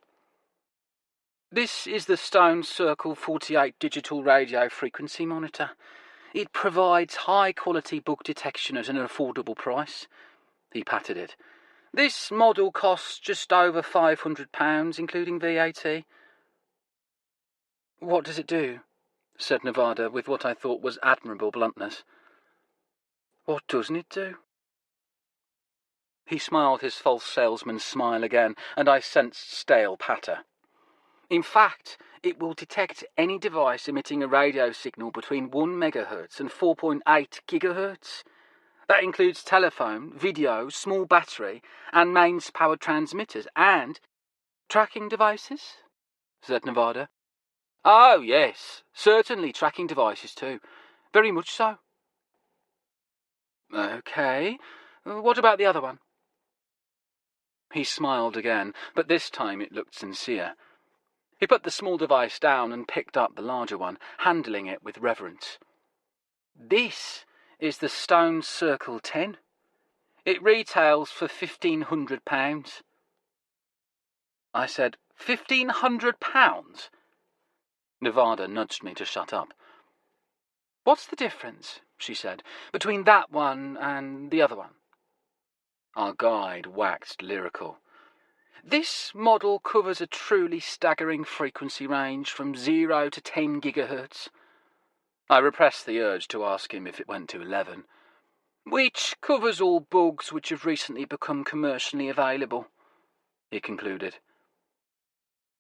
"This is the Stone Circle 48 digital radio frequency monitor. It provides high-quality bug detection at an affordable price." He patted it. "This model costs just over £500, including VAT. "What does it do?" said Nevada with what I thought was admirable bluntness. "What doesn't it do?" He smiled his false salesman's smile again, and I sensed stale patter. "In fact, it will detect any device emitting a radio signal between 1 MHz and 4.8 GHz. That includes telephone, video, small battery, and mains-powered transmitters, and tracking devices," said Nevada. "Oh, yes, certainly tracking devices too. Very much so." "Okay, what about the other one?" He smiled again, but this time it looked sincere. He put the small device down and picked up the larger one, handling it with reverence. "This is the Stone Circle 10. It retails for £1,500. I said, £1,500? Nevada nudged me to shut up. "What's the difference," she said, "between that one and the other one?" Our guide waxed lyrical. "This model covers a truly staggering frequency range from 0 to 10 GHz. I repressed the urge to ask him if it went to 11. "Which covers all bugs which have recently become commercially available," he concluded.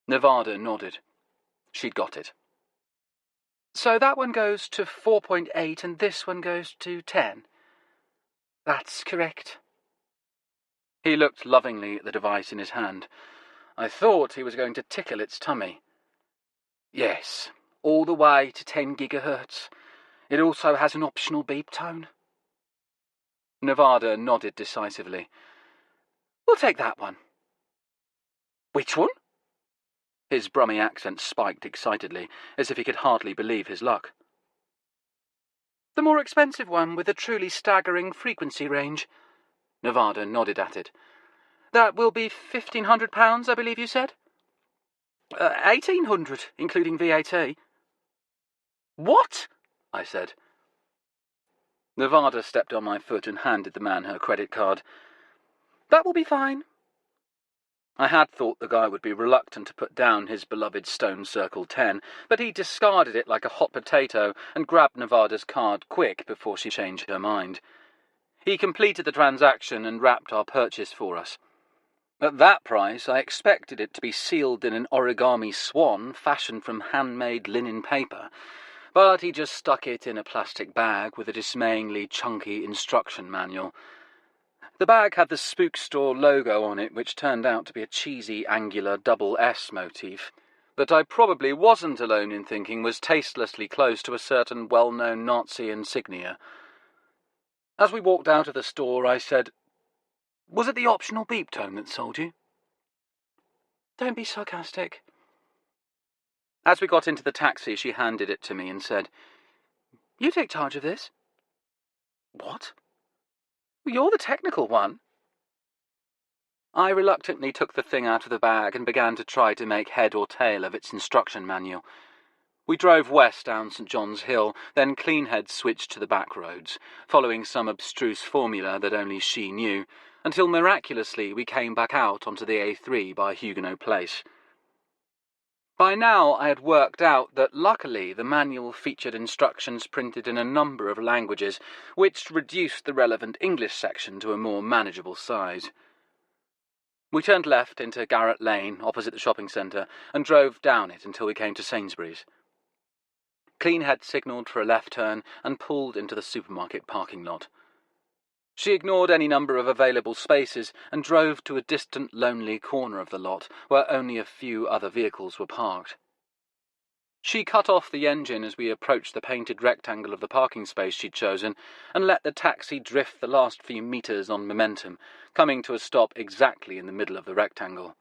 Nevada nodded. She'd got it. "So that one goes to 4.8 and this one goes to 10. "That's correct." He looked lovingly at the device in his hand. I thought he was going to tickle its tummy. "Yes, all the way to 10 GHz. It also has an optional beep tone." Nevada nodded decisively. "We'll take that one." "Which one?" His Brummy accent spiked excitedly, as if he could hardly believe his luck. "The more expensive one with a truly staggering frequency range." Nevada nodded at it. "That will be £1,500, I believe you said?" £1,800, including VAT. "What?" I said. Nevada stepped on my foot and handed the man her credit card. "That will be fine." I had thought the guy would be reluctant to put down his beloved Stone Circle 10, but he discarded it like a hot potato and grabbed Nevada's card quick before she changed her mind. He completed the transaction and wrapped our purchase for us. At that price, I expected it to be sealed in an origami swan fashioned from handmade linen paper, but he just stuck it in a plastic bag with a dismayingly chunky instruction manual. The bag had the Spook Store logo on it, which turned out to be a cheesy angular double S motif that I probably wasn't alone in thinking was tastelessly close to a certain well-known Nazi insignia. As we walked out of the store, I said, "Was it the optional beep tone that sold you?" "Don't be sarcastic." As we got into the taxi, she handed it to me and said, "You take charge of this." "What?" "You're the technical one." I reluctantly took the thing out of the bag and began to try to make head or tail of its instruction manual. We drove west down St. John's Hill, then Cleanhead switched to the back roads, following some abstruse formula that only she knew, until miraculously we came back out onto the A3 by Huguenot Place. By now I had worked out that luckily the manual featured instructions printed in a number of languages, which reduced the relevant English section to a more manageable size. We turned left into Garrett Lane, opposite the shopping centre, and drove down it until we came to Sainsbury's. Cleanhead signalled for a left turn and pulled into the supermarket parking lot. She ignored any number of available spaces and drove to a distant, lonely corner of the lot where only a few other vehicles were parked. She cut off the engine as we approached the painted rectangle of the parking space she'd chosen and let the taxi drift the last few metres on momentum, coming to a stop exactly in the middle of the rectangle.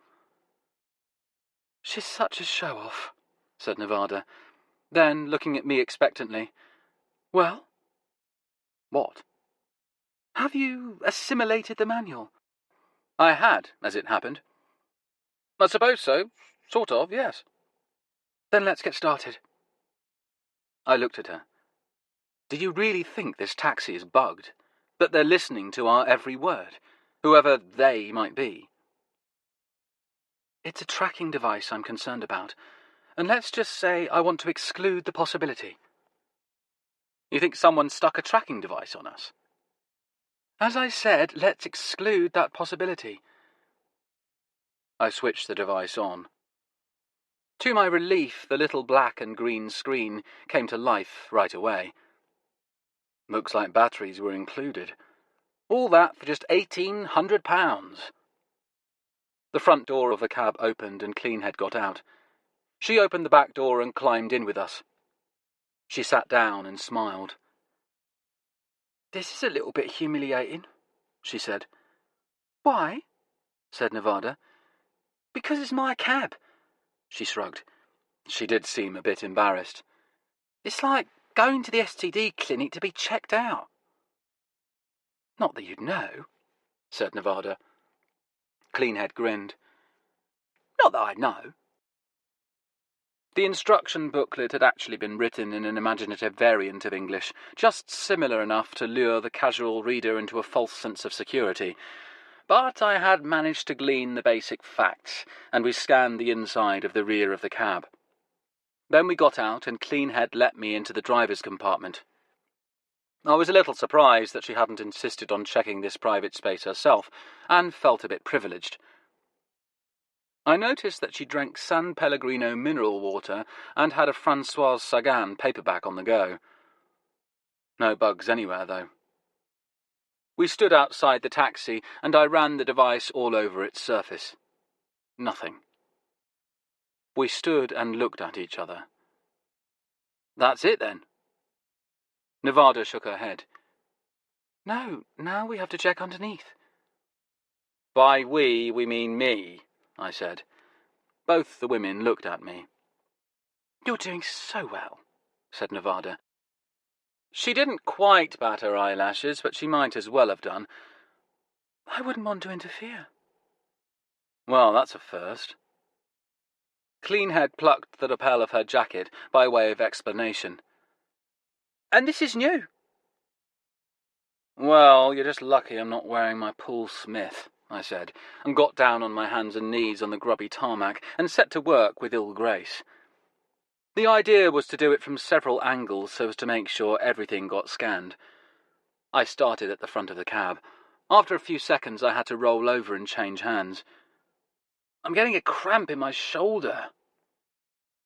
"She's such a show-off," said Nevada. Then, looking at me expectantly, "Well?" "What?" "Have you assimilated the manual?" I had, as it happened. "I suppose so. Sort of, yes." "Then let's get started." I looked at her. "Do you really think this taxi is bugged? That they're listening to our every word? Whoever they might be?" "It's a tracking device I'm concerned about. And let's just say I want to exclude the possibility." "You think someone stuck a tracking device on us?" "As I said, let's exclude that possibility." I switched the device on. To my relief, the little black and green screen came to life right away. Looks like batteries were included. All that for just £1,800. The front door of the cab opened and Cleanhead got out. She opened the back door and climbed in with us. She sat down and smiled. "This is a little bit humiliating," she said. "Why?" said Nevada. "Because it's my cab." She shrugged. She did seem a bit embarrassed. "It's like going to the STD clinic to be checked out." "Not that you'd know," said Nevada. Cleanhead grinned. "Not that I'd know." The instruction booklet had actually been written in an imaginative variant of English, just similar enough to lure the casual reader into a false sense of security. But I had managed to glean the basic facts, and we scanned the inside of the rear of the cab. Then we got out, and Cleanhead let me into the driver's compartment. I was a little surprised that she hadn't insisted on checking this private space herself, and felt a bit privileged. I noticed that she drank San Pellegrino mineral water and had a Françoise Sagan paperback on the go. No bugs anywhere, though. We stood outside the taxi, and I ran the device all over its surface. Nothing. We stood and looked at each other. "That's it, then?" Nevada shook her head. "No, now we have to check underneath." "By we mean me," I said. Both the women looked at me. "You're doing so well," said Nevada. She didn't quite bat her eyelashes, but she might as well have done. "I wouldn't want to interfere." "Well, that's a first." Cleanhead plucked the lapel of her jacket by way of explanation. "And this is new." "Well, you're just lucky I'm not wearing my Paul Smith," I said, and got down on my hands and knees on the grubby tarmac and set to work with ill grace. The idea was to do it from several angles so as to make sure everything got scanned. I started at the front of the cab. After a few seconds I had to roll over and change hands. "I'm getting a cramp in my shoulder."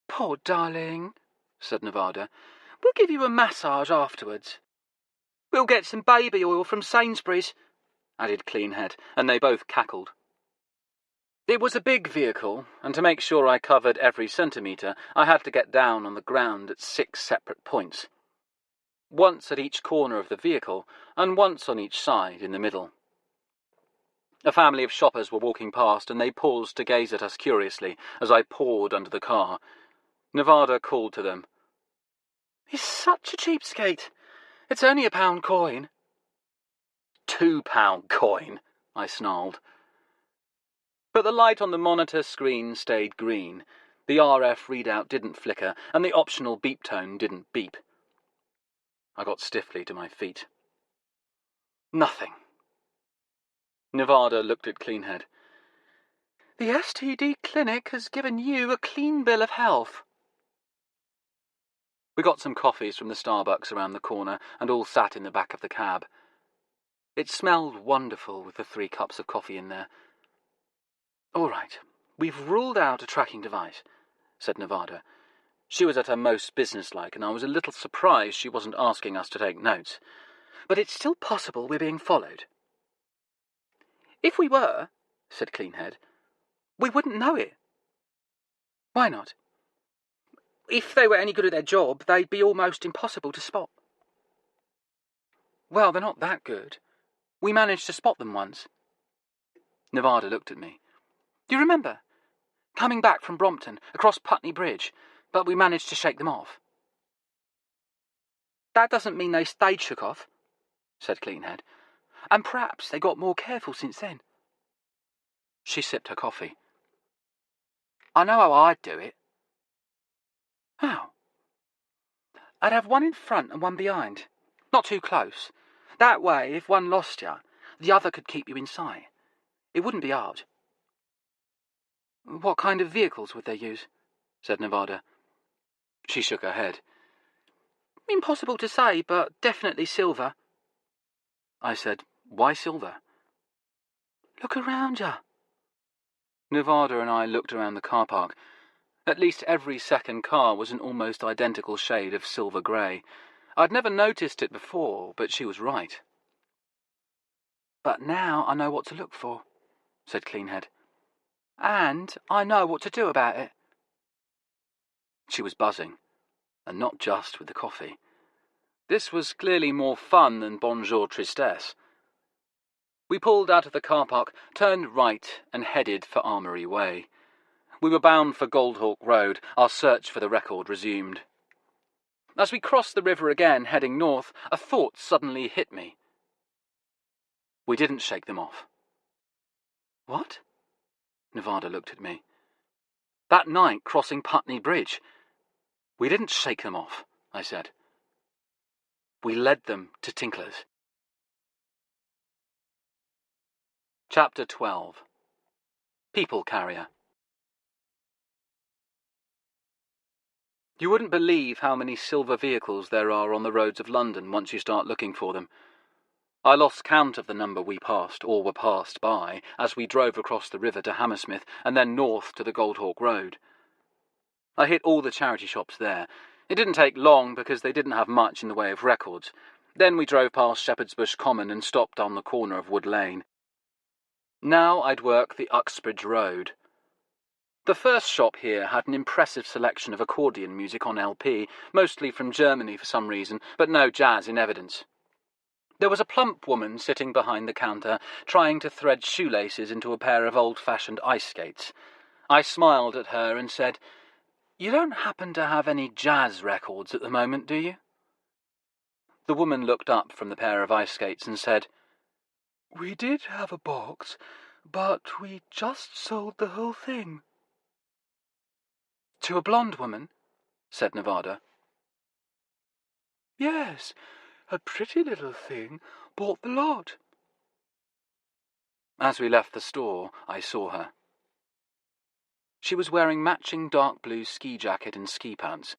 "Poor darling," said Nevada. We'll give you a massage afterwards. We'll get some baby oil from Sainsbury's, added Cleanhead, and they both cackled. It was a big vehicle, and to make sure I covered every centimetre, I had to get down on the ground at 6 separate points. Once at each corner of the vehicle, and once on each side in the middle. A family of shoppers were walking past, and they paused to gaze at us curiously as I pawed under the car. Nevada called to them. "He's such a cheapskate. It's only a £1 coin." £2 coin, I snarled. But the light on the monitor screen stayed green. The RF readout didn't flicker, and the optional beep tone didn't beep. I got stiffly to my feet. Nothing. Nevada looked at Cleanhead. "The STD clinic has given you a clean bill of health." We got some coffees from the Starbucks around the corner and all sat in the back of the cab. It smelled wonderful with the 3 cups of coffee in there. "All right, we've ruled out a tracking device," said Nevada. She was at her most businesslike, and I was a little surprised she wasn't asking us to take notes. "But it's still possible we're being followed." "If we were," said Cleanhead, "we wouldn't know it." "Why not?" "If they were any good at their job, they'd be almost impossible to spot." "Well, they're not that good. We managed to spot them once." Nevada looked at me. "Do you remember? Coming back from Brompton, across Putney Bridge, but we managed to shake them off." "That doesn't mean they stayed shook off," said Cleanhead. "And perhaps they got more careful since then." She sipped her coffee. "I know how I'd do it." "How?" "I'd have one in front and one behind. Not too close. That way, if one lost you, the other could keep you in sight. It wouldn't be hard." "What kind of vehicles would they use?" said Nevada. She shook her head. "Impossible to say, but definitely silver." I said, "Why silver?" "Look around you." Nevada and I looked around the car park. At least every second car was an almost identical shade of silver grey. I'd never noticed it before, but she was right. "But now I know what to look for," said Cleanhead. "And I know what to do about it." She was buzzing, and not just with the coffee. This was clearly more fun than Bonjour Tristesse. We pulled out of the car park, turned right, and headed for Armoury Way. We were bound for Goldhawk Road, our search for the record resumed. As we crossed the river again, heading north, a thought suddenly hit me. We didn't shake them off. "What?" Nevada looked at me. "That night crossing Putney Bridge. We didn't shake them off," I said. "We led them to Tinkler's." Chapter 12. People Carrier. You wouldn't believe how many silver vehicles there are on the roads of London once you start looking for them. I lost count of the number we passed, or were passed by, as we drove across the river to Hammersmith and then north to the Goldhawk Road. I hit all the charity shops there. It didn't take long because they didn't have much in the way of records. Then we drove past Shepherd's Bush Common and stopped on the corner of Wood Lane. Now I'd work the Uxbridge Road. The first shop here had an impressive selection of accordion music on LP, mostly from Germany for some reason, but no jazz in evidence. There was a plump woman sitting behind the counter, trying to thread shoelaces into a pair of old-fashioned ice skates. I smiled at her and said, "You don't happen to have any jazz records at the moment, do you?" The woman looked up from the pair of ice skates and said, "We did have a box, but we just sold the whole thing." "To a blonde woman?" said Nevada. "Yes, a pretty little thing bought the lot." As we left the store, I saw her. She was wearing matching dark blue ski jacket and ski pants.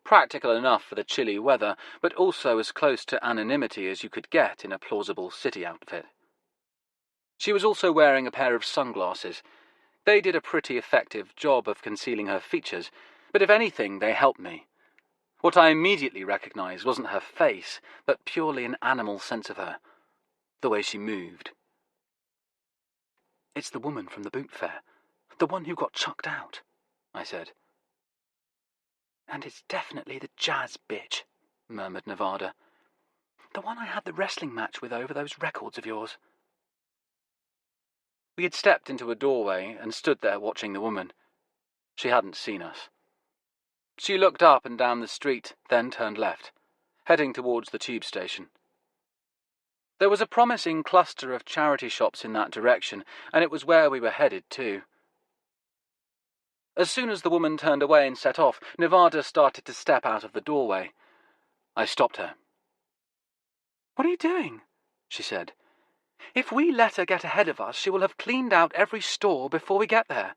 Practical enough for the chilly weather, but also as close to anonymity as you could get in a plausible city outfit. She was also wearing a pair of sunglasses. They did a pretty effective job of concealing her features, but if anything, they helped me. What I immediately recognised wasn't her face, but purely an animal sense of her. The way she moved. "It's the woman from the boot fair. The one who got chucked out," I said. "And it's definitely the jazz bitch," murmured Nevada. "The one I had the wrestling match with over those records of yours." We had stepped into a doorway and stood there watching the woman. She hadn't seen us. She looked up and down the street, then turned left, heading towards the tube station. There was a promising cluster of charity shops in that direction, and it was where we were headed too. As soon as the woman turned away and set off, Nevada started to step out of the doorway. I stopped her. "What are you doing?" she said. "If we let her get ahead of us, she will have cleaned out every store before we get there.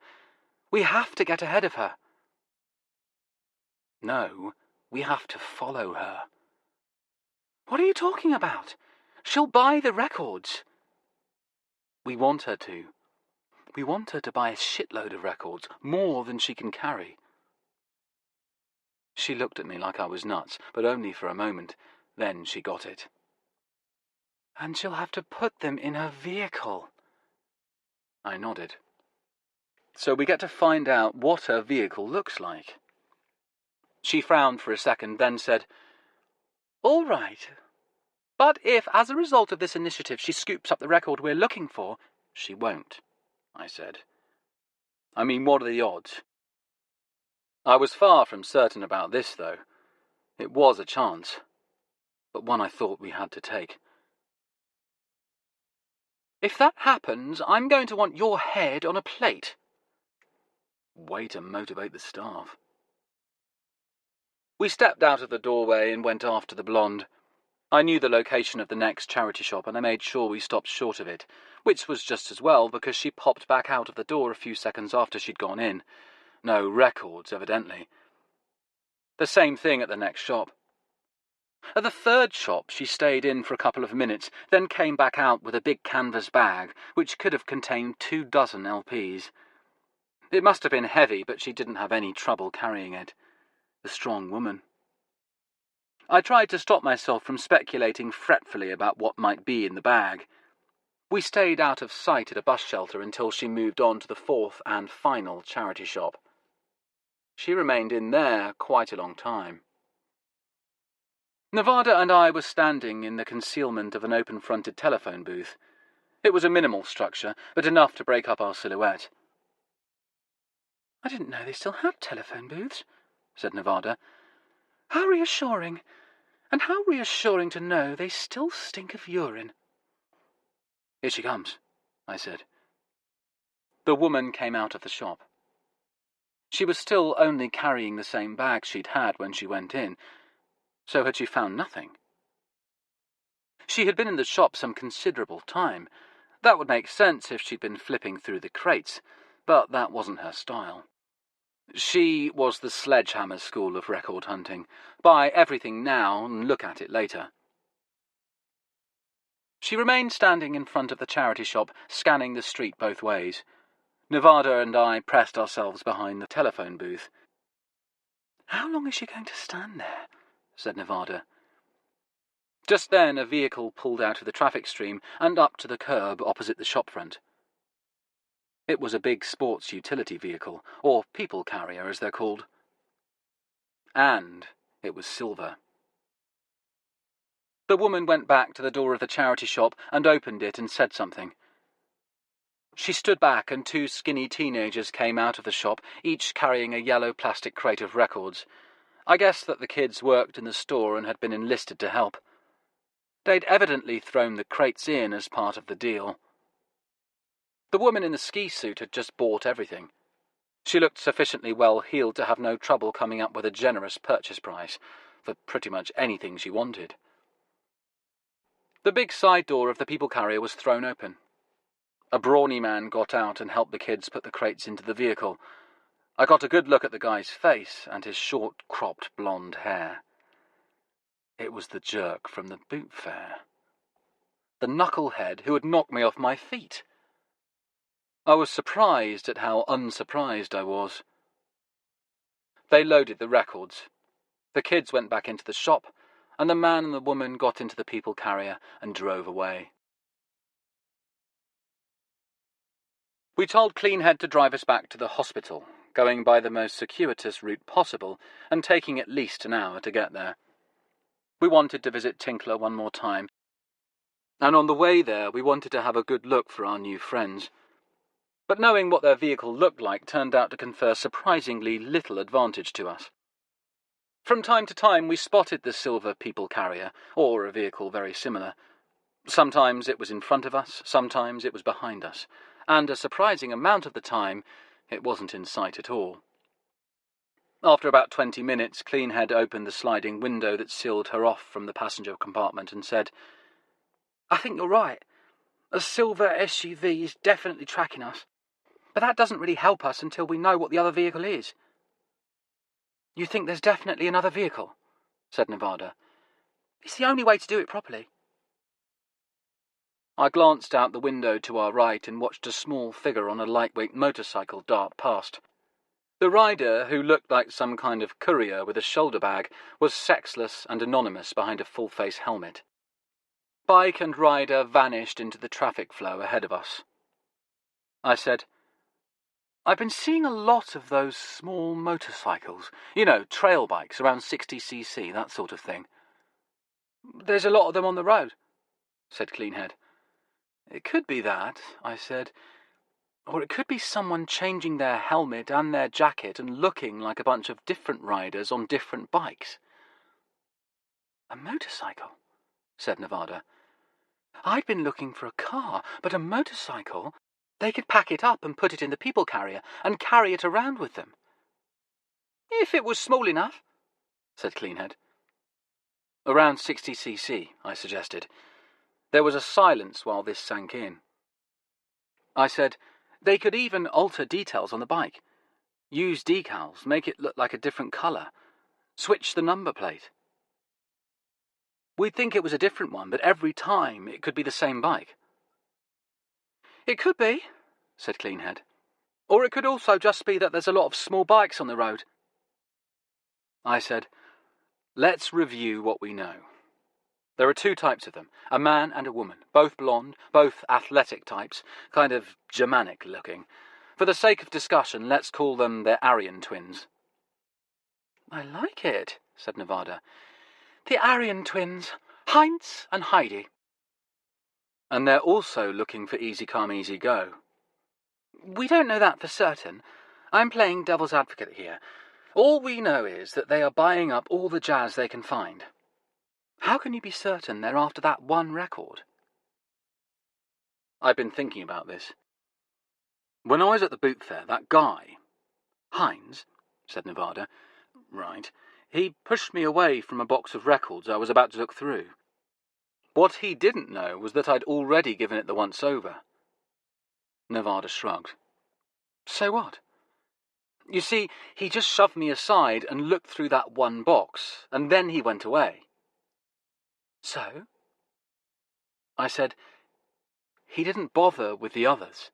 We have to get ahead of her." "No, we have to follow her." "What are you talking about? She'll buy the records." "We want her to. We want her to buy a shitload of records, more than she can carry." She looked at me like I was nuts, but only for a moment. Then she got it. "And she'll have to put them in her vehicle." I nodded. "So we get to find out what her vehicle looks like." She frowned for a second, then said, "All right. But if, as a result of this initiative, she scoops up the record we're looking for—" "She won't," I said. "I mean, what are the odds?" I was far from certain about this, though. It was a chance, but one I thought we had to take. "If that happens, I'm going to want your head on a plate." Way to motivate the staff. We stepped out of the doorway and went after the blonde. I knew the location of the next charity shop, and I made sure we stopped short of it, which was just as well because she popped back out of the door a few seconds after she'd gone in. No records, evidently. The same thing at the next shop. At the third shop, she stayed in for a couple of minutes, then came back out with a big canvas bag, which could have contained 24 LPs. It must have been heavy, but she didn't have any trouble carrying it. A strong woman. I tried to stop myself from speculating fretfully about what might be in the bag. We stayed out of sight at a bus shelter until she moved on to the fourth and final charity shop. She remained in there quite a long time. Nevada and I were standing in the concealment of an open-fronted telephone booth. It was a minimal structure, but enough to break up our silhouette. "I didn't know they still had telephone booths," said Nevada. "How reassuring. And how reassuring to know they still stink of urine." "Here she comes," I said. The woman came out of the shop. She was still only carrying the same bag she'd had when she went in. So had she found nothing? She had been in the shop some considerable time. That would make sense if she'd been flipping through the crates, but that wasn't her style. She was the sledgehammer school of record hunting. Buy everything now and look at it later. She remained standing in front of the charity shop, scanning the street both ways. Nevada and I pressed ourselves behind the telephone booth. "How long is she going to stand there?" said Nevada. Just then a vehicle pulled out of the traffic stream and up to the curb opposite the shopfront. It was a big sports utility vehicle, or people carrier as they're called. And it was silver. The woman went back to the door of the charity shop and opened it and said something. She stood back and 2 skinny teenagers came out of the shop, each carrying a yellow plastic crate of records. I guessed that the kids worked in the store and had been enlisted to help. They'd evidently thrown the crates in as part of the deal. The woman in the ski suit had just bought everything. She looked sufficiently well-heeled to have no trouble coming up with a generous purchase price for pretty much anything she wanted. The big side door of the people carrier was thrown open. A brawny man got out and helped the kids put the crates into the vehicle. I got a good look at the guy's face and his short, cropped blonde hair. It was the jerk from the boot fair. The knucklehead who had knocked me off my feet. I was surprised at how unsurprised I was. They loaded the records. The kids went back into the shop, and the man and the woman got into the people carrier and drove away. We told Cleanhead to drive us back to the hospital, going by the most circuitous route possible and taking at least an hour to get there. We wanted to visit Tinkler one more time, and on the way there we wanted to have a good look for our new friends. But knowing what their vehicle looked like turned out to confer surprisingly little advantage to us. From time to time we spotted the silver people carrier, or a vehicle very similar. Sometimes it was in front of us, sometimes it was behind us, and a surprising amount of the time it wasn't in sight at all. After about 20 minutes, Cleanhead opened the sliding window that sealed her off from the passenger compartment and said, "I think you're right. A silver SUV is definitely tracking us. But that doesn't really help us until we know what the other vehicle is." "You think there's definitely another vehicle?" said Nevada. "It's the only way to do it properly." I glanced out the window to our right and watched a small figure on a lightweight motorcycle dart past. The rider, who looked like some kind of courier with a shoulder bag, was sexless and anonymous behind a full-face helmet. Bike and rider vanished into the traffic flow ahead of us. I said, "I've been seeing a lot of those small motorcycles. You know, trail bikes, around 60cc, that sort of thing." "There's a lot of them on the road," said Cleanhead. "It could be that," I said. "Or it could be someone changing their helmet and their jacket and looking like a bunch of different riders on different bikes." "A motorcycle," said Nevada. "I'd been looking for a car, but a motorcycle? They could pack it up and put it in the people carrier and carry it around with them." "If it was small enough," said Cleanhead. "Around 60cc, I suggested. There was a silence while this sank in. I said, "They could even alter details on the bike. Use decals, make it look like a different colour. Switch the number plate. We'd think it was a different one, but every time it could be the same bike." "It could be," said Cleanhead. "Or it could also just be that there's a lot of small bikes on the road." I said, "Let's review what we know. There are two types of them, a man and a woman, both blonde, both athletic types, kind of Germanic looking. For the sake of discussion, let's call them the Aryan twins." "I like it," said Nevada. "The Aryan twins, Heinz and Heidi." "And they're also looking for easy come, easy go." "We don't know that for certain. I'm playing devil's advocate here. All we know is that they are buying up all the jazz they can find. How can you be certain they're after that one record?" I've been thinking about this. "When I was at the boot fair, that guy—" "Heinz," said Nevada. "Right. He pushed me away from a box of records I was about to look through. What he didn't know was that I'd already given it the once-over." Nevada shrugged. "So what?" "You see, he just shoved me aside and looked through that one box, and then he went away." "So?" I said, "He didn't bother with the others."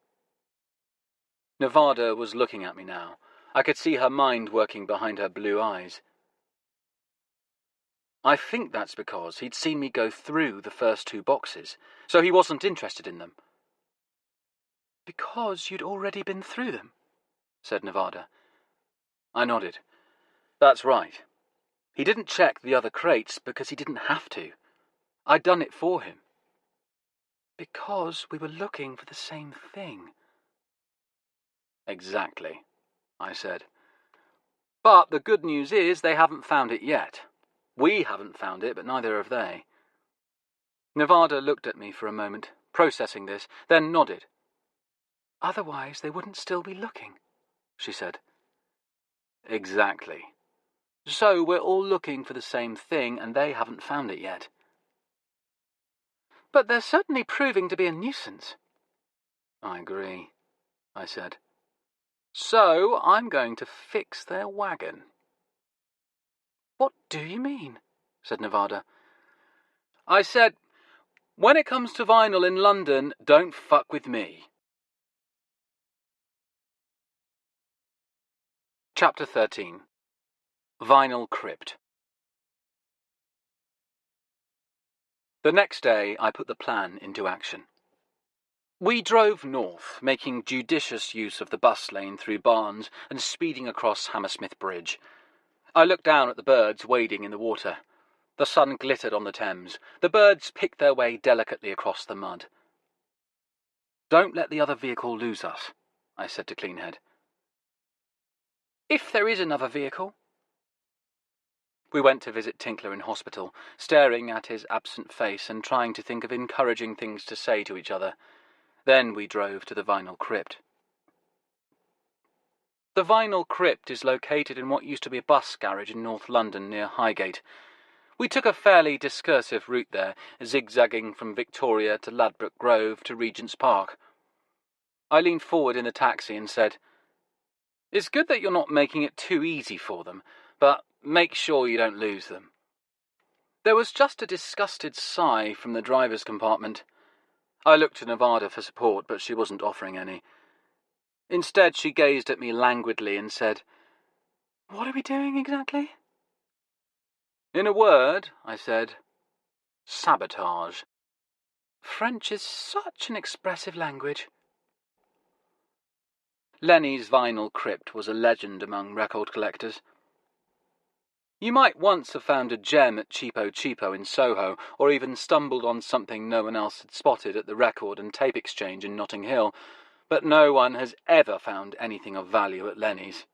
Nevada was looking at me now. I could see her mind working behind her blue eyes. "I think that's because he'd seen me go through the first two boxes, so he wasn't interested in them." "Because you'd already been through them?" said Nevada. I nodded. "That's right. He didn't check the other crates because he didn't have to. I'd done it for him." "Because we were looking for the same thing." "Exactly," I said. "But the good news is they haven't found it yet. We haven't found it, but neither have they." Nevada looked at me for a moment, processing this, then nodded. "Otherwise they wouldn't still be looking," she said. "Exactly. So we're all looking for the same thing, and they haven't found it yet." "But they're certainly proving to be a nuisance." "I agree," I said. "So I'm going to fix their wagon." "What do you mean?" said Nevada. I said, "When it comes to vinyl in London, don't fuck with me." Chapter 13. Vinyl Crypt. The next day, I put the plan into action. We drove north, making judicious use of the bus lane through Barnes and speeding across Hammersmith Bridge. I looked down at the birds wading in the water. The sun glittered on the Thames. The birds picked their way delicately across the mud. "Don't let the other vehicle lose us," I said to Cleanhead. "If there is another vehicle." We went to visit Tinkler in hospital, staring at his absent face and trying to think of encouraging things to say to each other. Then we drove to the Vinyl Crypt. The Vinyl Crypt is located in what used to be a bus garage in North London near Highgate. We took a fairly discursive route there, zigzagging from Victoria to Ladbroke Grove to Regent's Park. I leaned forward in the taxi and said, "It's good that you're not making it too easy for them, but make sure you don't lose them." There was just a disgusted sigh from the driver's compartment. I looked to Nevada for support, but she wasn't offering any. Instead, she gazed at me languidly and said, "What are we doing exactly?" "In a word," I said, "sabotage." French is such an expressive language. Lenny's Vinyl Crypt was a legend among record collectors. You might once have found a gem at Cheapo Cheapo in Soho, or even stumbled on something no one else had spotted at the Record and Tape Exchange in Notting Hill, but no one has ever found anything of value at Lenny's.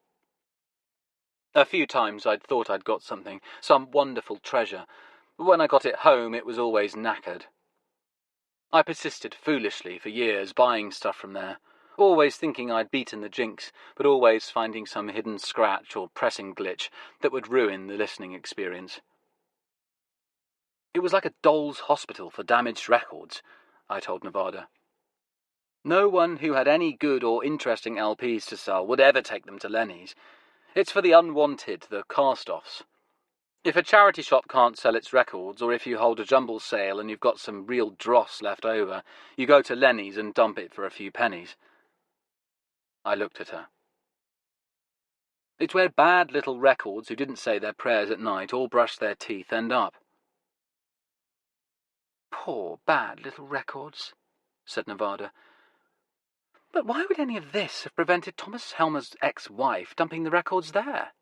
A few times I'd thought I'd got something, some wonderful treasure, but when I got it home it was always knackered. I persisted foolishly for years buying stuff from there, always thinking I'd beaten the jinx, but always finding some hidden scratch or pressing glitch that would ruin the listening experience. It was like a doll's hospital for damaged records, I told Nevada. No one who had any good or interesting LPs to sell would ever take them to Lenny's. It's for the unwanted, the cast-offs. If a charity shop can't sell its records, or if you hold a jumble sale and you've got some real dross left over, you go to Lenny's and dump it for a few pennies. I looked at her. It's where bad little records who didn't say their prayers at night or brush their teeth end up. "Poor bad little records," said Nevada. "But why would any of this have prevented Thomas Helmer's ex-wife dumping the records there?"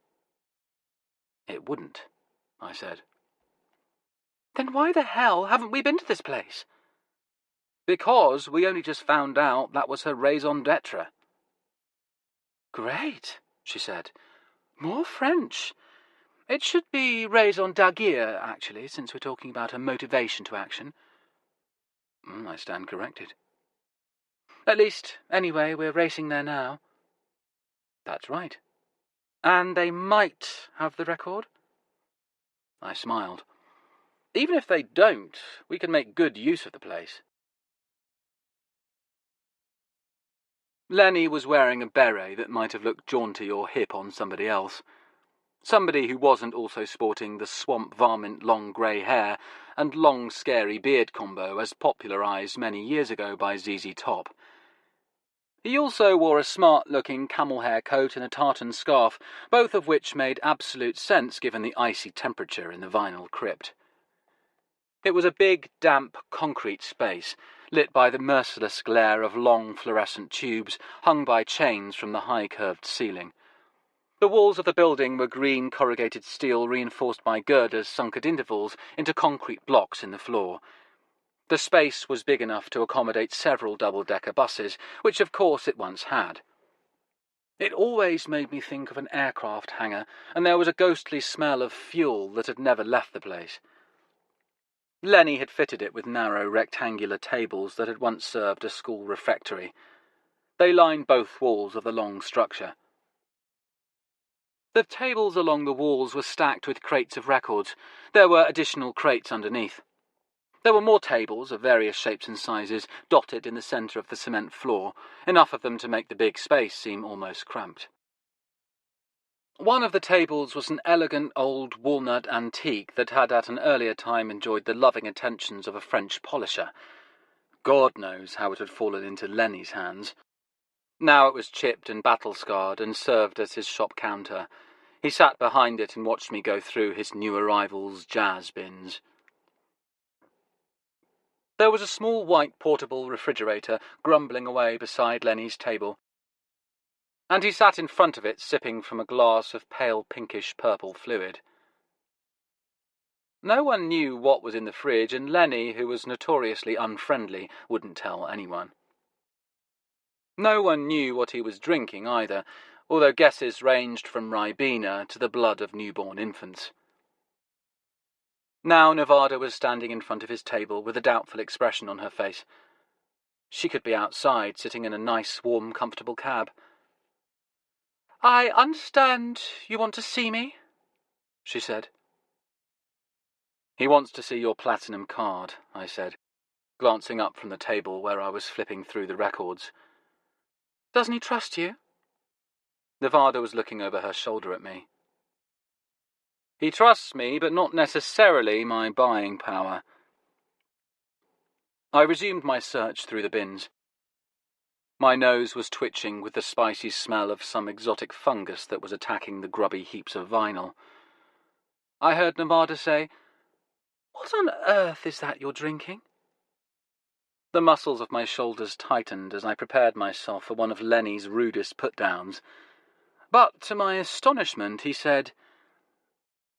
"It wouldn't," I said. "Then why the hell haven't we been to this place?" "Because we only just found out that was her raison d'etre." "Great," she said. "More French. It should be raison d'agir, actually, since we're talking about her motivation to action." I stand corrected. "At least, anyway, we're racing there now." "That's right." "And they might have the record?" I smiled. "Even if they don't, we can make good use of the place." Lenny was wearing a beret that might have looked jaunty or hip on somebody else. Somebody who wasn't also sporting the swamp varmint long grey hair and long scary beard combo as popularised many years ago by ZZ Top. He also wore a smart-looking camel hair coat and a tartan scarf, both of which made absolute sense given the icy temperature in the Vinyl Crypt. It was a big, damp, concrete space, lit by the merciless glare of long fluorescent tubes hung by chains from the high-curved ceiling. The walls of the building were green corrugated steel reinforced by girders sunk at intervals into concrete blocks in the floor. The space was big enough to accommodate several double-decker buses, which of course it once had. It always made me think of an aircraft hangar, and there was a ghostly smell of fuel that had never left the place. Lenny had fitted it with narrow rectangular tables that had once served a school refectory. They lined both walls of the long structure. The tables along the walls were stacked with crates of records. There were additional crates underneath. There were more tables of various shapes and sizes, dotted in the centre of the cement floor, enough of them to make the big space seem almost cramped. One of the tables was an elegant old walnut antique that had at an earlier time enjoyed the loving attentions of a French polisher. God knows how it had fallen into Lenny's hands. Now it was chipped and battle-scarred and served as his shop counter. He sat behind it and watched me go through his new arrivals' jazz bins. There was a small white portable refrigerator grumbling away beside Lenny's table, and he sat in front of it sipping from a glass of pale pinkish-purple fluid. No one knew what was in the fridge, and Lenny, who was notoriously unfriendly, wouldn't tell anyone. No one knew what he was drinking either, although guesses ranged from Ribena to the blood of newborn infants. Now Nevada was standing in front of his table with a doubtful expression on her face. She could be outside, sitting in a nice, warm, comfortable cab. "I understand you want to see me," she said. "He wants to see your platinum card," I said, glancing up from the table where I was flipping through the records. "Doesn't he trust you?" Nevada was looking over her shoulder at me. "He trusts me, but not necessarily my buying power." I resumed my search through the bins. My nose was twitching with the spicy smell of some exotic fungus that was attacking the grubby heaps of vinyl. I heard Nevada say, "What on earth is that you're drinking?" The muscles of my shoulders tightened as I prepared myself for one of Lenny's rudest put-downs. But to my astonishment he said,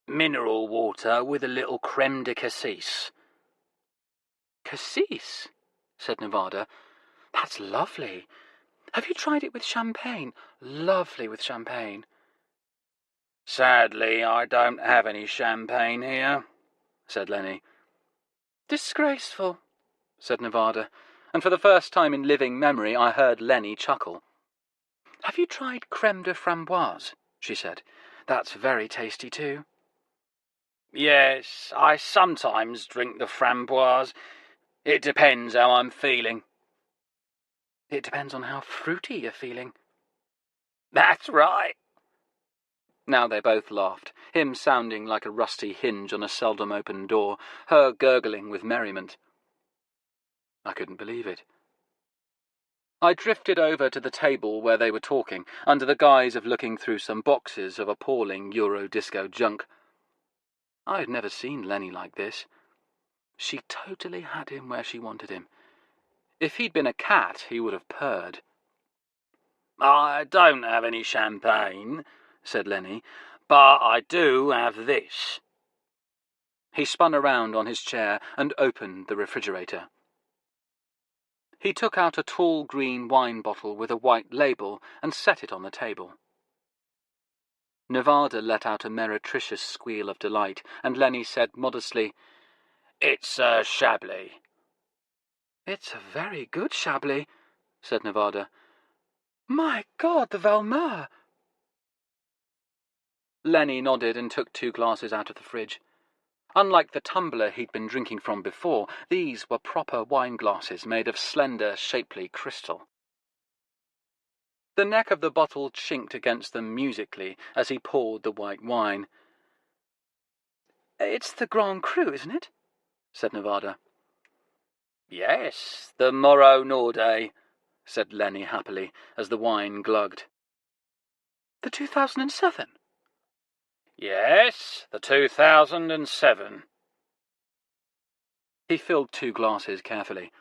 "Mineral water with a little creme de cassis." "Cassis?" said Nevada. "That's lovely. Have you tried it with champagne? Lovely with champagne." "Sadly, I don't have any champagne here," said Lenny. "Disgraceful," said Nevada, and for the first time in living memory I heard Lenny chuckle. "Have you tried creme de framboise?" she said. "That's very tasty too." "Yes, I sometimes drink the framboise. It depends how I'm feeling." "It depends on how fruity you're feeling." "That's right." Now they both laughed, him sounding like a rusty hinge on a seldom-opened door, her gurgling with merriment. I couldn't believe it. I drifted over to the table where they were talking, under the guise of looking through some boxes of appalling Euro-disco junk. I had never seen Lenny like this. She totally had him where she wanted him. If he'd been a cat, he would have purred. "I don't have any champagne," said Lenny, "but I do have this." He spun around on his chair and opened the refrigerator. He took out a tall green wine bottle with a white label and set it on the table. Nevada let out a meretricious squeal of delight, and Lenny said modestly, "It's a Chablis." "It's a very good Chablis," said Nevada. "My God, the Valmeur!" Lenny nodded and took 2 glasses out of the fridge. Unlike the tumbler he'd been drinking from before, these were proper wine glasses made of slender, shapely crystal. The neck of the bottle chinked against them musically as he poured the white wine. "It's the Grand Cru, isn't it?" said Nevada. "Yes, the Morro Norday," said Lenny happily, as the wine glugged. "The 2007? "Yes, the 2007. He filled 2 glasses carefully.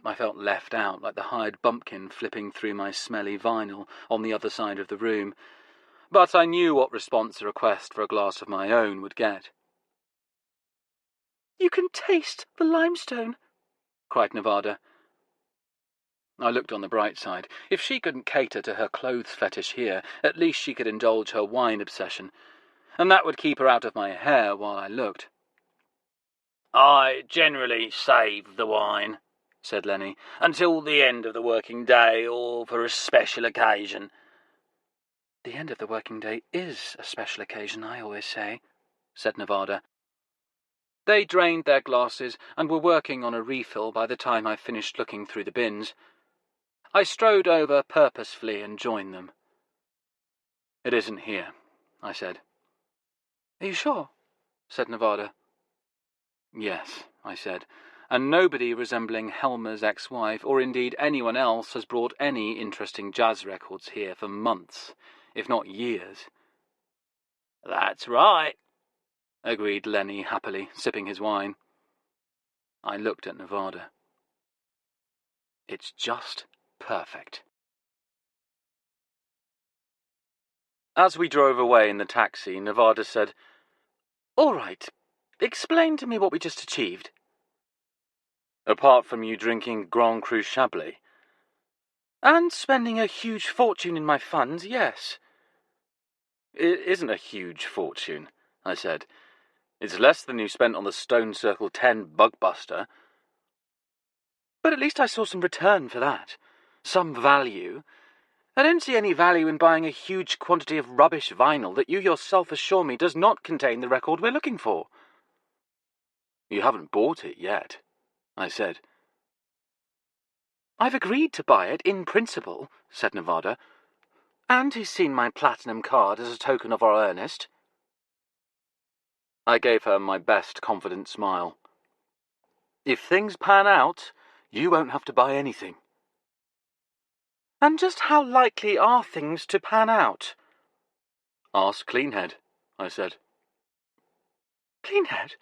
I felt left out, like the hired bumpkin flipping through my smelly vinyl on the other side of the room, but I knew what response a request for a glass of my own would get. "You can taste the limestone," cried Nevada. I looked on the bright side. If she couldn't cater to her clothes fetish here, at least she could indulge her wine obsession, and that would keep her out of my hair while I looked. "I generally save the wine," said Lenny, "until the end of the working day or for a special occasion." "The end of the working day is a special occasion, I always say," said Nevada. They drained their glasses and were working on a refill by the time I finished looking through the bins. I strode over purposefully and joined them. "It isn't here," I said. "Are you sure?" said Nevada. "Yes," I said, "and nobody resembling Helmer's ex-wife, or indeed anyone else, has brought any interesting jazz records here for months, if not years." "That's right," agreed Lenny happily, sipping his wine. I looked at Nevada. It's just perfect. As we drove away in the taxi, Nevada said, "All right, explain to me what we just achieved." "Apart from you drinking Grand Cru Chablis." "And spending a huge fortune in my funds, yes." "It isn't a huge fortune," I said. "It's less than you spent on the Stone Circle 10 Bugbuster." "But at least I saw some return for that. Some value. I don't see any value in buying a huge quantity of rubbish vinyl that you yourself assure me does not contain the record we're looking for." "You haven't bought it yet," I said. "I've agreed to buy it in principle," said Nevada. "And he's seen my platinum card as a token of our earnest." I gave her my best confident smile. "If things pan out, you won't have to buy anything." "And just how likely are things to pan out?" "Ask Cleanhead," I said. "Cleanhead?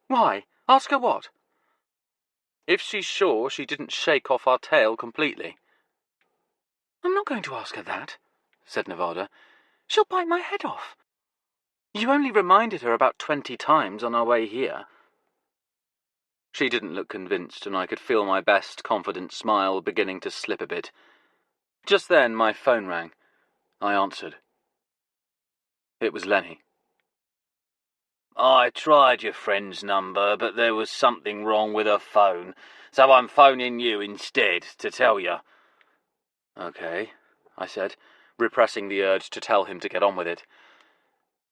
Why? Ask her what?" "If she's sure she didn't shake off our tail completely." "I'm not going to ask her that," said Nevada. "She'll bite my head off. You only reminded her about 20 times on our way here." She didn't look convinced, and I could feel my best confident smile beginning to slip a bit. Just then my phone rang. I answered. It was Lenny. "I tried your friend's number, but there was something wrong with her phone, so I'm phoning you instead to tell you." "Okay," I said, repressing the urge to tell him to get on with it.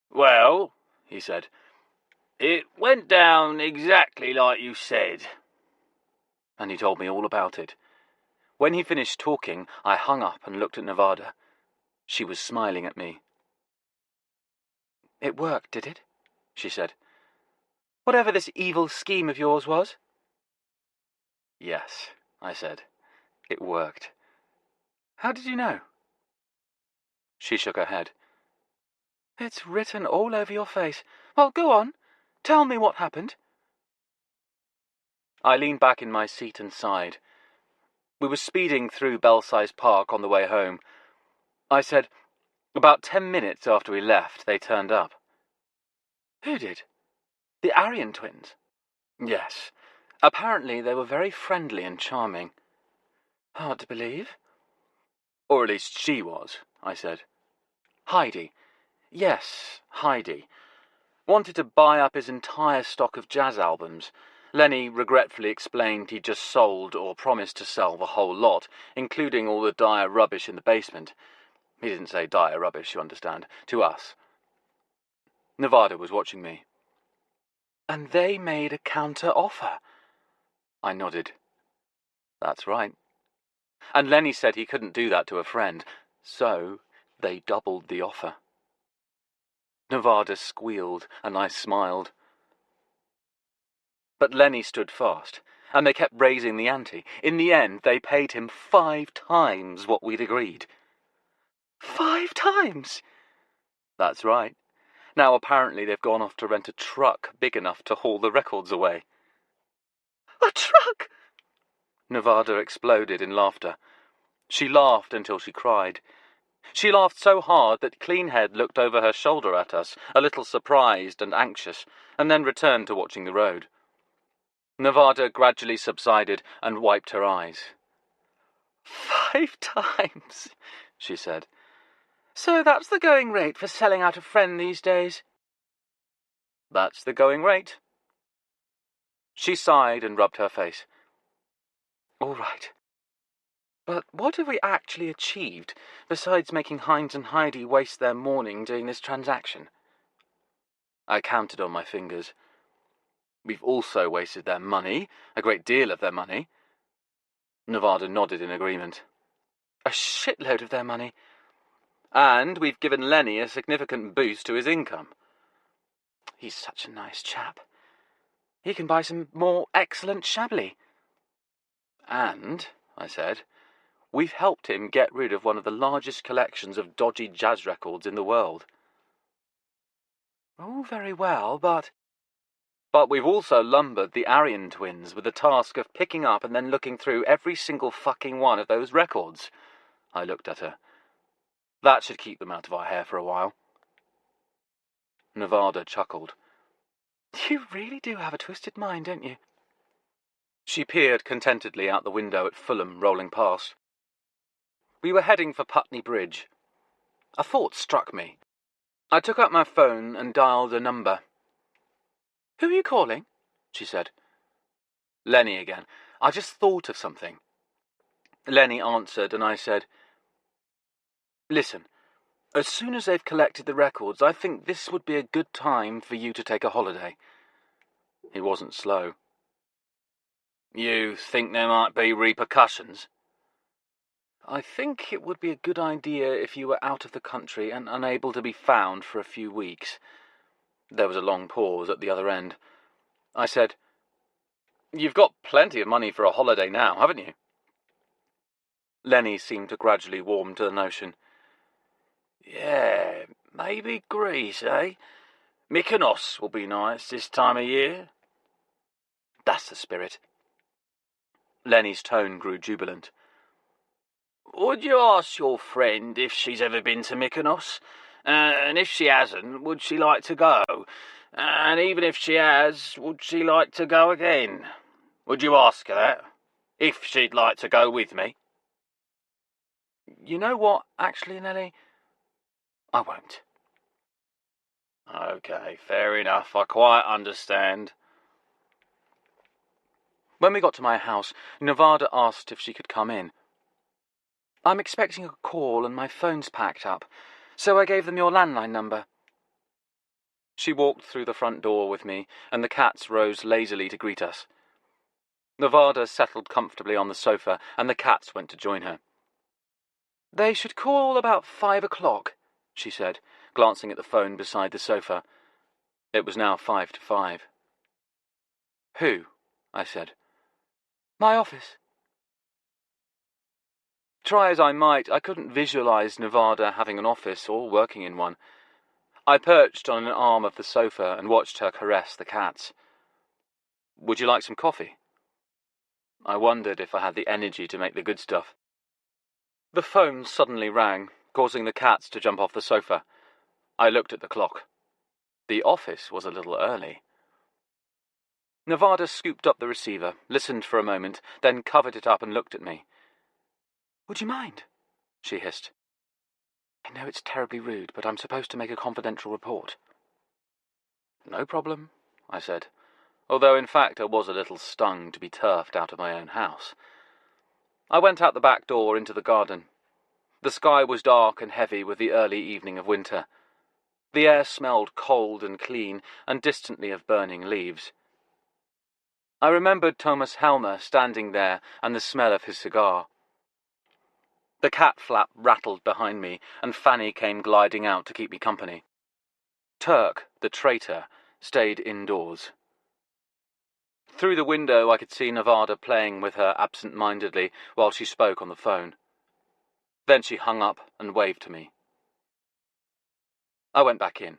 "Well," he said, "it went down exactly like you said." And he told me all about it. When he finished talking, I hung up and looked at Nevada. She was smiling at me. "It worked, did it?" she said. "Whatever this evil scheme of yours was?" "Yes," I said. "It worked." "How did you know?" She shook her head. "It's written all over your face. Well, go on. Tell me what happened." I leaned back in my seat and sighed. We were speeding through Belsize Park on the way home. I said, "About 10 minutes after we left, they turned up." "Who did? The Aryan twins?" "Yes. Apparently they were very friendly and charming." "Hard to believe." "Or at least she was," I said. "Heidi. Yes, Heidi. Wanted to buy up his entire stock of jazz albums. Lenny regretfully explained he'd just sold or promised to sell the whole lot, including all the dire rubbish in the basement. He didn't say dire rubbish, you understand, to us." Nevada was watching me. "And they made a counter-offer?" I nodded. "That's right. And Lenny said he couldn't do that to a friend, so they doubled the offer." Nevada squealed, and I smiled. But Lenny stood fast, and they kept raising the ante. In the end, they paid him 5 times what we'd agreed. 5 times? That's right. Now apparently they've gone off to rent a truck big enough to haul the records away. "A truck?" Nevada exploded in laughter. She laughed until she cried. She laughed so hard that Cleanhead looked over her shoulder at us, a little surprised and anxious, and then returned to watching the road. Nevada gradually subsided and wiped her eyes. 5 times, she said. "So that's the going rate for selling out a friend these days?" "That's the going rate." She sighed and rubbed her face. "All right. But what have we actually achieved, besides making Hines and Heidi waste their morning doing this transaction?" I counted on my fingers. "We've also wasted their money, a great deal of their money." Nevada nodded in agreement. "A shitload of their money." "And we've given Lenny a significant boost to his income." "He's such a nice chap. He can buy some more excellent Chablis." "And," I said, "we've helped him get rid of one of the largest collections of dodgy jazz records in the world." "Oh, very well, but—" But we've also lumbered the Aryan twins with the task of picking up and then looking through every single fucking one of those records. I looked at her. That should keep them out of our hair for a while. Nevada chuckled. You really do have a twisted mind, don't you? She peered contentedly out the window at Fulham rolling past. We were heading for Putney Bridge. A thought struck me. I took out my phone and dialed a number. Who are you calling? She said. Lenny again. I just thought of something. Lenny answered and I said, Listen, as soon as they've collected the records, I think this would be a good time for you to take a holiday. He wasn't slow. You think there might be repercussions? I think it would be a good idea if you were out of the country and unable to be found for a few weeks. There was a long pause at the other end. I said, You've got plenty of money for a holiday now, haven't you? Lenny seemed to gradually warm to the notion. Yeah, maybe Greece, eh? Mykonos will be nice this time of year. That's the spirit. Lenny's tone grew jubilant. Would you ask your friend if she's ever been to Mykonos? And if she hasn't, would she like to go? And even if she has, would she like to go again? Would you ask her that? If she'd like to go with me? You know what, actually, Nelly? I won't. Okay, fair enough. I quite understand. When we got to my house, Nevada asked if she could come in. I'm expecting a call and my phone's packed up, so I gave them your landline number. She walked through the front door with me, and the cats rose lazily to greet us. Nevada settled comfortably on the sofa, and the cats went to join her. They should call about 5 o'clock, she said, glancing at the phone beside the sofa. It was now 5 to 5. Who? I said. My office. Try as I might, I couldn't visualize Nevada having an office or working in one. I perched on an arm of the sofa and watched her caress the cats. Would you like some coffee? I wondered if I had the energy to make the good stuff. The phone suddenly rang, causing the cats to jump off the sofa. I looked at the clock. The office was a little early. Nevada scooped up the receiver, listened for a moment, then covered it up and looked at me. Would you mind? She hissed. I know it's terribly rude, but I'm supposed to make a confidential report. No problem, I said, although in fact I was a little stung to be turfed out of my own house. I went out the back door into the garden. The sky was dark and heavy with the early evening of winter. The air smelled cold and clean, and distantly of burning leaves. I remembered Thomas Helmer standing there and the smell of his cigar. The cat flap rattled behind me, and Fanny came gliding out to keep me company. Turk, the traitor, stayed indoors. Through the window I could see Nevada playing with her absent-mindedly while she spoke on the phone. Then she hung up and waved to me. I went back in.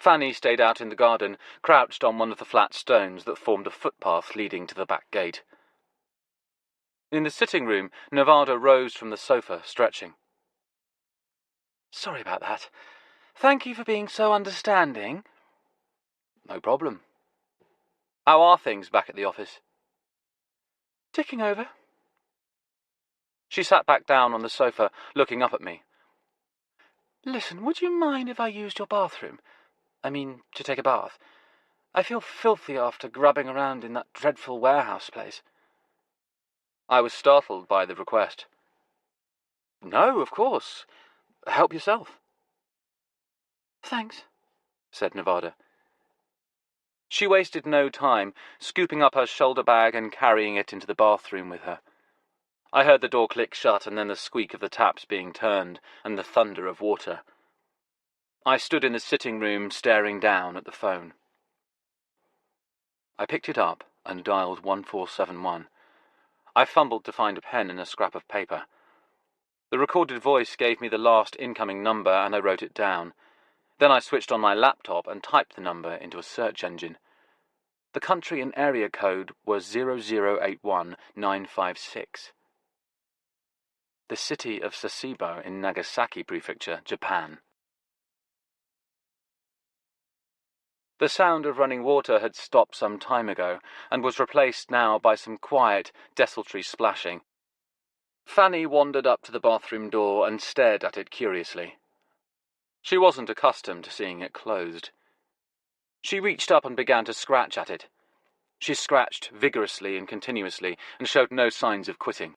Fanny stayed out in the garden, crouched on one of the flat stones that formed a footpath leading to the back gate. In the sitting room, Nevada rose from the sofa, stretching. Sorry about that. Thank you for being so understanding. No problem. How are things back at the office? Ticking over. She sat back down on the sofa, looking up at me. Listen, would you mind if I used your bathroom? I mean, to take a bath. I feel filthy after grubbing around in that dreadful warehouse place. I was startled by the request. No, of course. Help yourself. Thanks, said Nevada. She wasted no time, scooping up her shoulder bag and carrying it into the bathroom with her. I heard the door click shut and then the squeak of the taps being turned and the thunder of water. I stood in the sitting room staring down at the phone. I picked it up and dialed 1471. I fumbled to find a pen and a scrap of paper. The recorded voice gave me the last incoming number and I wrote it down. Then I switched on my laptop and typed the number into a search engine. The country and area code was 0081956. The city of Sasebo in Nagasaki Prefecture, Japan. The sound of running water had stopped some time ago, and was replaced now by some quiet, desultory splashing. Fanny wandered up to the bathroom door and stared at it curiously. She wasn't accustomed to seeing it closed. She reached up and began to scratch at it. She scratched vigorously and continuously, and showed no signs of quitting.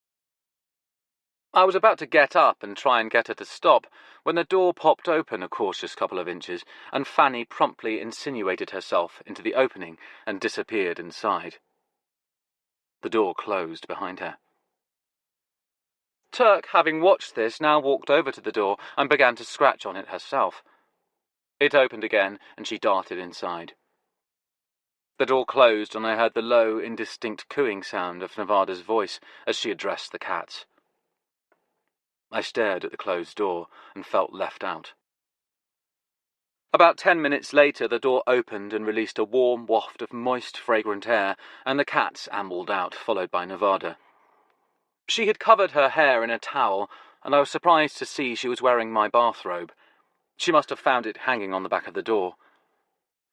I was about to get up and try and get her to stop, when the door popped open a cautious couple of inches, and Fanny promptly insinuated herself into the opening and disappeared inside. The door closed behind her. Turk, having watched this, now walked over to the door and began to scratch on it herself. It opened again, and she darted inside. The door closed, and I heard the low, indistinct cooing sound of Nevada's voice as she addressed the cats. I stared at the closed door and felt left out. About 10 minutes later, the door opened and released a warm waft of moist, fragrant air, and the cats ambled out, followed by Nevada. She had covered her hair in a towel, and I was surprised to see she was wearing my bathrobe. She must have found it hanging on the back of the door.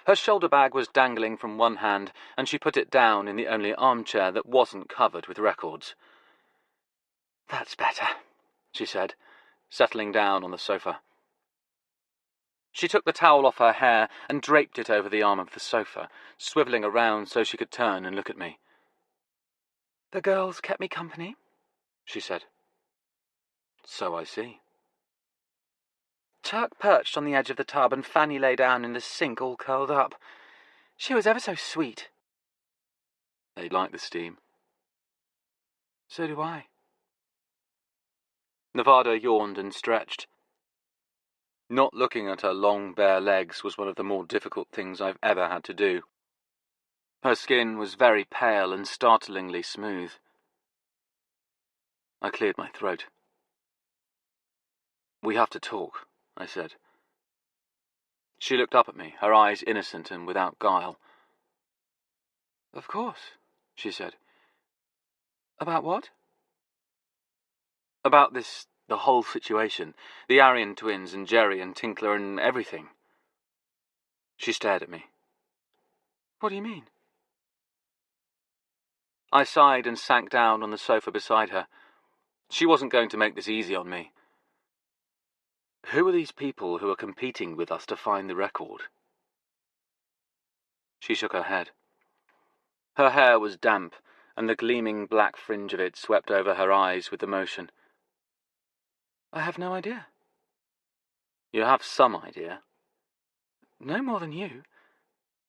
Her shoulder bag was dangling from one hand, and she put it down in the only armchair that wasn't covered with records. "That's better," she said, settling down on the sofa. She took the towel off her hair and draped it over the arm of the sofa, swivelling around so she could turn and look at me. "The girls kept me company," she said. "So I see." Turk perched on the edge of the tub, and Fanny lay down in the sink all curled up. She was ever so sweet. "They like the steam." "So do I." Nevada yawned and stretched. Not looking at her long, bare legs was one of the more difficult things I've ever had to do. Her skin was very pale and startlingly smooth. I cleared my throat. "We have to talk," I said. She looked up at me, her eyes innocent and without guile. "Of course," she said. "About what?" "About the whole situation. The Aryan twins and Jerry and Tinkler and everything." She stared at me. "What do you mean?" I sighed and sank down on the sofa beside her. She wasn't going to make this easy on me. "Who are these people who are competing with us to find the record?" She shook her head. Her hair was damp, and the gleaming black fringe of it swept over her eyes with the motion. "I have no idea." "You have some idea." "No more than you.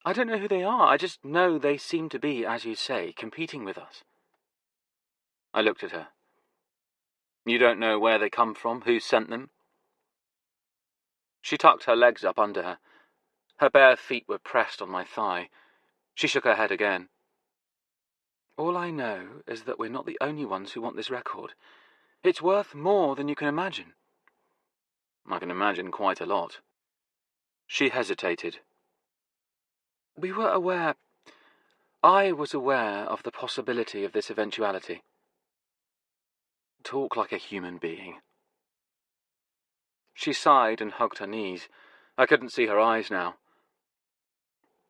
I don't know who they are. I just know they seem to be, as you say, competing with us." I looked at her. "You don't know where they come from, who sent them?" She tucked her legs up under her. Her bare feet were pressed on my thigh. She shook her head again. "All I know is that we're not the only ones who want this record. It's worth more than you can imagine." "I can imagine quite a lot." She hesitated. I was aware of the possibility of this eventuality." "Talk like a human being." She sighed and hugged her knees. I couldn't see her eyes now.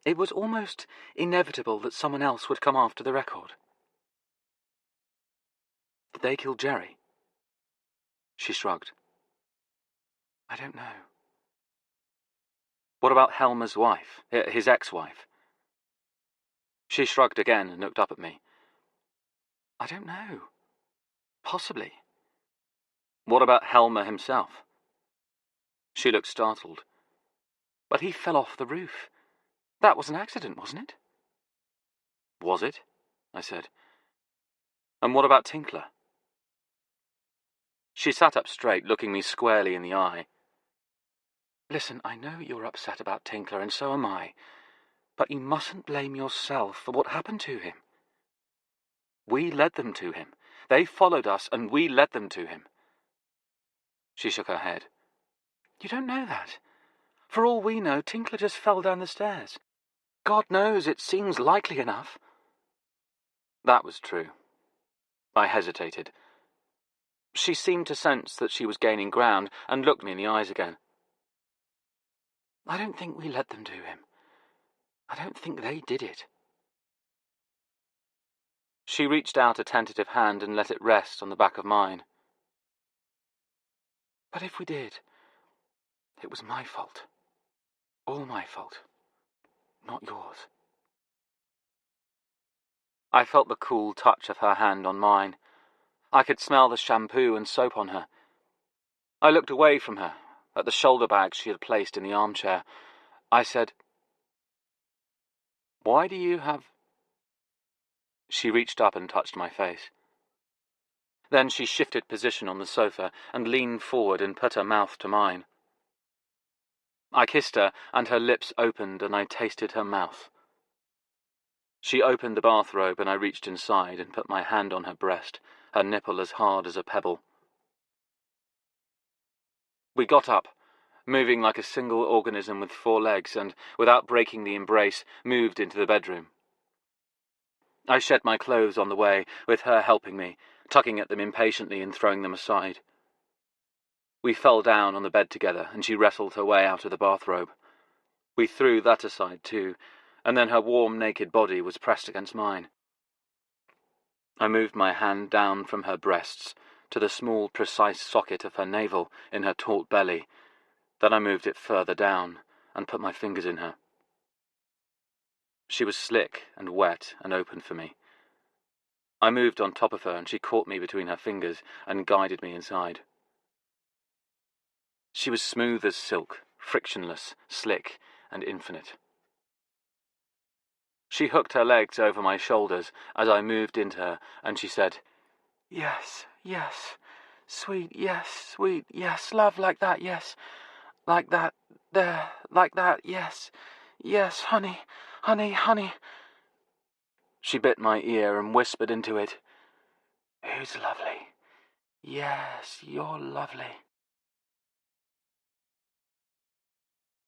"It was almost inevitable that someone else would come after the record." "Did they kill Jerry?" She shrugged. "I don't know." "What about Helmer's wife, his ex-wife?" She shrugged again and looked up at me. "I don't know. Possibly." "What about Helmer himself?" She looked startled. "But he fell off the roof. That was an accident, wasn't it?" "Was it?" I said. "And what about Tinkler?" She sat up straight, looking me squarely in the eye. "Listen, I know you're upset about Tinkler, and so am I. But you mustn't blame yourself for what happened to him. We led them to him. They followed us, and we led them to him." She shook her head. "You don't know that. For all we know, Tinkler just fell down the stairs. God knows, it seems likely enough. That was true. I hesitated. She seemed to sense that she was gaining ground and looked me in the eyes again. I don't think we let them do him. I don't think they did it. She reached out a tentative hand and let it rest on the back of mine. But if we did, it was my fault. All my fault. Not yours. I felt the cool touch of her hand on mine. I could smell the shampoo and soap on her. I looked away from her, at the shoulder bag she had placed in the armchair. I said, "Why do you have—" She reached up and touched my face. Then she shifted position on the sofa and leaned forward and put her mouth to mine. I kissed her, and her lips opened, and I tasted her mouth. She opened the bathrobe, and I reached inside and put my hand on her breast, her nipple as hard as a pebble. We got up, moving like a single organism with 4 legs, and, without breaking the embrace, moved into the bedroom. I shed my clothes on the way, with her helping me, tugging at them impatiently and throwing them aside. We fell down on the bed together, and she wrestled her way out of the bathrobe. We threw that aside too, and then her warm, naked body was pressed against mine. I moved my hand down from her breasts to the small, precise socket of her navel in her taut belly. Then I moved it further down and put my fingers in her. She was slick and wet and open for me. I moved on top of her, and she caught me between her fingers and guided me inside. She was smooth as silk, frictionless, slick, and infinite. She hooked her legs over my shoulders as I moved into her, and she said, "Yes, yes, sweet, yes, sweet, yes, love, like that, yes, like that, there, like that, yes, yes, honey, honey, honey." She bit my ear and whispered into it, "Who's lovely? Yes, you're lovely."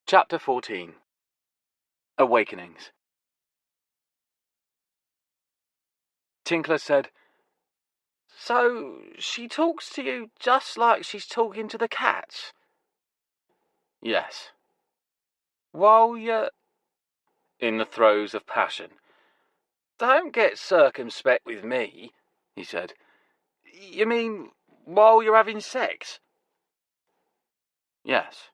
Chapter 14. Awakenings. Tinkler said, "So she talks to you just like she's talking to the cats?" "Yes." "While you're—" "In the throes of passion." "Don't get circumspect with me," he said. "You mean while you're having sex?" "Yes."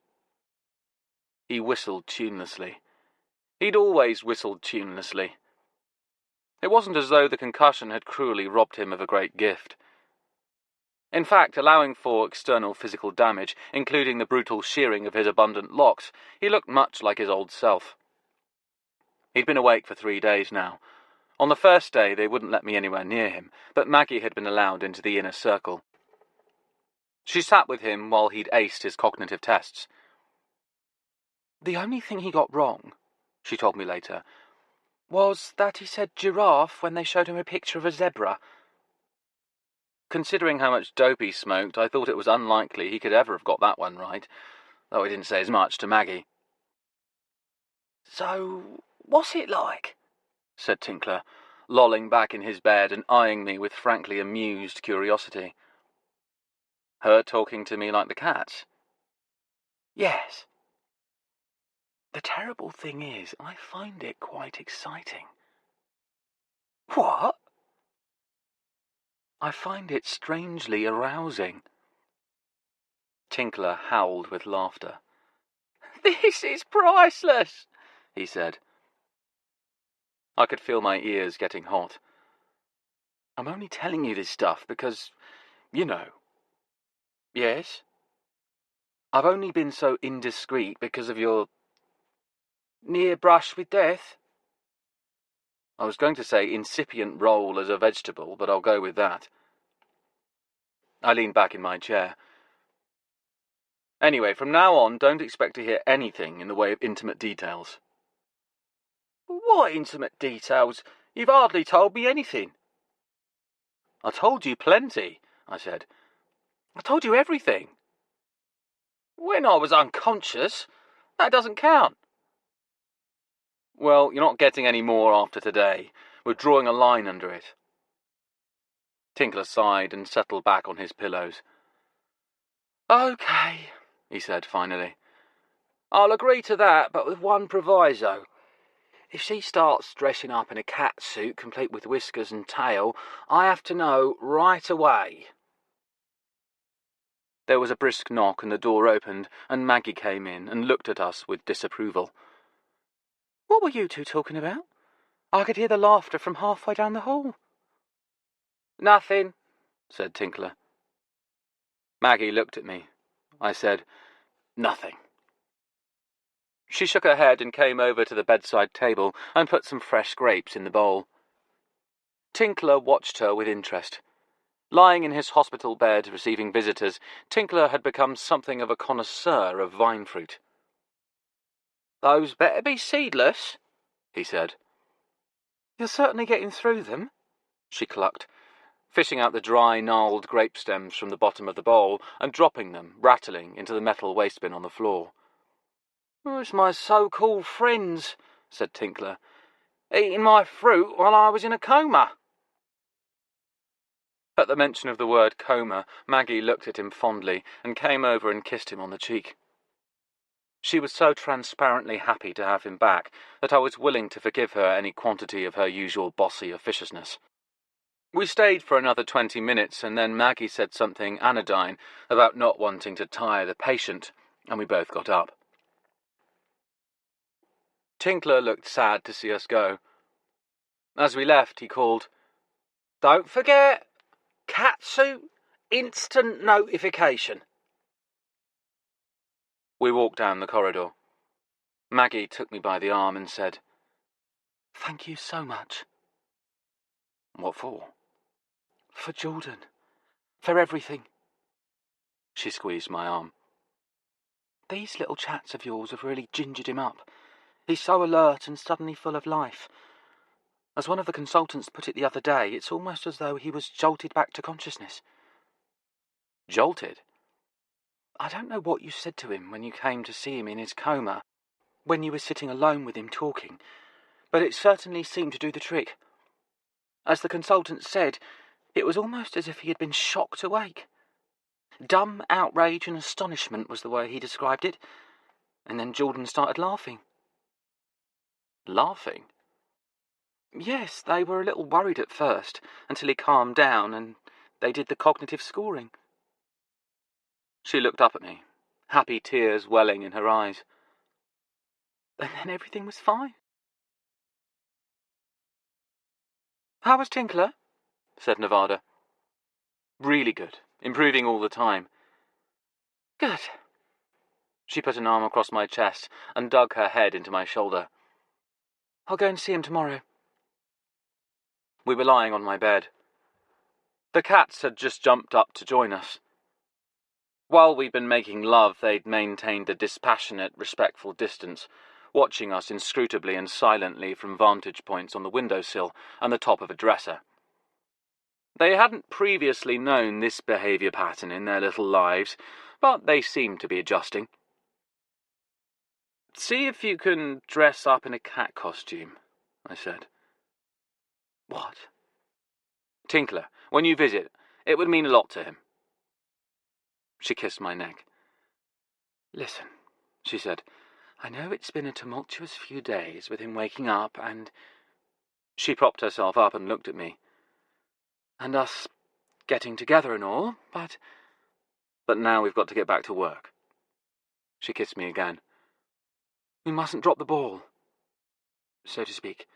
He whistled tunelessly. He'd always whistled tunelessly. It wasn't as though the concussion had cruelly robbed him of a great gift. In fact, allowing for external physical damage, including the brutal shearing of his abundant locks, he looked much like his old self. He'd been awake for 3 days now. On the first day, they wouldn't let me anywhere near him, but Maggie had been allowed into the inner circle. She sat with him while he'd aced his cognitive tests. "The only thing he got wrong," she told me later, "was that he said giraffe when they showed him a picture of a zebra." Considering how much dope he smoked, I thought it was unlikely he could ever have got that one right, though he didn't say as much to Maggie. "So, what's it like?" said Tinkler, lolling back in his bed and eyeing me with frankly amused curiosity. "Her talking to me like the cats?" "Yes." "The terrible thing is, I find it quite exciting." "What?" "I find it strangely arousing." Tinkler howled with laughter. "This is priceless," he said. I could feel my ears getting hot. "I'm only telling you this stuff because, you know." "Yes?" "I've only been so indiscreet because of your near brush with death." I was going to say incipient role as a vegetable, but I'll go with that. I leaned back in my chair. "Anyway, from now on, don't expect to hear anything in the way of intimate details." "What intimate details? You've hardly told me anything." "I told you plenty," I said. "I told you everything." "When I was unconscious. That doesn't count. Well, you're not getting any more after today. We're drawing a line under it. Tinkler sighed and settled back on his pillows. Okay, he said finally. I'll agree to that, but with one proviso. If she starts dressing up in a cat suit complete with whiskers and tail, I have to know right away. There was a brisk knock and the door opened, and Maggie came in and looked at us with disapproval. What were you two talking about? I could hear the laughter from halfway down the hall. Nothing, said Tinkler. Maggie looked at me. I said, nothing. She shook her head and came over to the bedside table and put some fresh grapes in the bowl. Tinkler watched her with interest. Lying in his hospital bed receiving visitors, Tinkler had become something of a connoisseur of vine fruit. Those better be seedless, he said. You're certainly getting through them, she clucked, fishing out the dry, gnarled grape stems from the bottom of the bowl and dropping them, rattling, into the metal wastebin on the floor. Oh, it's my so-called friends, said Tinkler, eating my fruit while I was in a coma. At the mention of the word coma, Maggie looked at him fondly and came over and kissed him on the cheek. She was so transparently happy to have him back that I was willing to forgive her any quantity of her usual bossy officiousness. We stayed for another 20 minutes, and then Maggie said something anodyne about not wanting to tire the patient, and we both got up. Tinkler looked sad to see us go. As we left, he called, Don't forget, catsuit, instant notification. We walked down the corridor. Maggie took me by the arm and said, Thank you so much. What for? For Jordan. For everything. She squeezed my arm. These little chats of yours have really gingered him up. He's so alert and suddenly full of life. As one of the consultants put it the other day, it's almost as though he was jolted back to consciousness. Jolted? I don't know what you said to him when you came to see him in his coma, when you were sitting alone with him talking, but it certainly seemed to do the trick. As the consultant said, it was almost as if he had been shocked awake. Dumb outrage and astonishment was the way he described it, and then Jordan started laughing. Laughing? Yes, they were a little worried at first, until he calmed down and they did the cognitive scoring. She looked up at me, happy tears welling in her eyes. And then everything was fine. How was Tinkler? Said Nevada. Really good, improving all the time. Good. She put an arm across my chest and dug her head into my shoulder. I'll go and see him tomorrow. We were lying on my bed. The cats had just jumped up to join us. While we'd been making love, they'd maintained a dispassionate, respectful distance, watching us inscrutably and silently from vantage points on the windowsill and the top of a dresser. They hadn't previously known this behaviour pattern in their little lives, but they seemed to be adjusting. See if you can dress up in a cat costume, I said. What? Tinkler, when you visit, it would mean a lot to him. She kissed my neck. Listen, she said, I know it's been a tumultuous few days with him waking up and... She propped herself up and looked at me. And us getting together and all, but now we've got to get back to work. She kissed me again. We mustn't drop the ball, so to speak.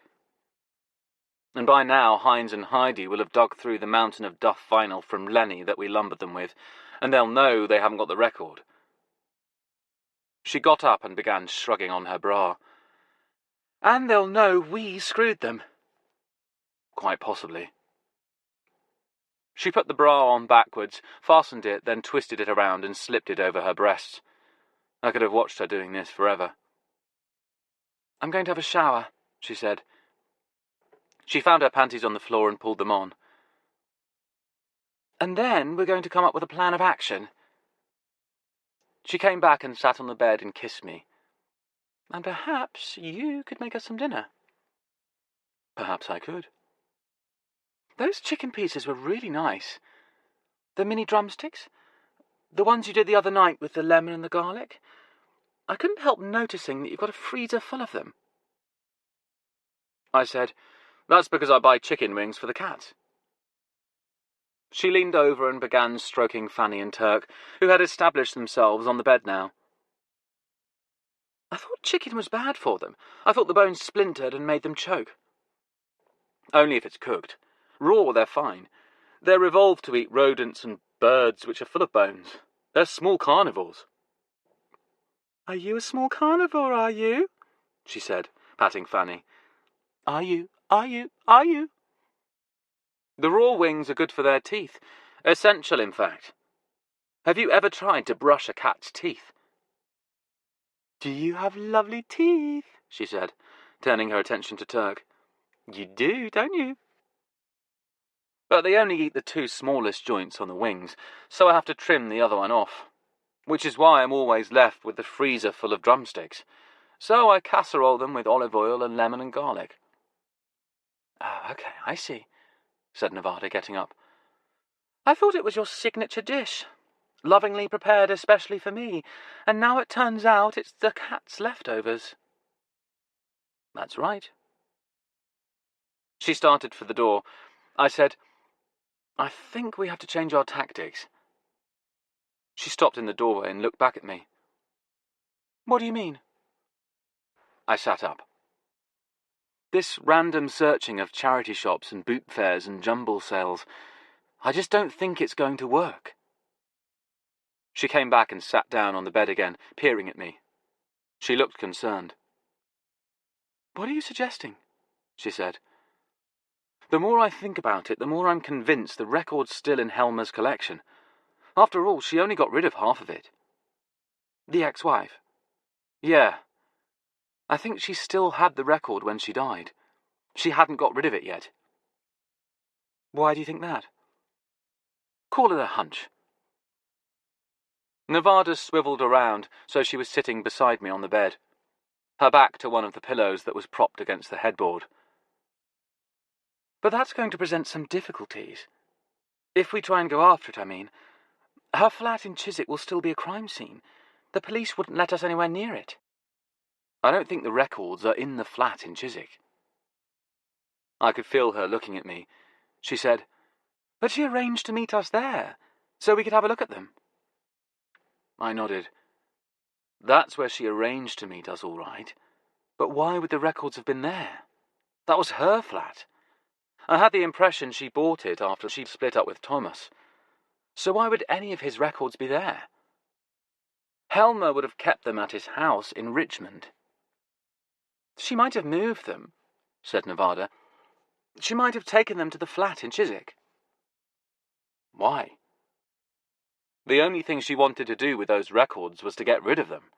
And by now Hines and Heidi will have dug through the mountain of Duff vinyl from Lenny that we lumbered them with, and they'll know they haven't got the record. She got up and began shrugging on her bra. And they'll know we screwed them. Quite possibly. She put the bra on backwards, fastened it, then twisted it around and slipped it over her breasts. I could have watched her doing this forever. I'm going to have a shower, she said. She found her panties on the floor and pulled them on. And then we're going to come up with a plan of action. She came back and sat on the bed and kissed me. And perhaps you could make us some dinner. Perhaps I could. Those chicken pieces were really nice. The mini drumsticks? The ones you did the other night with the lemon and the garlic? I couldn't help noticing that you've got a freezer full of them. I said, That's because I buy chicken wings for the cats. She leaned over and began stroking Fanny and Turk, who had established themselves on the bed now. I thought chicken was bad for them. I thought the bones splintered and made them choke. Only if it's cooked. Raw, they're fine. They're evolved to eat rodents and birds which are full of bones. They're small carnivores. Are you a small carnivore, are you? She said, patting Fanny. Are you? The raw wings are good for their teeth. Essential, in fact. Have you ever tried to brush a cat's teeth? Do you have lovely teeth? She said, turning her attention to Turk. You do, don't you? But they only eat the two smallest joints on the wings, so I have to trim the other one off. Which is why I'm always left with the freezer full of drumsticks. So I casserole them with olive oil and lemon and garlic. Oh, okay, I see, said Nevada, getting up. I thought it was your signature dish, lovingly prepared especially for me, and now it turns out it's the cat's leftovers. That's right. She started for the door. I said, I think we have to change our tactics. She stopped in the doorway and looked back at me. What do you mean? I sat up. This random searching of charity shops and boot fairs and jumble sales, I just don't think it's going to work. She came back and sat down on the bed again, peering at me. She looked concerned. What are you suggesting? She said. The more I think about it, the more I'm convinced the record's still in Helma's collection. After all, she only got rid of half of it. The ex-wife? Yeah. I think she still had the record when she died. She hadn't got rid of it yet. Why do you think that? Call it a hunch. Nevada swiveled around so she was sitting beside me on the bed, her back to one of the pillows that was propped against the headboard. But that's going to present some difficulties. If we try and go after it, I mean. Her flat in Chiswick will still be a crime scene. The police wouldn't let us anywhere near it. I don't think the records are in the flat in Chiswick. I could feel her looking at me. She said, But she arranged to meet us there, so we could have a look at them. I nodded. That's where she arranged to meet us, all right. But why would the records have been there? That was her flat. I had the impression she bought it after she split up with Thomas. So why would any of his records be there? Helma would have kept them at his house in Richmond. She might have moved them, said Nevada. She might have taken them to the flat in Chiswick. Why? The only thing she wanted to do with those records was to get rid of them.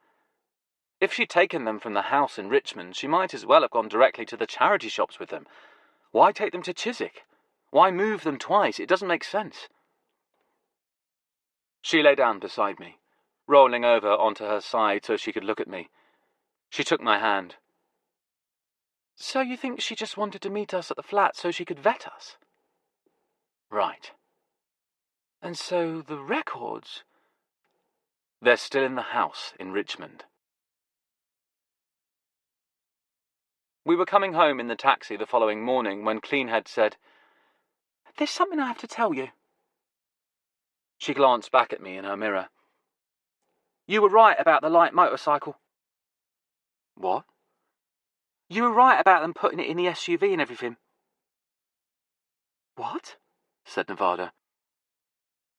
If she'd taken them from the house in Richmond, she might as well have gone directly to the charity shops with them. Why take them to Chiswick? Why move them twice? It doesn't make sense. She lay down beside me, rolling over onto her side so she could look at me. She took my hand. So you think she just wanted to meet us at the flat so she could vet us? Right. And so the records... They're still in the house in Richmond. We were coming home in the taxi the following morning when Cleanhead said, There's something I have to tell you. She glanced back at me in her mirror. You were right about the light motorcycle. What? You were right about them putting it in the SUV and everything. What? Said Nevada.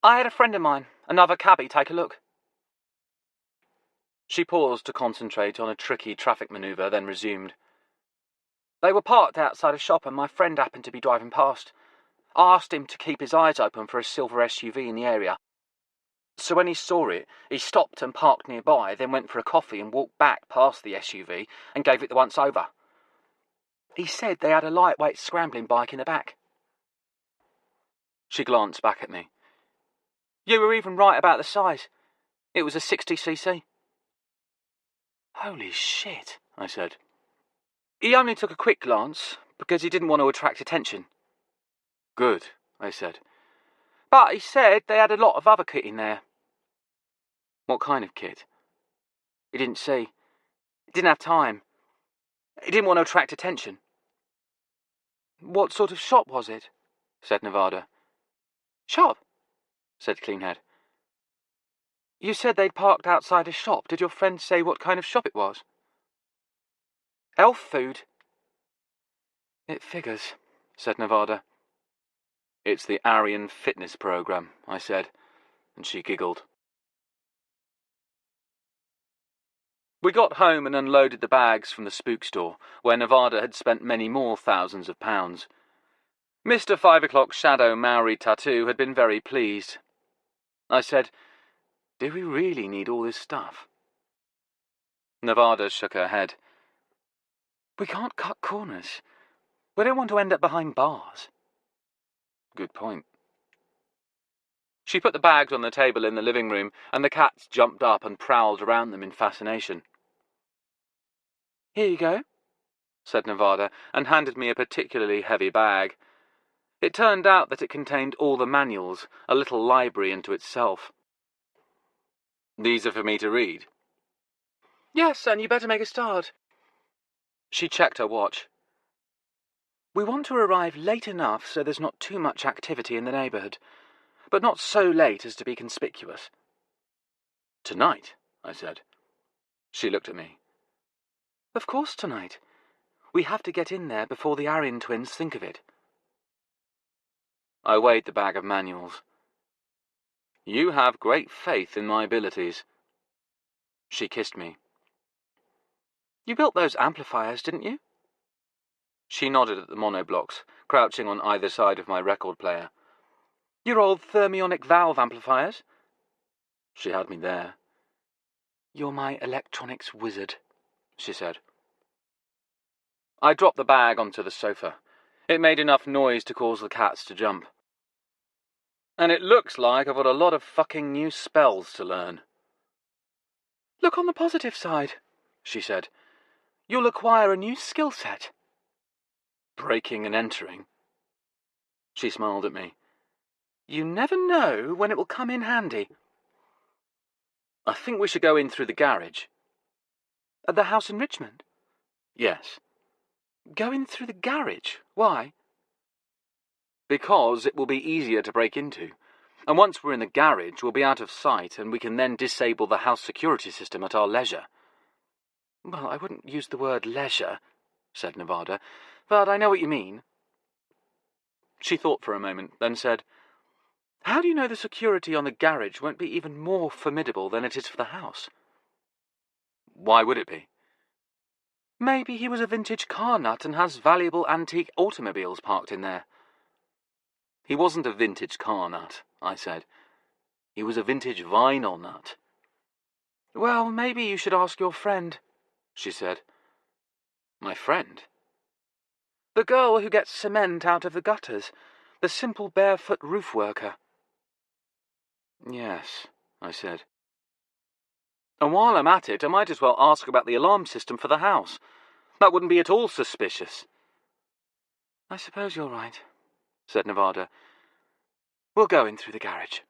I had a friend of mine, another cabbie, take a look. She paused to concentrate on a tricky traffic manoeuvre, then resumed. They were parked outside a shop and my friend happened to be driving past. I asked him to keep his eyes open for a silver SUV in the area. So when he saw it, he stopped and parked nearby, then went for a coffee and walked back past the SUV and gave it the once over. He said they had a lightweight scrambling bike in the back. She glanced back at me. You were even right about the size. It was a 60cc. Holy shit, I said. He only took a quick glance, because he didn't want to attract attention. Good, I said. But he said they had a lot of other kit in there. What kind of kit? He didn't say. He didn't have time. He didn't want to attract attention. What sort of shop was it? Said Nevada. Shop? Said Cleanhead. You said they'd parked outside a shop. Did your friend say what kind of shop it was? Elf food? It figures, said Nevada. It's the Aryan fitness program, I said, and she giggled. We got home and unloaded the bags from the spook store, where Nevada had spent many more thousands of pounds. Mr. 5 o'clock Shadow Maori Tattoo had been very pleased. I said, Do we really need all this stuff? Nevada shook her head. We can't cut corners. We don't want to end up behind bars. Good point. She put the bags on the table in the living room, and the cats jumped up and prowled around them in fascination. Here you go, said Nevada, and handed me a particularly heavy bag. It turned out that it contained all the manuals, a little library unto itself. These are for me to read? Yes, and you better make a start. She checked her watch. We want to arrive late enough so there's not too much activity in the neighbourhood, but not so late as to be conspicuous. Tonight, I said. She looked at me. Of course tonight. We have to get in there before the Aryan twins think of it. I weighed the bag of manuals. You have great faith in my abilities. She kissed me. You built those amplifiers, didn't you? She nodded at the monoblocks, crouching on either side of my record player. Your old thermionic valve amplifiers? She had me there. You're my electronics wizard, she said. I dropped the bag onto the sofa. It made enough noise to cause the cats to jump. And it looks like I've got a lot of fucking new spells to learn. Look on the positive side, she said. You'll acquire a new skill set. Breaking and entering. She smiled at me. You never know when it will come in handy. I think we should go in through the garage. At the house in Richmond? Yes. Go in through the garage? Why? Because it will be easier to break into. And once we're in the garage, we'll be out of sight, and we can then disable the house security system at our leisure. Well, I wouldn't use the word leisure, said Nevada, but I know what you mean. She thought for a moment, then said, How do you know the security on the garage won't be even more formidable than it is for the house? Why would it be? Maybe he was a vintage car nut and has valuable antique automobiles parked in there. He wasn't a vintage car nut, I said. He was a vintage vinyl nut. Well, maybe you should ask your friend, she said. My friend? The girl who gets cement out of the gutters, the simple barefoot roof worker. Yes, I said. And while I'm at it, I might as well ask about the alarm system for the house. That wouldn't be at all suspicious. I suppose you're right, said Nevada. We'll go in through the garage.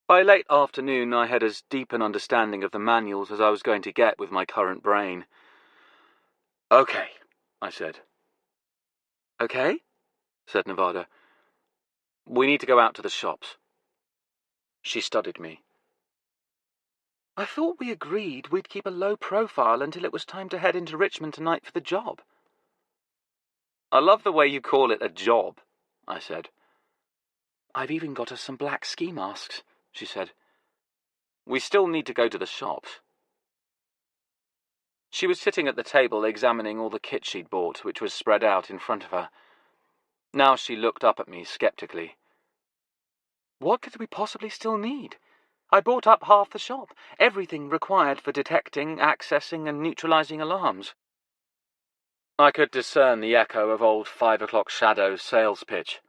By late afternoon, I had as deep an understanding of the manuals as I was going to get with my current brain. Okay, I said. Okay, said Nevada. We need to go out to the shops. She studied me. I thought we agreed we'd keep a low profile until it was time to head into Richmond tonight for the job. I love the way you call it a job, I said. I've even got us some black ski masks, she said. We still need to go to the shops. She was sitting at the table examining all the kit she'd bought, which was spread out in front of her. Now she looked up at me sceptically. What could we possibly still need? I bought up half the shop, everything required for detecting, accessing, and neutralizing alarms. I could discern the echo of old 5 o'clock Shadow's sales pitch.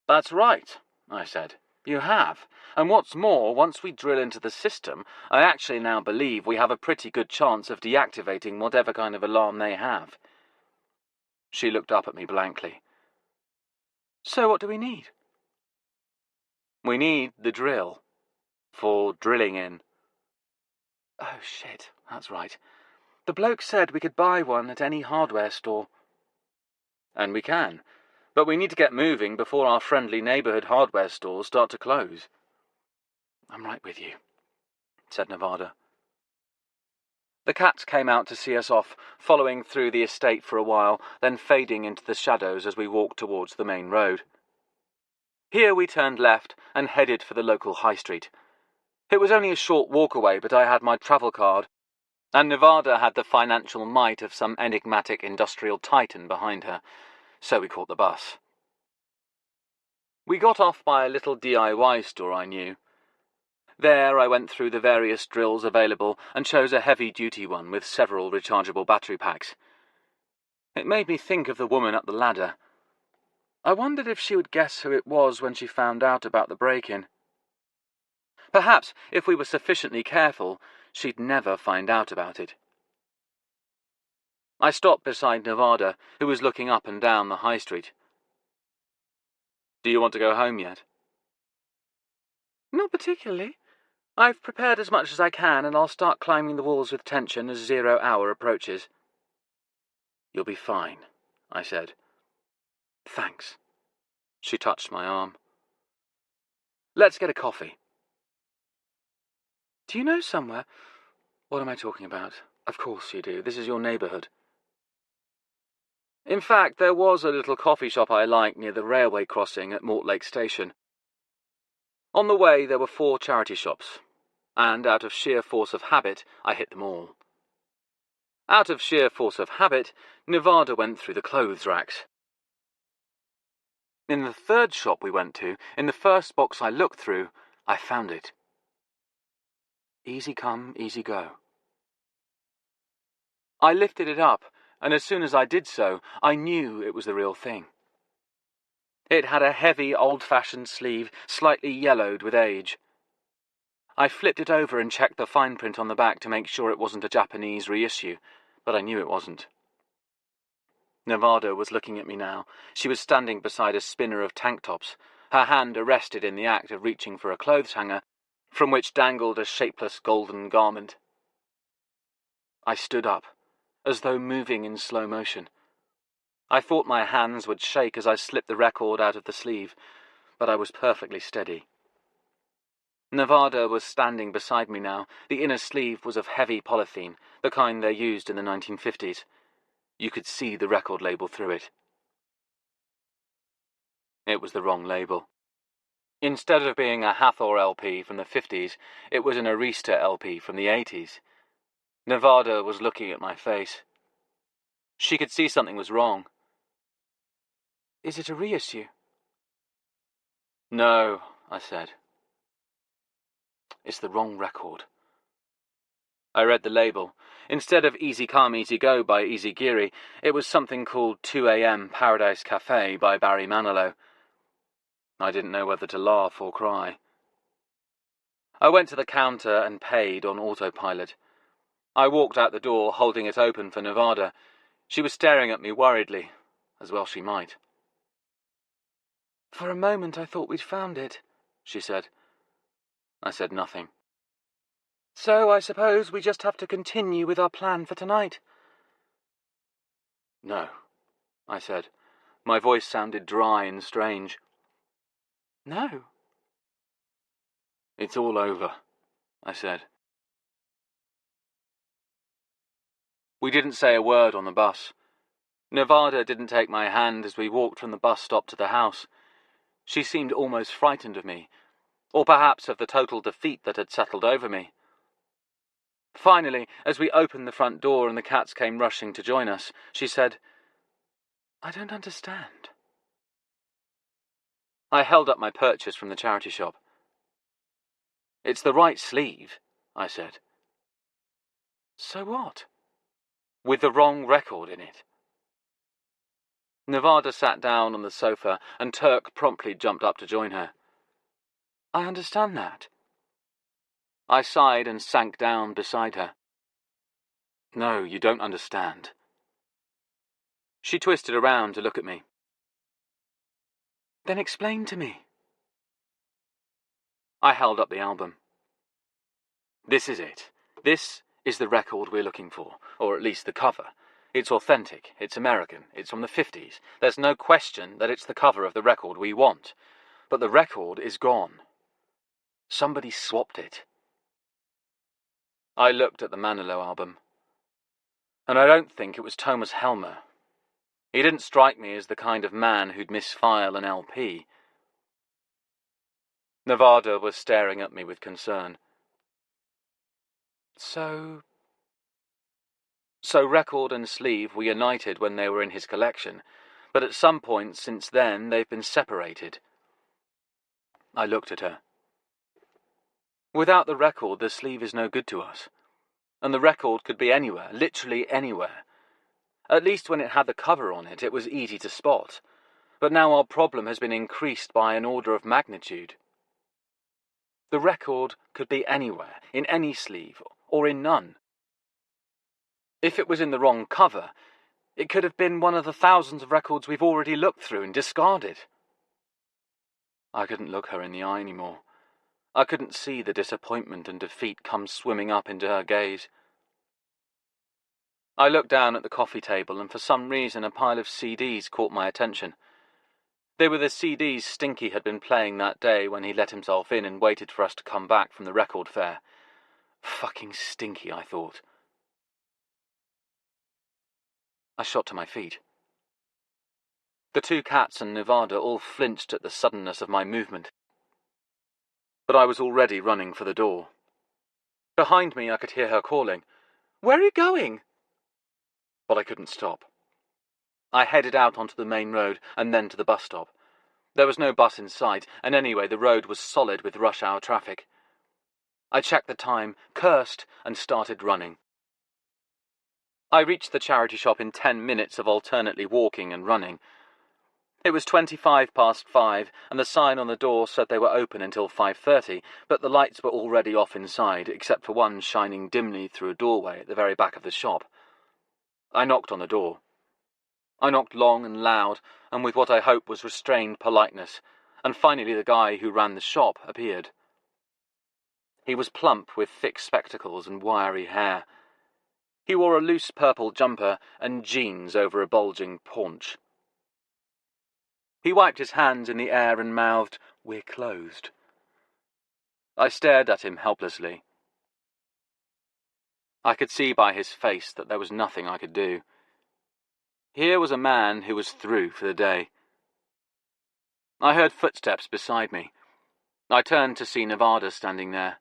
That's right, I said. You have. And what's more, once we drill into the system, I actually now believe we have a pretty good chance of deactivating whatever kind of alarm they have. She looked up at me blankly. So what do we need? We need the drill. For drilling in. Oh, shit, that's right. The bloke said we could buy one at any hardware store. And we can. But we need to get moving before our friendly neighbourhood hardware stores start to close. I'm right with you, said Nevada. The cats came out to see us off, following through the estate for a while, then fading into the shadows as we walked towards the main road. Here we turned left and headed for the local high street. It was only a short walk away, but I had my travel card, and Nevada had the financial might of some enigmatic industrial titan behind her, so we caught the bus. We got off by a little DIY store I knew. There I went through the various drills available and chose a heavy-duty one with several rechargeable battery packs. It made me think of the woman at the ladder. I wondered if she would guess who it was when she found out about the break-in. Perhaps, if we were sufficiently careful, she'd never find out about it. I stopped beside Nevada, who was looking up and down the high street. Do you want to go home yet? Not particularly. I've prepared as much as I can, and I'll start climbing the walls with tension as 0 hour approaches. You'll be fine, I said. Thanks. She touched my arm. Let's get a coffee. Do you know somewhere? What am I talking about? Of course you do. This is your neighbourhood. In fact, there was a little coffee shop I liked near the railway crossing at Mortlake Station. On the way there were 4 charity shops, and out of sheer force of habit, I hit them all. Out of sheer force of habit, Nevada went through the clothes racks. In the 3rd shop we went to, in the first box I looked through, I found it. Easy come, easy go. I lifted it up, and as soon as I did so, I knew it was the real thing. It had a heavy, old-fashioned sleeve, slightly yellowed with age. I flipped it over and checked the fine print on the back to make sure it wasn't a Japanese reissue, but I knew it wasn't. Nevada was looking at me now. She was standing beside a spinner of tank tops, her hand arrested in the act of reaching for a clothes hanger, from which dangled a shapeless golden garment. I stood up, as though moving in slow motion. I thought my hands would shake as I slipped the record out of the sleeve, but I was perfectly steady. Nevada was standing beside me now. The inner sleeve was of heavy polythene, the kind they used in the 1950s. You could see the record label through it. It was the wrong label. Instead of being a Hathor LP from the 50s, it was an Arista LP from the 80s. Nevada was looking at my face. She could see something was wrong. Is it a reissue? No, I said. It's the wrong record. I read the label. Instead of Easy Come, Easy Go by Easy Geary, it was something called 2 a.m. Paradise Cafe by Barry Manilow. I didn't know whether to laugh or cry. I went to the counter and paid on autopilot. I walked out the door, holding it open for Nevada. She was staring at me worriedly, as well she might. For a moment I thought we'd found it, she said. I said nothing. So I suppose we just have to continue with our plan for tonight? No, I said. My voice sounded dry and strange. No. It's all over, I said. We didn't say a word on the bus. Nevada didn't take my hand as we walked from the bus stop to the house. She seemed almost frightened of me, or perhaps of the total defeat that had settled over me. Finally, as we opened the front door and the cats came rushing to join us, she said, I don't understand. I held up my purchase from the charity shop. It's the right sleeve, I said. So what? With the wrong record in it. Nevada sat down on the sofa, and Turk promptly jumped up to join her. I understand that. I sighed and sank down beside her. No, you don't understand. She twisted around to look at me. Then explain to me. I held up the album. This is it. This is the record we're looking for, or at least the cover. It's authentic, it's American, it's from the 50s. There's no question that it's the cover of the record we want. But the record is gone. Somebody swapped it. I looked at the Manilow album, and I don't think it was Thomas Helmer. He didn't strike me as the kind of man who'd misfile an LP. Nevada was staring at me with concern. So record and sleeve were united when they were in his collection, but at some point since then they've been separated. I looked at her. Without the record, the sleeve is no good to us. And the record could be anywhere, literally anywhere. At least when it had the cover on it, it was easy to spot. But now our problem has been increased by an order of magnitude. The record could be anywhere, in any sleeve, or in none. If it was in the wrong cover, it could have been one of the thousands of records we've already looked through and discarded. I couldn't look her in the eye anymore. I couldn't see the disappointment and defeat come swimming up into her gaze. I looked down at the coffee table, and for some reason a pile of CDs caught my attention. They were the CDs Stinky had been playing that day when he let himself in and waited for us to come back from the record fair. Fucking Stinky, I thought. I shot to my feet. The two cats and Nevada all flinched at the suddenness of my movement. But I was already running for the door. Behind me I could hear her calling, "Where are you going?" But I couldn't stop. I headed out onto the main road and then to the bus stop. There was no bus in sight, and anyway the road was solid with rush hour traffic. I checked the time, cursed, and started running. I reached the charity shop in 10 minutes of alternately walking and running. It was 5:25, and the sign on the door said they were open until 5:30, but the lights were already off inside, except for one shining dimly through a doorway at the very back of the shop. I knocked on the door. I knocked long and loud, and with what I hoped was restrained politeness, and finally the guy who ran the shop appeared. He was plump with thick spectacles and wiry hair. He wore a loose purple jumper and jeans over a bulging paunch. He wiped his hands in the air and mouthed, "We're closed." I stared at him helplessly. I could see by his face that there was nothing I could do. Here was a man who was through for the day. I heard footsteps beside me. I turned to see Nevada standing there.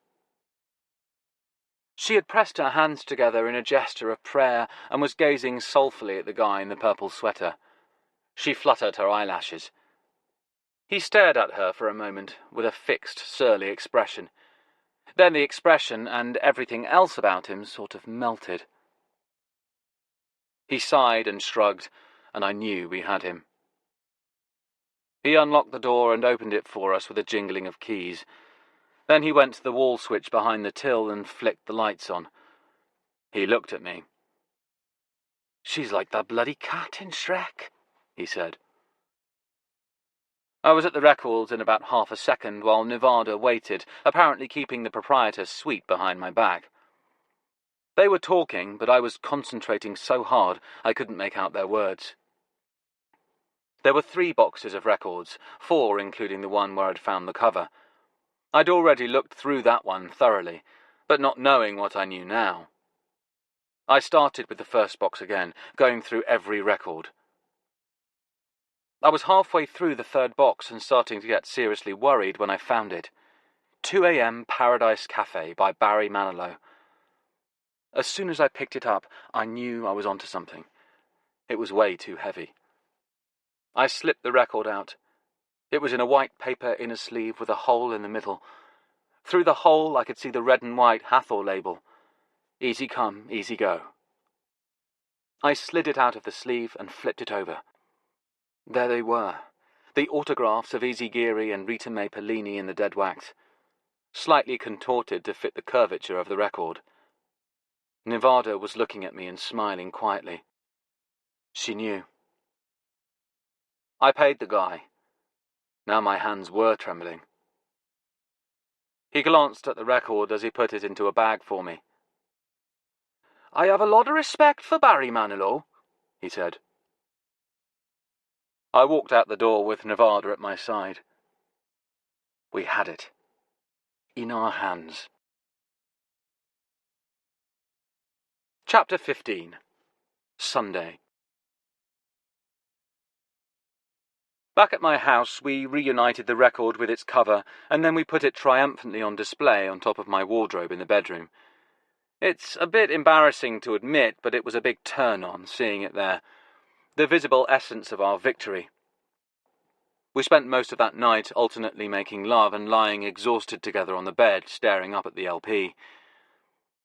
She had pressed her hands together in a gesture of prayer and was gazing soulfully at the guy in the purple sweater. She fluttered her eyelashes. He stared at her for a moment with a fixed, surly expression. Then the expression and everything else about him sort of melted. He sighed and shrugged, and I knew we had him. He unlocked the door and opened it for us with a jingling of keys. Then he went to the wall switch behind the till and flicked the lights on. He looked at me. "She's like that bloody cat in Shrek," he said. I was at the records in about half a second while Nevada waited, apparently keeping the proprietor sweet behind my back. They were talking, but I was concentrating so hard I couldn't make out their words. There were 3 boxes of records, 4 including the one where I'd found the cover. I'd already looked through that one thoroughly, but not knowing what I knew now. I started with the first box again, going through every record. I was halfway through the 3rd box and starting to get seriously worried when I found it. 2 a.m. Paradise Cafe by Barry Manilow. As soon as I picked it up, I knew I was onto something. It was way too heavy. I slipped the record out. It was in a white paper inner sleeve with a hole in the middle. Through the hole I could see the red and white Hathor label. Easy come, easy go. I slid it out of the sleeve and flipped it over. There they were, the autographs of Easy Geary and Rita Mae Pellini in the dead wax, slightly contorted to fit the curvature of the record. Nevada was looking at me and smiling quietly. She knew. I paid the guy. Now my hands were trembling. He glanced at the record as he put it into a bag for me. "I have a lot of respect for Barry Manilow," he said. I walked out the door with Nevada at my side. We had it. In our hands. Chapter 15. Sunday. Back at my house, we reunited the record with its cover, and then we put it triumphantly on display on top of my wardrobe in the bedroom. It's a bit embarrassing to admit, but it was a big turn-on seeing it there. The visible essence of our victory. We spent most of that night alternately making love and lying exhausted together on the bed, staring up at the LP.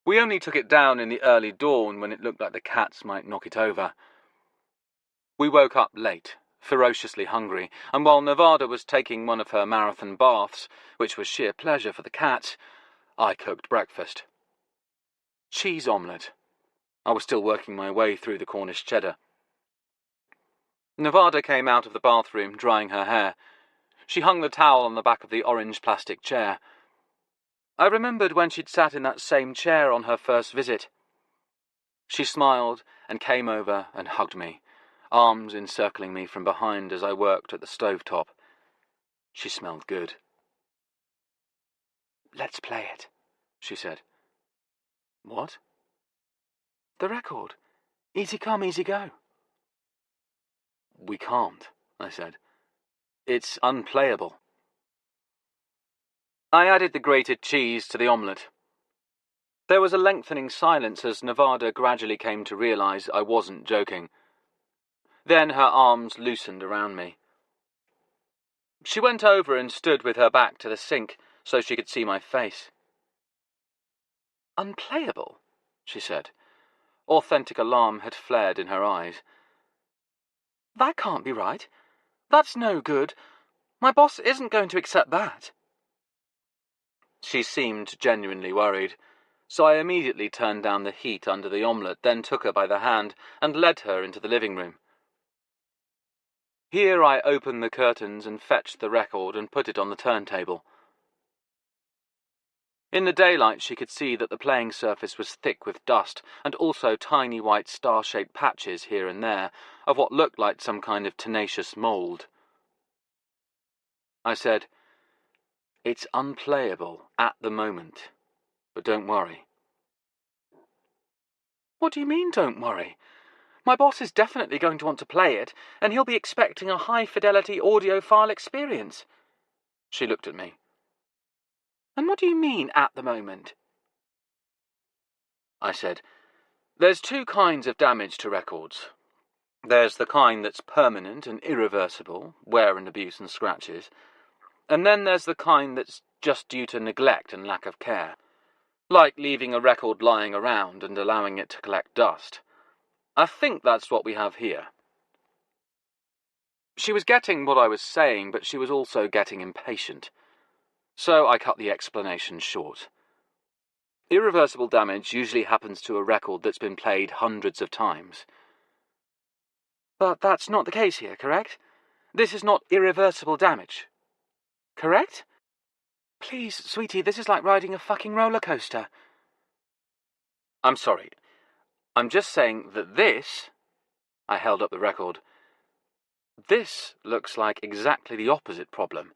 We only took it down in the early dawn when it looked like the cats might knock it over. We woke up late, ferociously hungry, and while Nevada was taking one of her marathon baths, which was sheer pleasure for the cats, I cooked breakfast. Cheese omelette. I was still working my way through the Cornish cheddar. Nevada came out of the bathroom, drying her hair. She hung the towel on the back of the orange plastic chair. I remembered when she'd sat in that same chair on her first visit. She smiled and came over and hugged me, arms encircling me from behind as I worked at the stovetop. She smelled good. "Let's play it," she said. "What?" "The record. Easy come, easy go." "We can't," I said. "It's unplayable." I added the grated cheese to the omelette. There was a lengthening silence as Nevada gradually came to realize I wasn't joking. Then her arms loosened around me. She went over and stood with her back to the sink so she could see my face. "Unplayable," she said. Authentic alarm had flared in her eyes. "That can't be right. That's no good. My boss isn't going to accept that." She seemed genuinely worried, so I immediately turned down the heat under the omelette, then took her by the hand and led her into the living room. Here I opened the curtains and fetched the record and put it on the turntable. In the daylight she could see that the playing surface was thick with dust and also tiny white star-shaped patches here and there of what looked like some kind of tenacious mould. I said, "It's unplayable at the moment, but don't worry." "What do you mean, don't worry? My boss is definitely going to want to play it, and he'll be expecting a high-fidelity audiophile experience." She looked at me. "And what do you mean, at the moment?" I said, "There's two kinds of damage to records. There's the kind that's permanent and irreversible, wear and abuse and scratches. And then there's the kind that's just due to neglect and lack of care, like leaving a record lying around and allowing it to collect dust. I think that's what we have here." She was getting what I was saying, but she was also getting impatient. So I cut the explanation short. Irreversible damage usually happens to a record that's been played hundreds of times. "But that's not the case here, correct? This is not irreversible damage. Correct? Please, sweetie, this is like riding a fucking roller coaster." "I'm sorry. I'm just saying that this..." I held up the record. "This looks like exactly the opposite problem."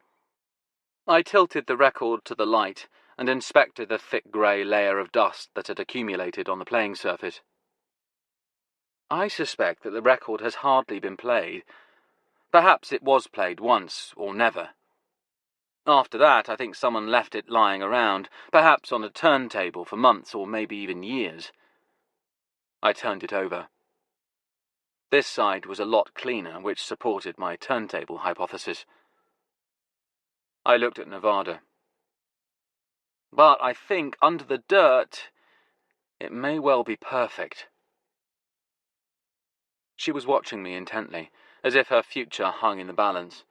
I tilted the record to the light and inspected the thick grey layer of dust that had accumulated on the playing surface. I suspect that the record has hardly been played. Perhaps it was played once, or never. After that, I think someone left it lying around, perhaps on a turntable for months or maybe even years. I turned it over. This side was a lot cleaner, which supported my turntable hypothesis. I looked at Nevada. "But I think under the dirt, it may well be perfect." She was watching me intently, as if her future hung in the balance.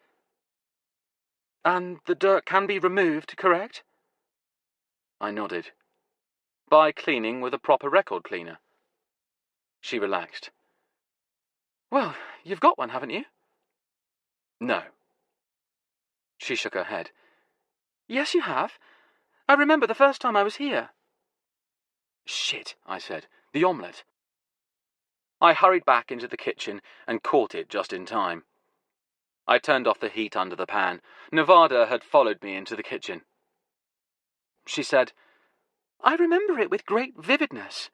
And the dirt can be removed, correct? I nodded. By cleaning with a proper record cleaner. She relaxed. Well, you've got one, haven't you? No. She shook her head. Yes, you have. I remember the first time I was here. Shit, I said. The omelette. I hurried back into the kitchen and caught it just in time. I turned off the heat under the pan. Nevada had followed me into the kitchen. She said, I remember it with great vividness.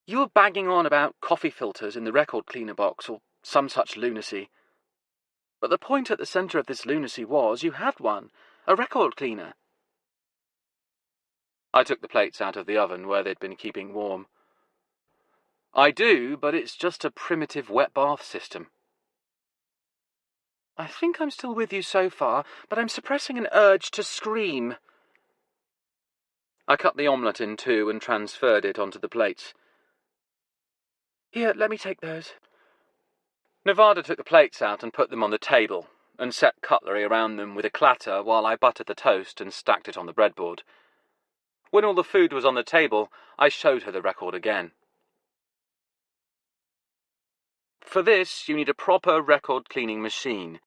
You were banging on about coffee filters in the record cleaner box, or some such lunacy. But the point at the centre of this lunacy was you had one, a record cleaner. I took the plates out of the oven where they'd been keeping warm. I do, but it's just a primitive wet bath system. I think I'm still with you so far, but I'm suppressing an urge to scream. I cut the omelette in two and transferred it onto the plates. Here, let me take those. Nevada took the plates out and put them on the table, and set cutlery around them with a clatter while I buttered the toast and stacked it on the breadboard. When all the food was on the table, I showed her the record again. For this, you need a proper record cleaning machine.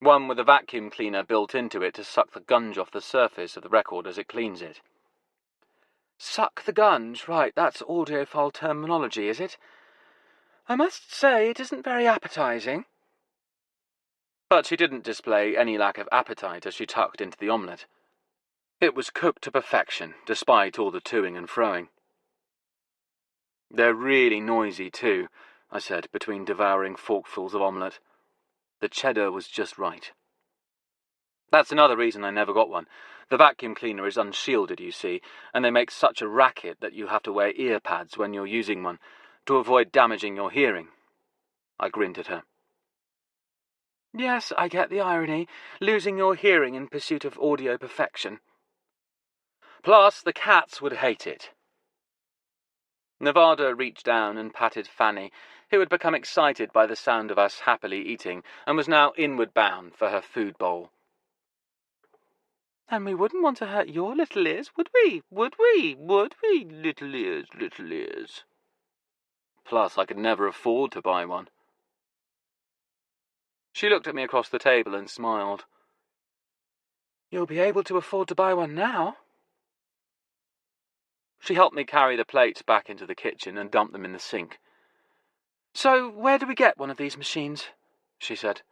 One with a vacuum cleaner built into it to suck the gunge off the surface of the record as it cleans it. Suck the gunge, right, that's audiophile terminology, is it? I must say it isn't very appetizing. But she didn't display any lack of appetite as she tucked into the omelette. It was cooked to perfection, despite all the toing and froing. They're really noisy, too, I said, between devouring forkfuls of omelette. The cheddar was just right. That's another reason I never got one. The vacuum cleaner is unshielded, you see, and they make such a racket that you have to wear ear pads when you're using one, to avoid damaging your hearing. I grinned at her. Yes, I get the irony, losing your hearing in pursuit of audio perfection. Plus, the cats would hate it. Nevada reached down and patted Fanny, who had become excited by the sound of us happily eating, and was now inward bound for her food bowl. And we wouldn't want to hurt your little ears, would we? Would we? Would we, little ears, little ears? Plus, I could never afford to buy one. She looked at me across the table and smiled. You'll be able to afford to buy one now. She helped me carry the plates back into the kitchen and dump them in the sink. So, where do we get one of these machines? She said.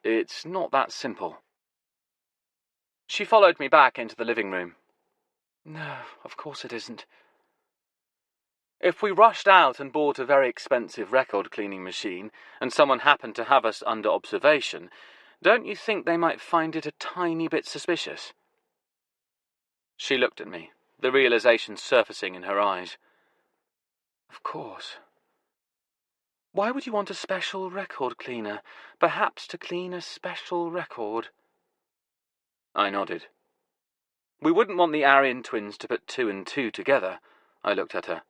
It's not that simple. She followed me back into the living room. No, of course it isn't. If we rushed out and bought a very expensive record cleaning machine, and someone happened to have us under observation, don't you think they might find it a tiny bit suspicious? She looked at me, the realization surfacing in her eyes. Of course. Why would you want a special record cleaner? Perhaps to clean a special record? I nodded. We wouldn't want the Aryan twins to put 2 and 2 together, I looked at her.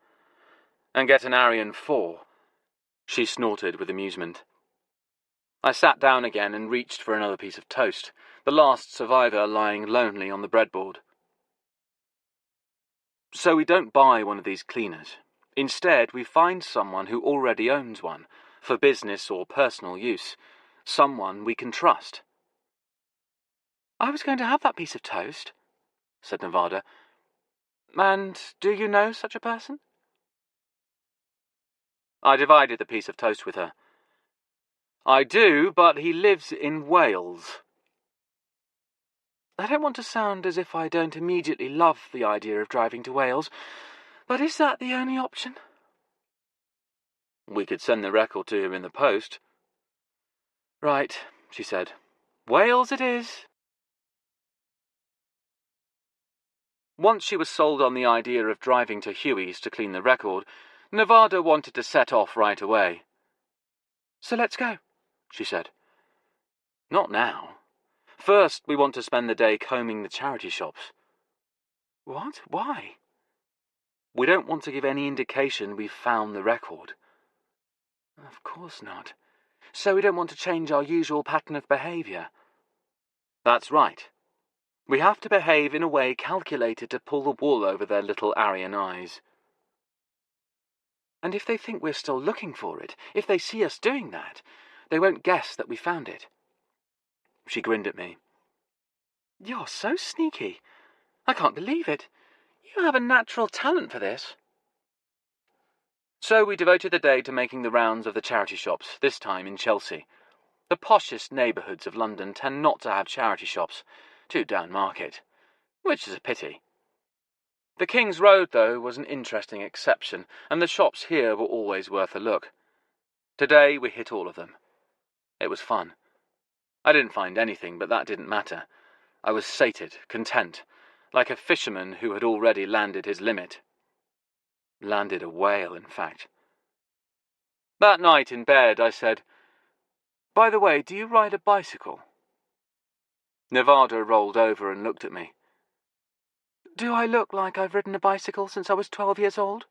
And get an Aryan 4. She snorted with amusement. I sat down again and reached for another piece of toast, the last survivor lying lonely on the breadboard. So we don't buy one of these cleaners. Instead, we find someone who already owns one, for business or personal use. Someone we can trust. I was going to have that piece of toast, said Nevada. And do you know such a person? I divided the piece of toast with her. I do, but he lives in Wales. I don't want to sound as if I don't immediately love the idea of driving to Wales, but is that the only option? We could send the record to him in the post. Right, she said. Wales it is. Once she was sold on the idea of driving to Huey's to clean the record, Nevada wanted to set off right away. So let's go, she said. Not now. First, we want to spend the day combing the charity shops. What? Why? We don't want to give any indication we've found the record. Of course not. So we don't want to change our usual pattern of behaviour. That's right. We have to behave in a way calculated to pull the wool over their little Aryan eyes. And if they think we're still looking for it, if they see us doing that, they won't guess that we found it. She grinned at me. You're so sneaky. I can't believe it. You have a natural talent for this. So we devoted the day to making the rounds of the charity shops, this time in Chelsea. The poshest neighbourhoods of London tend not to have charity shops, too down market, which is a pity. The King's Road, though, was an interesting exception, and the shops here were always worth a look. Today we hit all of them. It was fun. I didn't find anything, but that didn't matter. I was sated, content, like a fisherman who had already landed his limit. Landed a whale, in fact. That night in bed I said, "By the way, do you ride a bicycle?" Nevada rolled over and looked at me. Do I look like I've ridden a bicycle since I was 12 years old?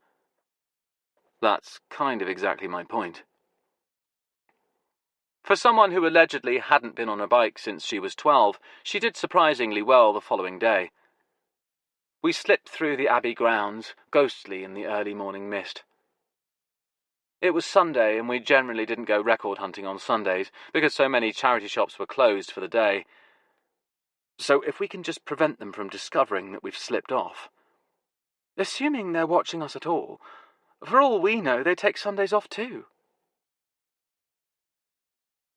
That's kind of exactly my point. For someone who allegedly hadn't been on a bike since she was 12, she did surprisingly well the following day. We slipped through the Abbey grounds, ghostly in the early morning mist. It was Sunday, and we generally didn't go record hunting on Sundays, because so many charity shops were closed for the day. So if we can just prevent them from discovering that we've slipped off. Assuming they're watching us at all, for all we know, they take Sundays off too.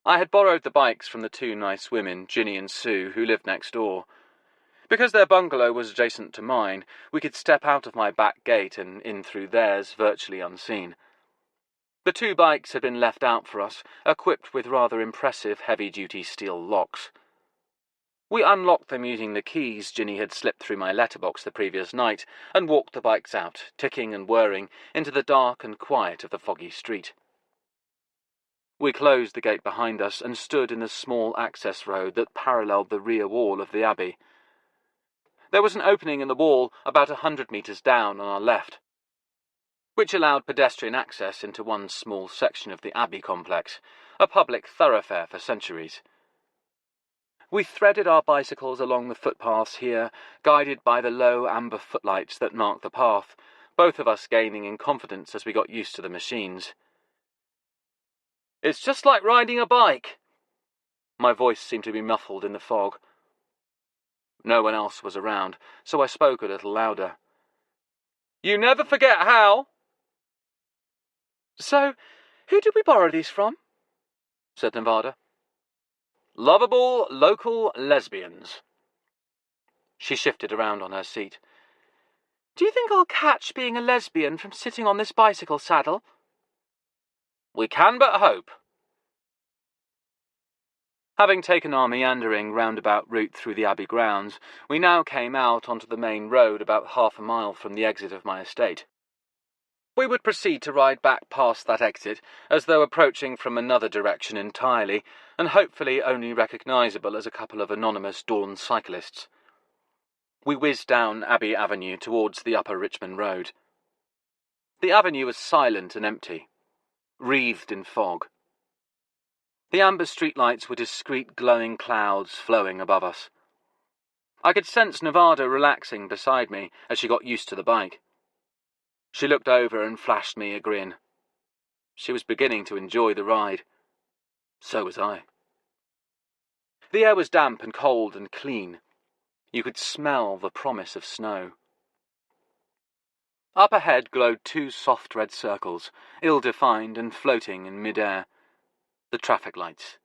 I had borrowed the bikes from the two nice women, Ginny and Sue, who lived next door. Because their bungalow was adjacent to mine, we could step out of my back gate and in through theirs virtually unseen. The two bikes had been left out for us, equipped with rather impressive heavy-duty steel locks. We unlocked them using the keys Ginny had slipped through my letterbox the previous night, and walked the bikes out, ticking and whirring, into the dark and quiet of the foggy street. We closed the gate behind us and stood in the small access road that paralleled the rear wall of the Abbey. There was an opening in the wall about 100 metres down on our left, which allowed pedestrian access into one small section of the Abbey complex, a public thoroughfare for centuries. We threaded our bicycles along the footpaths here, guided by the low amber footlights that marked the path, both of us gaining in confidence as we got used to the machines. It's just like riding a bike. My voice seemed to be muffled in the fog. No one else was around, so I spoke a little louder. You never forget how. So, who did we borrow these from? Said Nevada. Lovable local lesbians. She shifted around on her seat. Do you think I'll catch being a lesbian from sitting on this bicycle saddle? We can but hope. Having taken our meandering roundabout route through the Abbey grounds, we now came out onto the main road about half a mile from the exit of my estate. We would proceed to ride back past that exit, as though approaching from another direction entirely, and hopefully only recognisable as a couple of anonymous dawn cyclists. We whizzed down Abbey Avenue towards the upper Richmond Road. The avenue was silent and empty, wreathed in fog. The amber streetlights were discreet glowing clouds flowing above us. I could sense Nevada relaxing beside me as she got used to the bike. She looked over and flashed me a grin. She was beginning to enjoy the ride. So was I. The air was damp and cold and clean. You could smell the promise of snow. Up ahead glowed two soft red circles, ill-defined and floating in mid-air. The traffic lights.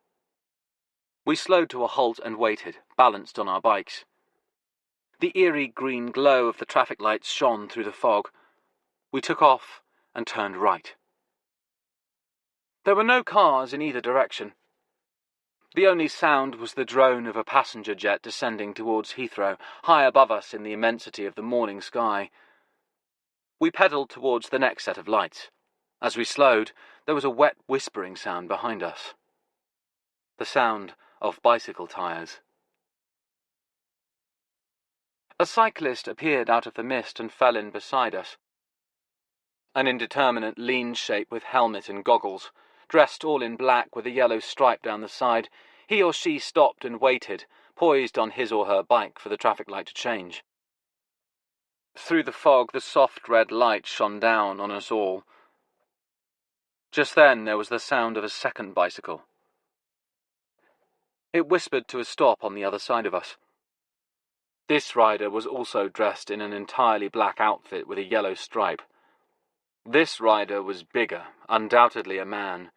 We slowed to a halt and waited, balanced on our bikes. The eerie green glow of the traffic lights shone through the fog. We took off and turned right. There were no cars in either direction. The only sound was the drone of a passenger jet descending towards Heathrow, high above us in the immensity of the morning sky. We pedalled towards the next set of lights. As we slowed, there was a wet whispering sound behind us. The sound of bicycle tyres. A cyclist appeared out of the mist and fell in beside us. An indeterminate, lean shape with helmet and goggles, dressed all in black with a yellow stripe down the side, he or she stopped and waited, poised on his or her bike for the traffic light to change. Through the fog, the soft red light shone down on us all. Just then there was the sound of a second bicycle. It whispered to a stop on the other side of us. This rider was also dressed in an entirely black outfit with a yellow stripe. This rider was bigger, undoubtedly a man.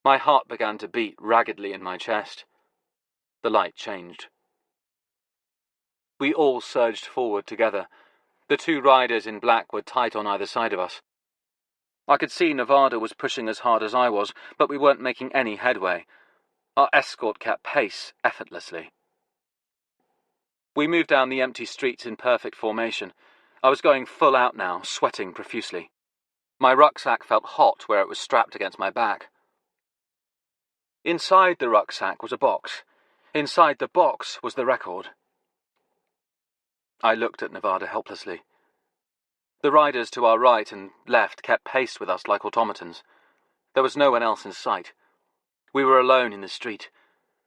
My heart began to beat raggedly in my chest. The light changed. We all surged forward together. The two riders in black were tight on either side of us. I could see Nevada was pushing as hard as I was, but we weren't making any headway. Our escort kept pace effortlessly. We moved down the empty streets in perfect formation. I was going full out now, sweating profusely. My rucksack felt hot where it was strapped against my back. Inside the rucksack was a box. Inside the box was the record. I looked at Nevada helplessly. The riders to our right and left kept pace with us like automatons. There was no one else in sight. We were alone in the street.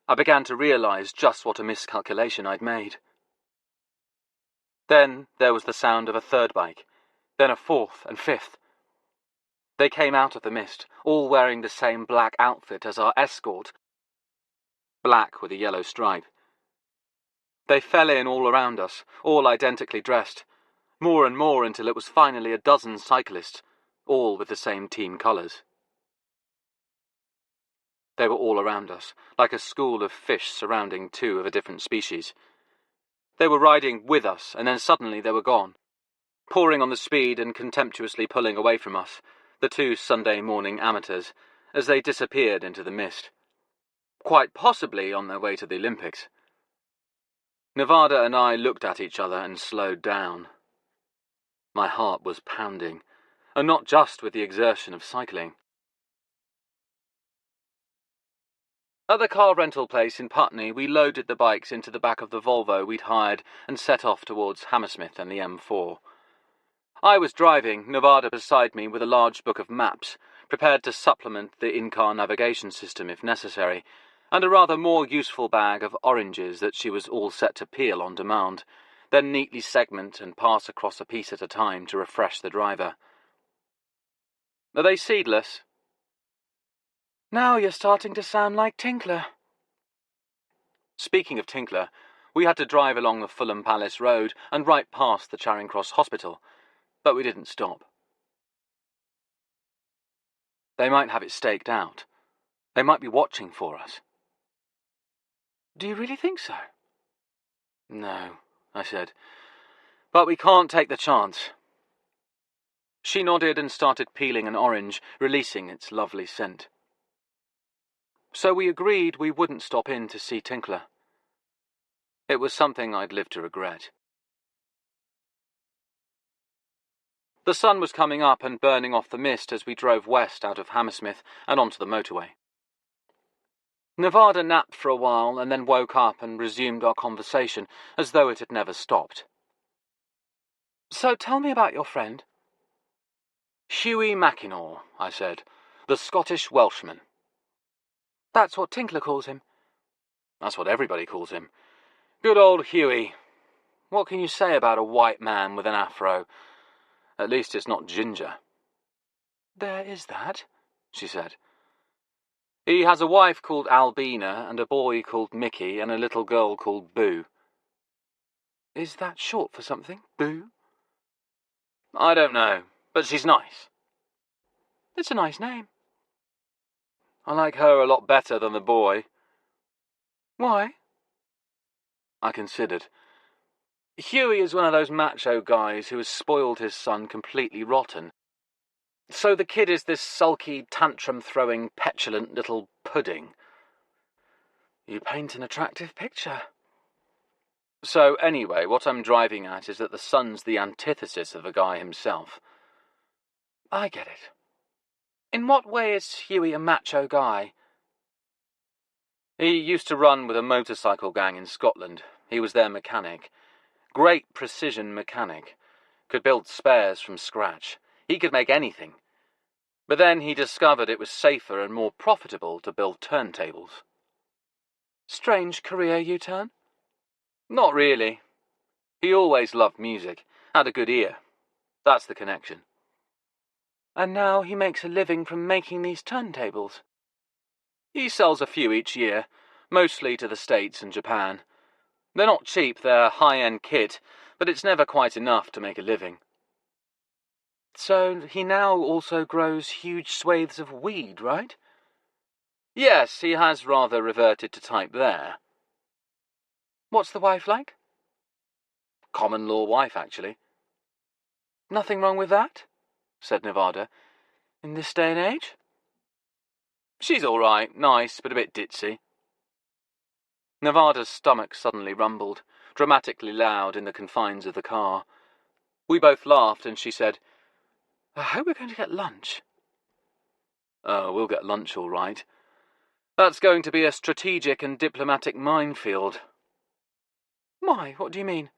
I began to realize just what a miscalculation I'd made. Then there was the sound of a third bike, then a fourth and fifth. They came out of the mist, all wearing the same black outfit as our escort, black with a yellow stripe. They fell in all around us, all identically dressed, more and more until it was finally a dozen cyclists, all with the same team colours. They were all around us, like a school of fish surrounding two of a different species. They were riding with us, and then suddenly they were gone, pouring on the speed and contemptuously pulling away from us, the two Sunday morning amateurs, as they disappeared into the mist. Quite possibly on their way to the Olympics. Nevada and I looked at each other and slowed down. My heart was pounding, and not just with the exertion of cycling. At the car rental place in Putney, we loaded the bikes into the back of the Volvo we'd hired and set off towards Hammersmith and the M4. I was driving, Nevada beside me with a large book of maps, prepared to supplement the in-car navigation system if necessary, and a rather more useful bag of oranges that she was all set to peel on demand, then neatly segment and pass across a piece at a time to refresh the driver. "Are they seedless?" "Now you're starting to sound like Tinkler." Speaking of Tinkler, we had to drive along the Fulham Palace Road and right past the Charing Cross Hospital, but we didn't stop. They might have it staked out. They might be watching for us. "Do you really think so?" "No," I said, "but we can't take the chance." She nodded and started peeling an orange, releasing its lovely scent. So we agreed we wouldn't stop in to see Tinkler. It was something I'd live to regret. The sun was coming up and burning off the mist as we drove west out of Hammersmith and onto the motorway. Nevada napped for a while and then woke up and resumed our conversation as though it had never stopped. "So tell me about your friend." "Hughie Mackinaw," I said, "the Scottish Welshman." "That's what Tinkler calls him." "That's what everybody calls him. Good old Hughie. What can you say about a white man with an afro? At least it's not ginger." "There is that," she said. "He has a wife called Albina and a boy called Mickey and a little girl called Boo." "Is that short for something, Boo?" "I don't know, but she's nice." "It's a nice name." "I like her a lot better than the boy." "Why?" I considered. Hughie is one of those macho guys who has spoiled his son completely rotten. So the kid is this sulky, tantrum-throwing, petulant little pudding. You paint an attractive picture. So anyway, what I'm driving at is that the son's the antithesis of the guy himself. I get it. In what way is Hughie a macho guy? He used to run with a motorcycle gang in Scotland. He was their mechanic. Great precision mechanic. Could build spares from scratch. He could make anything. But then he discovered it was safer and more profitable to build turntables. Strange career U-turn? Not really. He always loved music, had a good ear. That's the connection. And now he makes a living from making these turntables. He sells a few each year, mostly to the States and Japan. They're not cheap, they're high-end kit, but it's never quite enough to make a living. So he now also grows huge swathes of weed, right? Yes, he has rather reverted to type there. What's the wife like? Common law wife, actually. Nothing wrong with that? Said Nevada. In this day and age? She's all right, nice, but a bit ditzy. Nevada's stomach suddenly rumbled, dramatically loud in the confines of the car. We both laughed, and she said, I hope we're going to get lunch. Oh, we'll get lunch all right. That's going to be a strategic and diplomatic minefield. Why, what do you mean?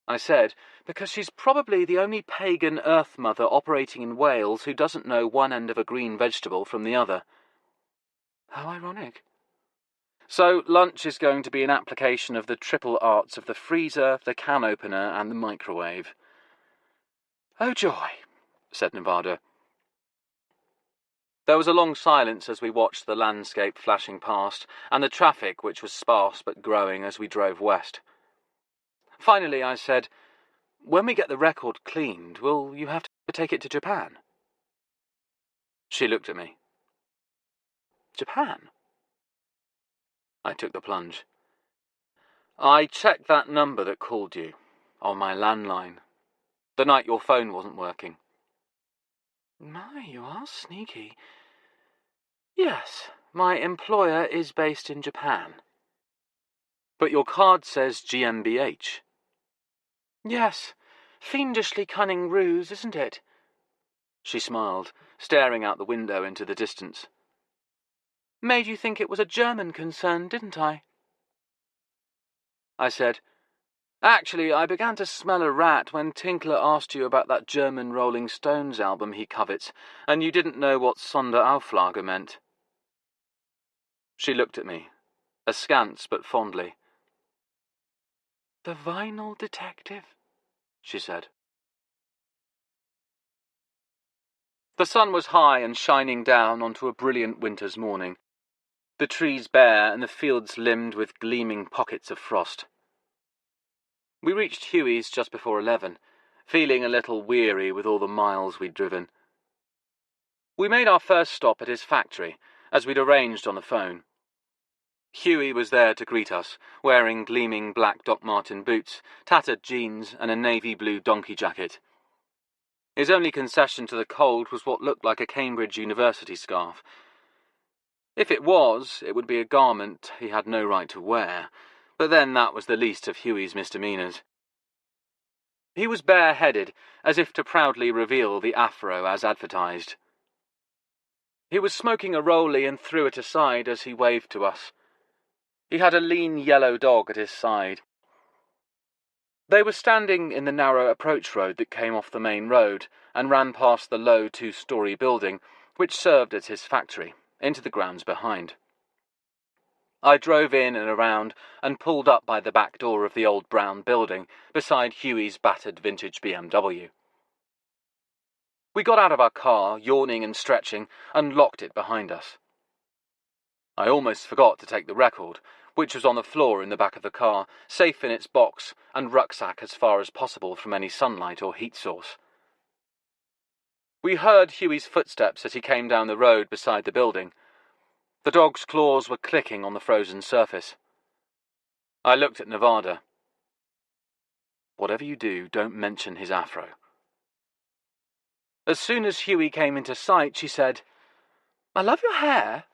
I said, because she's probably the only pagan Earth Mother operating in Wales who doesn't know one end of a green vegetable from the other. How ironic. So lunch is going to be an application of the triple arts of the freezer, the can opener, and the microwave. Oh joy, said Nevada. There was a long silence as we watched the landscape flashing past, and the traffic, which was sparse but growing as we drove west. Finally I said, when we get the record cleaned, will you have to take it to Japan? She looked at me. Japan? I took the plunge. I checked that number that called you, on my landline, the night your phone wasn't working. My, you are sneaky. Yes, my employer is based in Japan. But your card says GmbH. Yes, fiendishly cunning ruse, isn't it? She smiled, staring out the window into the distance. Made you think it was a German concern, didn't I? I said, actually, I began to smell a rat when Tinkler asked you about that German Rolling Stones album he covets, and you didn't know what Sonderauflage meant. She looked at me, askance but fondly. The vinyl detective, she said. The sun was high and shining down onto a brilliant winter's morning, the trees bare and the fields limned with gleaming pockets of frost. We reached Huey's just before 11, feeling a little weary with all the miles we'd driven. We made our first stop at his factory, as we'd arranged on the phone. Huey was there to greet us, wearing gleaming black Doc Marten boots, tattered jeans, and a navy blue donkey jacket. His only concession to the cold was what looked like a Cambridge University scarf. If it was, it would be a garment he had no right to wear, but then that was the least of Huey's misdemeanours. He was bare-headed, as if to proudly reveal the afro as advertised. He was smoking a rollie and threw it aside as he waved to us. He had a lean yellow dog at his side. They were standing in the narrow approach road that came off the main road and ran past the low two-storey building, which served as his factory, into the grounds behind. I drove in and around and pulled up by the back door of the old brown building, beside Huey's battered vintage BMW. We got out of our car, yawning and stretching, and locked it behind us. I almost forgot to take the record, which was on the floor in the back of the car, safe in its box and rucksack as far as possible from any sunlight or heat source. We heard Huey's footsteps as he came down the road beside the building. The dog's claws were clicking on the frozen surface. I looked at Nevada. Whatever you do, don't mention his afro. As soon as Huey came into sight, she said, I love your hair.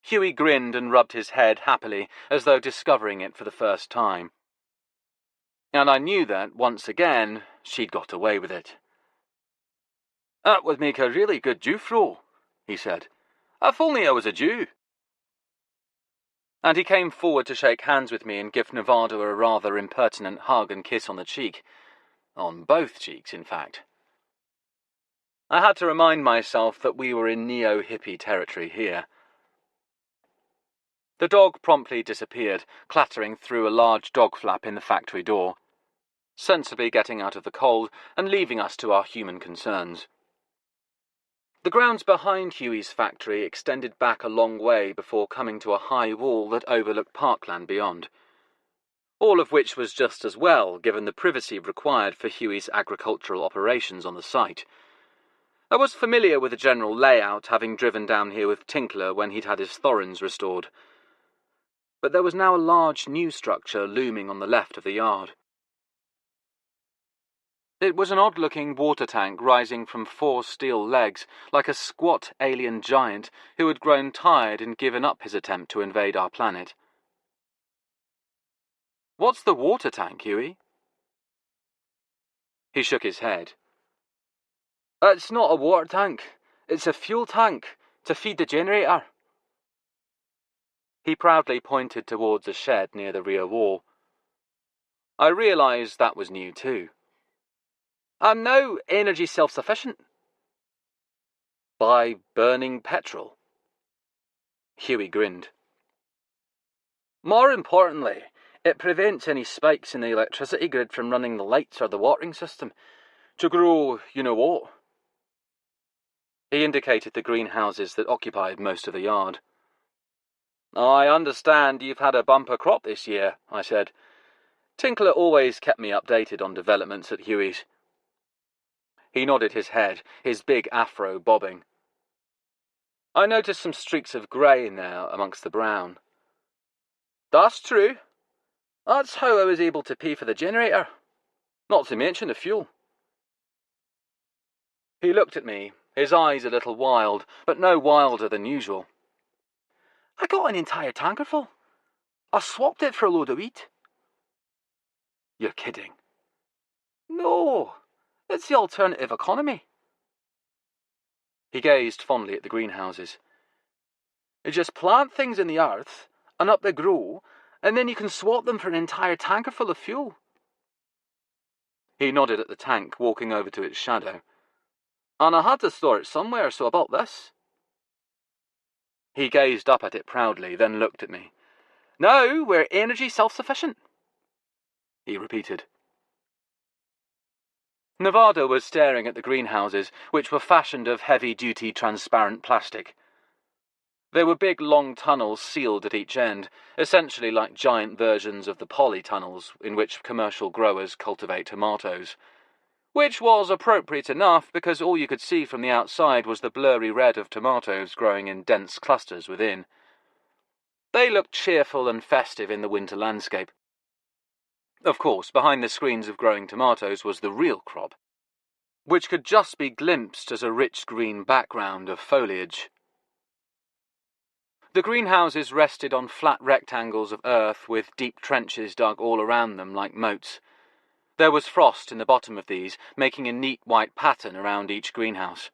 Huey grinned and rubbed his head happily, as though discovering it for the first time. And I knew that, once again, she'd got away with it. That would make a really good Jewfro, he said. If only I was a Jew. And he came forward to shake hands with me and give Nevada a rather impertinent hug and kiss on the cheek. On both cheeks, in fact. I had to remind myself that we were in neo-hippie territory here. The dog promptly disappeared, clattering through a large dog flap in the factory door, sensibly getting out of the cold and leaving us to our human concerns. The grounds behind Huey's factory extended back a long way before coming to a high wall that overlooked parkland beyond. All of which was just as well, given the privacy required for Huey's agricultural operations on the site. I was familiar with the general layout, having driven down here with Tinkler when he'd had his thorns restored. But there was now a large new structure looming on the left of the yard. It was an odd-looking water tank rising from 4 steel legs, like a squat alien giant who had grown tired and given up his attempt to invade our planet. "What's the water tank, Huey?" He shook his head. "It's not a water tank. It's a fuel tank, to feed the generator." He proudly pointed towards a shed near the rear wall. I realised that was new too. "I'm now energy self-sufficient." "By burning petrol?" Huey grinned. "More importantly, it prevents any spikes in the electricity grid from running the lights or the watering system. To grow, you know what." He indicated the greenhouses that occupied most of the yard. "I understand you've had a bumper crop this year," I said. Tinkler always kept me updated on developments at Huey's. He nodded his head, his big afro bobbing. I noticed some streaks of grey in there amongst the brown. "That's true. That's how I was able to pay for the generator. Not to mention the fuel." He looked at me, his eyes a little wild, but no wilder than usual. "I got an entire tanker full. I swapped it for a load of wheat." "You're kidding." "No, it's the alternative economy." He gazed fondly at the greenhouses. "You just plant things in the earth, and up they grow, and then you can swap them for an entire tanker full of fuel." He nodded at the tank, walking over to its shadow. "And I had to store it somewhere, so I built this." He gazed up at it proudly, then looked at me. "Now we're energy self-sufficient," he repeated. Nevada was staring at the greenhouses, which were fashioned of heavy-duty transparent plastic. There were big long tunnels sealed at each end, essentially like giant versions of the polytunnels in which commercial growers cultivate tomatoes. Which was appropriate enough because all you could see from the outside was the blurry red of tomatoes growing in dense clusters within. They looked cheerful and festive in the winter landscape. Of course, behind the screens of growing tomatoes was the real crop, which could just be glimpsed as a rich green background of foliage. The greenhouses rested on flat rectangles of earth with deep trenches dug all around them like moats. There was frost in the bottom of these, making a neat white pattern around each greenhouse.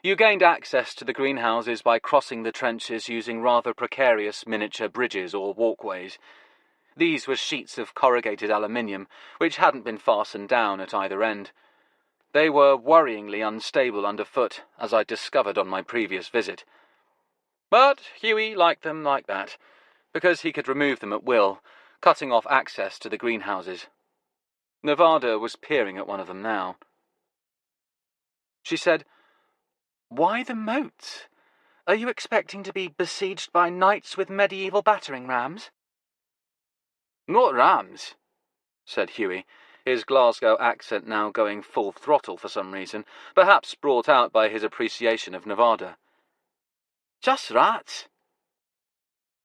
You gained access to the greenhouses by crossing the trenches using rather precarious miniature bridges or walkways. These were sheets of corrugated aluminium, which hadn't been fastened down at either end. They were worryingly unstable underfoot, as I discovered on my previous visit. But Huey liked them like that, because he could remove them at will, cutting off access to the greenhouses. Nevada was peering at one of them now. She said, "Why the moat? Are you expecting to be besieged by knights with medieval battering rams?" "Not rams," said Huey, his Glasgow accent now going full throttle for some reason, perhaps brought out by his appreciation of Nevada. "Just rats."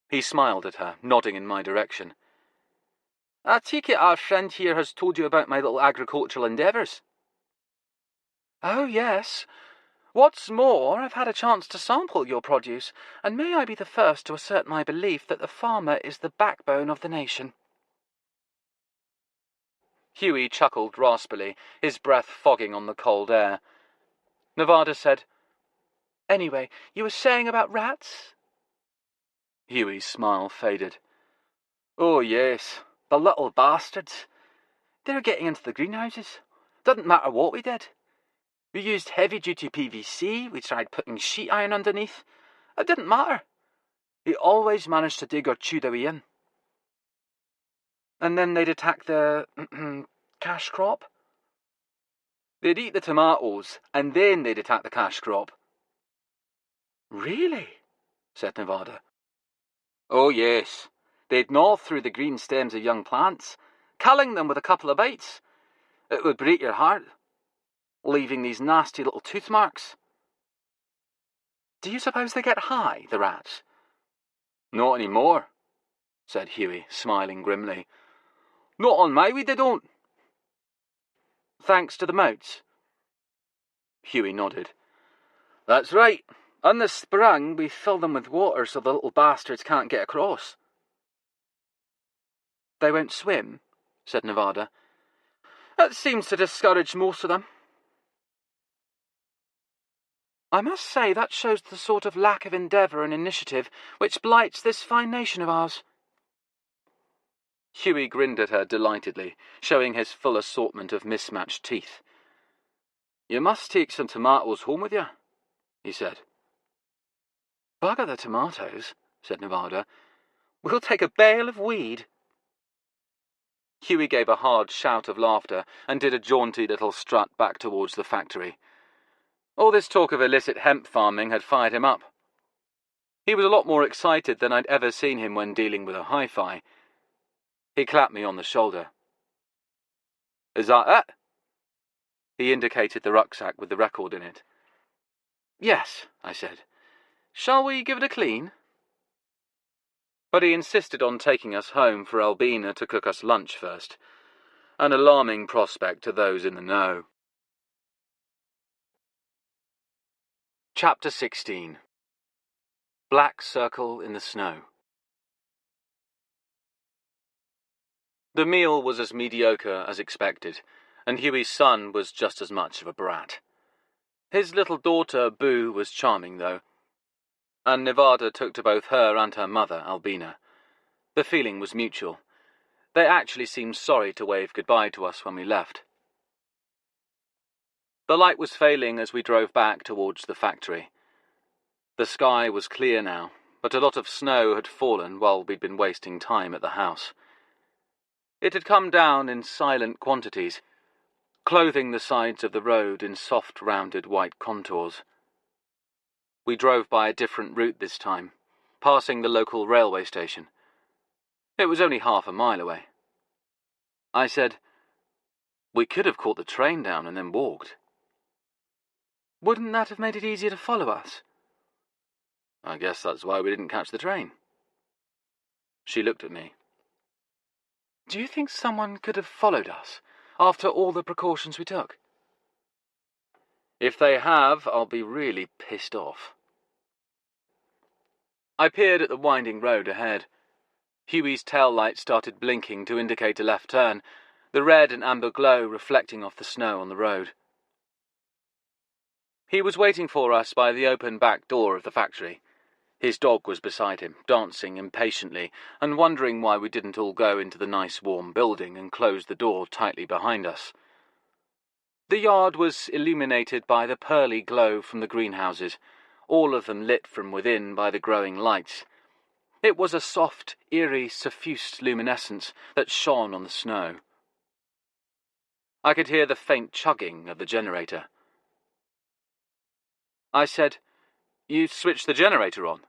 He smiled at her, nodding in my direction. "I take it our friend here has told you about my little agricultural endeavours." "Oh, yes. What's more, I've had a chance to sample your produce, and may I be the first to assert my belief that the farmer is the backbone of the nation." Huey chuckled raspily, his breath fogging on the cold air. Nevada said, "Anyway, you were saying about rats?" Huey's smile faded. "Oh, yes. The little bastards. They're getting into the greenhouses. Didn't matter what we did. We used heavy-duty PVC, we tried putting sheet iron underneath. It didn't matter. He always managed to dig or chew their way in. And then they'd attack the cash crop? They'd eat the tomatoes, and then they'd attack the cash crop. Really? Said Nevada. Oh, yes. They'd gnaw through the green stems of young plants, culling them with a couple of bites. It would break your heart, leaving these nasty little tooth marks. Do you suppose they get high, the rats? Not any more, said Hughie, smiling grimly. Not on my weed, they don't. Thanks to the moats? Hughie nodded. That's right. On the spring, we fill them with water so the little bastards can't get across. They won't swim, said Nevada. That seems to discourage most of them. I must say that shows the sort of lack of endeavour and initiative which blights this fine nation of ours. Hughie grinned at her delightedly, showing his full assortment of mismatched teeth. You must take some tomatoes home with you, he said. Bugger the tomatoes, said Nevada. We'll take a bale of weed. Hughie gave a hard shout of laughter and did a jaunty little strut back towards the factory. All this talk of illicit hemp farming had fired him up. He was a lot more excited than I'd ever seen him when dealing with a hi-fi. He clapped me on the shoulder. Is that it? He indicated the rucksack with the record in it. Yes, I said. Shall we give it a clean? But he insisted on taking us home for Albina to cook us lunch first. An alarming prospect to those in the know. Chapter 16. Black Circle in the Snow. The meal was as mediocre as expected, and Hughie's son was just as much of a brat. His little daughter, Boo, was charming, though, and Nevada took to both her and her mother, Albina. The feeling was mutual. They actually seemed sorry to wave goodbye to us when we left. The light was failing as we drove back towards the factory. The sky was clear now, but a lot of snow had fallen while we'd been wasting time at the house. It had come down in silent quantities, clothing the sides of the road in soft, rounded white contours. We drove by a different route this time, passing the local railway station. It was only half a mile away. I said, we could have caught the train down and then walked. Wouldn't that have made it easier to follow us? I guess that's why we didn't catch the train. She looked at me. Do you think someone could have followed us, after all the precautions we took? If they have, I'll be really pissed off. I peered at the winding road ahead. Hughie's tail light started blinking to indicate a left turn, the red and amber glow reflecting off the snow on the road. He was waiting for us by the open back door of the factory. His dog was beside him, dancing impatiently, and wondering why we didn't all go into the nice warm building and close the door tightly behind us. The yard was illuminated by the pearly glow from the greenhouses, all of them lit from within by the growing lights. It was a soft, eerie, suffused luminescence that shone on the snow. I could hear the faint chugging of the generator. I said, You switched the generator on?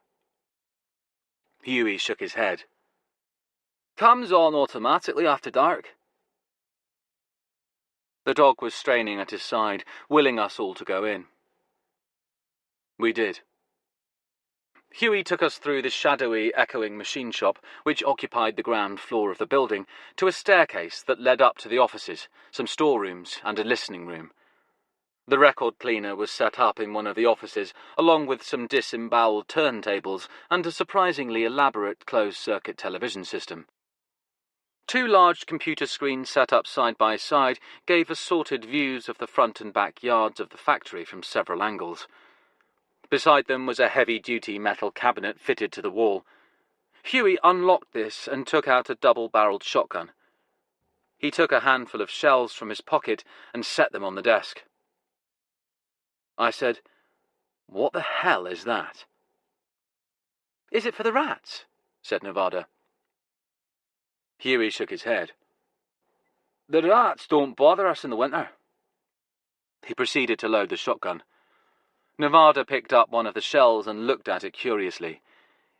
Hughie shook his head. Comes on automatically after dark. The dog was straining at his side, willing us all to go in. We did. Hughie took us through the shadowy, echoing machine shop, which occupied the ground floor of the building, to a staircase that led up to the offices, some storerooms, and a listening room. The record cleaner was set up in one of the offices, along with some disemboweled turntables and a surprisingly elaborate closed-circuit television system. 2 large computer screens set up side by side gave assorted views of the front and back yards of the factory from several angles. Beside them was a heavy-duty metal cabinet fitted to the wall. Hughie unlocked this and took out a double-barreled shotgun. He took a handful of shells from his pocket and set them on the desk. I said, What the hell is that? Is it for the rats? Said Nevada. Huey shook his head. The rats don't bother us in the winter. He proceeded to load the shotgun. Nevada picked up one of the shells and looked at it curiously.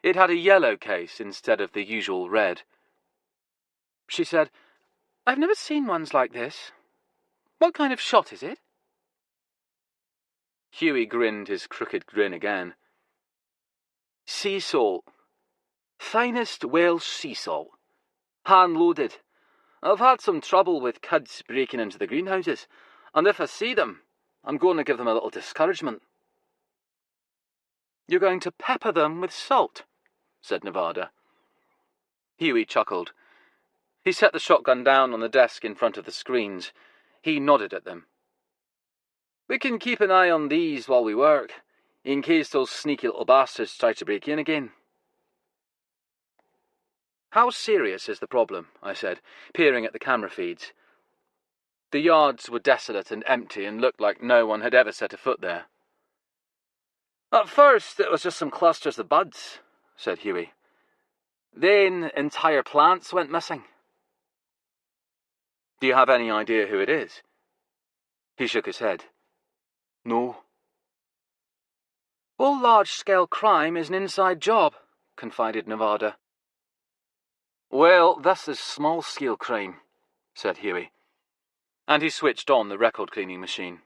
It had a yellow case instead of the usual red. She said, I've never seen ones like this. What kind of shot is it? Huey grinned his crooked grin again. Sea salt. Finest Welsh sea salt. Hand-loaded. I've had some trouble with kids breaking into the greenhouses, and if I see them, I'm going to give them a little discouragement. You're going to pepper them with salt, said Nevada. Huey chuckled. He set the shotgun down on the desk in front of the screens. He nodded at them. We can keep an eye on these while we work, in case those sneaky little bastards try to break in again. How serious is the problem? I said, peering at the camera feeds. The yards were desolate and empty and looked like no one had ever set a foot there. At first, it was just some clusters of buds, said Huey. Then entire plants went missing. Do you have any idea who it is? He shook his head. No. All large-scale crime is an inside job, confided Nevada. Well, this is small-scale crime, said Huey, and he switched on the record-cleaning machine.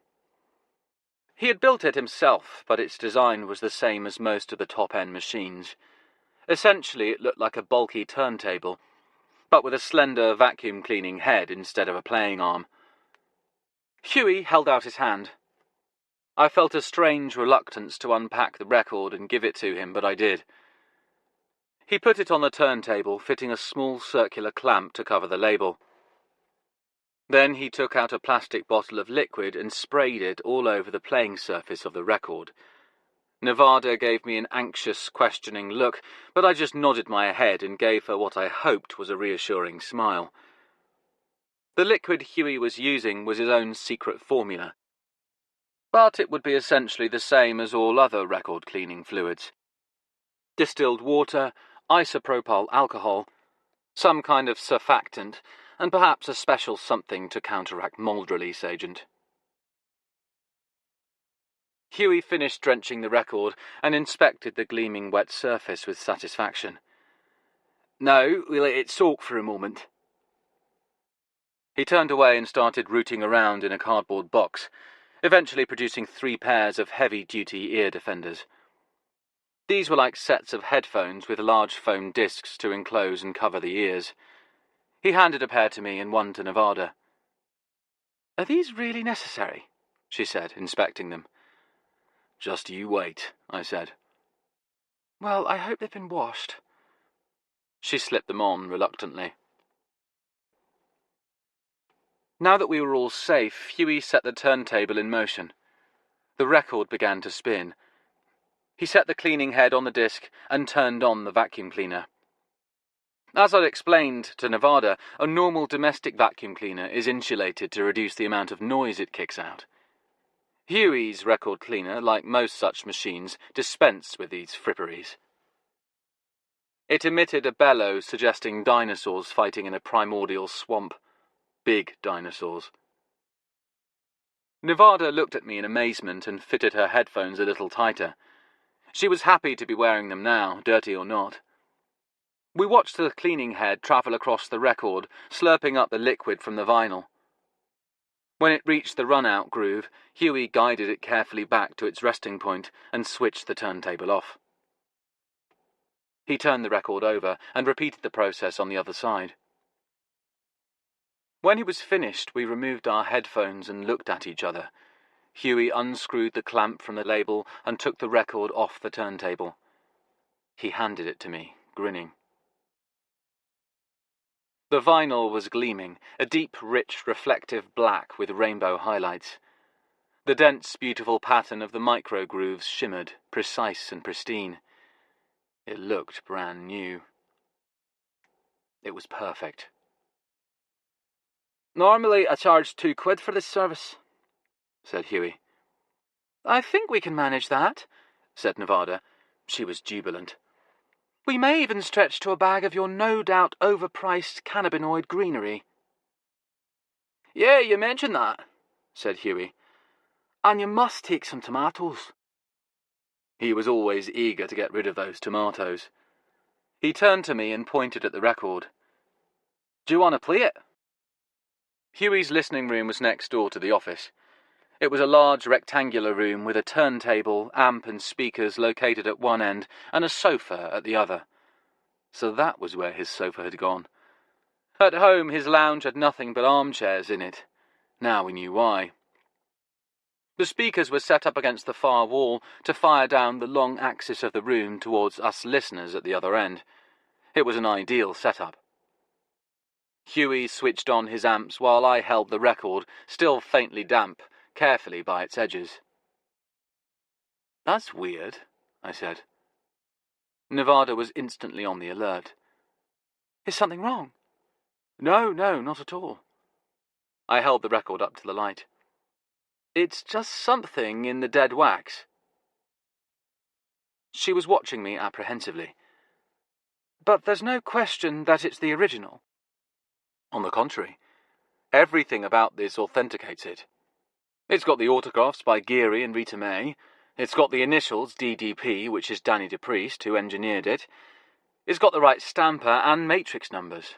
He had built it himself, but its design was the same as most of the top-end machines. Essentially, it looked like a bulky turntable, but with a slender vacuum-cleaning head instead of a playing arm. Huey held out his hand. I felt a strange reluctance to unpack the record and give it to him, but I did. He put it on the turntable, fitting a small circular clamp to cover the label. Then he took out a plastic bottle of liquid and sprayed it all over the playing surface of the record. Nevada gave me an anxious, questioning look, but I just nodded my head and gave her what I hoped was a reassuring smile. The liquid Huey was using was his own secret formula, but it would be essentially the same as all other record-cleaning fluids. Distilled water, isopropyl alcohol, some kind of surfactant, and perhaps a special something to counteract mold release agent. Huey finished drenching the record and inspected the gleaming wet surface with satisfaction. Now, we let it soak for a moment. He turned away and started rooting around in a cardboard box, eventually producing 3 pairs of heavy-duty ear defenders. These were like sets of headphones with large foam discs to enclose and cover the ears. He handed a pair to me and one to Nevada. Are these really necessary? She said, inspecting them. Just you wait, I said. Well, I hope they've been washed. She slipped them on reluctantly. Now that we were all safe, Huey set the turntable in motion. The record began to spin. He set the cleaning head on the disc and turned on the vacuum cleaner. As I'd explained to Nevada, a normal domestic vacuum cleaner is insulated to reduce the amount of noise it kicks out. Huey's record cleaner, like most such machines, dispensed with these fripperies. It emitted a bellow suggesting dinosaurs fighting in a primordial swamp. Big dinosaurs. Nevada looked at me in amazement and fitted her headphones a little tighter. She was happy to be wearing them now, dirty or not. We watched the cleaning head travel across the record, slurping up the liquid from the vinyl. When it reached the run-out groove, Huey guided it carefully back to its resting point and switched the turntable off. He turned the record over and repeated the process on the other side. When he was finished, we removed our headphones and looked at each other. Huey unscrewed the clamp from the label and took the record off the turntable. He handed it to me, grinning. The vinyl was gleaming, a deep, rich, reflective black with rainbow highlights. The dense, beautiful pattern of the micro-grooves shimmered, precise and pristine. It looked brand new. It was perfect. Normally, I charge £2 for this service, said Huey. I think we can manage that, said Nevada. She was jubilant. We may even stretch to a bag of your no-doubt overpriced cannabinoid greenery." "Yeah, you mentioned that," said Hughie. "And you must take some tomatoes." He was always eager to get rid of those tomatoes. He turned to me and pointed at the record. "Do you want to play it?" Hughie's listening room was next door to the office. It was a large rectangular room with a turntable, amp and speakers located at one end and a sofa at the other. So that was where his sofa had gone. At home, his lounge had nothing but armchairs in it. Now we knew why. The speakers were set up against the far wall to fire down the long axis of the room towards us listeners at the other end. It was an ideal setup. Hughie switched on his amps while I held the record, still faintly damp, carefully by its edges. "That's weird," I said. Nevada was instantly on the alert. "Is something wrong?" No, not at all." I held the record up to the light. "It's just something in the dead wax." She was watching me apprehensively. "But there's no question that it's the original." "On the contrary, everything about this authenticates it. It's got the autographs by Geary and Rita May. It's got the initials DDP, which is Danny DePriest, who engineered it. It's got the right stamper and matrix numbers."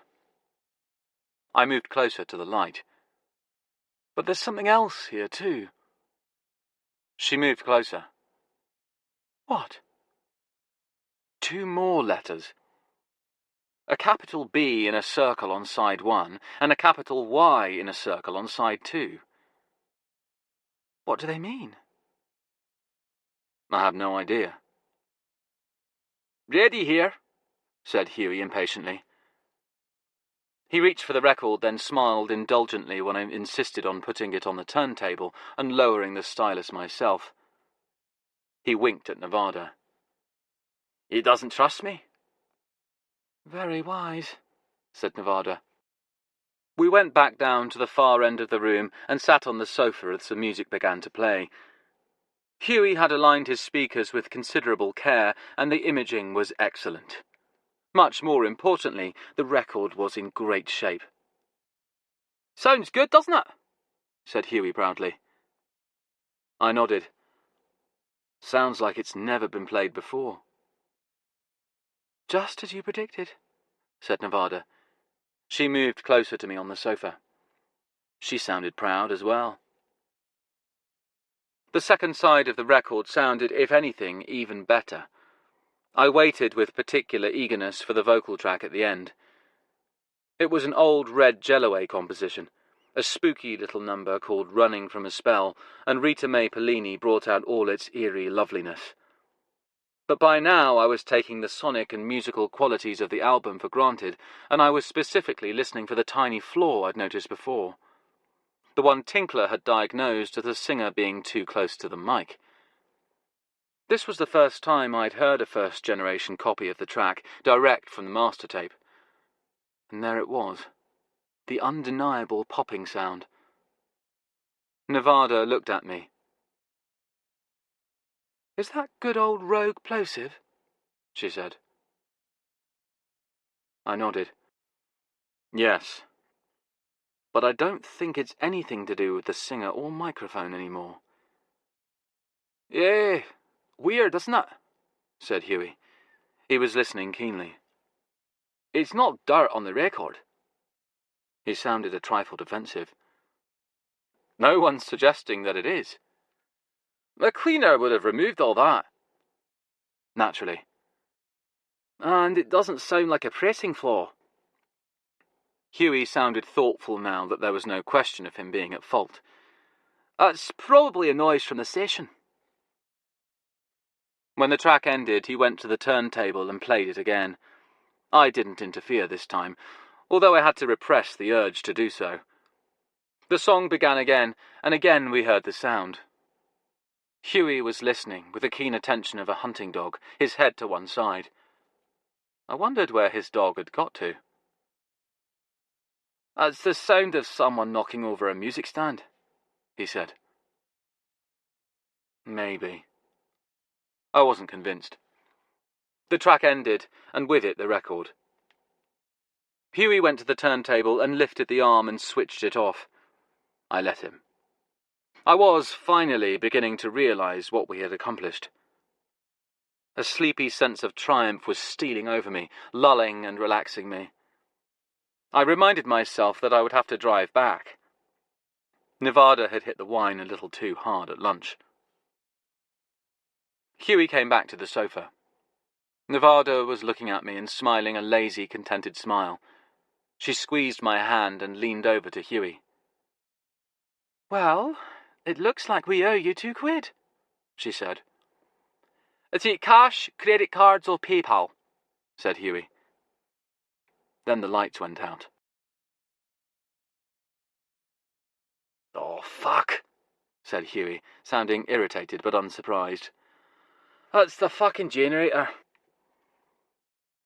I moved closer to the light. "But there's something else here, too." She moved closer. "What?" "2 more letters. A capital B in a circle on side 1, and a capital Y in a circle on side 2. "What do they mean?" "I have no idea." "Ready here," said Hughie impatiently. He reached for the record, then smiled indulgently when I insisted on putting it on the turntable and lowering the stylus myself. He winked at Nevada. "He doesn't trust me?" "Very wise," said Nevada. We went back down to the far end of the room and sat on the sofa as the music began to play. Hughie had aligned his speakers with considerable care, and the imaging was excellent. Much more importantly, the record was in great shape. "Sounds good, doesn't it?" said Hughie proudly. I nodded. "Sounds like it's never been played before." "Just as you predicted," said Nevada. She moved closer to me on the sofa. She sounded proud as well. The second side of the record sounded, if anything, even better. I waited with particular eagerness for the vocal track at the end. It was an old Red Jellaway composition, a spooky little number called Running from a Spell, and Rita Mae Pellini brought out all its eerie loveliness. But by now I was taking the sonic and musical qualities of the album for granted, and I was specifically listening for the tiny flaw I'd noticed before. The one Tinkler had diagnosed as the singer being too close to the mic. This was the first time I'd heard a first-generation copy of the track, direct from the master tape. And there it was, the undeniable popping sound. Nevada looked at me. "Is that good old rogue plosive?" she said. I nodded. "Yes. But I don't think it's anything to do with the singer or microphone anymore." "Yeah, weird, isn't it?" said Hughie. He was listening keenly. "It's not dirt on the record." He sounded a trifle defensive. "No one's suggesting that it is." "The cleaner would have removed all that." "Naturally." "And it doesn't sound like a pressing flaw." Hughie sounded thoughtful now that there was no question of him being at fault. "It's probably a noise from the session." When the track ended, he went to the turntable and played it again. I didn't interfere this time, although I had to repress the urge to do so. The song began again, and again we heard the sound. Hughie was listening with the keen attention of a hunting dog, his head to one side. I wondered where his dog had got to. "It's the sound of someone knocking over a music stand," he said. Maybe. I wasn't convinced. The track ended, and with it the record. Huey went to the turntable and lifted the arm and switched it off. I let him. I was, finally, beginning to realise what we had accomplished. A sleepy sense of triumph was stealing over me, lulling and relaxing me. I reminded myself that I would have to drive back. Nevada had hit the wine a little too hard at lunch. Huey came back to the sofa. Nevada was looking at me and smiling a lazy, contented smile. She squeezed my hand and leaned over to Huey. "Well, it looks like we owe you £2, she said. "Is it cash, credit cards, or PayPal?" said Huey. Then the lights went out. "Oh, fuck," said Huey, sounding irritated but unsurprised. "That's the fucking generator."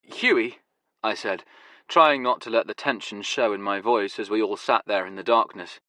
"Huey," I said, trying not to let the tension show in my voice as we all sat there in the darkness.